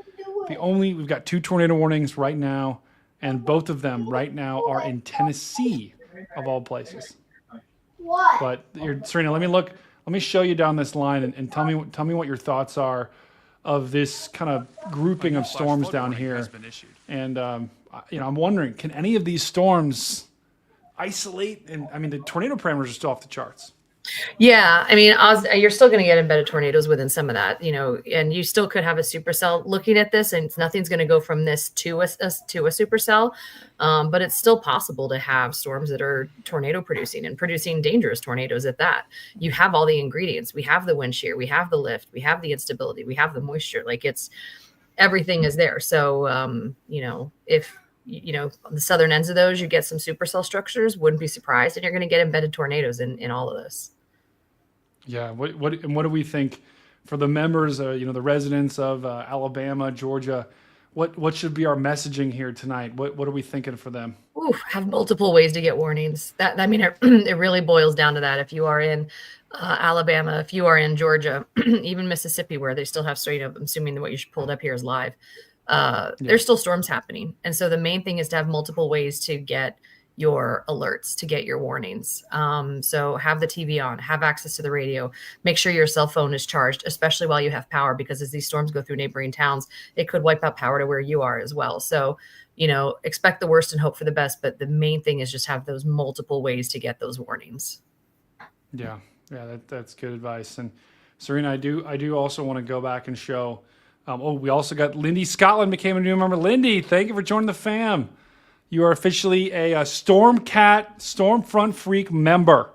we've got 2 tornado warnings right now, and both of them right now are in Tennessee, of all places. What? But Serena, let me show you down this line and tell me what your thoughts are of this kind of grouping of storms down here. Has been issued. And I'm wondering, can any of these storms isolate? And I mean, the tornado parameters are still off the charts. Yeah, I mean, you're still going to get embedded tornadoes within some of that, and you still could have a supercell looking at this, and nothing's going to go from this to a supercell, but it's still possible to have storms that are tornado producing and producing dangerous tornadoes at that. You have all the ingredients. We have the wind shear, we have the lift, we have the instability, we have the moisture. Everything is there. So, if on the southern ends of those, you get some supercell structures, wouldn't be surprised, and you're going to get embedded tornadoes in all of this. Yeah. What do we think for the members, the residents of Alabama, Georgia? What should be our messaging here tonight? What are we thinking for them? Oof, have multiple ways to get warnings. I mean, it really boils down to that. If you are in Alabama, if you are in Georgia, even Mississippi, where they still have straight up, I'm assuming that what you pulled up here is live. There's still storms happening. And so the main thing is to have multiple ways to get your alerts, to get your warnings. So have the TV on, have access to the radio, make sure your cell phone is charged, especially while you have power, because as these storms go through neighboring towns, it could wipe out power to where you are as well. So, expect the worst and hope for the best. But the main thing is just have those multiple ways to get those warnings. Yeah. That's good advice. And Serena, I do also want to go back and show. We also got Lindy Scotland became a new member. Lindy, thank you for joining the fam. You are officially a Stormfront Freak member.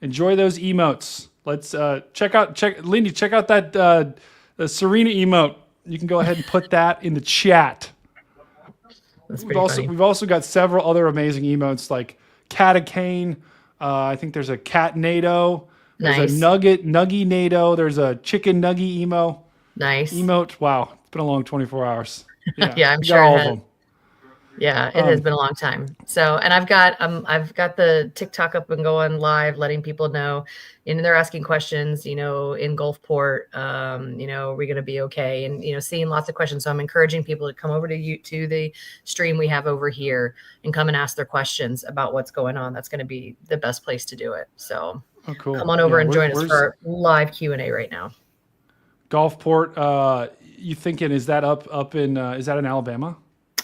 Enjoy those emotes. Let's check out that the Serena emote. You can go ahead and put that in the chat. We've also got several other amazing emotes like Catacane. I think there's a Cat NATO. There's a Nuggy NATO. There's a Chicken Nuggy emote. Wow, it's been a long 24 hours. Yeah, I'm sure all of them. Yeah, it has been a long time. So, and I've got the TikTok up and going live, letting people know, and they're asking questions, in Gulfport, are we going to be okay? And, seeing lots of questions. So I'm encouraging people to come over to the stream we have over here and come and ask their questions about what's going on. That's going to be the best place to do it. So cool. Come on over and join us for our live Q&A right now. Gulfport, you thinking, is that up in, is that in Alabama?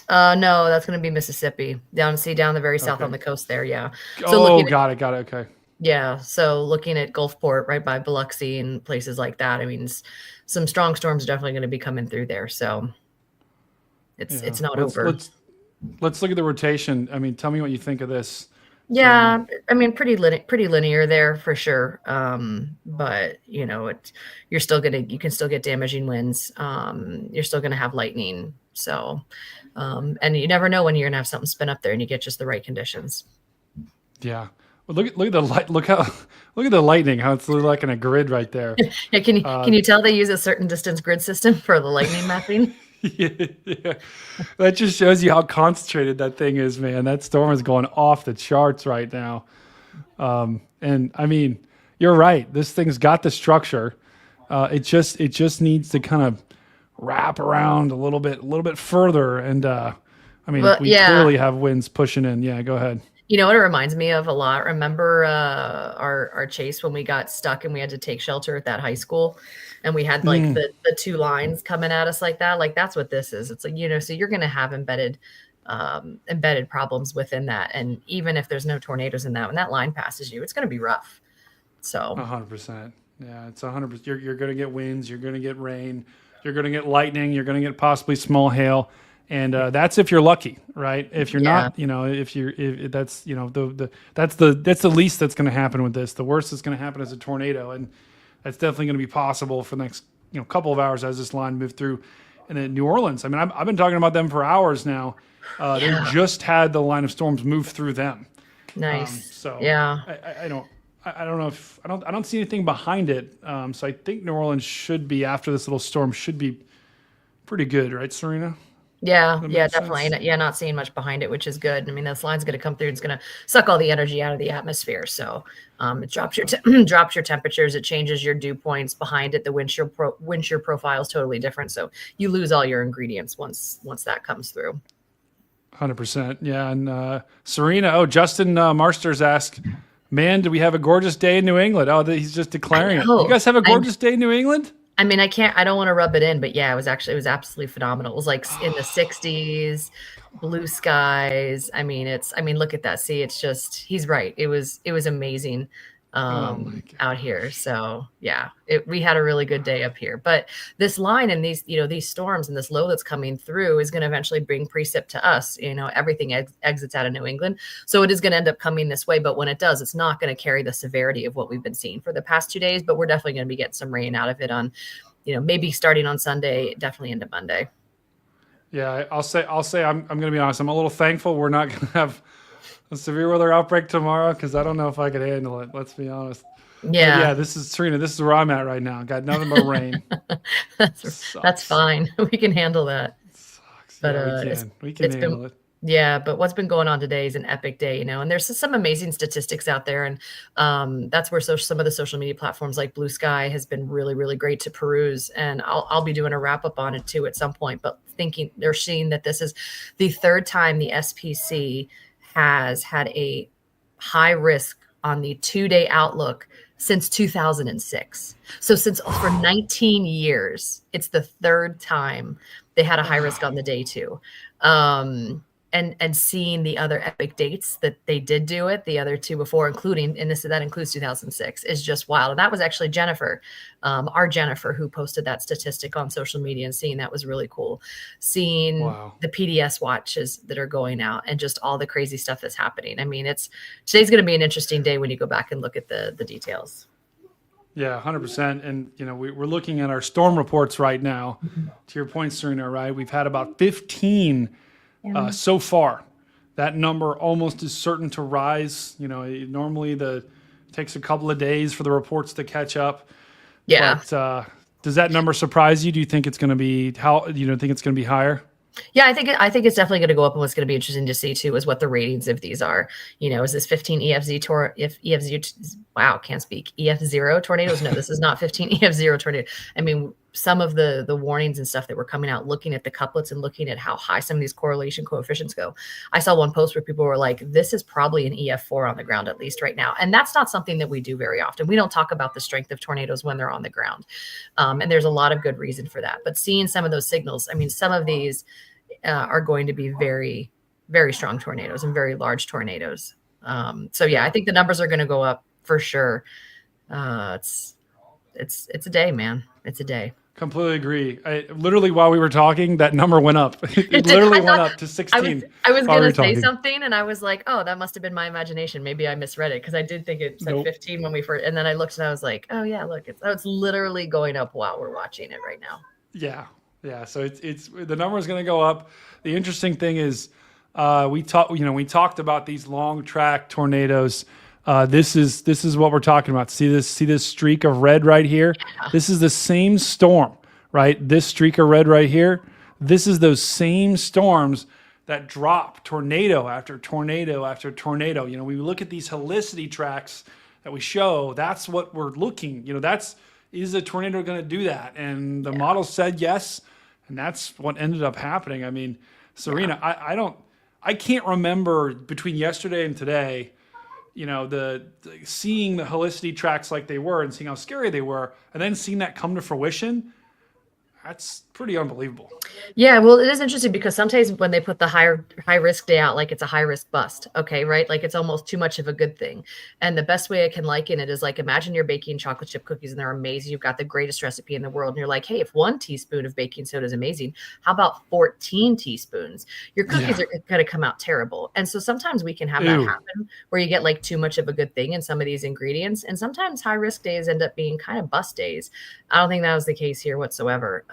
No, that's going to be Mississippi. Down the very south on the coast there. Yeah. So got it. Okay. Yeah. So looking at Gulfport, right by Biloxi and places like that. I mean, some strong storms are definitely going to be coming through there. So it's not over. Let's look at the rotation. I mean, tell me what you think of this. Yeah, I mean, pretty linear there for sure. But you can still get damaging winds. You're still gonna have lightning. So, and you never know when you're gonna have something spin up there and you get just the right conditions. Yeah. Well, look at the light. Look at the lightning. How it's like in a grid right there. Yeah, can you tell they use a certain distance grid system for the lightning mapping? Yeah. That just shows you how concentrated that thing is, man. That storm is going off the charts right now. And I mean, you're right. This thing's got the structure. It just needs to kind of wrap around a little bit further. And we clearly have winds pushing in. Yeah, go ahead. You know what it reminds me of a lot? Remember our chase when we got stuck and we had to take shelter at that high school, and we had like the two lines coming at us like that. Like that's what this is. It's like, so you're going to have embedded problems within that. And even if there's no tornadoes in that, when that line passes you, it's going to be rough. So 100%. Yeah, it's 100%. You're going to get winds. You're going to get rain. You're going to get lightning. You're going to get possibly small hail. And that's if you're lucky, right? If you're not, if that's the least that's going to happen with this. The worst that's going to happen is a tornado, and that's definitely going to be possible for the next couple of hours as this line moves through. And then New Orleans, I mean, I've been talking about them for hours now. They just had the line of storms move through them. Nice. So yeah, I don't see anything behind it. So I think New Orleans should be, after this little storm, should be pretty good, right, Serena? Yeah, definitely. Sense. Yeah, not seeing much behind it, which is good. I mean, this line's going to come through. It's going to suck all the energy out of the atmosphere. So it drops your drops your temperatures. It changes your dew points behind it. The wind shear profile is totally different. So you lose all your ingredients once that comes through. 100%. Yeah. And Serena, Justin Marsters asked, man, do we have a gorgeous day in New England? Oh, he's just declaring it. You guys have a gorgeous day in New England? I mean, I don't want to rub it in, but yeah, it was absolutely phenomenal. It was like in the 60s, blue skies. I mean, look at that. See, it's just, he's right. It was amazing out here. So yeah, we had a really good day up here, but this line and these storms and this low that's coming through is going to eventually bring precip to us. Everything exits out of New England. So it is going to end up coming this way. But when it does, it's not going to carry the severity of what we've been seeing for the past 2 days, but we're definitely going to be getting some rain out of it on, maybe starting on Sunday, definitely into Monday. Yeah. I'll say, I'm going to be honest. I'm a little thankful we're not going to have a severe weather outbreak tomorrow? Because I don't know if I could handle it. Let's be honest. But Yeah, yeah, this is Serena. This is where I'm at right now. Got nothing but rain. that's Sucks. fine. We can handle that. Sucks. But Yeah, we it's can. We can it's been handle it. yeah, but what's been going on today is an epic day, you know, and there's some amazing statistics out there. And that's where some of the social media platforms like Blue Sky has been really, really great to peruse. And I'll be doing a wrap up on it too at some point, but thinking they're seeing that this is the third time the SPC has had a high risk on the 2-day outlook since 2006. So for 19 years, it's the third time they had a high risk on the day 2. And seeing the other epic dates that they did do it, the other 2 before, including, and that includes 2006, is just wild. And that was actually Jennifer, our Jennifer, who posted that statistic on social media, and seeing that was really cool. Seeing the PDS watches that are going out and just all the crazy stuff that's happening. I mean, today's going to be an interesting day when you go back and look at the details. Yeah, 100%. And, you know, we're looking at our storm reports right now. To your point, Serena, right? We've had about 15 so far. That number almost is certain to rise. You know, normally it takes a couple of days for the reports to catch up. Yeah. But does that number surprise you? Do you think it's going to be think it's going to be higher? Yeah, I think it's definitely going to go up. And what's going to be interesting to see too is what the ratings of these are. You know, is this 15 EF0 tornadoes? No, this is not 15 EF0 tornado. I mean, some of the warnings and stuff that were coming out, looking at the couplets and looking at how high some of these correlation coefficients go. I saw one post where people were like, this is probably an EF4 on the ground, at least right now. And that's not something that we do very often. We don't talk about the strength of tornadoes when they're on the ground. And there's a lot of good reason for that. But seeing some of those signals, I mean, some of these are going to be very, very strong tornadoes and very large tornadoes. So yeah, I think the numbers are going to go up for sure. It's a day, man. It's a day. Completely agree. Literally, while we were talking, that number went up. It literally went up to 16. I was going to say something, and I was like, oh, that must have been my imagination. Maybe I misread it, because I did think it said 15 when we first, and then I looked and I was like, oh yeah, look, it's literally going up while we're watching it right now. Yeah. So it's the number is going to go up. The interesting thing is, we talked about these long track tornadoes. This is what we're talking about. See this streak of red right here? Yeah. This is the same storm, right? This streak of red right here. This is those same storms that drop tornado after tornado after tornado. You know, we look at these helicity tracks that we show. That's what we're looking. You know, is a tornado going to do that? And the model said yes, and that's what ended up happening. I mean, Serena, I can't remember between yesterday and today, you know, the seeing the helicity tracks like they were and seeing how scary they were, and then seeing that come to fruition. That's pretty unbelievable. Yeah, well, it is interesting because sometimes when they put the high risk day out, like it's a high risk bust, okay, right? Like it's almost too much of a good thing. And the best way I can liken it is like, imagine you're baking chocolate chip cookies and they're amazing. You've got the greatest recipe in the world. And you're like, hey, if 1 teaspoon of baking soda is amazing, how about 14 teaspoons? Your cookies are going to come out terrible. And so sometimes we can have that happen where you get like too much of a good thing in some of these ingredients. And sometimes high risk days end up being kind of bust days. I don't think that was the case here whatsoever.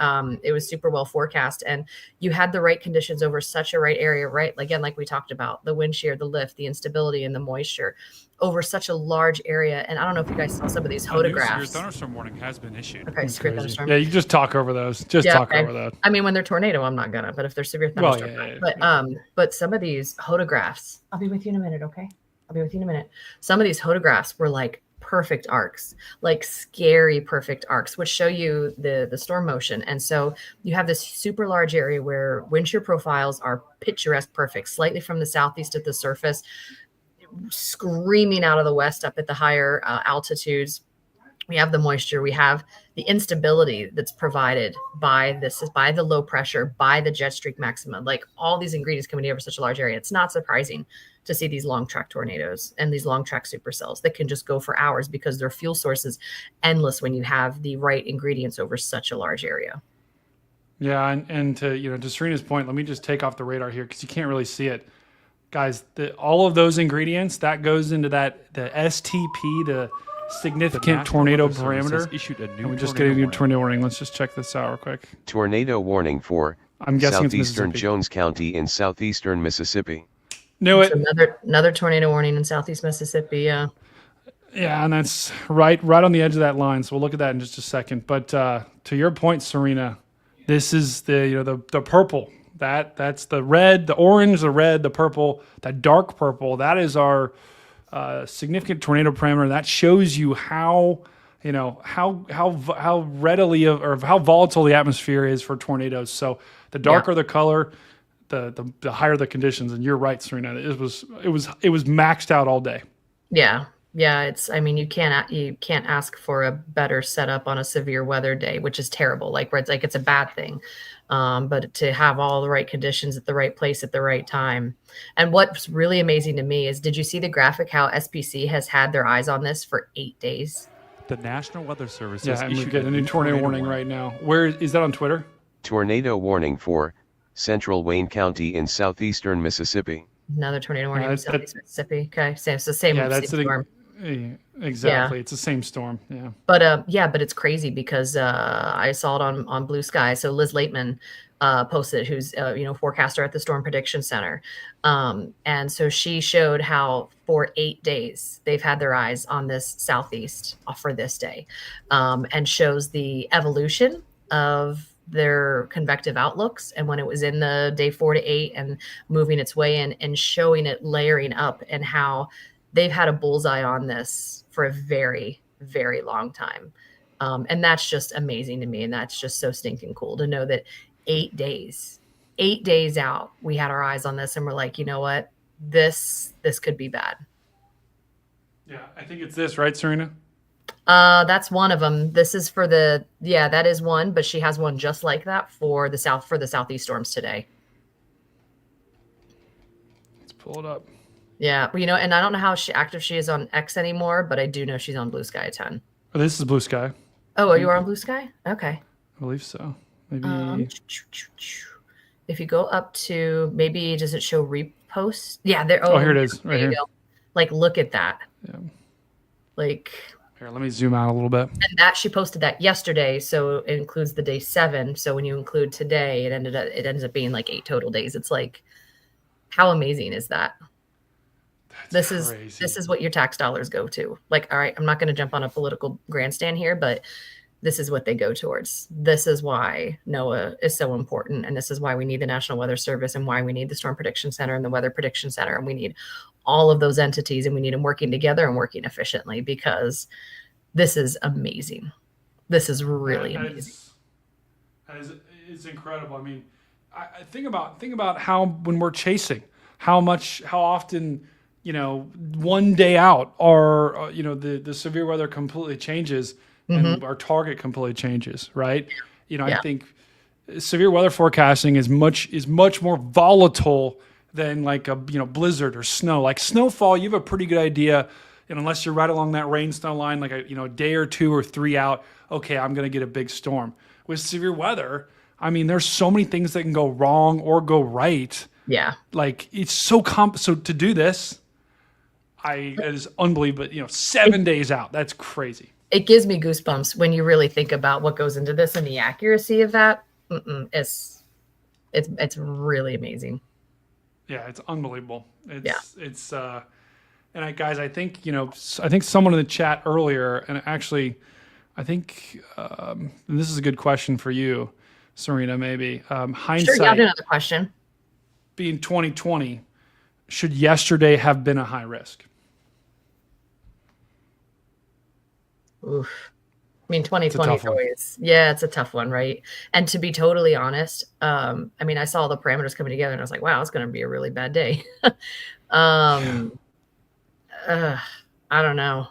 It was super well forecast, and you had the right conditions over such a right area, right? Again, like we talked about, the wind shear, the lift, the instability, and the moisture over such a large area. And I don't know if you guys saw some of these photographs. Your thunderstorm warning has been issued. Okay, severe thunderstorm. Yeah, you can just talk over those. Talk over that. I mean, when they're tornado, I'm not gonna, but if they're severe thunderstorm, but some of these photographs, I'll be with you in a minute, okay? I'll be with you in a minute. Some of these photographs were like perfect arcs, like scary perfect arcs, which show you the storm motion. And so you have this super large area where wind shear profiles are picturesque perfect, slightly from the southeast at the surface, screaming out of the west up at the higher altitudes. We have the moisture, we have the instability that's provided by the low pressure, by the jet streak maxima, like all these ingredients coming over such a large area. It's not surprising to see these long track tornadoes and these long track supercells that can just go for hours because their fuel source is endless when you have the right ingredients over such a large area. Yeah, and to Serena's point, let me just take off the radar here because you can't really see it. Guys, all of those ingredients, that goes into the STP, the significant tornado parameter. And we just get a new tornado warning. Let's just check this out real quick. Tornado warning for I'm guessing southeastern Jones County in southeastern Mississippi. Knew It's it. another tornado warning in southeast Mississippi. Yeah. Yeah, and that's right on the edge of that line. So we'll look at that in just a second. But to your point, Serena, this is the purple. That's the red, the orange, the red, the purple, that dark purple. That is our significant tornado parameter. That shows you how how readily or how volatile the atmosphere is for tornadoes. So the darker the color, the higher the conditions. And you're right, Serena. It was maxed out all day. Yeah. Yeah, I mean, you can't ask for a better setup on a severe weather day, which is terrible. Like, where it's like it's a bad thing. But to have all the right conditions at the right place at the right time. And what's really amazing to me is, did you see the graphic how SPC has had their eyes on this for 8 days? The National Weather Service Yeah, has and we issued get a new tornado warning right now. Where is that on Twitter? Tornado warning for Central Wayne County in southeastern Mississippi. Another tornado warning in southeast Mississippi. Okay, so it's the same. Yeah, that's same storm. Exactly. Yeah. It's the same storm. Yeah. But it's crazy because I saw it on Blue Sky. So Liz Laitman posted, who's forecaster at the Storm Prediction Center, and so she showed how for 8 days they've had their eyes on this southeast for this day, and shows the evolution of their convective outlooks, and when it was in the day 4 to 8 and moving its way in and showing it layering up, and how they've had a bullseye on this for a very, very long time. And that's just amazing to me. And that's just so stinking cool to know that 8 days out, we had our eyes on this and we're like, you know what, this could be bad. Yeah, I think it's this, right, Serena? That's one of them. This is for that is one, but she has one just like that for the southeast storms today. Let's pull it up. Yeah, well, and I don't know how active she is on X anymore, but I do know she's on Blue Sky a ton. Oh, this is Blue Sky. Oh, you are on Blue Sky? Okay. I believe so. Maybe. If you go up to, maybe, does it show repost? Yeah, there. Oh, here it is, right here. Go. Like, look at that. Yeah. Like. Here, let me zoom out a little bit. And that she posted that yesterday, so it includes the day 7. So when you include today, it ends up being like 8 total days. It's like, how amazing is that? This is what your tax dollars go to. Like, all right, I'm not going to jump on a political grandstand here, but this is what they go towards. This is why NOAA is so important. And this is why we need the National Weather Service, and why we need the Storm Prediction Center and the Weather Prediction Center. And we need all of those entities, and we need them working together and working efficiently, because this is amazing. This is really amazing. It's incredible. I mean, I think about how, when we're chasing, how often, one day out, or the severe weather completely changes, and our target completely changes, right? I think severe weather forecasting is much more volatile than like a blizzard or snow. Like snowfall, you have a pretty good idea, and unless you're right along that rain snow line, like a day or 2 or 3 out, okay, I'm going to get a big storm. With severe weather, I mean, there's so many things that can go wrong or go right. Yeah. Like, it's so so to do this, it is unbelievable. 7 days out, that's crazy. It gives me goosebumps when you really think about what goes into this and the accuracy of that. It's really amazing. Yeah, it's unbelievable. It's and guys, I think someone in the chat earlier, and actually, I think and this is a good question for you, Serena. Maybe hindsight. Sure, you have another question. Being 2020, should yesterday have been a high risk? Oof. I mean, 2020 is always, it's a tough one, right? And to be totally honest, I mean, I saw the parameters coming together and I was like, wow, it's going to be a really bad day. I don't know.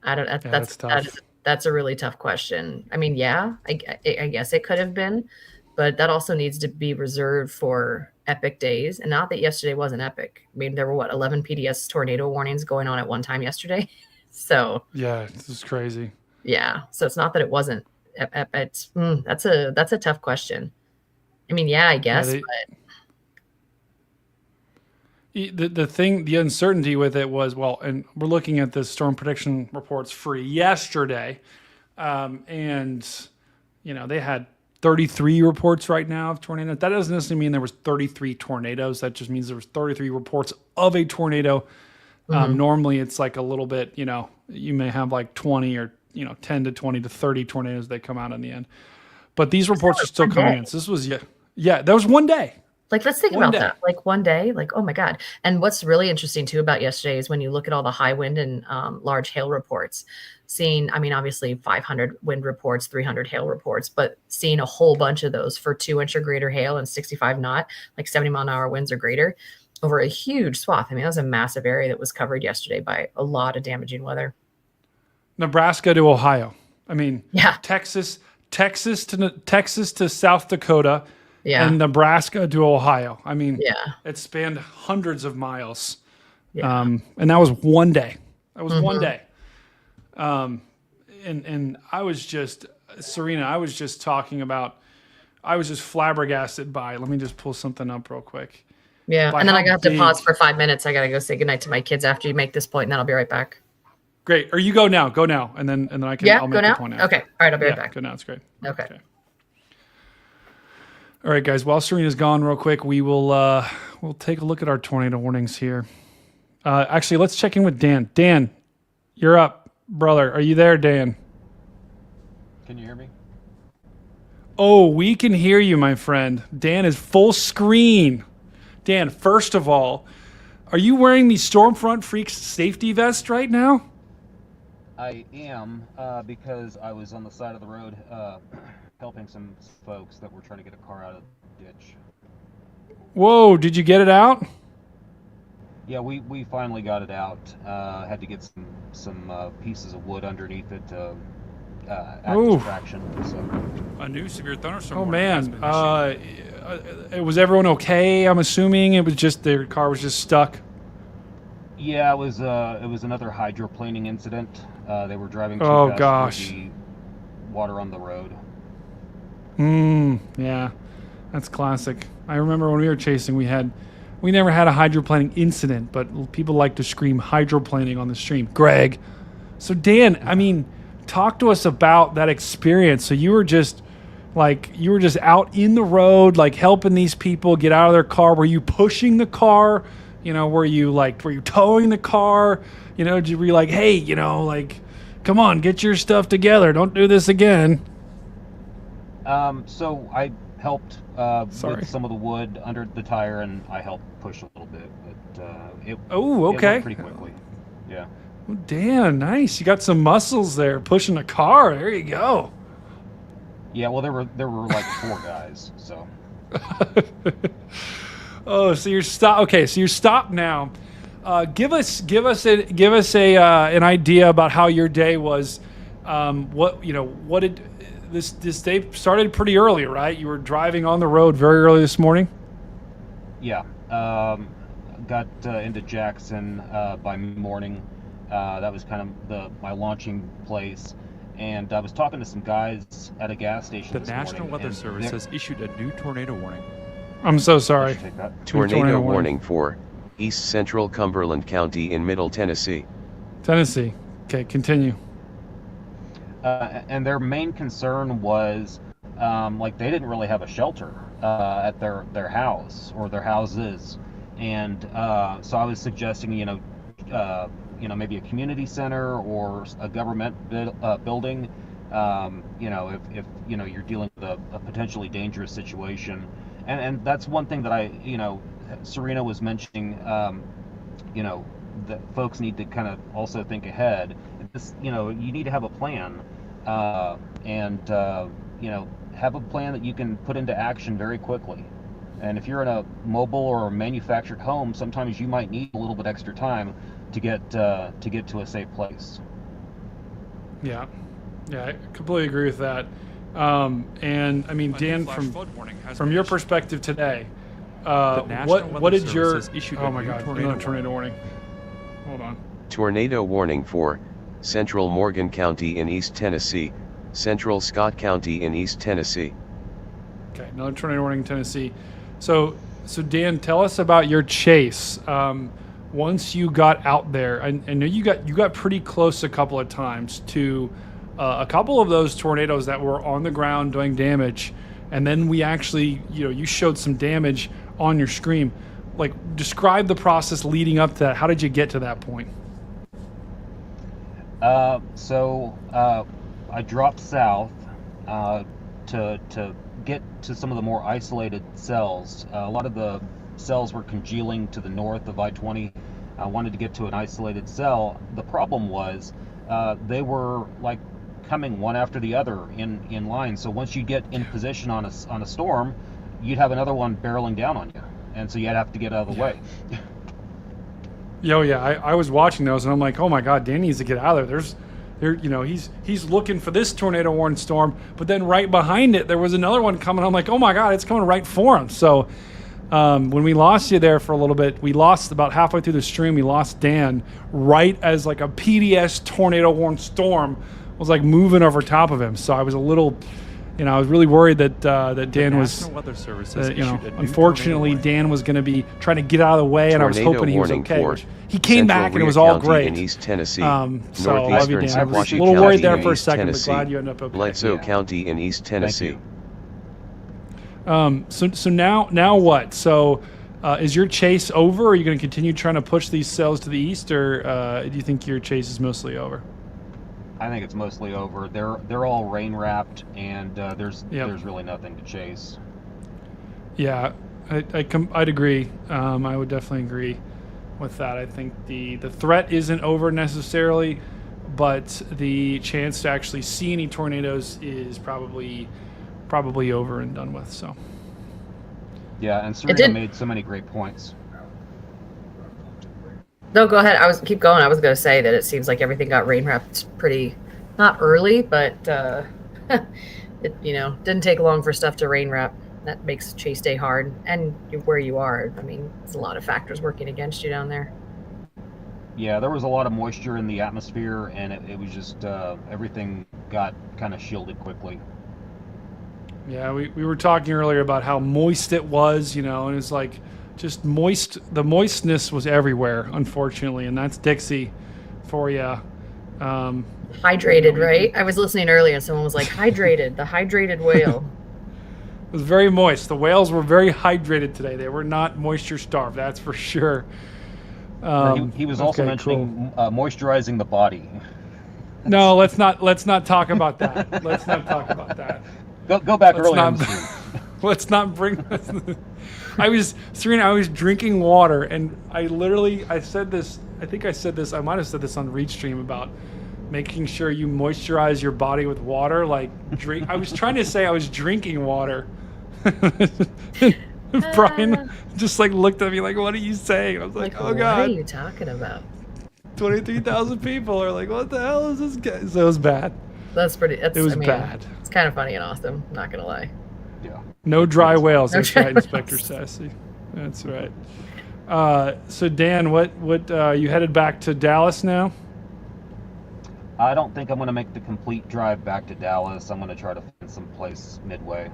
That's a really tough question. I mean, I guess it could have been, but that also needs to be reserved for epic days. And not that yesterday wasn't epic. I mean, there were 11 PDS tornado warnings going on at one time yesterday. So yeah, this is crazy. Yeah, so it's not that it wasn't. That's a tough question. I mean, I guess, but the uncertainty with it was, and we're looking at the storm prediction reports for yesterday, and they had 33 reports right now of tornadoes. That doesn't necessarily mean there was 33 tornadoes. That just means there was 33 reports of a tornado. Normally it's like a little bit, you may have like 20 or, 10 to 20 to 30 tornadoes that come out in the end. But these reports are still coming in. So this was, that was one day. Like, let's think about that. Like one day, like, oh my God. And what's really interesting too about yesterday is when you look at all the high wind and large hail reports, seeing, I mean, obviously 500 wind reports, 300 hail reports, but seeing a whole bunch of those for 2-inch or greater hail and 65 knot, like 70-mile-an-hour winds or greater over a huge swath. I mean, that was a massive area that was covered yesterday by a lot of damaging weather. Nebraska to Ohio. I mean, yeah. Texas to South Dakota. Yeah. And Nebraska to Ohio. I mean, yeah, it spanned hundreds of miles. Yeah. And that was one day. That was one day. And I was just, Serena, I was just flabbergasted by, let me just pull something up real quick. Yeah. And then I got to pause for 5 minutes. I got to go say goodnight to my kids after you make this point, and then I'll be right back. Great. Or you go now. And then I can, I'll make go now? the point after. Okay. All right. I'll be right back. Go now. It's great. Okay. All right, guys. While Serena's gone, real quick, we'll take a look at our tornado warnings here. Actually, let's check in with Dan. Dan, you're up, brother. Are you there, Dan? Can you hear me? Oh, we can hear you, my friend. Dan is full screen. Dan, first of all, are you wearing the Stormfront Freaks safety vest right now? I am, because I was on the side of the road helping some folks that were trying to get a car out of the ditch. Whoa, did you get it out? Yeah, we finally got it out. Had to get some pieces of wood underneath it to act as traction. So. A new severe thunderstorm. Oh man, was everyone okay? I'm assuming it was just their car was just stuck. Yeah, it was another hydroplaning incident. They were driving too fast through the water on the road. Yeah, that's classic. I remember when we were chasing, we never had a hydroplaning incident, but people like to scream hydroplaning on the stream. Greg. So Dan, I mean, talk to us about that experience. So you were just out in the road, like helping these people get out of their car. Were you pushing the car? Were you towing the car? Were you like, hey, come on, get your stuff together. Don't do this again. So I helped with some of the wood under the tire, and I helped push a little bit, but it went pretty quickly. Yeah. Oh, Dan, nice. You got some muscles there pushing a car. There you go. Yeah, well, there were like 4 guys, so. Oh, so you're stopped. Okay, so you're stopped now. Give us an idea about how your day was. What did this day started pretty early, right? You were driving on the road very early this morning. Yeah, got into Jackson by morning. That was kind of my launching place. And I was talking to some guys at a gas station. The National Weather Service has issued a new tornado warning. I'm so sorry. Tornado warning for East Central Cumberland County in Middle Tennessee. Tennessee. Okay, continue. And their main concern was, they didn't really have a shelter at their house or their houses, and so I was suggesting, maybe a community center or a government building. If you're dealing with a potentially dangerous situation, and that's one thing that Serena was mentioning. That folks need to kind of also think ahead. You need to have a plan, and have a plan that you can put into action very quickly. And if you're in a mobile or a manufactured home, sometimes you might need a little bit extra time to get to a safe place. Yeah, I completely agree with that. And I mean, Dan, from your perspective today, what did your tornado warning? Hold on. Tornado warning for Central Morgan County in East Tennessee, Central Scott County in East Tennessee. Okay, another tornado warning in Tennessee. So Dan, tell us about your chase. Once you got out there, I know you got pretty close a couple of times to a couple of those tornadoes that were on the ground doing damage. and then we actually, you showed some damage on your screen. Like, describe the process leading up to that. How did you get to that point? I dropped south to get to some of the more isolated cells. A lot of the cells were congealing to the north of I-20. I wanted to get to an isolated cell. The problem was they were like coming one after the other in line. So once you get in position on a storm, you'd have another one barreling down on you, and so you'd have to get out of the way. I was watching those, and I'm like, oh my God, Dan needs to get out of there. He's looking for this tornado warning storm, but then right behind it there was another one coming. I'm like, oh my God, it's coming right for him. So when we lost you there for a little bit, we lost about halfway through the stream. We lost Dan right as like a PDS tornado warning storm was like moving over top of him. So I was a little, I was really worried that Dan was, National Weather Service has issued a new unfortunately, tornado Dan was going to be trying to get out of the way, and I was Tornado hoping he was warning okay. for He came Central back, and it was Rear all County great. in East Tennessee, So I love you, northeastern Dan. I was a Sequatchie little worried County there in for a East second, Tennessee, but glad you ended up okay. Bledsoe County in East Tennessee. So now what? So is your chase over? Or are you going to continue trying to push these cells to the east, or do you think your chase is mostly over? I think it's mostly over. They're all rain wrapped, and there's really nothing to chase. Yeah, I'd agree. I would definitely agree with that. I think the threat isn't over necessarily, but the chance to actually see any tornadoes is probably over and done with. So. Yeah, and Serena made so many great points. No, go ahead. Keep going. I was going to say that it seems like everything got rain wrapped pretty, not early, but it didn't take long for stuff to rain wrap. That makes chase day hard, and where you are. I mean, there's a lot of factors working against you down there. Yeah, there was a lot of moisture in the atmosphere, and it was just everything got kind of shielded quickly. Yeah, we were talking earlier about how moist it was, and it was like just moist. The moistness was everywhere, unfortunately, and that's Dixie for you. Hydrated, right? I was listening earlier, and someone was like, "Hydrated, the hydrated whale." It was very moist. The whales were very hydrated today. They were not moisture starved, that's for sure. He was also mentioning moisturizing the body. No, let's not talk about that. Let's not talk about that. Go back earlier. Let's not bring. Serena, I was drinking water, and I said this. I think I said this. I might have said this on Reed Stream about making sure you moisturize your body with water. Like drink. I was trying to say I was drinking water. Brian just like looked at me like, "What are you saying?" I was like, "Oh God, what are you talking about?" 23,000 people are like, "What the hell is this guy?" So it was bad. It was bad. It's kind of funny and awesome. Not gonna lie. Yeah. No dry whales. No That's dry right, whales. Inspector Sassy. That's right. So Dan, what you headed back to Dallas now? I don't think I'm going to make the complete drive back to Dallas. I'm going to try to find some place midway.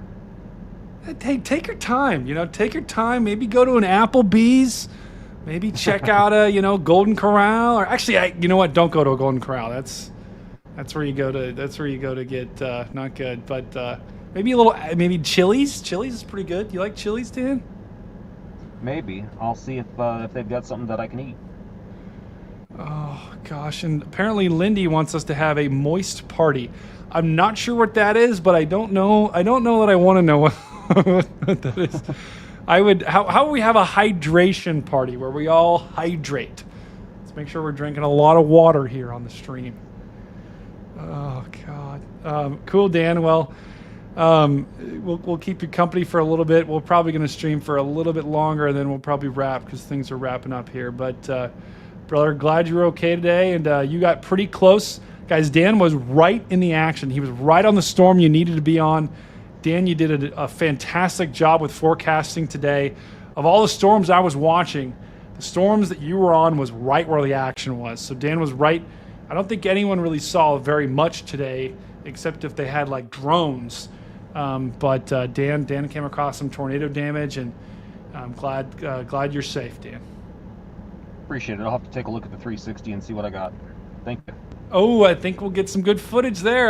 Hey, take your time. Take your time. Maybe go to an Applebee's. Maybe check out a Golden Corral. Or actually, you know what? Don't go to a Golden Corral. That's where you go to. That's where you go to get not good. But maybe Chili's. Chili's is pretty good. You like Chili's, Dan? Maybe. I'll see if they've got something that I can eat. Oh gosh, and apparently Lindy wants us to have a moist party. I'm not sure what that is, but I don't know that I want to know what that is. How would we have a hydration party where we all hydrate? Let's make sure we're drinking a lot of water here on the stream. Oh God. Cool, Dan. Well, we'll keep you company for a little bit. We're probably going to stream for a little bit longer, and then we'll probably wrap because things are wrapping up here. But brother, glad you were okay today, and you got pretty close. Guys, Dan was right in the action. He was right on the storm you needed to be on. Dan, you did a fantastic job with forecasting today. Of all the storms I was watching, the storms that you were on was right where the action was. So Dan was right. I don't think anyone really saw very much today, except if they had like drones. But Dan came across some tornado damage, and I'm glad you're safe, Dan. Appreciate it. I'll have to take a look at the 360 and see what I got. Thank you. Oh, I think we'll get some good footage there.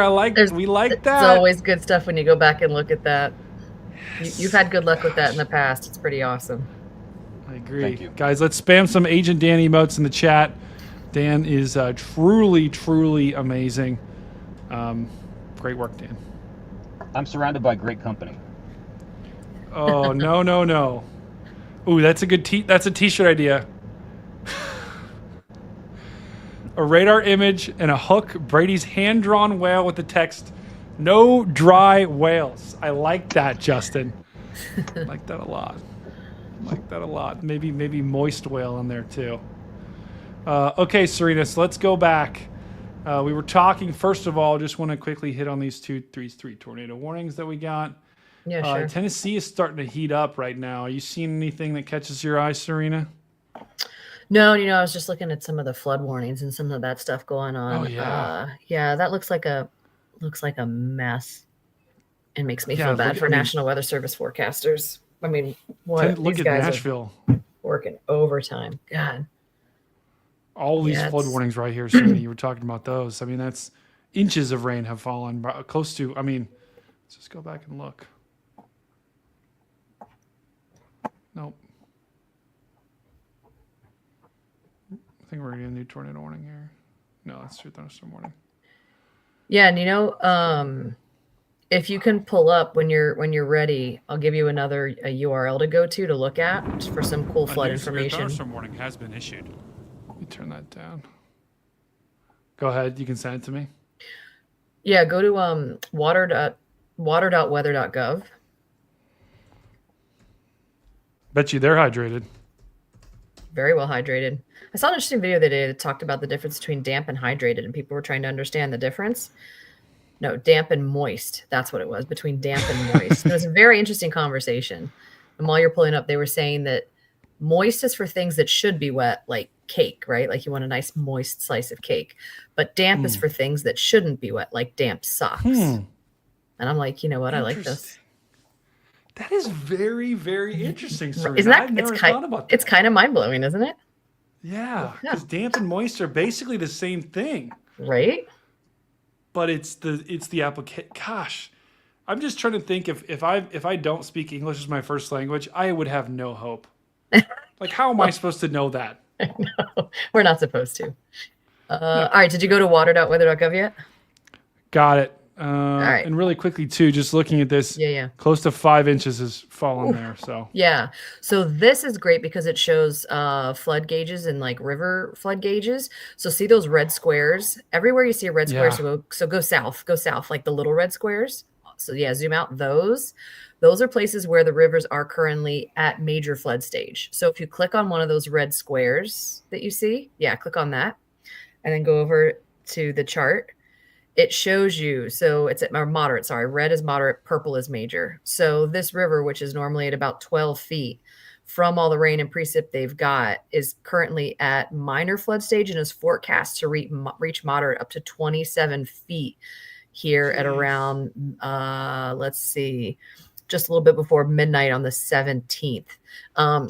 We like that. It's always good stuff when you go back and look at that. You've had good luck with that in the past. It's pretty awesome. I agree. Thank you. Guys, let's spam some Agent Dan emotes in the chat. Dan is truly, truly amazing. Great work, Dan. I'm surrounded by great company. Oh, no, no, no. Ooh, that's a good that's a t-shirt idea. A radar image and a hook, Brady's hand-drawn whale with the text, "No dry whales." I like that, Justin. I like that a lot. I like that a lot. Maybe moist whale in there too. Okay, Serena, so let's go back. We were talking, first of all, just want to quickly hit on these three tornado warnings that we got. Yeah, sure. Tennessee is starting to heat up right now. Are you seeing anything that catches your eye, Serena? No, I was just looking at some of the flood warnings and some of that stuff going on. Oh, yeah. Yeah, that looks like a mess. It makes me feel bad for National Weather Service forecasters. I mean, what Look these at guys Nashville. are working overtime. God. All these flood warnings right here, Serena. You were talking about those. I mean, that's inches of rain have fallen close to. I mean, let's just go back and look. Nope. I think we're getting a new tornado warning here. No, that's true. Thunderstorm warning. Yeah, and if you can pull up when you're ready, I'll give you a URL to go to look at for some cool flood information. Thunderstorm warning has been issued. Let me turn that down. Go ahead. You can send it to me. Yeah, go to water.weather.gov. Bet you they're hydrated. Very well hydrated. I saw an interesting video the other day that talked about the difference between damp and hydrated, and people were trying to understand the difference. No, damp and moist. That's what it was, between damp and moist. It was a very interesting conversation. And while you're pulling up, they were saying that moist is for things that should be wet, like cake, right? Like you want a nice moist slice of cake. But damp is for things that shouldn't be wet, like damp socks. And I'm like, you know what? I like this. That is very, very interesting, Serena. Isn't that, I've never it's thought about that. It's kind of mind-blowing, isn't it? Yeah, because damp and moist are basically the same thing. Right? But it's the application. Gosh, I'm just trying to think if I don't speak English as my first language, I would have no hope. Like, how am I supposed to know that? No, we're not supposed to. All right, did you go to water.weather.gov yet? Got it. All right. And really quickly too, just looking at this, close to 5 inches has fallen there. So yeah, so this is great because it shows flood gauges and like river flood gauges. So see those red squares everywhere you see a red square. So go south, like the little red squares. So yeah, zoom out. Those are places where the rivers are currently at major flood stage. So if you click on one of those red squares that you see, click on that, and then go over to the chart. It shows you, so it's at moderate, red is moderate, purple is major. So this river, which is normally at about 12 feet from all the rain and precip they've got, is currently at minor flood stage and is forecast to reach moderate up to 27 feet here at around, let's see, just a little bit before midnight on the 17th.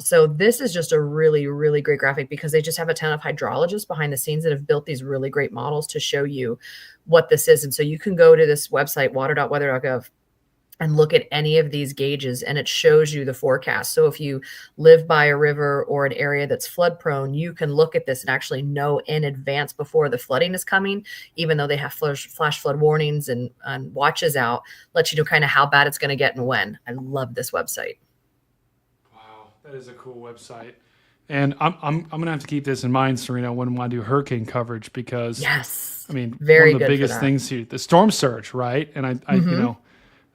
So this is just a really, really great graphic because they just have a ton of hydrologists behind the scenes that have built these really great models to show you what this is. And so you can go to this website, water.weather.gov, and look at any of these gauges, and it shows you the forecast. So if you live by a river or an area that's flood prone, you can look at this and actually know in advance before the flooding is coming, even though they have flash flood warnings and watches out, let you know kind of how bad it's going to get and when. I love this website. Wow, that is a cool website. And I'm gonna have to keep this in mind, Serena, when I do hurricane coverage, because I mean, very one of the biggest things here, the storm surge, right? And I you know,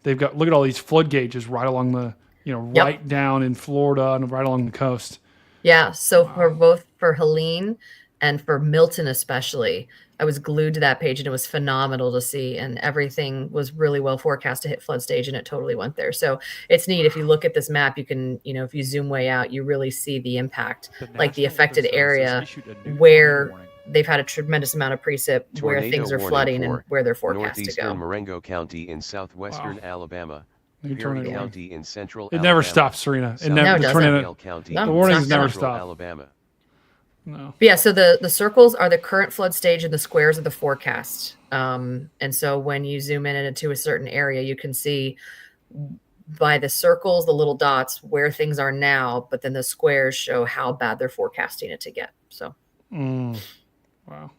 they've got, look at all these flood gauges right along the, you know, right down in Florida and right along the coast. Yeah. So for both for Helene and for Milton especially, I was glued to that page and it was phenomenal to see, and everything was really well forecast to hit flood stage, and it totally went there. So it's neat. If you look at this map, you can, you know, if you zoom way out, you really see the impact, like the affected area where they've had a tremendous amount of precip, where things are flooding and where they're forecast to go. Northeastern Marengo County in southwestern Alabama. Tornado County in central It never stops, Serena. It never, the tornado, the warnings never stop. Alabama. No. But yeah, so the circles are the current flood stage and the squares are the forecast. And so when you zoom in into a certain area, you can see by the circles, the little dots, where things are now, but then the squares show how bad they're forecasting it to get. So, Wow.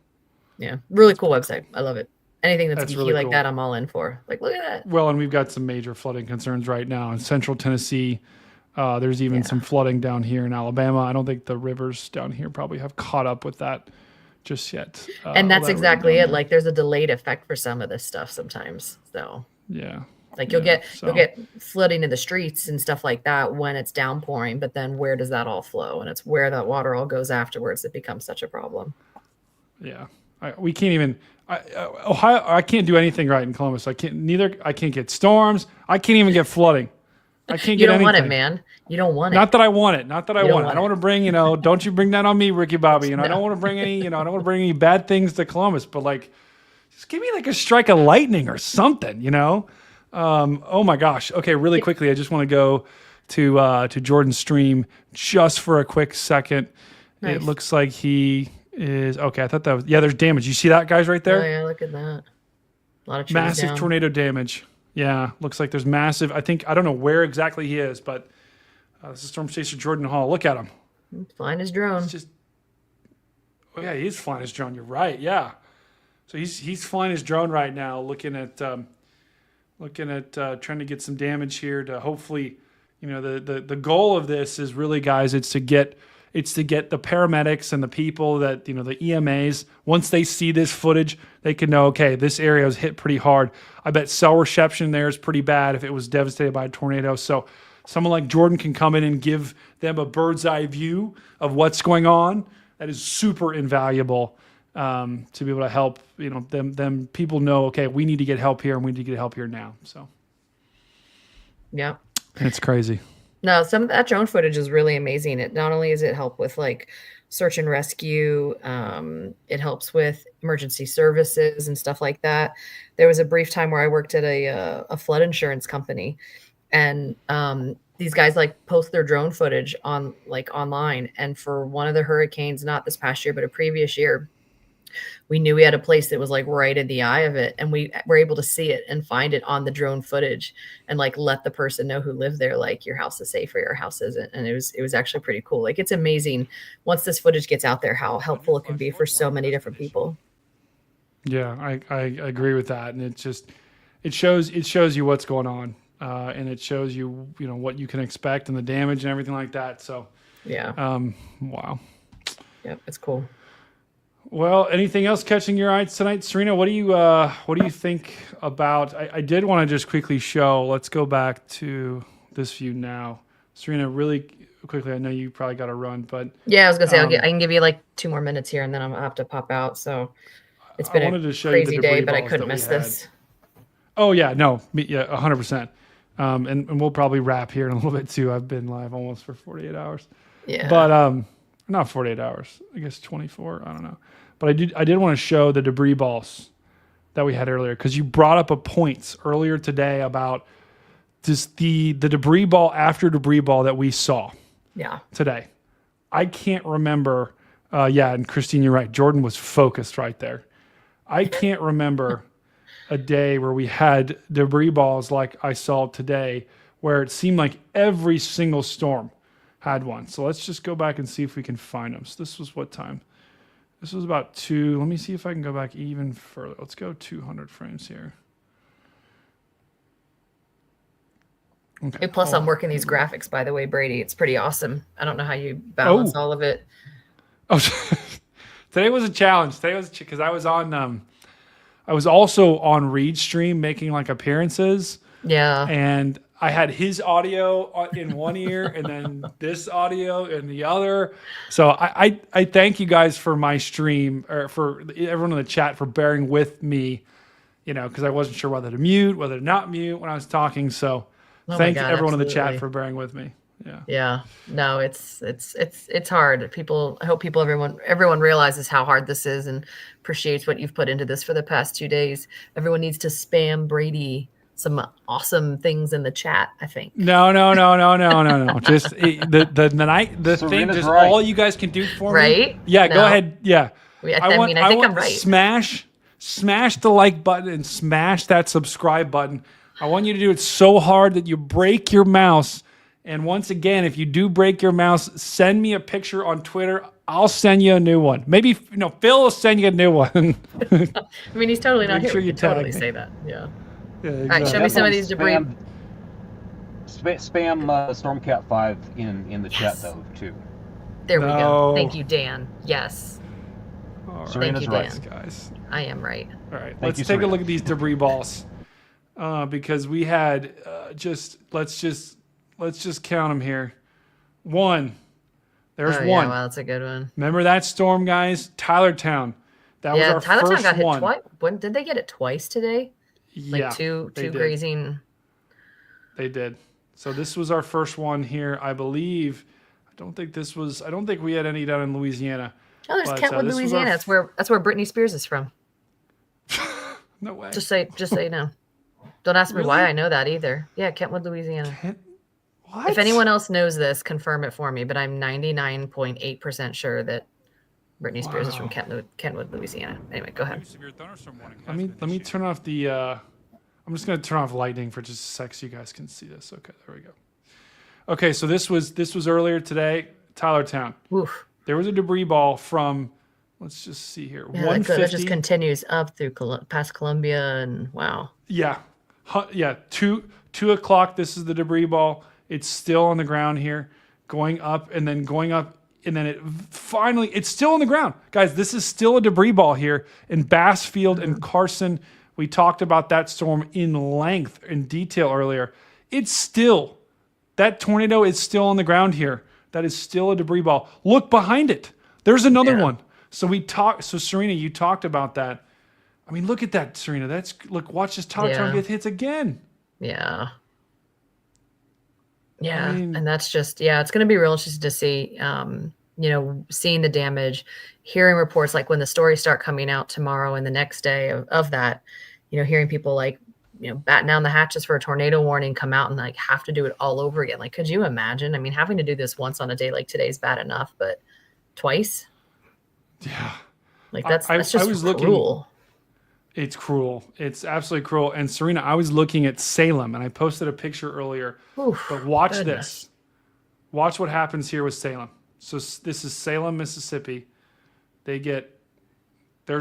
yeah, really cool website. I love it. Anything that's geeky really like cool. that, I'm all in for. Like, look at that. Well, and we've got some major flooding concerns right now in central Tennessee. There's even some flooding down here in Alabama. I don't think the rivers down here probably have caught up with that just yet. And that's exactly it. Like, there's a delayed effect for some of this stuff sometimes. So yeah, like you'll get flooding in the streets and stuff like that when it's downpouring, but then where does that all flow? And it's where that water all goes afterwards that becomes such a problem. Yeah, we can't even. Ohio, I can't do anything right in Columbus. I can't get storms. I can't even get flooding. I can't get anything. You don't want it, man. You don't want it. Not that I want it. Not that I want it. I don't want to bring, don't you bring that on me, Ricky Bobby. I don't want to bring any, I don't want to bring any bad things to Columbus, but like, just give me like a strike of lightning or something, Oh my gosh. Okay. Really quickly. I just want to go to Jordan's stream just for a quick second. Nice. It looks like he is okay. I thought that was, there's damage. You see that, guys, right there? Oh yeah. Look at that. A lot of trees massive down. Tornado damage. Yeah, looks like there's massive. I don't know where exactly he is, but this is Storm Chaser Jordan Hall. Look at him. Flying his drone. It's just, he is flying his drone. You're right. Yeah. So he's flying his drone right now, looking at trying to get some damage here to hopefully, the goal of this is really, guys, it's to get the paramedics and the people that, the EMAs, once they see this footage, they can know, okay, this area was hit pretty hard. I bet cell reception there is pretty bad if it was devastated by a tornado. So someone like Jordan can come in and give them a bird's eye view of what's going on. That is super invaluable to be able to help, them people know, okay, we need to get help here and we need to get help here now. So, yeah, it's crazy. No, some of that drone footage is really amazing. It not only does it help with like search and rescue, it helps with emergency services and stuff like that. There was a brief time where I worked at a flood insurance company, and these guys like post their drone footage on like online. And for one of the hurricanes, not this past year, but a previous year, we knew we had a place that was like right in the eye of it, and we were able to see it and find it on the drone footage and like let the person know who lived there, like your house is safe or your house isn't. And it was actually pretty cool. Like, it's amazing once this footage gets out there how helpful it can be for so many different people. Yeah, I agree with that, and it shows you what's going on, and it shows you what you can expect and the damage and everything like that. So yeah, wow. Yep, it's cool. Well, anything else catching your eye tonight, Serena? What do you think about? I did want to just quickly show. Let's go back to this view now, Serena. Really quickly. I know you probably got to run, but yeah, I was gonna say I can give you like 2 more minutes here, and then I'm gonna have to pop out. So it's been a crazy day, but I couldn't miss this. Oh yeah, no, 100%. And we'll probably wrap here in a little bit too. I've been live almost for 48 hours. Yeah. But not 48 hours. I guess 24. I don't know. But I did want to show the debris balls that we had earlier, because you brought up a point earlier today about just the debris ball after debris ball that we saw. Yeah. Today. I can't remember. And Christine, you're right. Jordan was focused right there. I can't remember a day where we had debris balls like I saw today, where it seemed like every single storm had one. So let's just go back and see if we can find them. So this was what time? This was about 2. Let me see if I can go back even further. Let's go 200 frames here. Okay. Hey, plus, I'm working these graphics, by the way, Brady. It's pretty awesome. I don't know how you balance all of it. Oh, today was a challenge. Today was because I was on. I was also on Reed's stream making like appearances. Yeah. And I had his audio in one ear and then this audio in the other. So I thank you guys for my stream, or for everyone in the chat for bearing with me, because I wasn't sure whether to mute, whether to not mute when I was talking. So thank everyone in the chat for bearing with me. Yeah. Yeah. No, it's hard. I hope everyone realizes how hard this is and appreciates what you've put into this for the past 2 days. Everyone needs to spam Brady some awesome things in the chat, I think. No. Just the thing, just right. All you guys can do for me. Yeah, go ahead. Yeah. I think I'm right. Smash the like button and smash that subscribe button. I want you to do it so hard that you break your mouse. And once again, if you do break your mouse, send me a picture on Twitter. I'll send you a new one. Maybe Phil will send you a new one. I mean, he's totally not Make here. sure We you could totally tag me. say that. Yeah. Yeah, All right, show exactly. me some of these debris. Spam Stormcat 5 in the chat though too. There we No. go. Thank you, Dan. Yes. All right. Serena's you, right. Dan. Guys. I am right. All right, Thank let's you, take a Serena. look at these debris balls because we had let's just count them here. One, there's Oh, one. Yeah, well, that's a good one. Remember that storm, guys? Tylertown. That was our Tylertown first got hit one. twice. When did they get it twice today? Yeah, Like two they did. grazing. They did. So this was our first one here, I believe. I don't think we had any down in Louisiana. Oh, there's But, Kentwood, this was Louisiana. our That's where Britney Spears is from. No way. Just so you know. Don't ask me why Really? I know that either. Yeah, Kentwood, Louisiana. What? If anyone else knows this, confirm it for me. But I'm 99.8% sure that Britney Spears is from Kentwood, Louisiana. Anyway, go ahead. Severe thunderstorm warning has Let me been issued. turn off the. I'm just gonna turn off lightning for just a sec so you guys can see this. Okay, there we go. Okay, so this was earlier today, Tylertown. Oof. There was a debris ball from. Let's just see here. Yeah, that 150. just continues up through past Columbia and wow. Yeah, yeah. 2 o'clock. This is the debris ball. It's still on the ground here, going up and then going up, and then it's still on the ground, guys. This is still a debris ball here in Bassfield and Carson. We talked about that storm in length, in detail earlier. That tornado is still on the ground here. That is still a debris ball. Look behind it. There's another one. So Serena, you talked about that. I mean, look at that, Serena. Watch this Tylertown get hits again. Yeah. Yeah. I mean, and that's just, it's going to be real interesting to see, seeing the damage, hearing reports like when the stories start coming out tomorrow and the next day of that, hearing people like, batten down the hatches for a tornado warning, come out and like have to do it all over again. Like, could you imagine? I mean, having to do this once on a day like today's bad enough, but twice? Yeah. Like that's just cruel. It's cruel. It's absolutely cruel. And Serena, I was looking at Salem and I posted a picture earlier. Oof, but watch goodness. this. Watch what happens here with Salem. So this is Salem, Mississippi. There's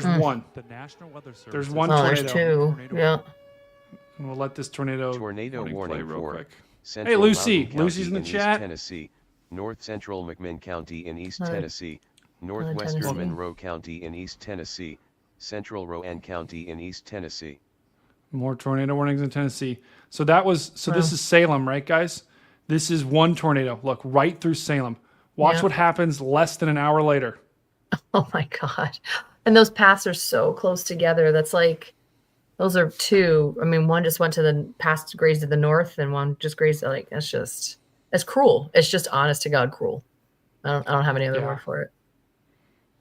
one. The National Weather Service. There's one Oh, tornado. there's two. Yeah. And we'll let this tornado Tornado play warning real for quick. Central Lucy. Loudoun Lucy's in the County chat. East Tennessee, North Central McMinn County in East Hi. Tennessee, Northwestern Tennessee. Monroe County in East Tennessee, Central Rowan County in East Tennessee. More tornado warnings in Tennessee. So this is Salem, right, guys? This is one tornado. Look, right through Salem. Watch what happens less than an hour later. Oh my God. And those paths are so close together. That's like, those are two. I mean, one just went to the past grazed to the north and one just grazed it's cruel. It's just honest to God cruel. I don't have any other word for it.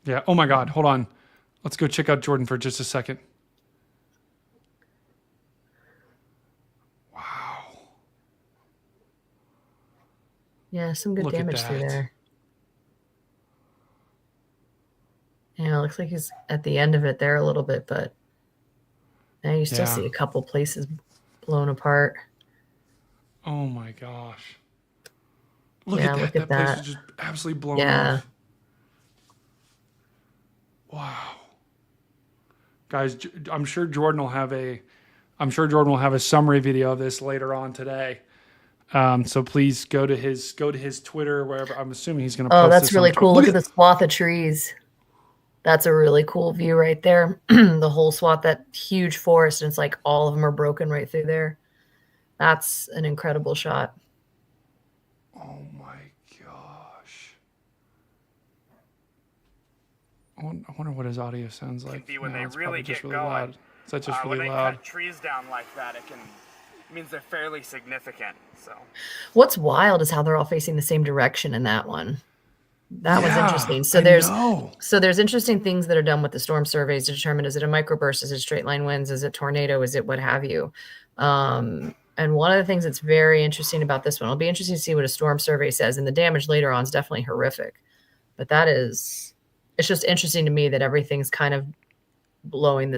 Yeah. Oh my God. Hold on. Let's go check out Jordan for just a second. Wow. Yeah, some good Look at damage through that. there. Yeah, it looks like he's at the end of it there a little bit, but you still see a couple places blown apart. Oh my gosh. Look at that. Look That at place that. is just absolutely blown Yeah. off. Wow. Guys, I'm sure Jordan will have a summary video of this later on today. So please go to his Twitter, wherever. I'm assuming he's going to post Oh, that's this really on cool. Look at the swath of trees. That's a really cool view right there. The whole swath, that huge forest, and it's like all of them are broken right through there. That's an incredible shot. Oh my gosh. I wonder what his audio sounds like. Be when No, they it's really probably get just really going. loud. Is that just when really they loud? cut trees down like that, it means they're fairly significant. So What's wild is how they're all facing the same direction in that one. That was interesting. So there's interesting things that are done with the storm surveys to determine, is it a microburst, is it straight line winds, is it tornado, is it what have you. And one of the things that's very interesting about this one, it'll be interesting to see what a storm survey says, and the damage later on is definitely horrific. But it's just interesting to me that everything's kind of laying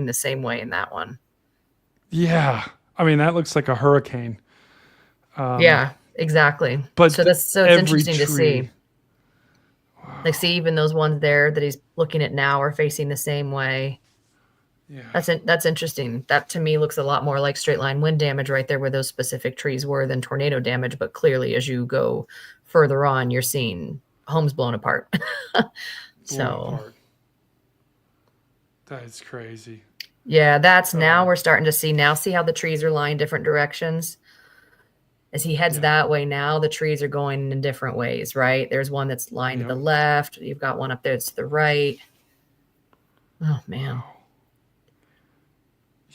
the same way in that one. Yeah. I mean, that looks like a hurricane. Yeah, exactly. But So it's every interesting to tree. see. Like, see, even those ones there that he's looking at now are facing the same way. Yeah. That's interesting. That to me looks a lot more like straight line wind damage right there where those specific trees were than tornado damage. But clearly, as you go further on, you're seeing homes blown apart. Blown apart. That is crazy. Yeah, that's now we're starting to see now. See how the trees are lying different directions? As he heads that way now, the trees are going in different ways, right? There's one that's lying to the left. You've got one up there that's to the right. Oh, man. Wow.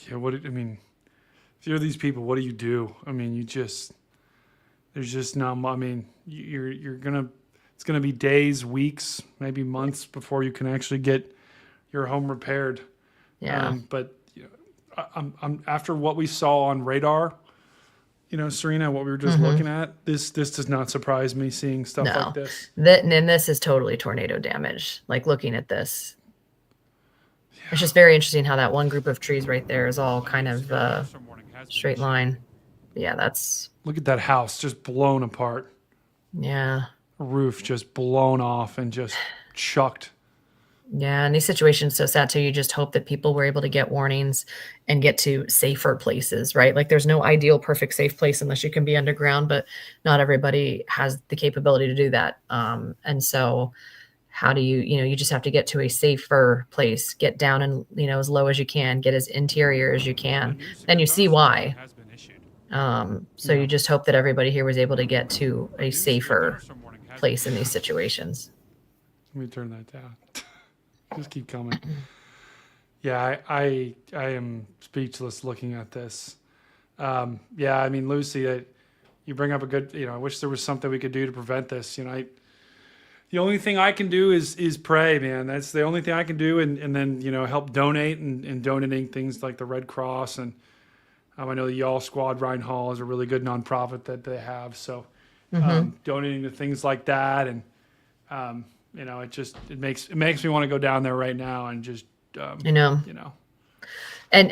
Yeah, I mean, if you're these people, what do you do? I mean, there's just not, I mean, it's gonna be days, weeks, maybe months before you can actually get your home repaired. Yeah. But I'm after what we saw on radar, Serena, what we were just looking at, this does not surprise me seeing stuff like this. And this is totally tornado damage. Like looking at this. It's just very interesting how that one group of trees right there is all kind of straight line. Yeah, that's... Look at that house just blown apart. Yeah. Roof just blown off and just chucked. Yeah, and these situations so sad too. You just hope that people were able to get warnings and get to safer places, right? Like there's no ideal, perfect, safe place unless you can be underground, but not everybody has the capability to do that. And so how do you just have to get to a safer place, get down and, as low as you can, get as interior as you can. And you see why. So you just hope that everybody here was able to get to a safer place in these situations. Let me turn that down. Just keep coming. Yeah, I am speechless looking at this. Yeah, I mean, Lucy, you bring up a good, I wish there was something we could do to prevent this. The only thing I can do is pray, man. That's the only thing I can do. And then, help donate and donating things like the Red Cross. And I know the Y'all Squad Ryan Hall is a really good nonprofit that they have. So donating to things like that. And, it makes me want to go down there right now and just, And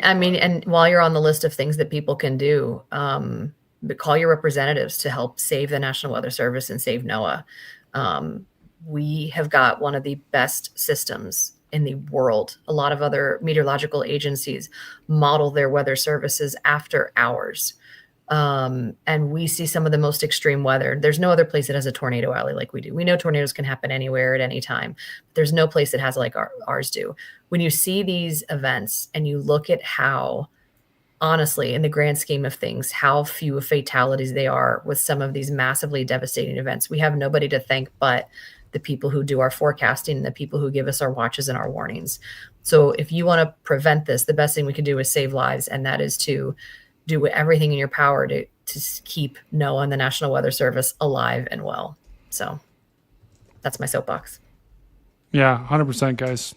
I mean, and while you're on the list of things that people can do, call your representatives to help save the National Weather Service and save NOAA. We have got one of the best systems in the world. A lot of other meteorological agencies model their weather services after ours. And we see some of the most extreme weather. There's no other place that has a tornado alley like we do. We know tornadoes can happen anywhere at any time. But there's no place that has like ours do. When you see these events and you look at how, honestly, in the grand scheme of things, how few fatalities they are with some of these massively devastating events, we have nobody to thank but the people who do our forecasting and the people who give us our watches and our warnings. So if you want to prevent this, the best thing we can do is save lives. And that is to do everything in your power to keep NOAA and the National Weather Service alive and well. So that's my soapbox. Yeah, 100%, guys.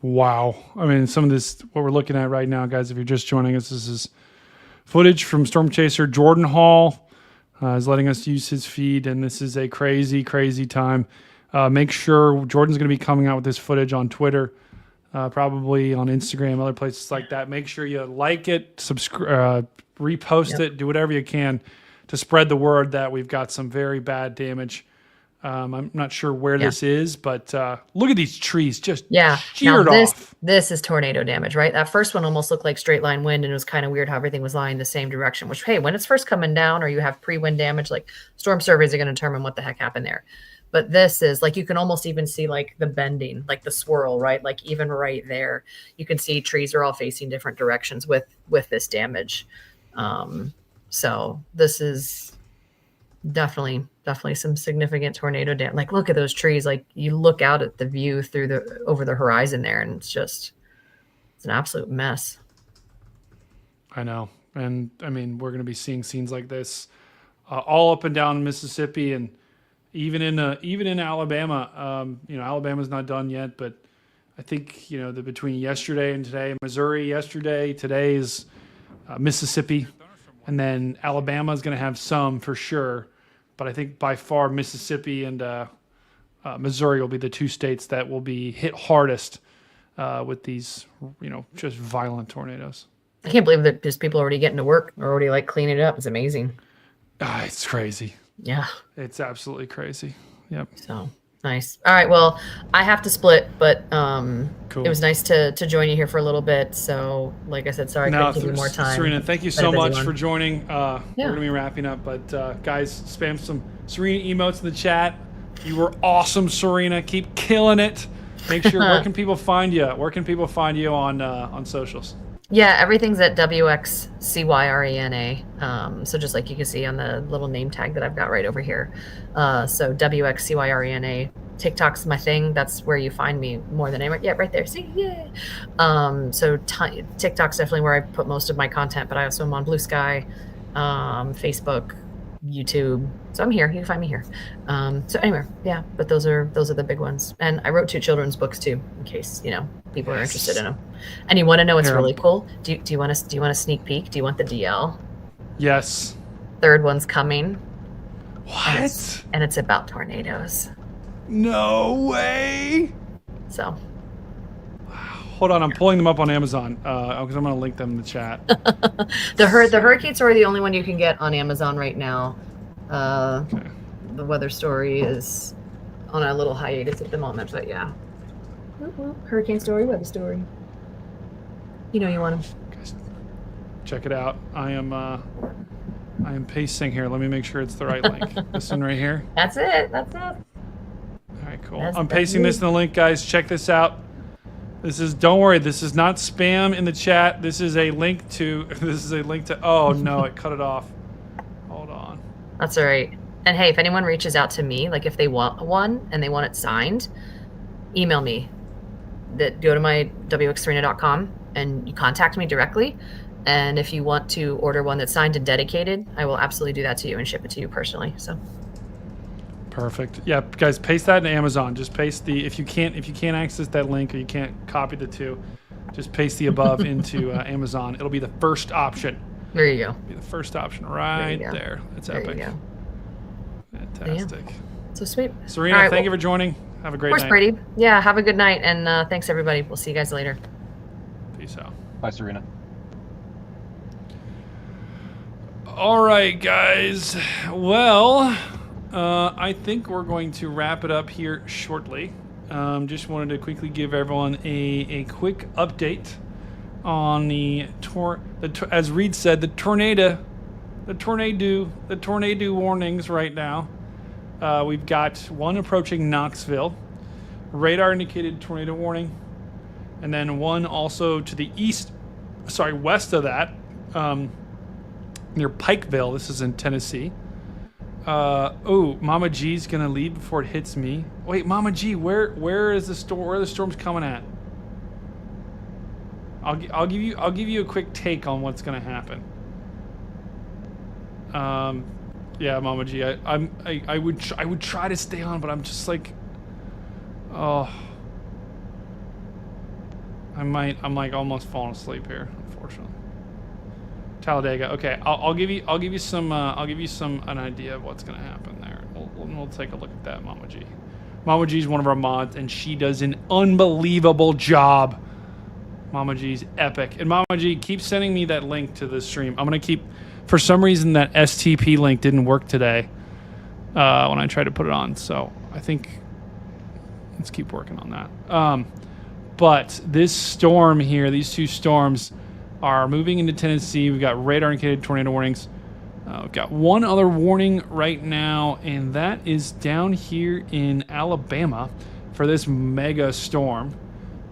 Wow. I mean, some of this, what we're looking at right now, guys, if you're just joining us, this is footage from Storm Chaser Jordan Hall. Is letting us use his feed, and this is a crazy, crazy time. Make sure Jordan's going to be coming out with this footage on Twitter, probably on Instagram, other places like that. Make sure you like it, subscribe, repost it, do whatever you can to spread the word that we've got some very bad damage. I'm not sure where this is, but look at these trees just sheared off. This is tornado damage, right? That first one almost looked like straight line wind, and it was kind of weird how everything was lying the same direction, which, hey, when it's first coming down or you have pre-wind damage, like storm surveys are going to determine what the heck happened there. But this is like, you can almost even see like the bending, like the swirl, right? Like even right there, you can see trees are all facing different directions with this damage. So this is definitely some significant tornado damage. Like, look at those trees. Like, you look out at the view over the horizon there, and it's an absolute mess. I know. And I mean, we're going to be seeing scenes like this all up and down Mississippi, and even in Alabama. Alabama's not done yet, but I think, between yesterday and today, Missouri yesterday, today is Mississippi, and then Alabama is going to have some for sure. But I think by far Mississippi and Missouri will be the two states that will be hit hardest with these, just violent tornadoes. I can't believe that there's people already getting to work or already like cleaning it up. It's amazing. It's crazy. Yeah. It's absolutely crazy. Yep. So nice. All right. Well, I have to split, but Cool. it was nice to join you here for a little bit. So, like I said, sorry I couldn't give you more time. Serena, thank you Been a so busy much one. for joining. We're gonna be wrapping up, but guys, spam some Serena emotes in the chat. You were awesome, Serena. Keep killing it. Make sure. Where can people find you? Where can people find you on socials? Yeah, everything's at WXCYRENA. So just like you can see on the little name tag that I've got right over here. So WXCYRENA. TikTok's my thing. That's where you find me more than anywhere. Yeah, right there. See, yeah. So TikTok's definitely where I put most of my content, but I also am on Blue Sky, Facebook, YouTube. So I'm here. You can find me here. So anyway, yeah. But those are the big ones. And I wrote 2 children's books too, in case people are interested in them. And you want to know what's really cool? Do you want a sneak peek? Do you want the DL? Yes. 3rd one's coming. What? And it's about tornadoes. No way. So. Hold on, I'm pulling them up on Amazon because I'm going to link them in the chat. The Hurricane Story, the only one you can get on Amazon right now. Okay. The Weather Story is on a little hiatus at the moment, but yeah. Hurricane Story, Weather Story. You know you want them. Guys, check it out. I am pasting here. Let me make sure it's the right link. This one right here. That's it. That's it. All right, cool. I'm pasting this in the link, guys. Check this out. Don't worry, this is not spam in the chat. This is a link to, oh no, it cut it off. Hold on. That's all right. And hey, if anyone reaches out to me, like if they want one and they want it signed, email me. Go to my wxserena.com and you contact me directly. And if you want to order one that's signed and dedicated, I will absolutely do that to you and ship it to you personally. So. Perfect. Yeah, guys, paste that in Amazon. Just paste if you can't access that link or you can't copy the 2, just paste the above into Amazon. It'll be the first option. There you go. It'll be the first option right there. It's epic. You go. Fantastic. Yeah. So sweet. Serena, thank you for joining. Have a great night. Of course, Brady. Yeah, have a good night, and thanks everybody. We'll see you guys later. Peace out. Bye, Serena. All right, guys. Well, I think we're going to wrap it up here shortly. Just wanted to quickly give everyone a quick update on as Reed said, the tornado warnings right now. We've got one approaching Knoxville, radar indicated tornado warning, and then one also to the west of that, near Pikeville. This is in Tennessee. Mama G's gonna leave before it hits me. Wait, Mama G, where is the storm? Where are the storms coming at? I'll give you a quick take on what's gonna happen. Yeah, Mama G, I would try to stay on, but I'm just like, oh, I'm like almost falling asleep here, unfortunately. Talladega. Okay, I'll give you an idea of what's gonna happen there. We'll take a look at that, Mama G. Mama G is one of our mods, and she does an unbelievable job. Mama G's epic. And Mama G, keep sending me that link to the stream. I'm gonna keep. For some reason, that STP link didn't work today when I tried to put it on. So I think let's keep working on that. But this storm here, these 2 storms, are moving into Tennessee. We've got radar indicated tornado warnings. We've got one other warning right now, and that is down here in Alabama for this mega storm.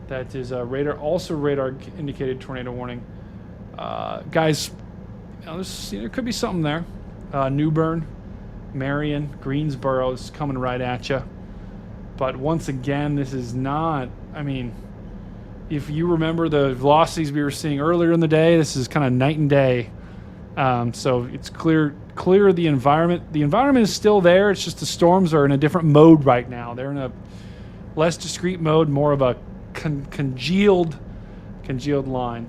That is radar indicated tornado warning. Guys, there could be something there. New Bern, Marion, Greensboro is coming right at you. But once again, this is not, if you remember the velocities we were seeing earlier in the day, this is kind of night and day. So it's clear the environment. The environment is still there. It's just the storms are in a different mode right now. They're in a less discrete mode, more of a congealed line.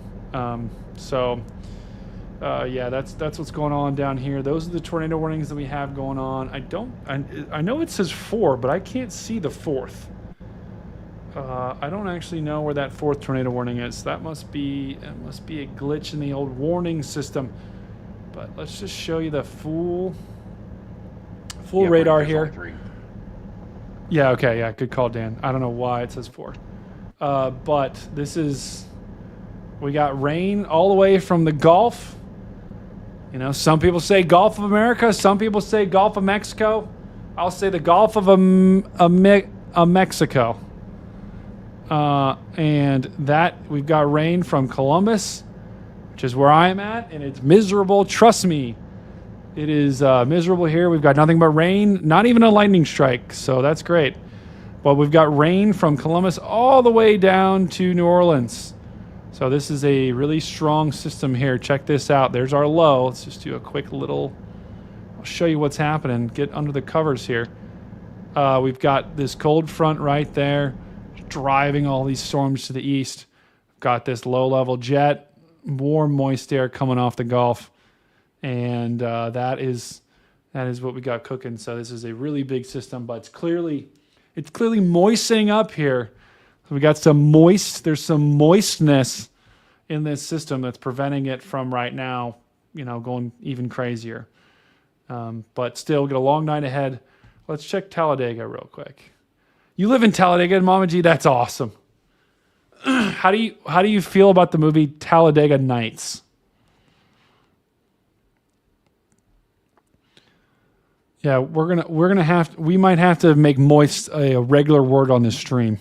Yeah, that's what's going on down here. Those are the tornado warnings that we have going on. I know it says 4, but I can't see the 4th. I don't actually know where that 4th tornado warning is. That must be a glitch in the old warning system. But let's just show you the full radar here. Yeah, okay, yeah, good call, Dan. I don't know why it says 4. But this is, we got rain all the way from the Gulf. You know, some people say Gulf of America, some people say Gulf of Mexico. I'll say the Gulf of Mexico. And that, we've got rain from Columbus, which is where I am at, and it's miserable. Trust me, it is miserable here. We've got nothing but rain, not even a lightning strike, so that's great. But we've got rain from Columbus all the way down to New Orleans. So this is a really strong system here. Check this out. There's our low. Let's just do a quick little, I'll show you what's happening. Get under the covers here. We've got this cold front right there driving all these storms to the east. Got this low-level jet, warm, moist air coming off the Gulf. And that is what we got cooking. So this is a really big system, but it's clearly moistening up here. So we got there's some moistness in this system that's preventing it from right now, you know, going even crazier. But still, we got a long night ahead. Let's check Talladega real quick. You live in Talladega, Mama G? That's awesome. How do you feel about the movie Talladega Nights? Yeah, we might have to make moist a regular word on this stream.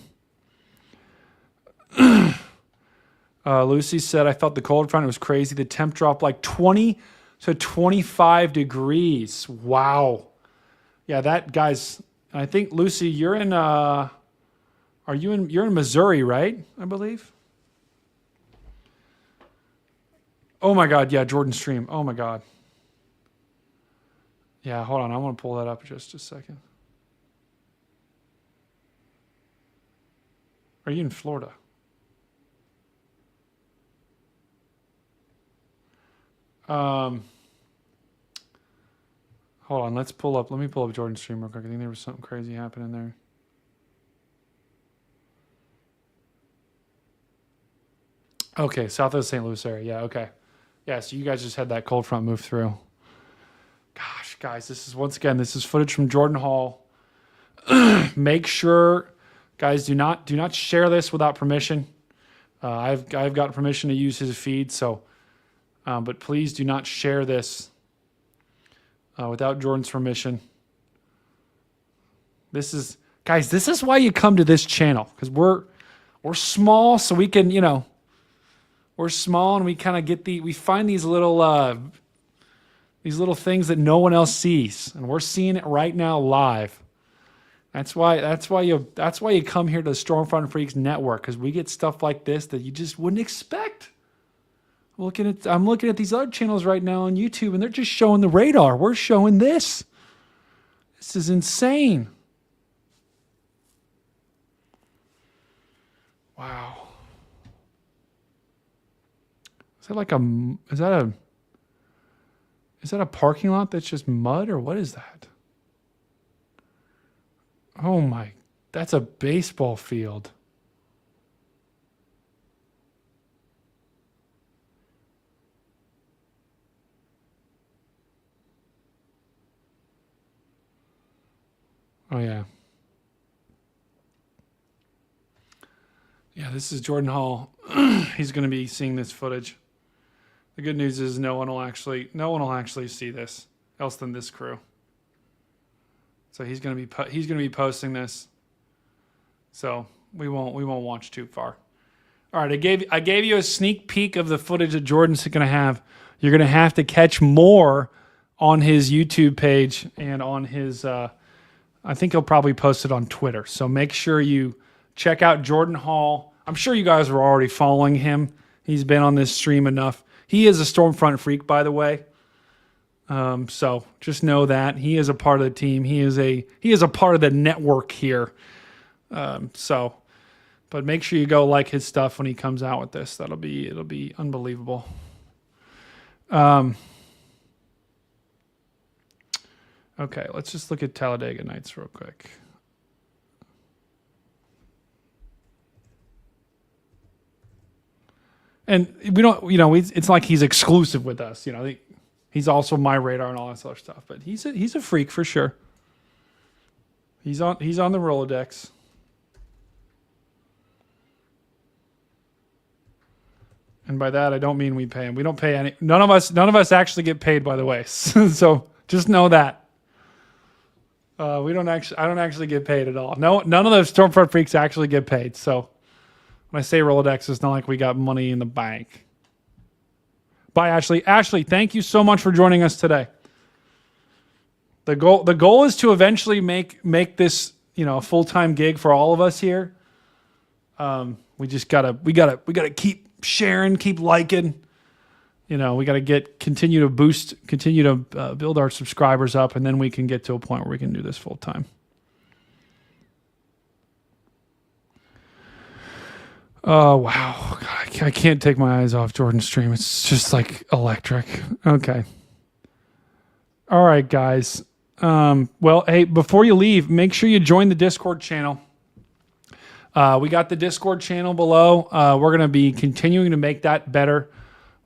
Lucy said, I felt the cold front. It was crazy. The temp dropped like 20 to 25 degrees. Wow. Yeah, that, guys, I think, Lucy, you're in, you're in Missouri, right? I believe. Oh my God. Yeah, Jordan Stream. Oh my God. Yeah, hold on. I want to pull that up just a second. Are you in Florida? Hold on. Let me pull up Jordan's stream real quick. I think there was something crazy happening there. Okay, south of the St. Louis area. Yeah, okay. Yeah, so you guys just had that cold front move through. Gosh, guys, this is footage from Jordan Hall. Make sure, guys, do not share this without permission. I've got permission to use his feed, so, but please do not share this without Jordan's permission. This is why you come to this channel, because we're small, so we can, we're small and we kind of we find these little things that no one else sees, and we're seeing it right now live. That's why you come here to the Stormfront Freaks Network, because we get stuff like this that you just wouldn't expect. I'm looking at these other channels right now on YouTube, and they're just showing the radar. We're showing this. This is insane. Wow. Is that a parking lot that's just mud, or what is that? Oh my, that's a baseball field. Oh yeah. Yeah, this is Jordan Hall. He's going to be seeing this footage. The good news is no one will actually see this else than this crew. So he's going to be posting this. So we won't watch too far. All right, I gave you a sneak peek of the footage that Jordan's going to have. You're going to have to catch more on his YouTube page and on his I think he'll probably post it on Twitter. So make sure you check out Jordan Hall. I'm sure you guys were already following him. He's been on this stream enough. He is a Stormfront Freak, by the way. So just know that he is a part of the team. He is a part of the network here. But make sure you go like his stuff when he comes out with this. It'll be unbelievable. Okay, let's just look at Talladega Nights real quick. And we don't, you know, it's like he's exclusive with us. You know, he's also my radar and all that other stuff. But he's a freak for sure. He's on the Rolodex. And by that I don't mean we pay him. We don't pay any. None of us actually get paid, by the way. So just know that. We don't actually. I don't actually get paid at all. No, none of those Stormfront freaks actually get paid. So when I say Rolodex, it's not like we got money in the bank. Bye, Ashley. Ashley, thank you so much for joining us today. The goal is to eventually make this, you know, a full-time gig for all of us here. We just gotta keep sharing, keep liking. You know, we gotta continue to build our subscribers up, and then we can get to a point where we can do this full time. Oh, wow. God, I can't take my eyes off Jordan's stream. It's just like electric. Okay. All right, guys. Well, hey, before you leave, make sure you join the Discord channel. We got the Discord channel below. We're going to be continuing to make that better.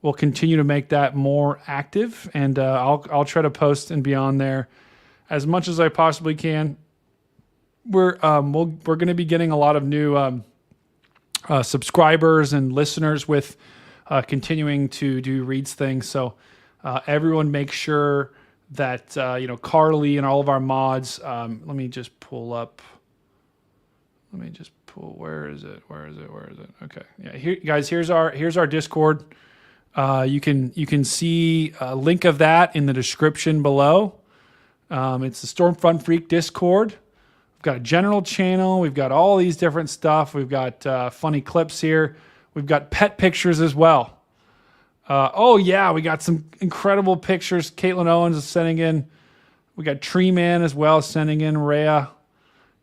We'll continue to make that more active, and I'll try to post and be on there as much as I possibly can. We're going to be getting a lot of new subscribers and listeners with continuing to do Reed's things. So everyone make sure that, you know, Carly and all of our mods, let me just pull, where is it? Okay. Yeah. Here, guys, here's our Discord. You can see a link of that in the description below. It's the Stormfront Freak Discord. We've got a general channel. We've got all these different stuff. We've got funny clips here. We've got pet pictures as well. Oh, yeah, we got some incredible pictures. Caitlin Owens is sending in. We got Tree Man as well sending in. Rhea,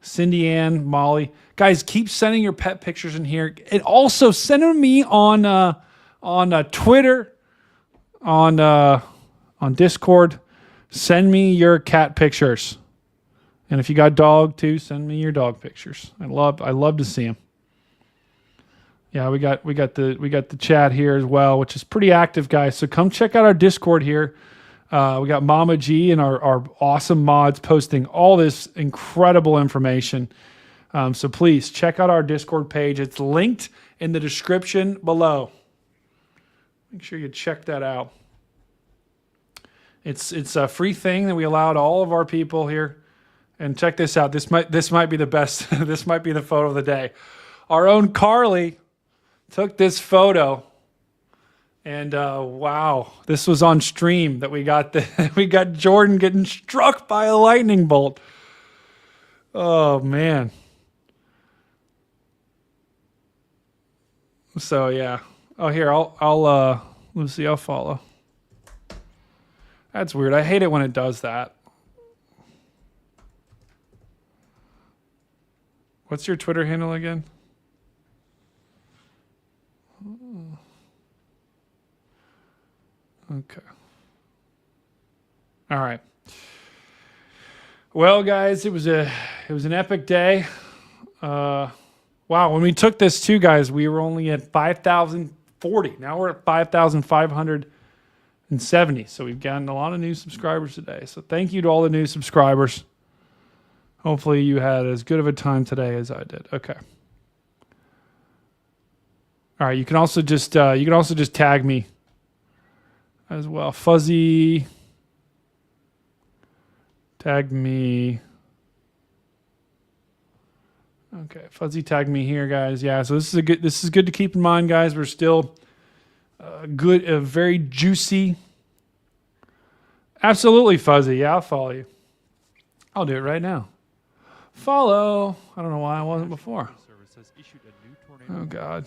Cindy Ann, Molly. Guys, keep sending your pet pictures in here. And also send them to me on Twitter, on Discord. Send me your cat pictures. And if you got dog too, send me your dog pictures. I love to see them. Yeah, we got the chat here as well, which is pretty active, guys. So come check out our Discord here. We got Mama G and our awesome mods posting all this incredible information. So please check out our Discord page. It's linked in the description below. Make sure you check that out. It's a free thing that we allow to all of our people here. And check this out. This might be the best. This might be the photo of the day. Our own Carly took this photo, and wow, this was on stream that we got we got Jordan getting struck by a lightning bolt. Oh man. So yeah. Oh, here I'll Lucy, I'll follow. That's weird. I hate it when it does that. What's your Twitter handle again? Okay. All right. Well, guys, it was an epic day. Wow, when we took this too, guys, we were only at 5,040. Now we're at 5,570. So we've gotten a lot of new subscribers today. So thank you to all the new subscribers. Hopefully you had as good of a time today as I did. Okay. All right. You can also just tag me as well. Fuzzy tagged me. Okay, Fuzzy tagged me here, guys. Yeah. So this is good to keep in mind, guys. We're still very juicy. Absolutely, Fuzzy. Yeah, I'll follow you. I'll do it right now. Follow. I don't know why I wasn't before. Oh, God.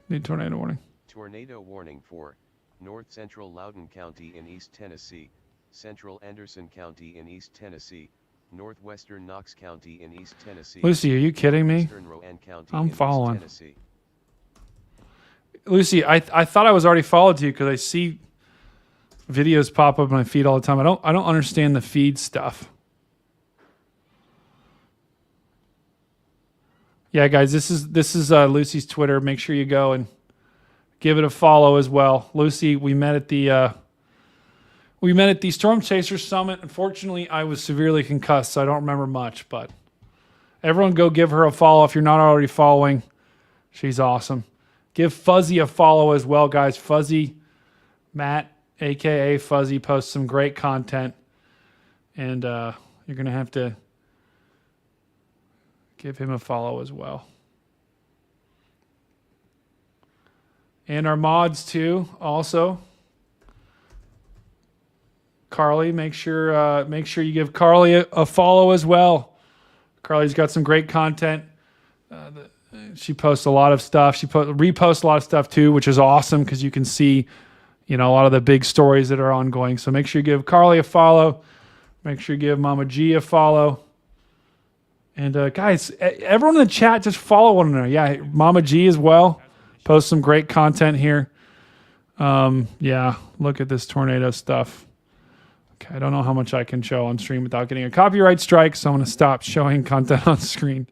Need tornado warning. Tornado warning for North Central Loudoun County in East Tennessee, Central Anderson County in East Tennessee, Northwestern Knox County in East Tennessee. Lucy, are you kidding me? I'm following. Lucy, I thought I was already followed you because I see videos pop up in my feed all the time. I don't understand the feed stuff. Yeah, guys, this is Lucy's Twitter. Make sure you go give it a follow as well. Lucy, we met at the Storm Chaser Summit. Unfortunately, I was severely concussed, so I don't remember much. But everyone, go give her a follow if you're not already following. She's awesome. Give Fuzzy a follow as well, guys. Fuzzy, Matt, aka Fuzzy, posts some great content, and you're gonna have to give him a follow as well. And our mods too, also. Carly, make sure you give Carly a follow as well. Carly's got some great content. She posts a lot of stuff. She reposts a lot of stuff too, which is awesome because you can see, a lot of the big stories that are ongoing. So make sure you give Carly a follow. Make sure you give Mama G a follow. And guys, everyone in the chat, just follow one another. Yeah, Mama G as well. Post some great content here. Yeah, look at this tornado stuff. Okay, I don't know how much I can show on stream without getting a copyright strike, so I'm going to stop showing content on screen.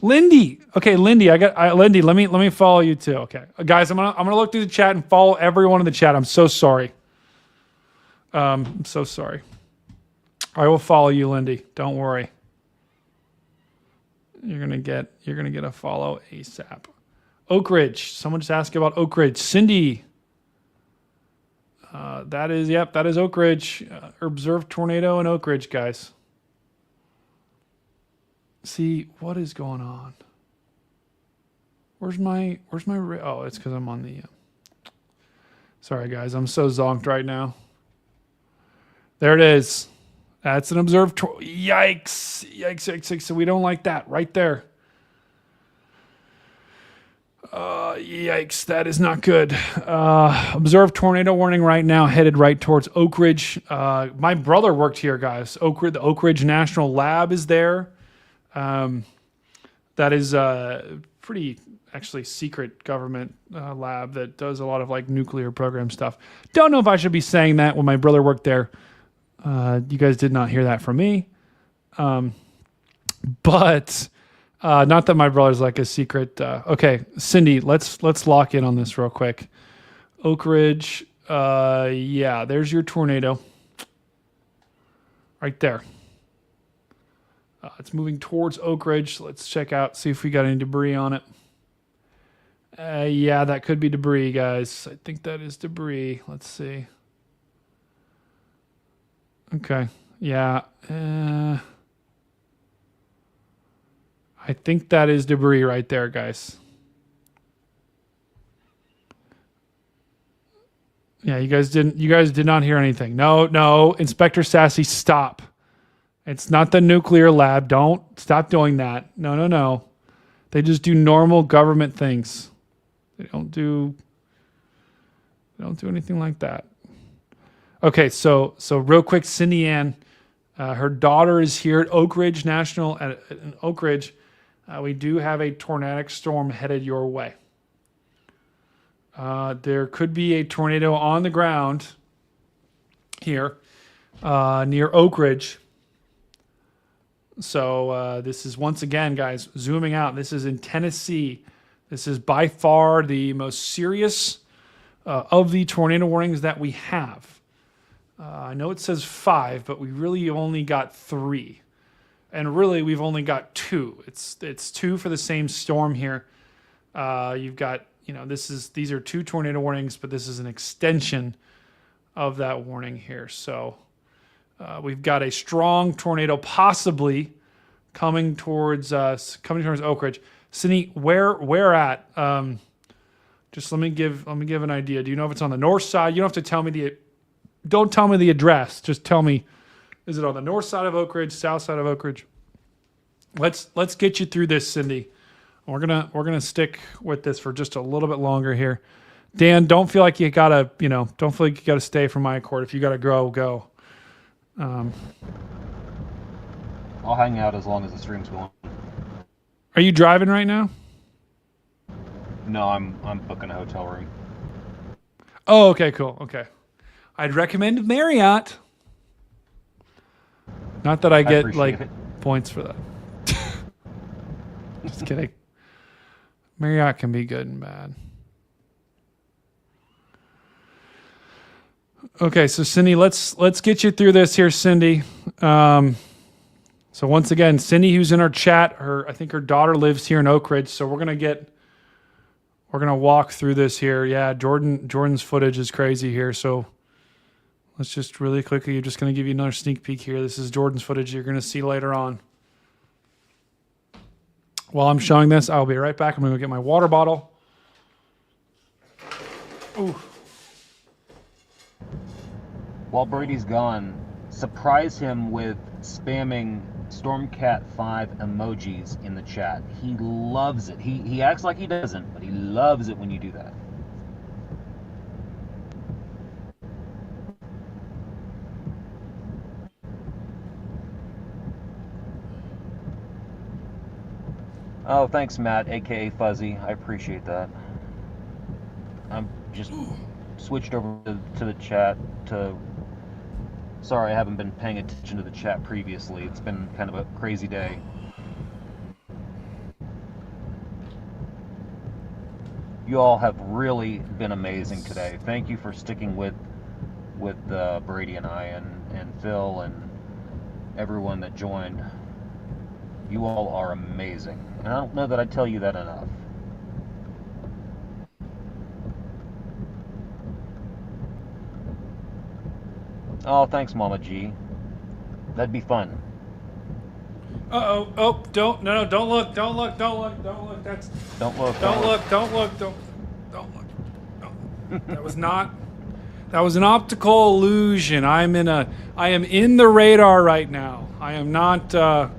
Lindy. Okay, Lindy, Lindy, let me follow you too. Okay. Guys, I'm going to look through the chat and follow everyone in the chat. I'm so sorry. I'm so sorry. I will follow you, Lindy. Don't worry. You're gonna get a follow ASAP. Oak Ridge. Someone just asked about Oak Ridge. Cindy. That is Oak Ridge. Observed tornado in Oak Ridge, guys. See, what is going on? Where's my oh, it's because I'm on the sorry guys, I'm so zonked right now. There it is. That's an observed yikes. Yikes. So we don't like that right there. Yikes, that is not good. Observed tornado warning right now, headed right towards Oak Ridge. My brother worked here, guys. The Oak Ridge National Lab is there. That is pretty actually secret government lab that does a lot of like nuclear program stuff. Don't know if I should be saying that when my brother worked there. You guys did not hear that from me. But not that my brother's like a secret. Okay, Cindy, let's lock in on this real quick. Oak Ridge. Yeah, there's your tornado. Right there. It's moving towards Oak Ridge. Let's check out, see if we got any debris on it. Yeah, that could be debris, guys. I think that is debris. Let's see. Okay. Yeah. I think that is debris right there, guys. Yeah, you guys did not hear anything. No, Inspector Sassy, stop. It's not the nuclear lab. Don't stop doing that. No. They just do normal government things. They don't do anything like that. Okay, so real quick, Cindy Ann, her daughter is here at Oak Ridge National. At Oak Ridge, we do have a tornadic storm headed your way. There could be a tornado on the ground here near Oak Ridge. So this is, once again, guys, zooming out. This is in Tennessee. This is by far the most serious of the tornado warnings that we have. I know it says 5, but we really only got 3. And really, we've only got 2. It's 2 for the same storm here. You've got, these are 2 tornado warnings, but this is an extension of that warning here. So we've got a strong tornado possibly coming towards Oak Ridge. Cindy, where at? Just let me give an idea. Do you know if it's on the north side? You don't have to tell me don't tell me the address. Just tell me, is it on the north side of Oak Ridge, south side of Oak Ridge? Let's get you through this, Cindy. We're gonna stick with this for just a little bit longer here. Dan, don't feel like you gotta stay for my accord. If you gotta go. I'll hang out as long as the stream's going. Are you driving right now? No, I'm booking a hotel room. Oh, okay, cool. Okay. I'd recommend Marriott. Not that I get like points for that. Just kidding. Marriott can be good and bad. Okay, so Cindy, let's get you through this here, Cindy. So once again, Cindy, who's in our chat, I think her daughter lives here in Oak Ridge, so we're gonna walk through this here. Yeah, Jordan's footage is crazy here, so let's just really quickly. You're just gonna give you another sneak peek here. This is Jordan's footage you're gonna see later on. While I'm showing this, I'll be right back. I'm gonna go get my water bottle. Ooh. While Brady's gone, surprise him with spamming Stormcat 5 emojis in the chat. He loves it. He acts like he doesn't, but he loves it when you do that. Oh, thanks, Matt, aka Fuzzy. I appreciate that. I'm just switched over to the chat to... Sorry, I haven't been paying attention to the chat previously. It's been kind of a crazy day. You all have really been amazing today. Thank you for sticking with Brady and I and Phil and everyone that joined. You all are amazing. And I don't know that I tell you that enough. Oh, thanks, Mama G. That'd be fun. Uh-oh. Oh, don't look. Don't look. That's... Don't look. That was not... That was an optical illusion. I am in the radar right now. I am not... Oh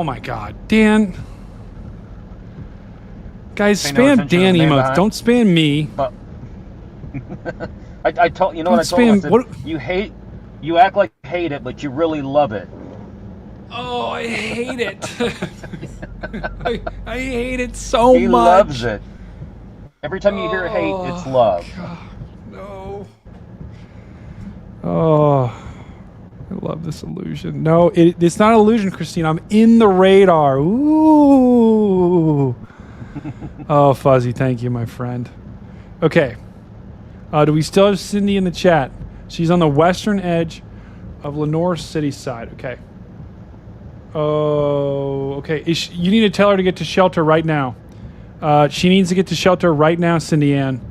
my God. Dan. Guys, spam Dan emotes. Don't spam me. But... I told you know what I told him. I said, you act like you hate it, but you really love it. Oh, I hate it. I hate it so much. He loves it. Every time you hear hate, it's love. God, no. Oh, I love this illusion. No, it's not an illusion, Christine. I'm in the radar. Ooh. Oh, Fuzzy, thank you, my friend. Okay. Do we still have Cindy in the chat? She's on the western edge of Lenore City side. Okay. Oh, okay. You need to tell her to get to shelter right now. She needs to get to shelter right now, Cindy Ann.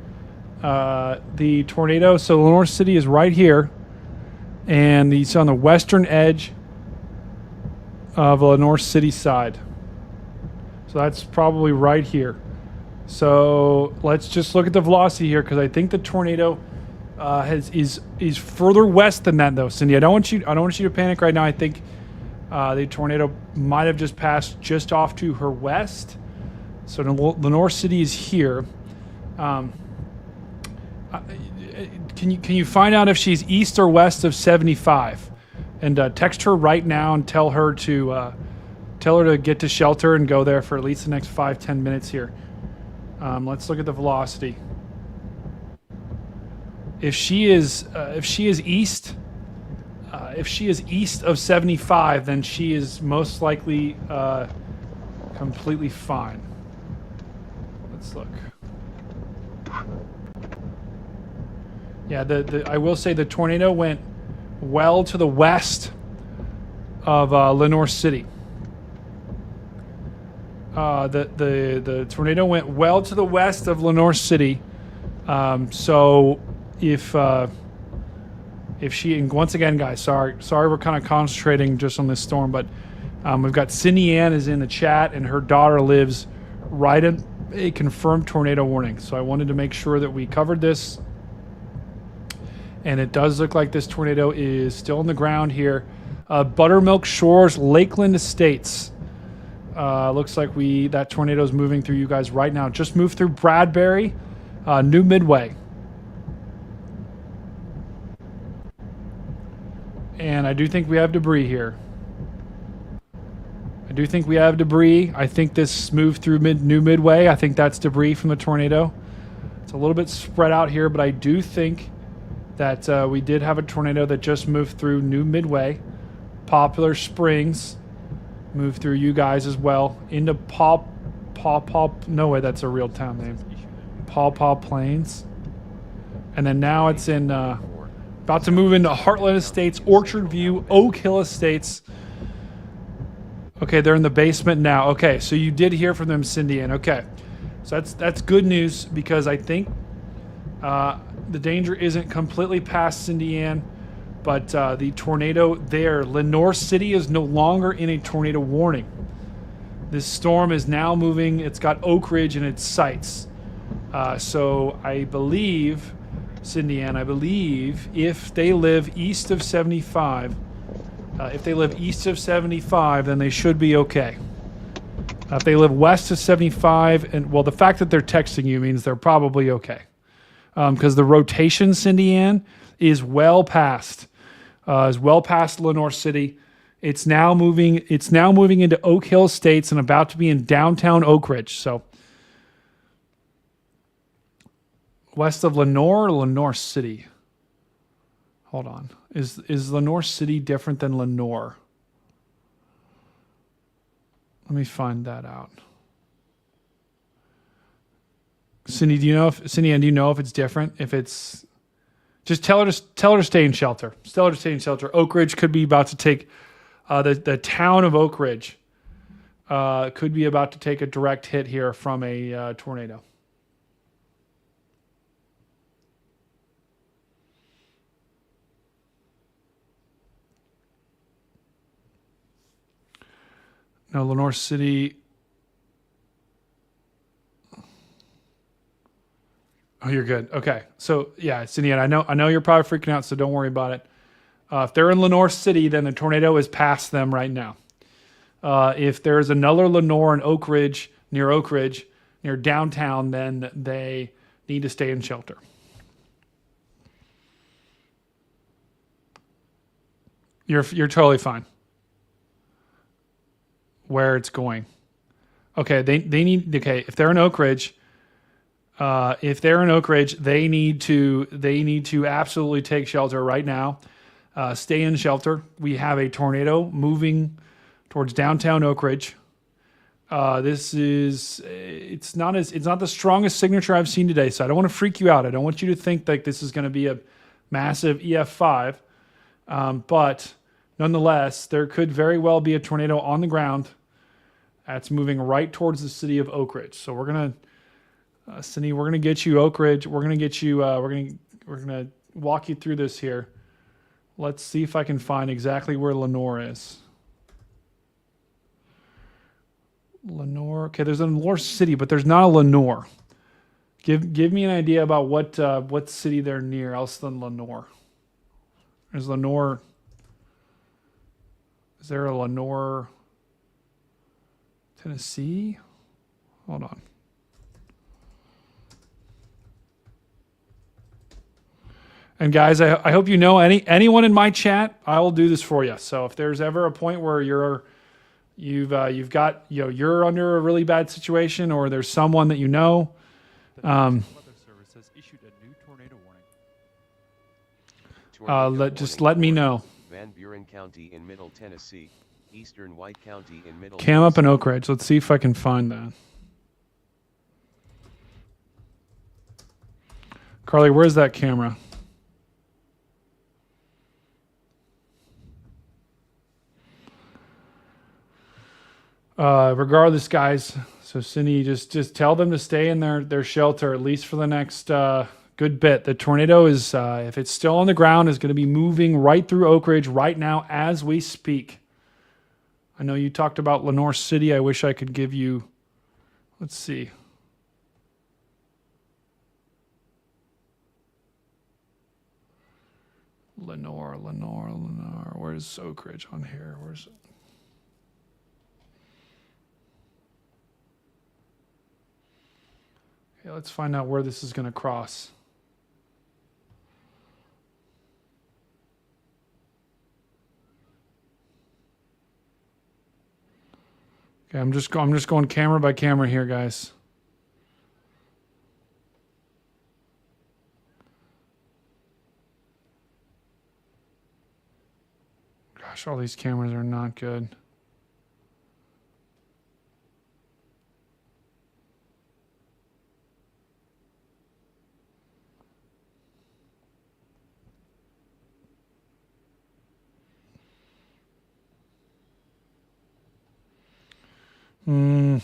The tornado, so Lenore City is right here. And it's on the western edge of Lenore City side. So that's probably right here. So let's just look at the velocity here, because I think the tornado is further west than that, though, Cindy. I don't want you to panic right now. I think the tornado might have just passed just off to her west. So Lenore City is here. Can you find out if she's east or west of 75, and text her right now and tell her to get to shelter and go there for at least the next 5-10 minutes here. Let's look at the velocity. If she is east of 75, then she is most likely completely fine. Let's look. Yeah, I will say the tornado went well to the west of Lenore City. The tornado went well to the west of Lenore City. So if she, and once again, guys, sorry we're kind of concentrating just on this storm, but we've got Cindy Ann is in the chat, and her daughter lives right in a confirmed tornado warning. So I wanted to make sure that we covered this. And it does look like this tornado is still on the ground here. Buttermilk Shores, Lakeland Estates. Looks like that tornado is moving through you guys right now. Just moved through Bradbury, New Midway. And I do think we have debris here. I think this moved through New Midway. I think that's debris from the tornado. It's a little bit spread out here, but I do think that we did have a tornado that just moved through New Midway. Poplar Springs moved through you guys as well into Paw Paw. No way, that's a real town name. Paw Paw Plains. And then now it's in. About to move into Heartland Estates, Orchard View, Oak Hill Estates. Okay, they're in the basement now. Okay, so you did hear from them, Cindy Ann. Okay, so that's good news because I think the danger isn't completely past Cindy Ann, but the tornado there, Lenore City, is no longer in a tornado warning. This storm is now moving. It's got Oak Ridge in its sights. So I believe, Cindy Ann, I believe if they live east of 75, then they should be okay. If they live west of 75, and well, the fact that they're texting you means they're probably okay. Because the rotation, Cindy Ann, is well past Lenore City. It's now moving into Oak Hill Estates and about to be in downtown Oak Ridge. So west of Lenore or Lenore City? Hold on. Is Lenore City different than Lenore? Let me find that out. Cindy, do you know if it's different? If it's just tell her to stay in shelter. Tell her to stay in shelter. Oak Ridge could be about to take the town of Oak Ridge could be about to take a direct hit here from a tornado. No, Lenore City. Oh, you're good. Okay. So yeah, Cindy, I know you're probably freaking out, so don't worry about it. If they're in Lenore City, then the tornado is past them right now. If there's another Lenore in Oak Ridge, near downtown, then they need to stay in shelter. You're totally fine. Where it's going. Okay, they need. Okay, if they're in Oak Ridge, they need to absolutely take shelter right now. Stay in shelter. We have a tornado moving towards downtown Oak Ridge. It's not the strongest signature I've seen today, so I don't want to freak you out. I don't want you to think like this is going to be a massive EF5, but nonetheless, there could very well be a tornado on the ground that's moving right towards the city of Oak Ridge. So we're gonna, Cindy, we're gonna get you Oak Ridge. We're gonna get you. We're gonna walk you through this here. Let's see if I can find exactly where Lenore is. Lenore. Okay, there's a Lenore City, but there's not a Lenore. Give me an idea about what city they're near, else than Lenore. Is Lenore? Is there a Lenore, Tennessee? Hold on. And guys, I hope you know anyone in my chat, I will do this for you. So if there's ever a point where you're under a really bad situation, or there's someone that you know, Weather Service has issued a new tornado warning. let me know. Van Buren County in Middle Tennessee, Eastern White County in Middle Cam up in Oak Ridge. Let's see if I can find that. Carly, where's that camera? Regardless, guys, so Cindy, just tell them to stay in their shelter, at least for the next good bit. The tornado is, if it's still on the ground, is going to be moving right through Oak Ridge right now as we speak. I know you talked about Lenore City. I wish I could give you, let's see. Lenore. Where's Oak Ridge on here? Where's it? Okay, let's find out where this is going to cross. Okay, I'm just going camera by camera here, guys. Gosh, all these cameras are not good. Can't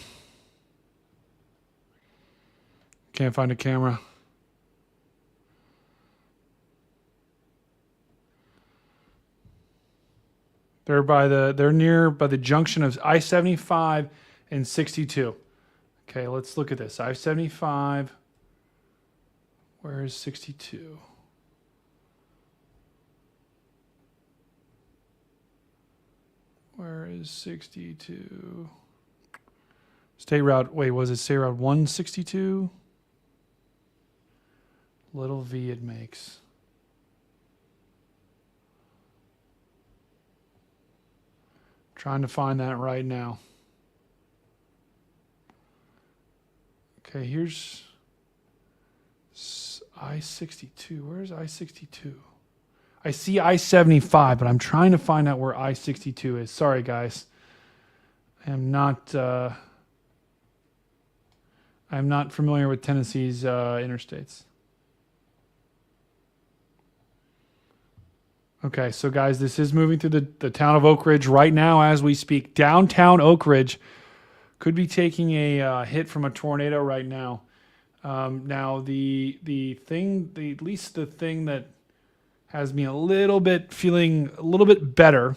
find a camera. They're near by the junction of I-75 and 62. Okay, let's look at this. I-75. Where is 62? Where is 62? State route. Wait, was it state route 162? Little V it makes. Trying to find that right now. Okay, here's I-62. Where's I-62? I see I-75, but I'm trying to find out where I-62 is. Sorry, guys. I'm not familiar with Tennessee's interstates. Okay, so guys, this is moving through the town of Oak Ridge right now as we speak. Downtown Oak Ridge could be taking a hit from a tornado right now. Now, at least the thing that has me feeling a little bit better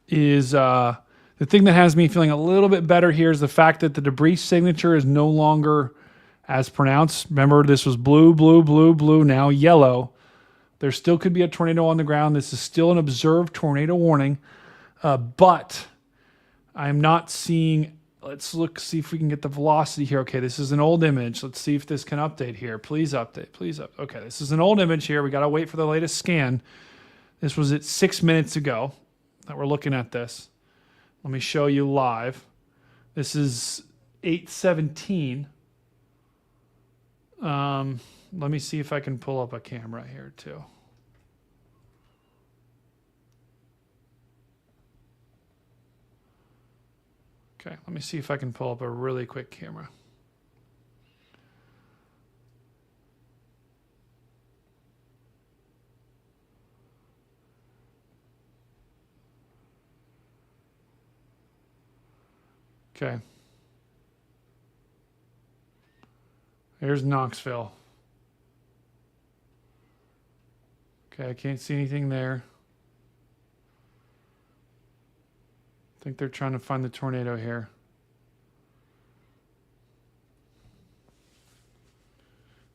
is the thing that has me feeling a little bit better here is the fact that the debris signature is no longer as pronounced. Remember, this was blue, blue, blue, blue, now yellow. There still could be a tornado on the ground. This is still an observed tornado warning, but I'm not seeing. Let's see if we can get the velocity here. Okay, this is an old image. Let's see if this can update here. Please update. Please update. Okay, this is an old image here. We got to wait for the latest scan. This was at 6 minutes ago that we're looking at this. Let me show you live. This is 8:17. Let me see if I can pull up a camera here too. Okay, let me see if I can pull up a really quick camera. Okay. Here's Knoxville. Okay, I can't see anything there. I think they're trying to find the tornado here.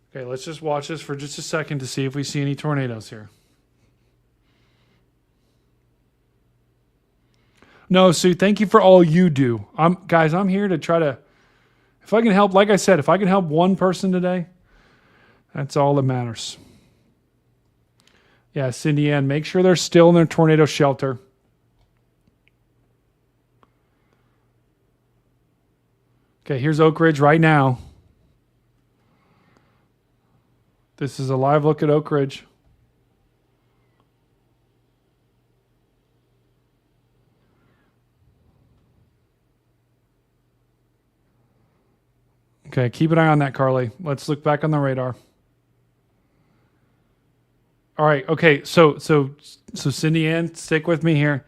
Okay, let's just watch this for just a second to see if we see any tornadoes here. No, Sue, thank you for all you do. Guys, I'm here to try to, if I can help, like I said, if I can help one person today, that's all that matters. Yeah, Cindy Ann, make sure they're still in their tornado shelter. Okay, here's Oak Ridge right now. This is a live look at Oak Ridge. Okay, keep an eye on that, Carly. Let's look back on the radar. All right, okay, so Cindy Ann, stick with me here.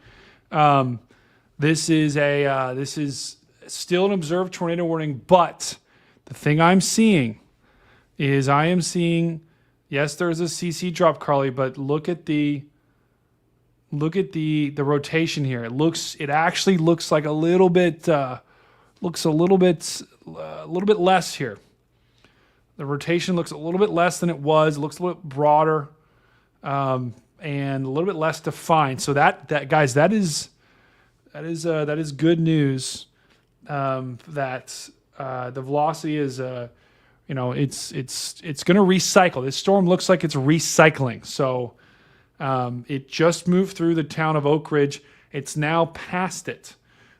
This is still an observed tornado warning, but the thing I'm seeing is yes, there's a CC drop, Carly, but look at the rotation here. It actually looks like a little bit less here. The rotation looks a little bit less than it was. It looks a little bit broader, and a little bit less defined. So that guys, that is good news. That the velocity is it's going to recycle. This storm looks like it's recycling. So it just moved through the town of Oak Ridge. It's now past it.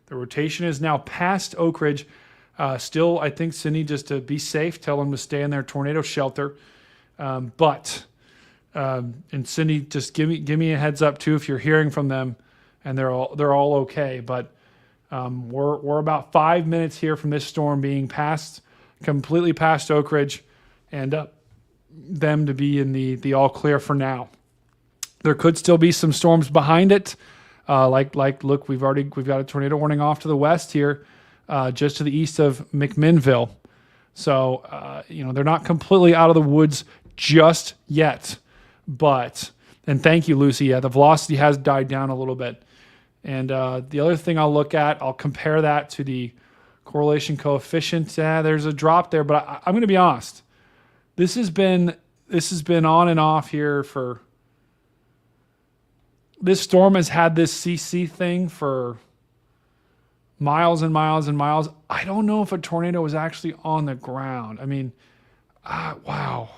The rotation is now past Oak Ridge. Still, I think, Cindy, just to be safe, tell them to stay in their tornado shelter. And Cindy, just give me a heads up too if you're hearing from them, and they're all okay. But we're about 5 minutes here from this storm being completely past Oak Ridge, and them to be in the all clear for now. There could still be some storms behind it. Look, we've got a tornado warning off to the west here, just to the east of McMinnville. So, they're not completely out of the woods just yet, and thank you, Lucy. Yeah, the velocity has died down a little bit. And the other thing I'll look at, I'll compare that to the correlation coefficient. There's a drop there, but I'm going to be honest. This has been on and off here this storm has had this CC thing for miles and miles and miles. I don't know if a tornado was actually on the ground. I mean, wow.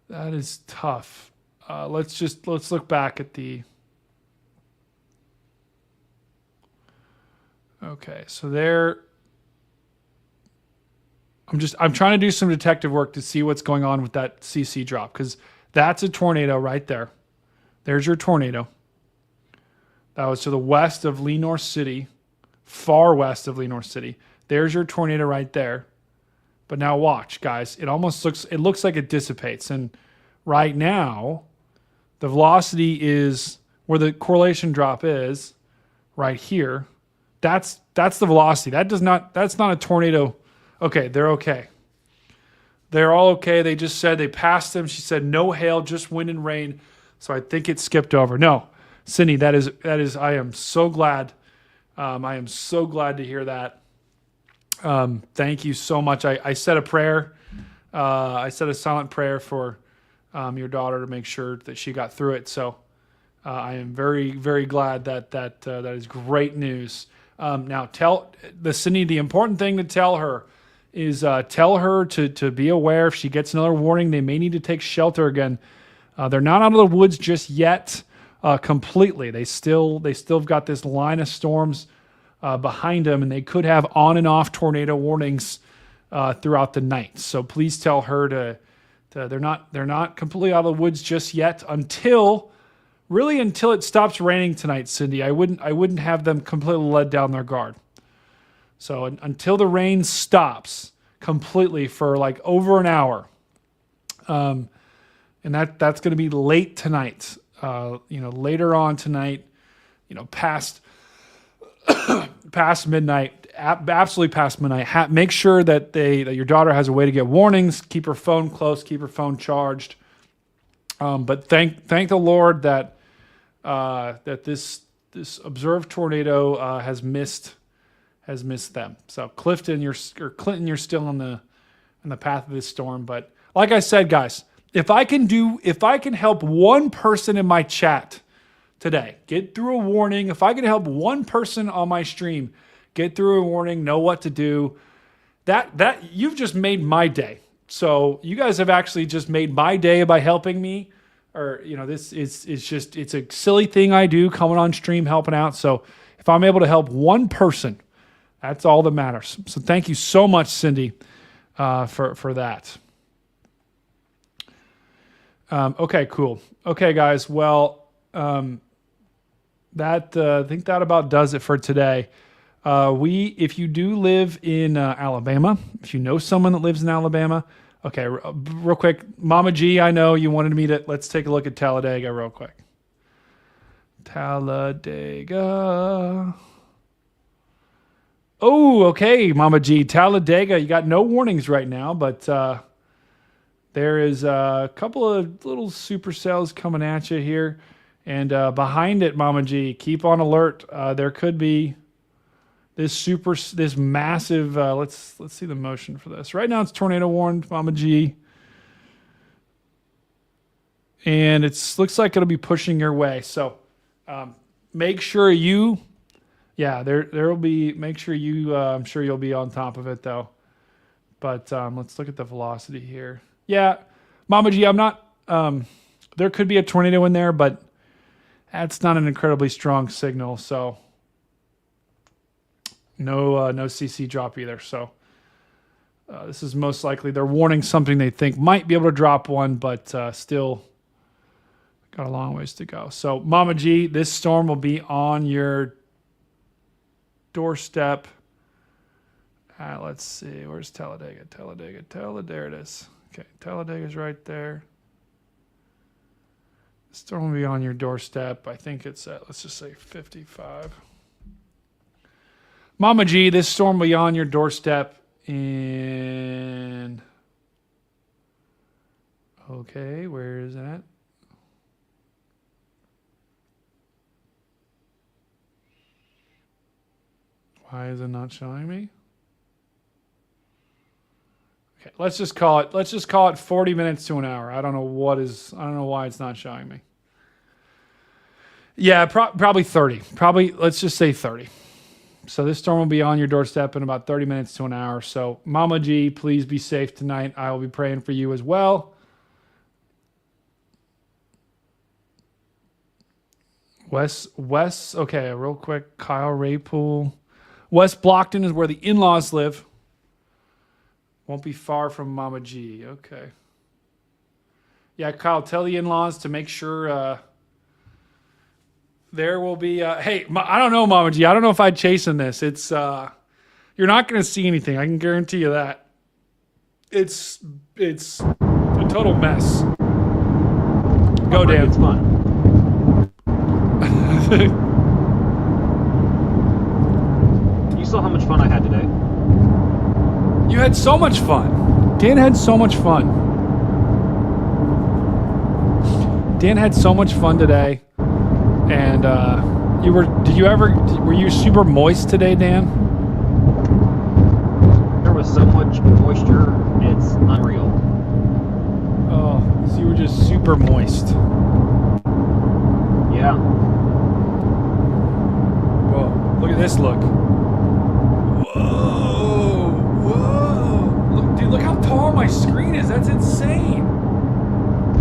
That is tough. Let's look back at the. Okay, so there. I'm trying to do some detective work to see what's going on with that CC drop, because that's a tornado right there. There's your tornado. That was to the west of Lenore City, far west of Lenore City. There's your tornado right there. But now watch, guys. It looks like it dissipates. And right now, the velocity is where the correlation drop is, right here. That's the velocity. That's not a tornado. Okay, they're okay. They're all okay. They just said they passed them. She said no hail, just wind and rain. So I think it skipped over. No, Cindy, that is. I am so glad. I am so glad to hear that. Thank you so much. I said a prayer. I said a silent prayer for your daughter to make sure that she got through it. So I am very, very glad that is great news. Now tell Cindy, the important thing to tell her is tell her to be aware if she gets another warning, they may need to take shelter again. They're not out of the woods just yet completely. They still have got this line of storms behind them, and they could have on and off tornado warnings throughout the night. So please tell her to they're not completely out of the woods just yet until it stops raining tonight, Cindy. I wouldn't have them completely let down their guard. So until the rain stops completely for like over an hour, and that's going to be late tonight. Later on tonight, past midnight, absolutely past midnight. Make sure that your daughter has a way to get warnings. Keep her phone close. Keep her phone charged. But thank the Lord that this observed tornado has missed them. So Clinton, you're still on the path of this storm. But like I said, guys, if I can help one person in my chat today get through a warning, if I can help one person on my stream get through a warning, know what to do, that you've just made my day. So you guys have actually just made my day by helping me. Or this is it's a silly thing I do, coming on stream, helping out. So if I'm able to help one person, that's all that matters. So thank you so much, Cindy, for that. Okay, cool. Okay, guys. Well, I think that about does it for today. If you do live in Alabama, if you know someone that lives in Alabama, okay, real quick, Mama G, I know you wanted me to. Let's take a look at Talladega real quick. Talladega. Oh, okay, Mama G, Talladega. You got no warnings right now, but there is a couple of little supercells coming at you here, and behind it, Mama G, keep on alert. There could be this massive. Let's see the motion for this. Right now, it's tornado warned, Mama G, and looks like it'll be pushing your way. So make sure you. Yeah, there will be. Make sure you. I'm sure you'll be on top of it though. But let's look at the velocity here. Yeah, Mama G, I'm not. There could be a tornado in there, but that's not an incredibly strong signal. So no CC drop either. So this is most likely they're warning something they think might be able to drop one, but still got a long ways to go. So Mama G, this storm will be on your doorstep. Let's see. Where's Talladega? There it is. Okay, Talladega's right there. Storm will be on your doorstep. I think it's at, let's just say 55. Mama G, this storm will be on your doorstep in... Okay, where is that? Why is it not showing me? Okay, let's just call it 40 minutes to an hour. I don't know why it's not showing me. Yeah, probably 30. Probably, let's just say 30. So this storm will be on your doorstep in about 30 minutes to an hour. So Mama G, please be safe tonight. I will be praying for you as well. Wes, okay, real quick. Kyle Raypool. West Blockton is where the in-laws live. Won't be far from Mama G. Okay. Yeah, Kyle, tell the in-laws to make sure there will be... hey, I don't know, Mama G. I don't know if I'd chasing this. It's... you're not going to see anything. I can guarantee you that. It's a total mess. Go, Dan. It's fun. You saw how much fun I had today. You had so much fun. Dan had so much fun. Dan had so much fun today. And were you super moist today, Dan? There was so much moisture, it's unreal. Oh, so you were just super moist. Yeah. Whoa, look at this look. Whoa. Look, dude, look how tall my screen is. That's insane.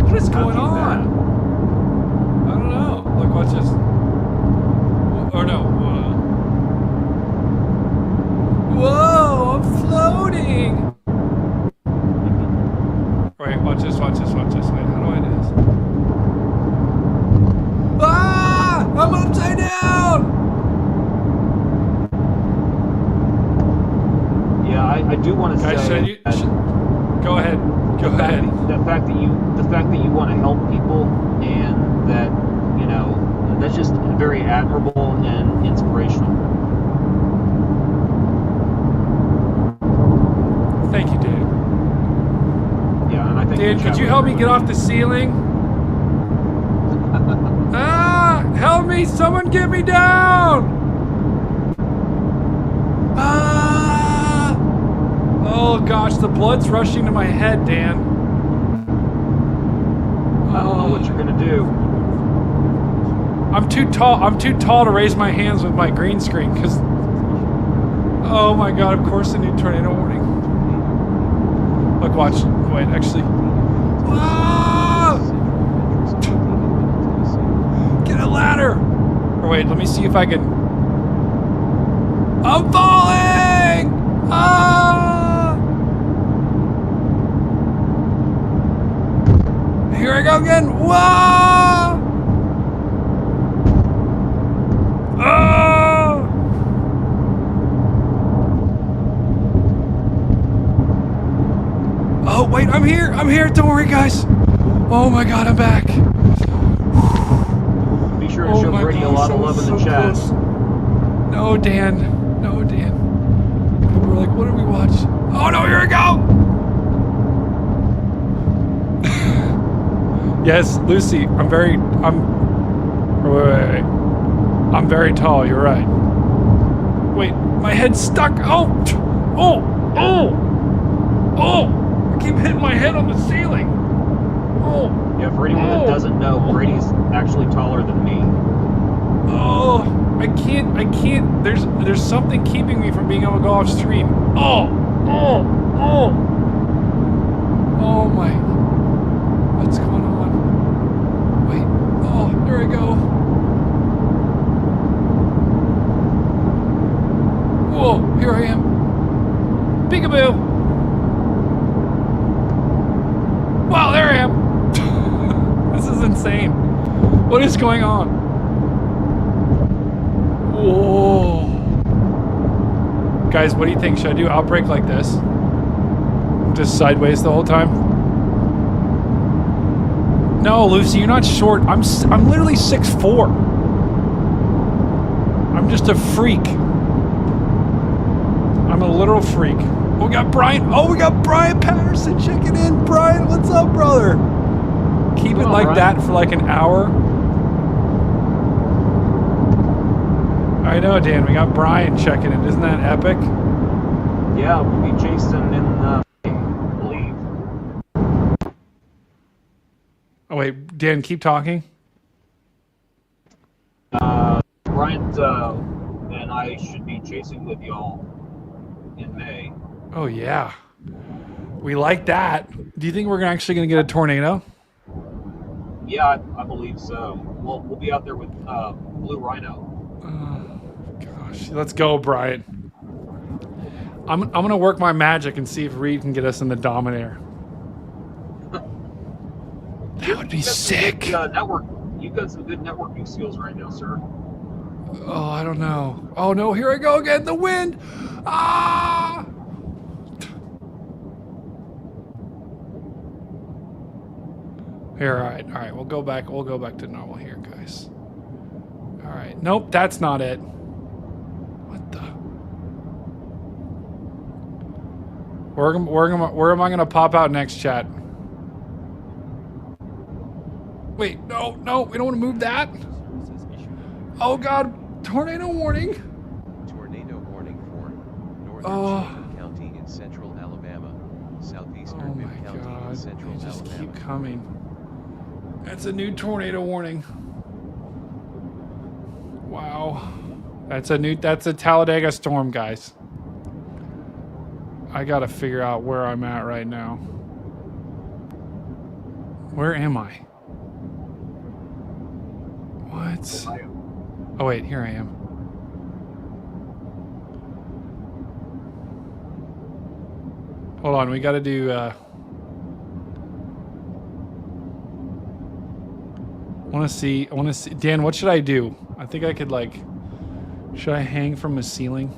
What is going on? I don't know. Look, watch this. Or no. Whoa, I'm floating. Wait, watch this. Wait, how do I do this? Ah! I'm upside down! Yeah, I do want to say. Go ahead. The fact that you want to help people, and that, you know, that's just very admirable and inspirational. Thank you, Dave. Yeah, and I think. Dave, could you help me get off the ceiling? Ah! Help me! Someone get me down! Ah! Oh gosh, the blood's rushing to my head, Dan. I don't know what you're gonna do. I'm too tall to raise my hands with my green screen because. Oh my god! Of course, a new tornado warning. Look, watch. Wait, actually. Ah! Get a ladder! Or wait, let me see if I can... I'm falling! Ah! Here I go again! Whoa! Ah! Oh, wait, I'm here! Don't worry, guys! Oh my god, I'm back! Be sure to show Brady a lot of love in the chat. Close. No, Dan. People were like, what did we watch? Oh no, here we go! Yes, Lucy, I'm very tall, you're right. Wait, my head's stuck. Oh! I keep hitting my head on the ceiling. Oh! Yeah, for anyone that doesn't know, Brady's actually taller than me. Oh, I can't. There's something keeping me from being able to go off stream. Oh my. What's going on? Wait. Oh, there I go. Whoa, here I am. Peekaboo. Wow, there I am. This is insane. What is going on? Whoa. Guys, what do you think? Should I do Outbreak like this? Just sideways the whole time? No, Lucy, you're not short. I'm literally 6'4". I'm just a freak. I'm a literal freak. We got Brian. Oh, we got Brian Patterson checking in. Brian, what's up, brother? Keep it like that for like an hour. I know, Dan. We got Brian checking in. Isn't that epic? Yeah, we'll be chasing in, I believe. Oh, wait. Dan, keep talking. Brian and I should be chasing with y'all in May. Oh, yeah. We like that. Do you think we're actually going to get a tornado? Yeah, I believe so. We'll be out there with Blue Rhino. Gosh, let's go, Brian. I'm going to work my magic and see if Reed can get us in the Dominaire. That would be sick. You've got some good networking skills right now, sir. Oh, I don't know. Oh, no, here I go again. The wind. Ah! Here, all right. We'll go back to normal here, guys. All right. Nope, that's not it. What the? Where am I gonna pop out next, chat? Wait, no, we don't want to move that. Oh God, tornado warning. Tornado warning for northern County in central Alabama, southeastern Bibb County in central They just Alabama. keep coming. That's a new tornado warning. Wow. That's a Talladega storm, guys. I gotta figure out where I'm at right now. Where am I? What? Oh wait, here I am. Hold on, we gotta do I wanna see Dan, what should I do? I think I could should I hang from a ceiling?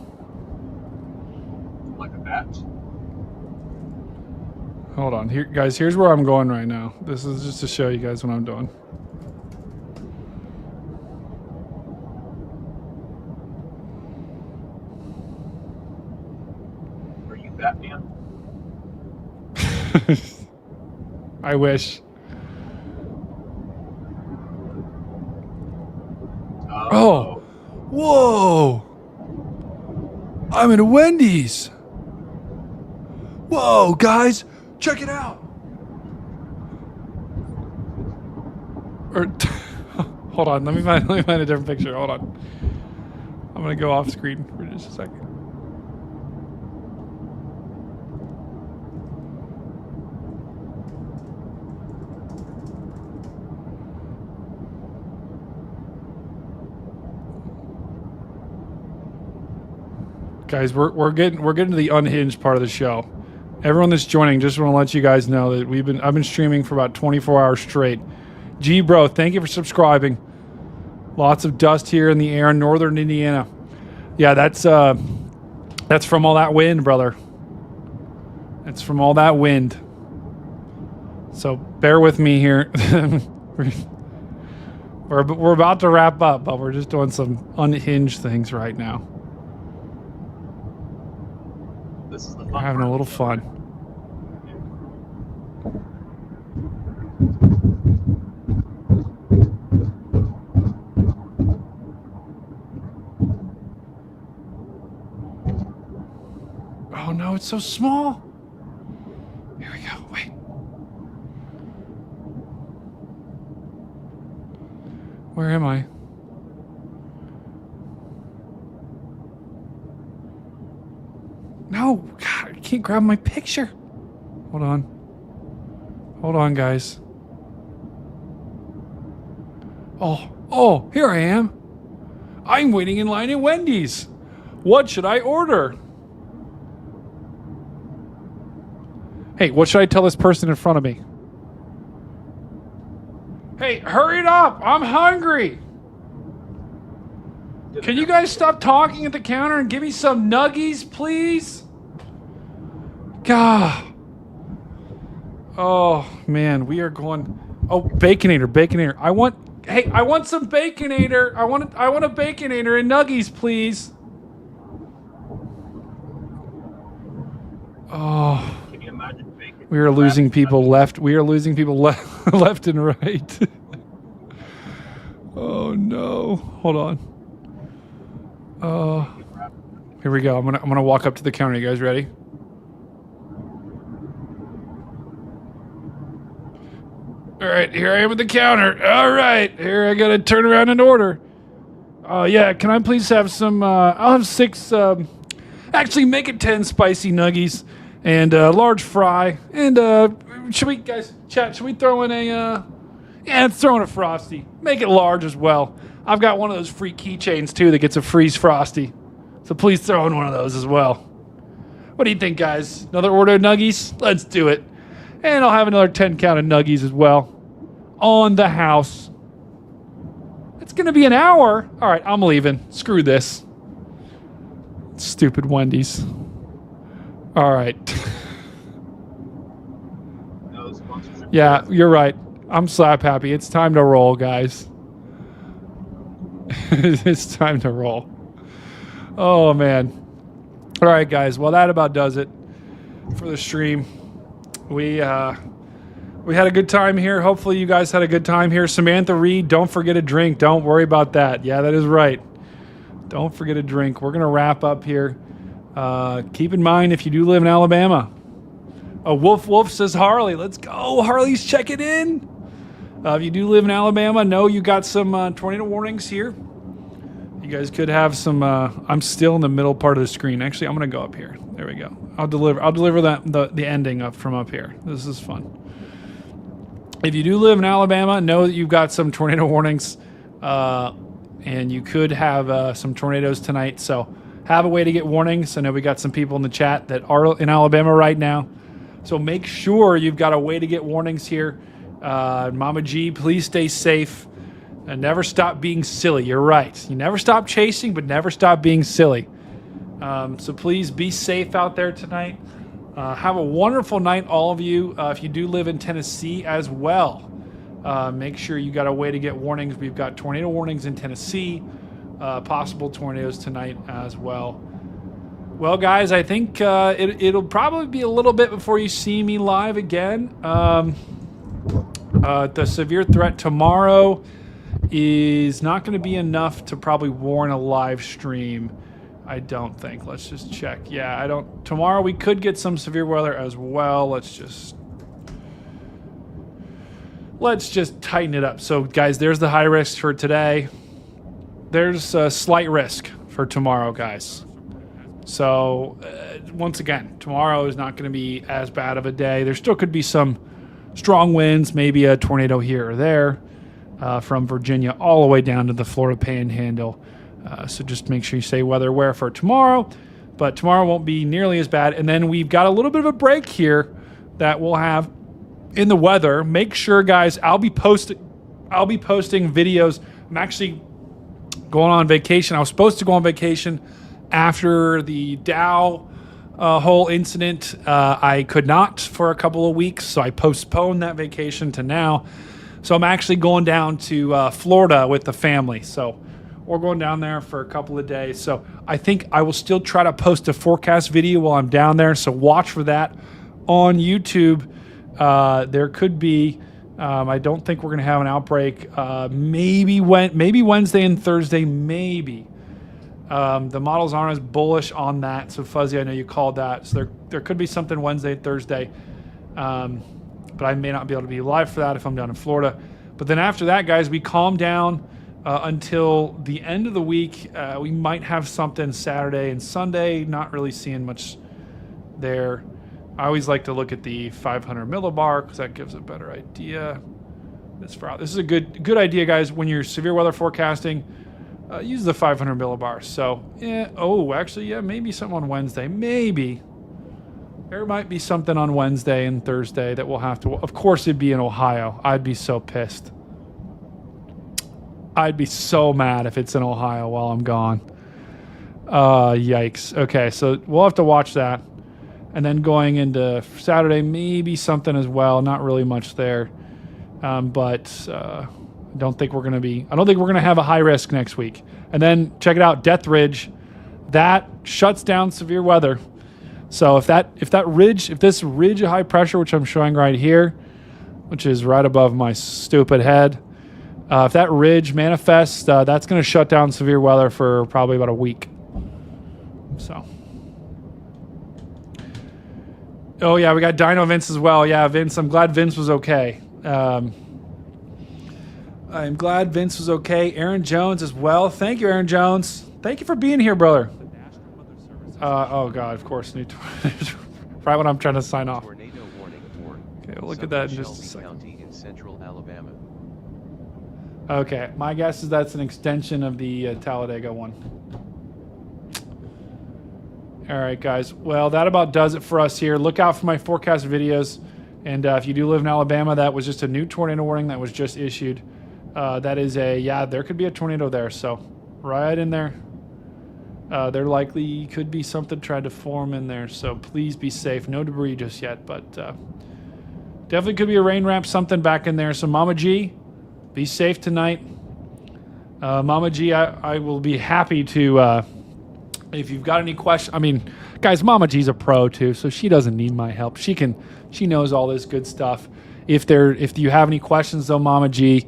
Like a bat? Hold on, here guys, here's where I'm going right now. This is just to show you guys what I'm doing. Are you Batman? I wish. Oh. Whoa. I'm in a Wendy's. Whoa, guys, check it out. Hold on, let me find a different picture. Hold on. I'm gonna go off screen for just a second. Guys, we're getting to the unhinged part of the show. Everyone that's joining, just want to let you guys know that I've been streaming for about 24 hours straight. G bro, thank you for subscribing. Lots of dust here in the air in northern Indiana. Yeah, that's from all that wind, brother. It's from all that wind. So bear with me here. We're about to wrap up, but we're just doing some unhinged things right now. This is the We're having a little fun. Oh no, it's so small. Here we go. Wait. Where am I? No, God, I can't grab my picture. Hold on, guys. Oh, here I am. I'm waiting in line at Wendy's. What should I order? Hey, what should I tell this person in front of me? Hey, hurry it up. I'm hungry. Can you guys stop talking at the counter and give me some nuggies, please? God. Oh, man, we are going Oh, Baconator. I want some Baconator. I want a Baconator and Nuggies, please. Oh. Can you imagine bacon? We are losing people left. We are losing people left and right. Oh no. Hold on. Here we go. I'm gonna walk up to the counter. You guys ready? All right, here I am at the counter. All right, here I gotta turn around and order. Yeah, can I please have some? I'll have 6. Actually, make it 10 spicy nuggies and a large fry. And should we throw in a? Yeah, let's throw in a Frosty. Make it large as well. I've got one of those free keychains too that gets a freeze Frosty. So please throw in one of those as well. What do you think, guys? Another order of nuggies? Let's do it. And I'll have another 10 count of nuggies as well. On the house. It's going to be an hour. All right, I'm leaving. Screw this. Stupid Wendy's. All right. Yeah, you're right. I'm slap happy. It's time to roll, guys. It's time to roll. Oh, man. All right, guys. Well, that about does it for the stream. We had a good time here. Hopefully you guys had a good time here. Samantha Reed, don't forget a drink. Don't worry about that. Yeah, that is right. Don't forget a drink. We're going to wrap up here. Keep in mind, if you do live in Alabama. Oh, Wolf says Harley. Let's go. Harley's checking in. If you do live in Alabama, know you got some tornado warnings here. You guys could have some. I'm still in the middle part of the screen. Actually, I'm going to go up here. There we go. I'll deliver the ending up from up here. This is fun. If you do live in Alabama, know that you've got some tornado warnings, and you could have some tornadoes tonight. So have a way to get warnings. I know we got some people in the chat that are in Alabama right now. So make sure you've got a way to get warnings here. Mama G, please stay safe and never stop being silly. You're right. You never stop chasing, but never stop being silly. So please be safe out there tonight. Have a wonderful night, all of you. If you do live in Tennessee as well, make sure you got a way to get warnings. We've got tornado warnings in Tennessee, possible tornadoes tonight as well. Well, guys, I think it'll probably be a little bit before you see me live again. The severe threat tomorrow is not going to be enough to probably warrant a live stream. I don't think. Let's just check. Yeah, I don't. Tomorrow we could get some severe weather as well. Let's just tighten it up. So, guys, there's the high risk for today. There's a slight risk for tomorrow, guys. So, once again, tomorrow is not going to be as bad of a day. There still could be some strong winds, maybe a tornado here or there, from Virginia all the way down to the Florida Panhandle. So just make sure you stay weather aware for tomorrow. But tomorrow won't be nearly as bad. And then we've got a little bit of a break here that we'll have in the weather. Make sure, guys, I'll be posting videos. I'm actually going on vacation. I was supposed to go on vacation after the Dow whole incident. I could not for a couple of weeks, so I postponed that vacation to now. So I'm actually going down to Florida with the family. So we're going down there for a couple of days. So I think I will still try to post a forecast video while I'm down there. So watch for that on YouTube. There could be, I don't think we're going to have an outbreak. Maybe Wednesday and Thursday, maybe. The models aren't as bullish on that. So Fuzzy, I know you called that. So there could be something Wednesday, Thursday. But I may not be able to be live for that if I'm down in Florida. But then after that, guys, we calm down until the end of the week. We might have something Saturday and Sunday. Not really seeing much there. I always like to look at the 500 millibar because that gives a better idea. This is a good idea, guys. When you're severe weather forecasting, use the 500 millibar. So, yeah. Oh, actually, yeah, maybe something on Wednesday. Maybe. There might be something on Wednesday and Thursday that we'll have to... Of course, it'd be in Ohio. I'd be so pissed. I'd be so mad if it's in Ohio while I'm gone. Yikes. Okay, so we'll have to watch that. And then going into Saturday, maybe something as well. Not really much there. but I don't think we're going to have a high risk next week. And then check it out, Death Ridge, that shuts down severe weather. So if this ridge of high pressure, which I'm showing right here, which is right above my stupid head, if that ridge manifests, that's going to shut down severe weather for probably about a week. So. Oh, yeah, we got Dino Vince as well. Yeah, Vince, I'm glad Vince was okay. I'm glad Vince was okay. Aaron Jones as well. Thank you, Aaron Jones. Thank you for being here, brother. Oh, God, of course. Right when I'm trying to sign off. Okay, we'll look at that in just a second. In central Alabama. Okay, my guess is that's an extension of the Talladega one. All right, guys. Well, that about does it for us here. Look out for my forecast videos. And if you do live in Alabama, that was just a new tornado warning that was just issued. That is there could be a tornado there. So right in there. There likely could be something trying to form in there. So please be safe. No debris just yet, but definitely could be a rain ramp, something back in there. So Mama G, be safe tonight. Mama G, I will be happy to... if you've got any questions, I mean, guys, Mama G's a pro too, so she doesn't need my help. She knows all this good stuff. If you have any questions though, Mama G,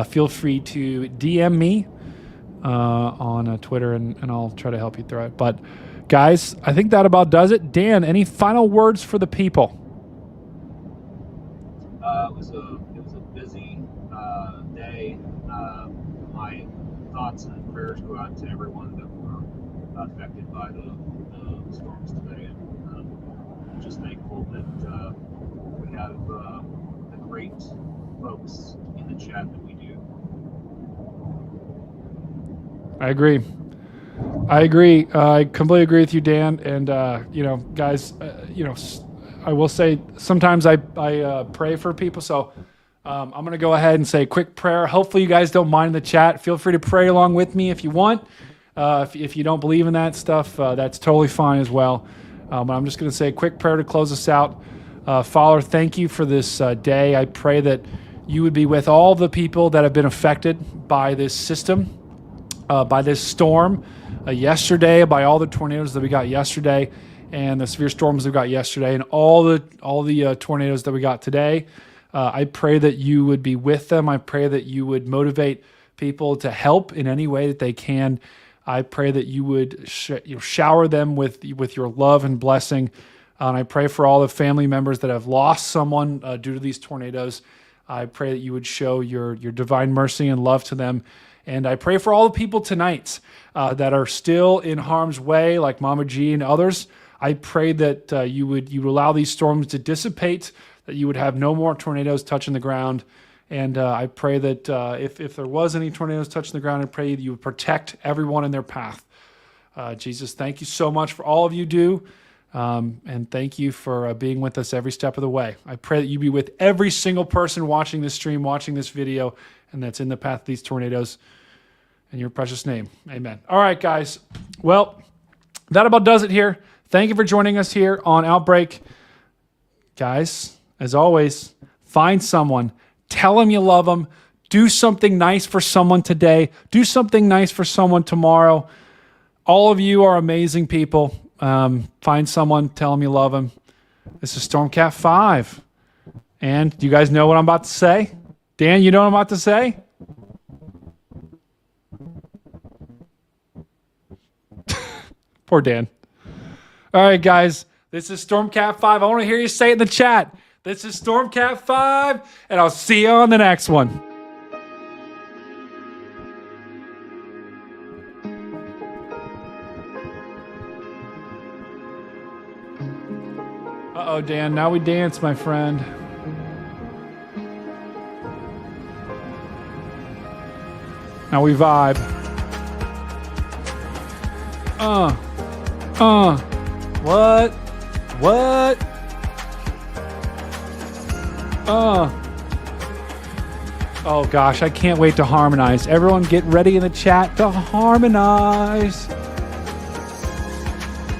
feel free to DM me on Twitter, and I'll try to help you through it. But guys, I think that about does it. Dan, any final words for the people? It was a busy day. My thoughts and prayers go out to everyone that were affected by the storms today, and I'm just thankful that we have the great folks in the chat that we do. I agree. I completely agree with you, Dan. And guys, I will say sometimes I pray for people, so I'm going to go ahead and say a quick prayer. Hopefully you guys don't mind in the chat. Feel free to pray along with me if you want. If you don't believe in that stuff, that's totally fine as well. But I'm just going to say a quick prayer to close us out. Father, thank you for this day. I pray that you would be with all the people that have been affected by this system, by this storm yesterday, by all the tornadoes that we got yesterday, and the severe storms that we got yesterday, and all the tornadoes that we got today. I pray that you would be with them. I pray that you would motivate people to help in any way that they can. I pray that you would shower them with your love and blessing. And I pray for all the family members that have lost someone due to these tornadoes. I pray that you would show your divine mercy and love to them. And I pray for all the people tonight that are still in harm's way, like Mama G and others. I pray that you would allow these storms to dissipate, that you would have no more tornadoes touching the ground. And I pray that if there was any tornadoes touching the ground, I pray that you would protect everyone in their path. Jesus, thank you so much for all of you do. And thank you for being with us every step of the way. I pray that you be with every single person watching this stream, watching this video, and that's in the path of these tornadoes. In your precious name, amen. All right, guys. Well, that about does it here. Thank you for joining us here on Outbreak. Guys, as always, find someone. Tell them you love them. Do something nice for someone today. Do something nice for someone tomorrow. All of you are amazing people. Find someone. Tell them you love them. This is Stormcat 5. And do you guys know what I'm about to say? Dan, you know what I'm about to say? Poor Dan. All right, guys. This is Stormcat 5. I want to hear you say it in the chat. This is Stormcat 5, and I'll see you on the next one. Uh-oh, Dan. Now we dance, my friend. Now we vibe. What? Oh gosh, I can't wait to harmonize. Everyone get ready in the chat to harmonize.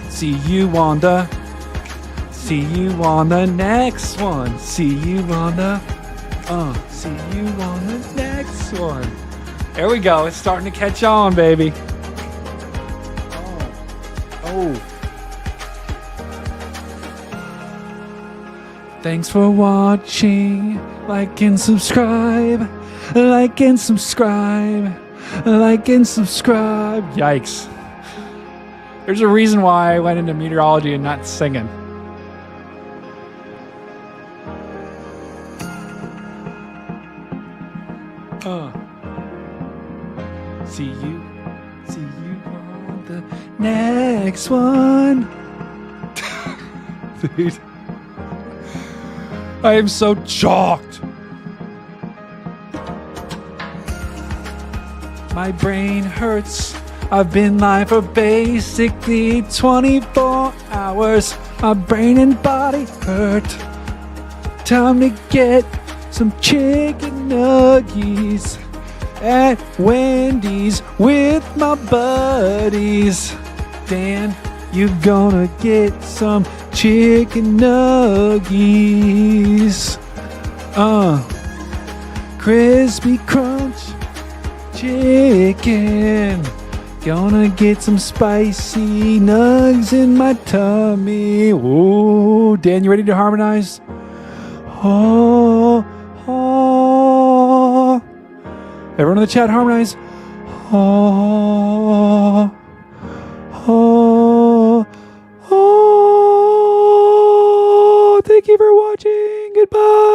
See you on the next one. See you on the See you on the next one. There we go. It's starting to catch on, baby. Oh. Thanks for watching. Like and subscribe. Like and subscribe. Like and subscribe. Yikes. There's a reason why I went into meteorology and not singing. See you on the next one. Dude, I am so shocked. My brain hurts. I've been live for basically 24 hours. My brain and body hurt. Time to get some chicken nuggies at Wendy's with my buddies. Dan, you gonna get some chicken nuggies. Crispy crunch chicken. Gonna get some spicy nugs in my tummy. Ooh, Dan, you ready to harmonize? Oh. Everyone in the chat, harmonize. Oh. Thank you for watching. Goodbye.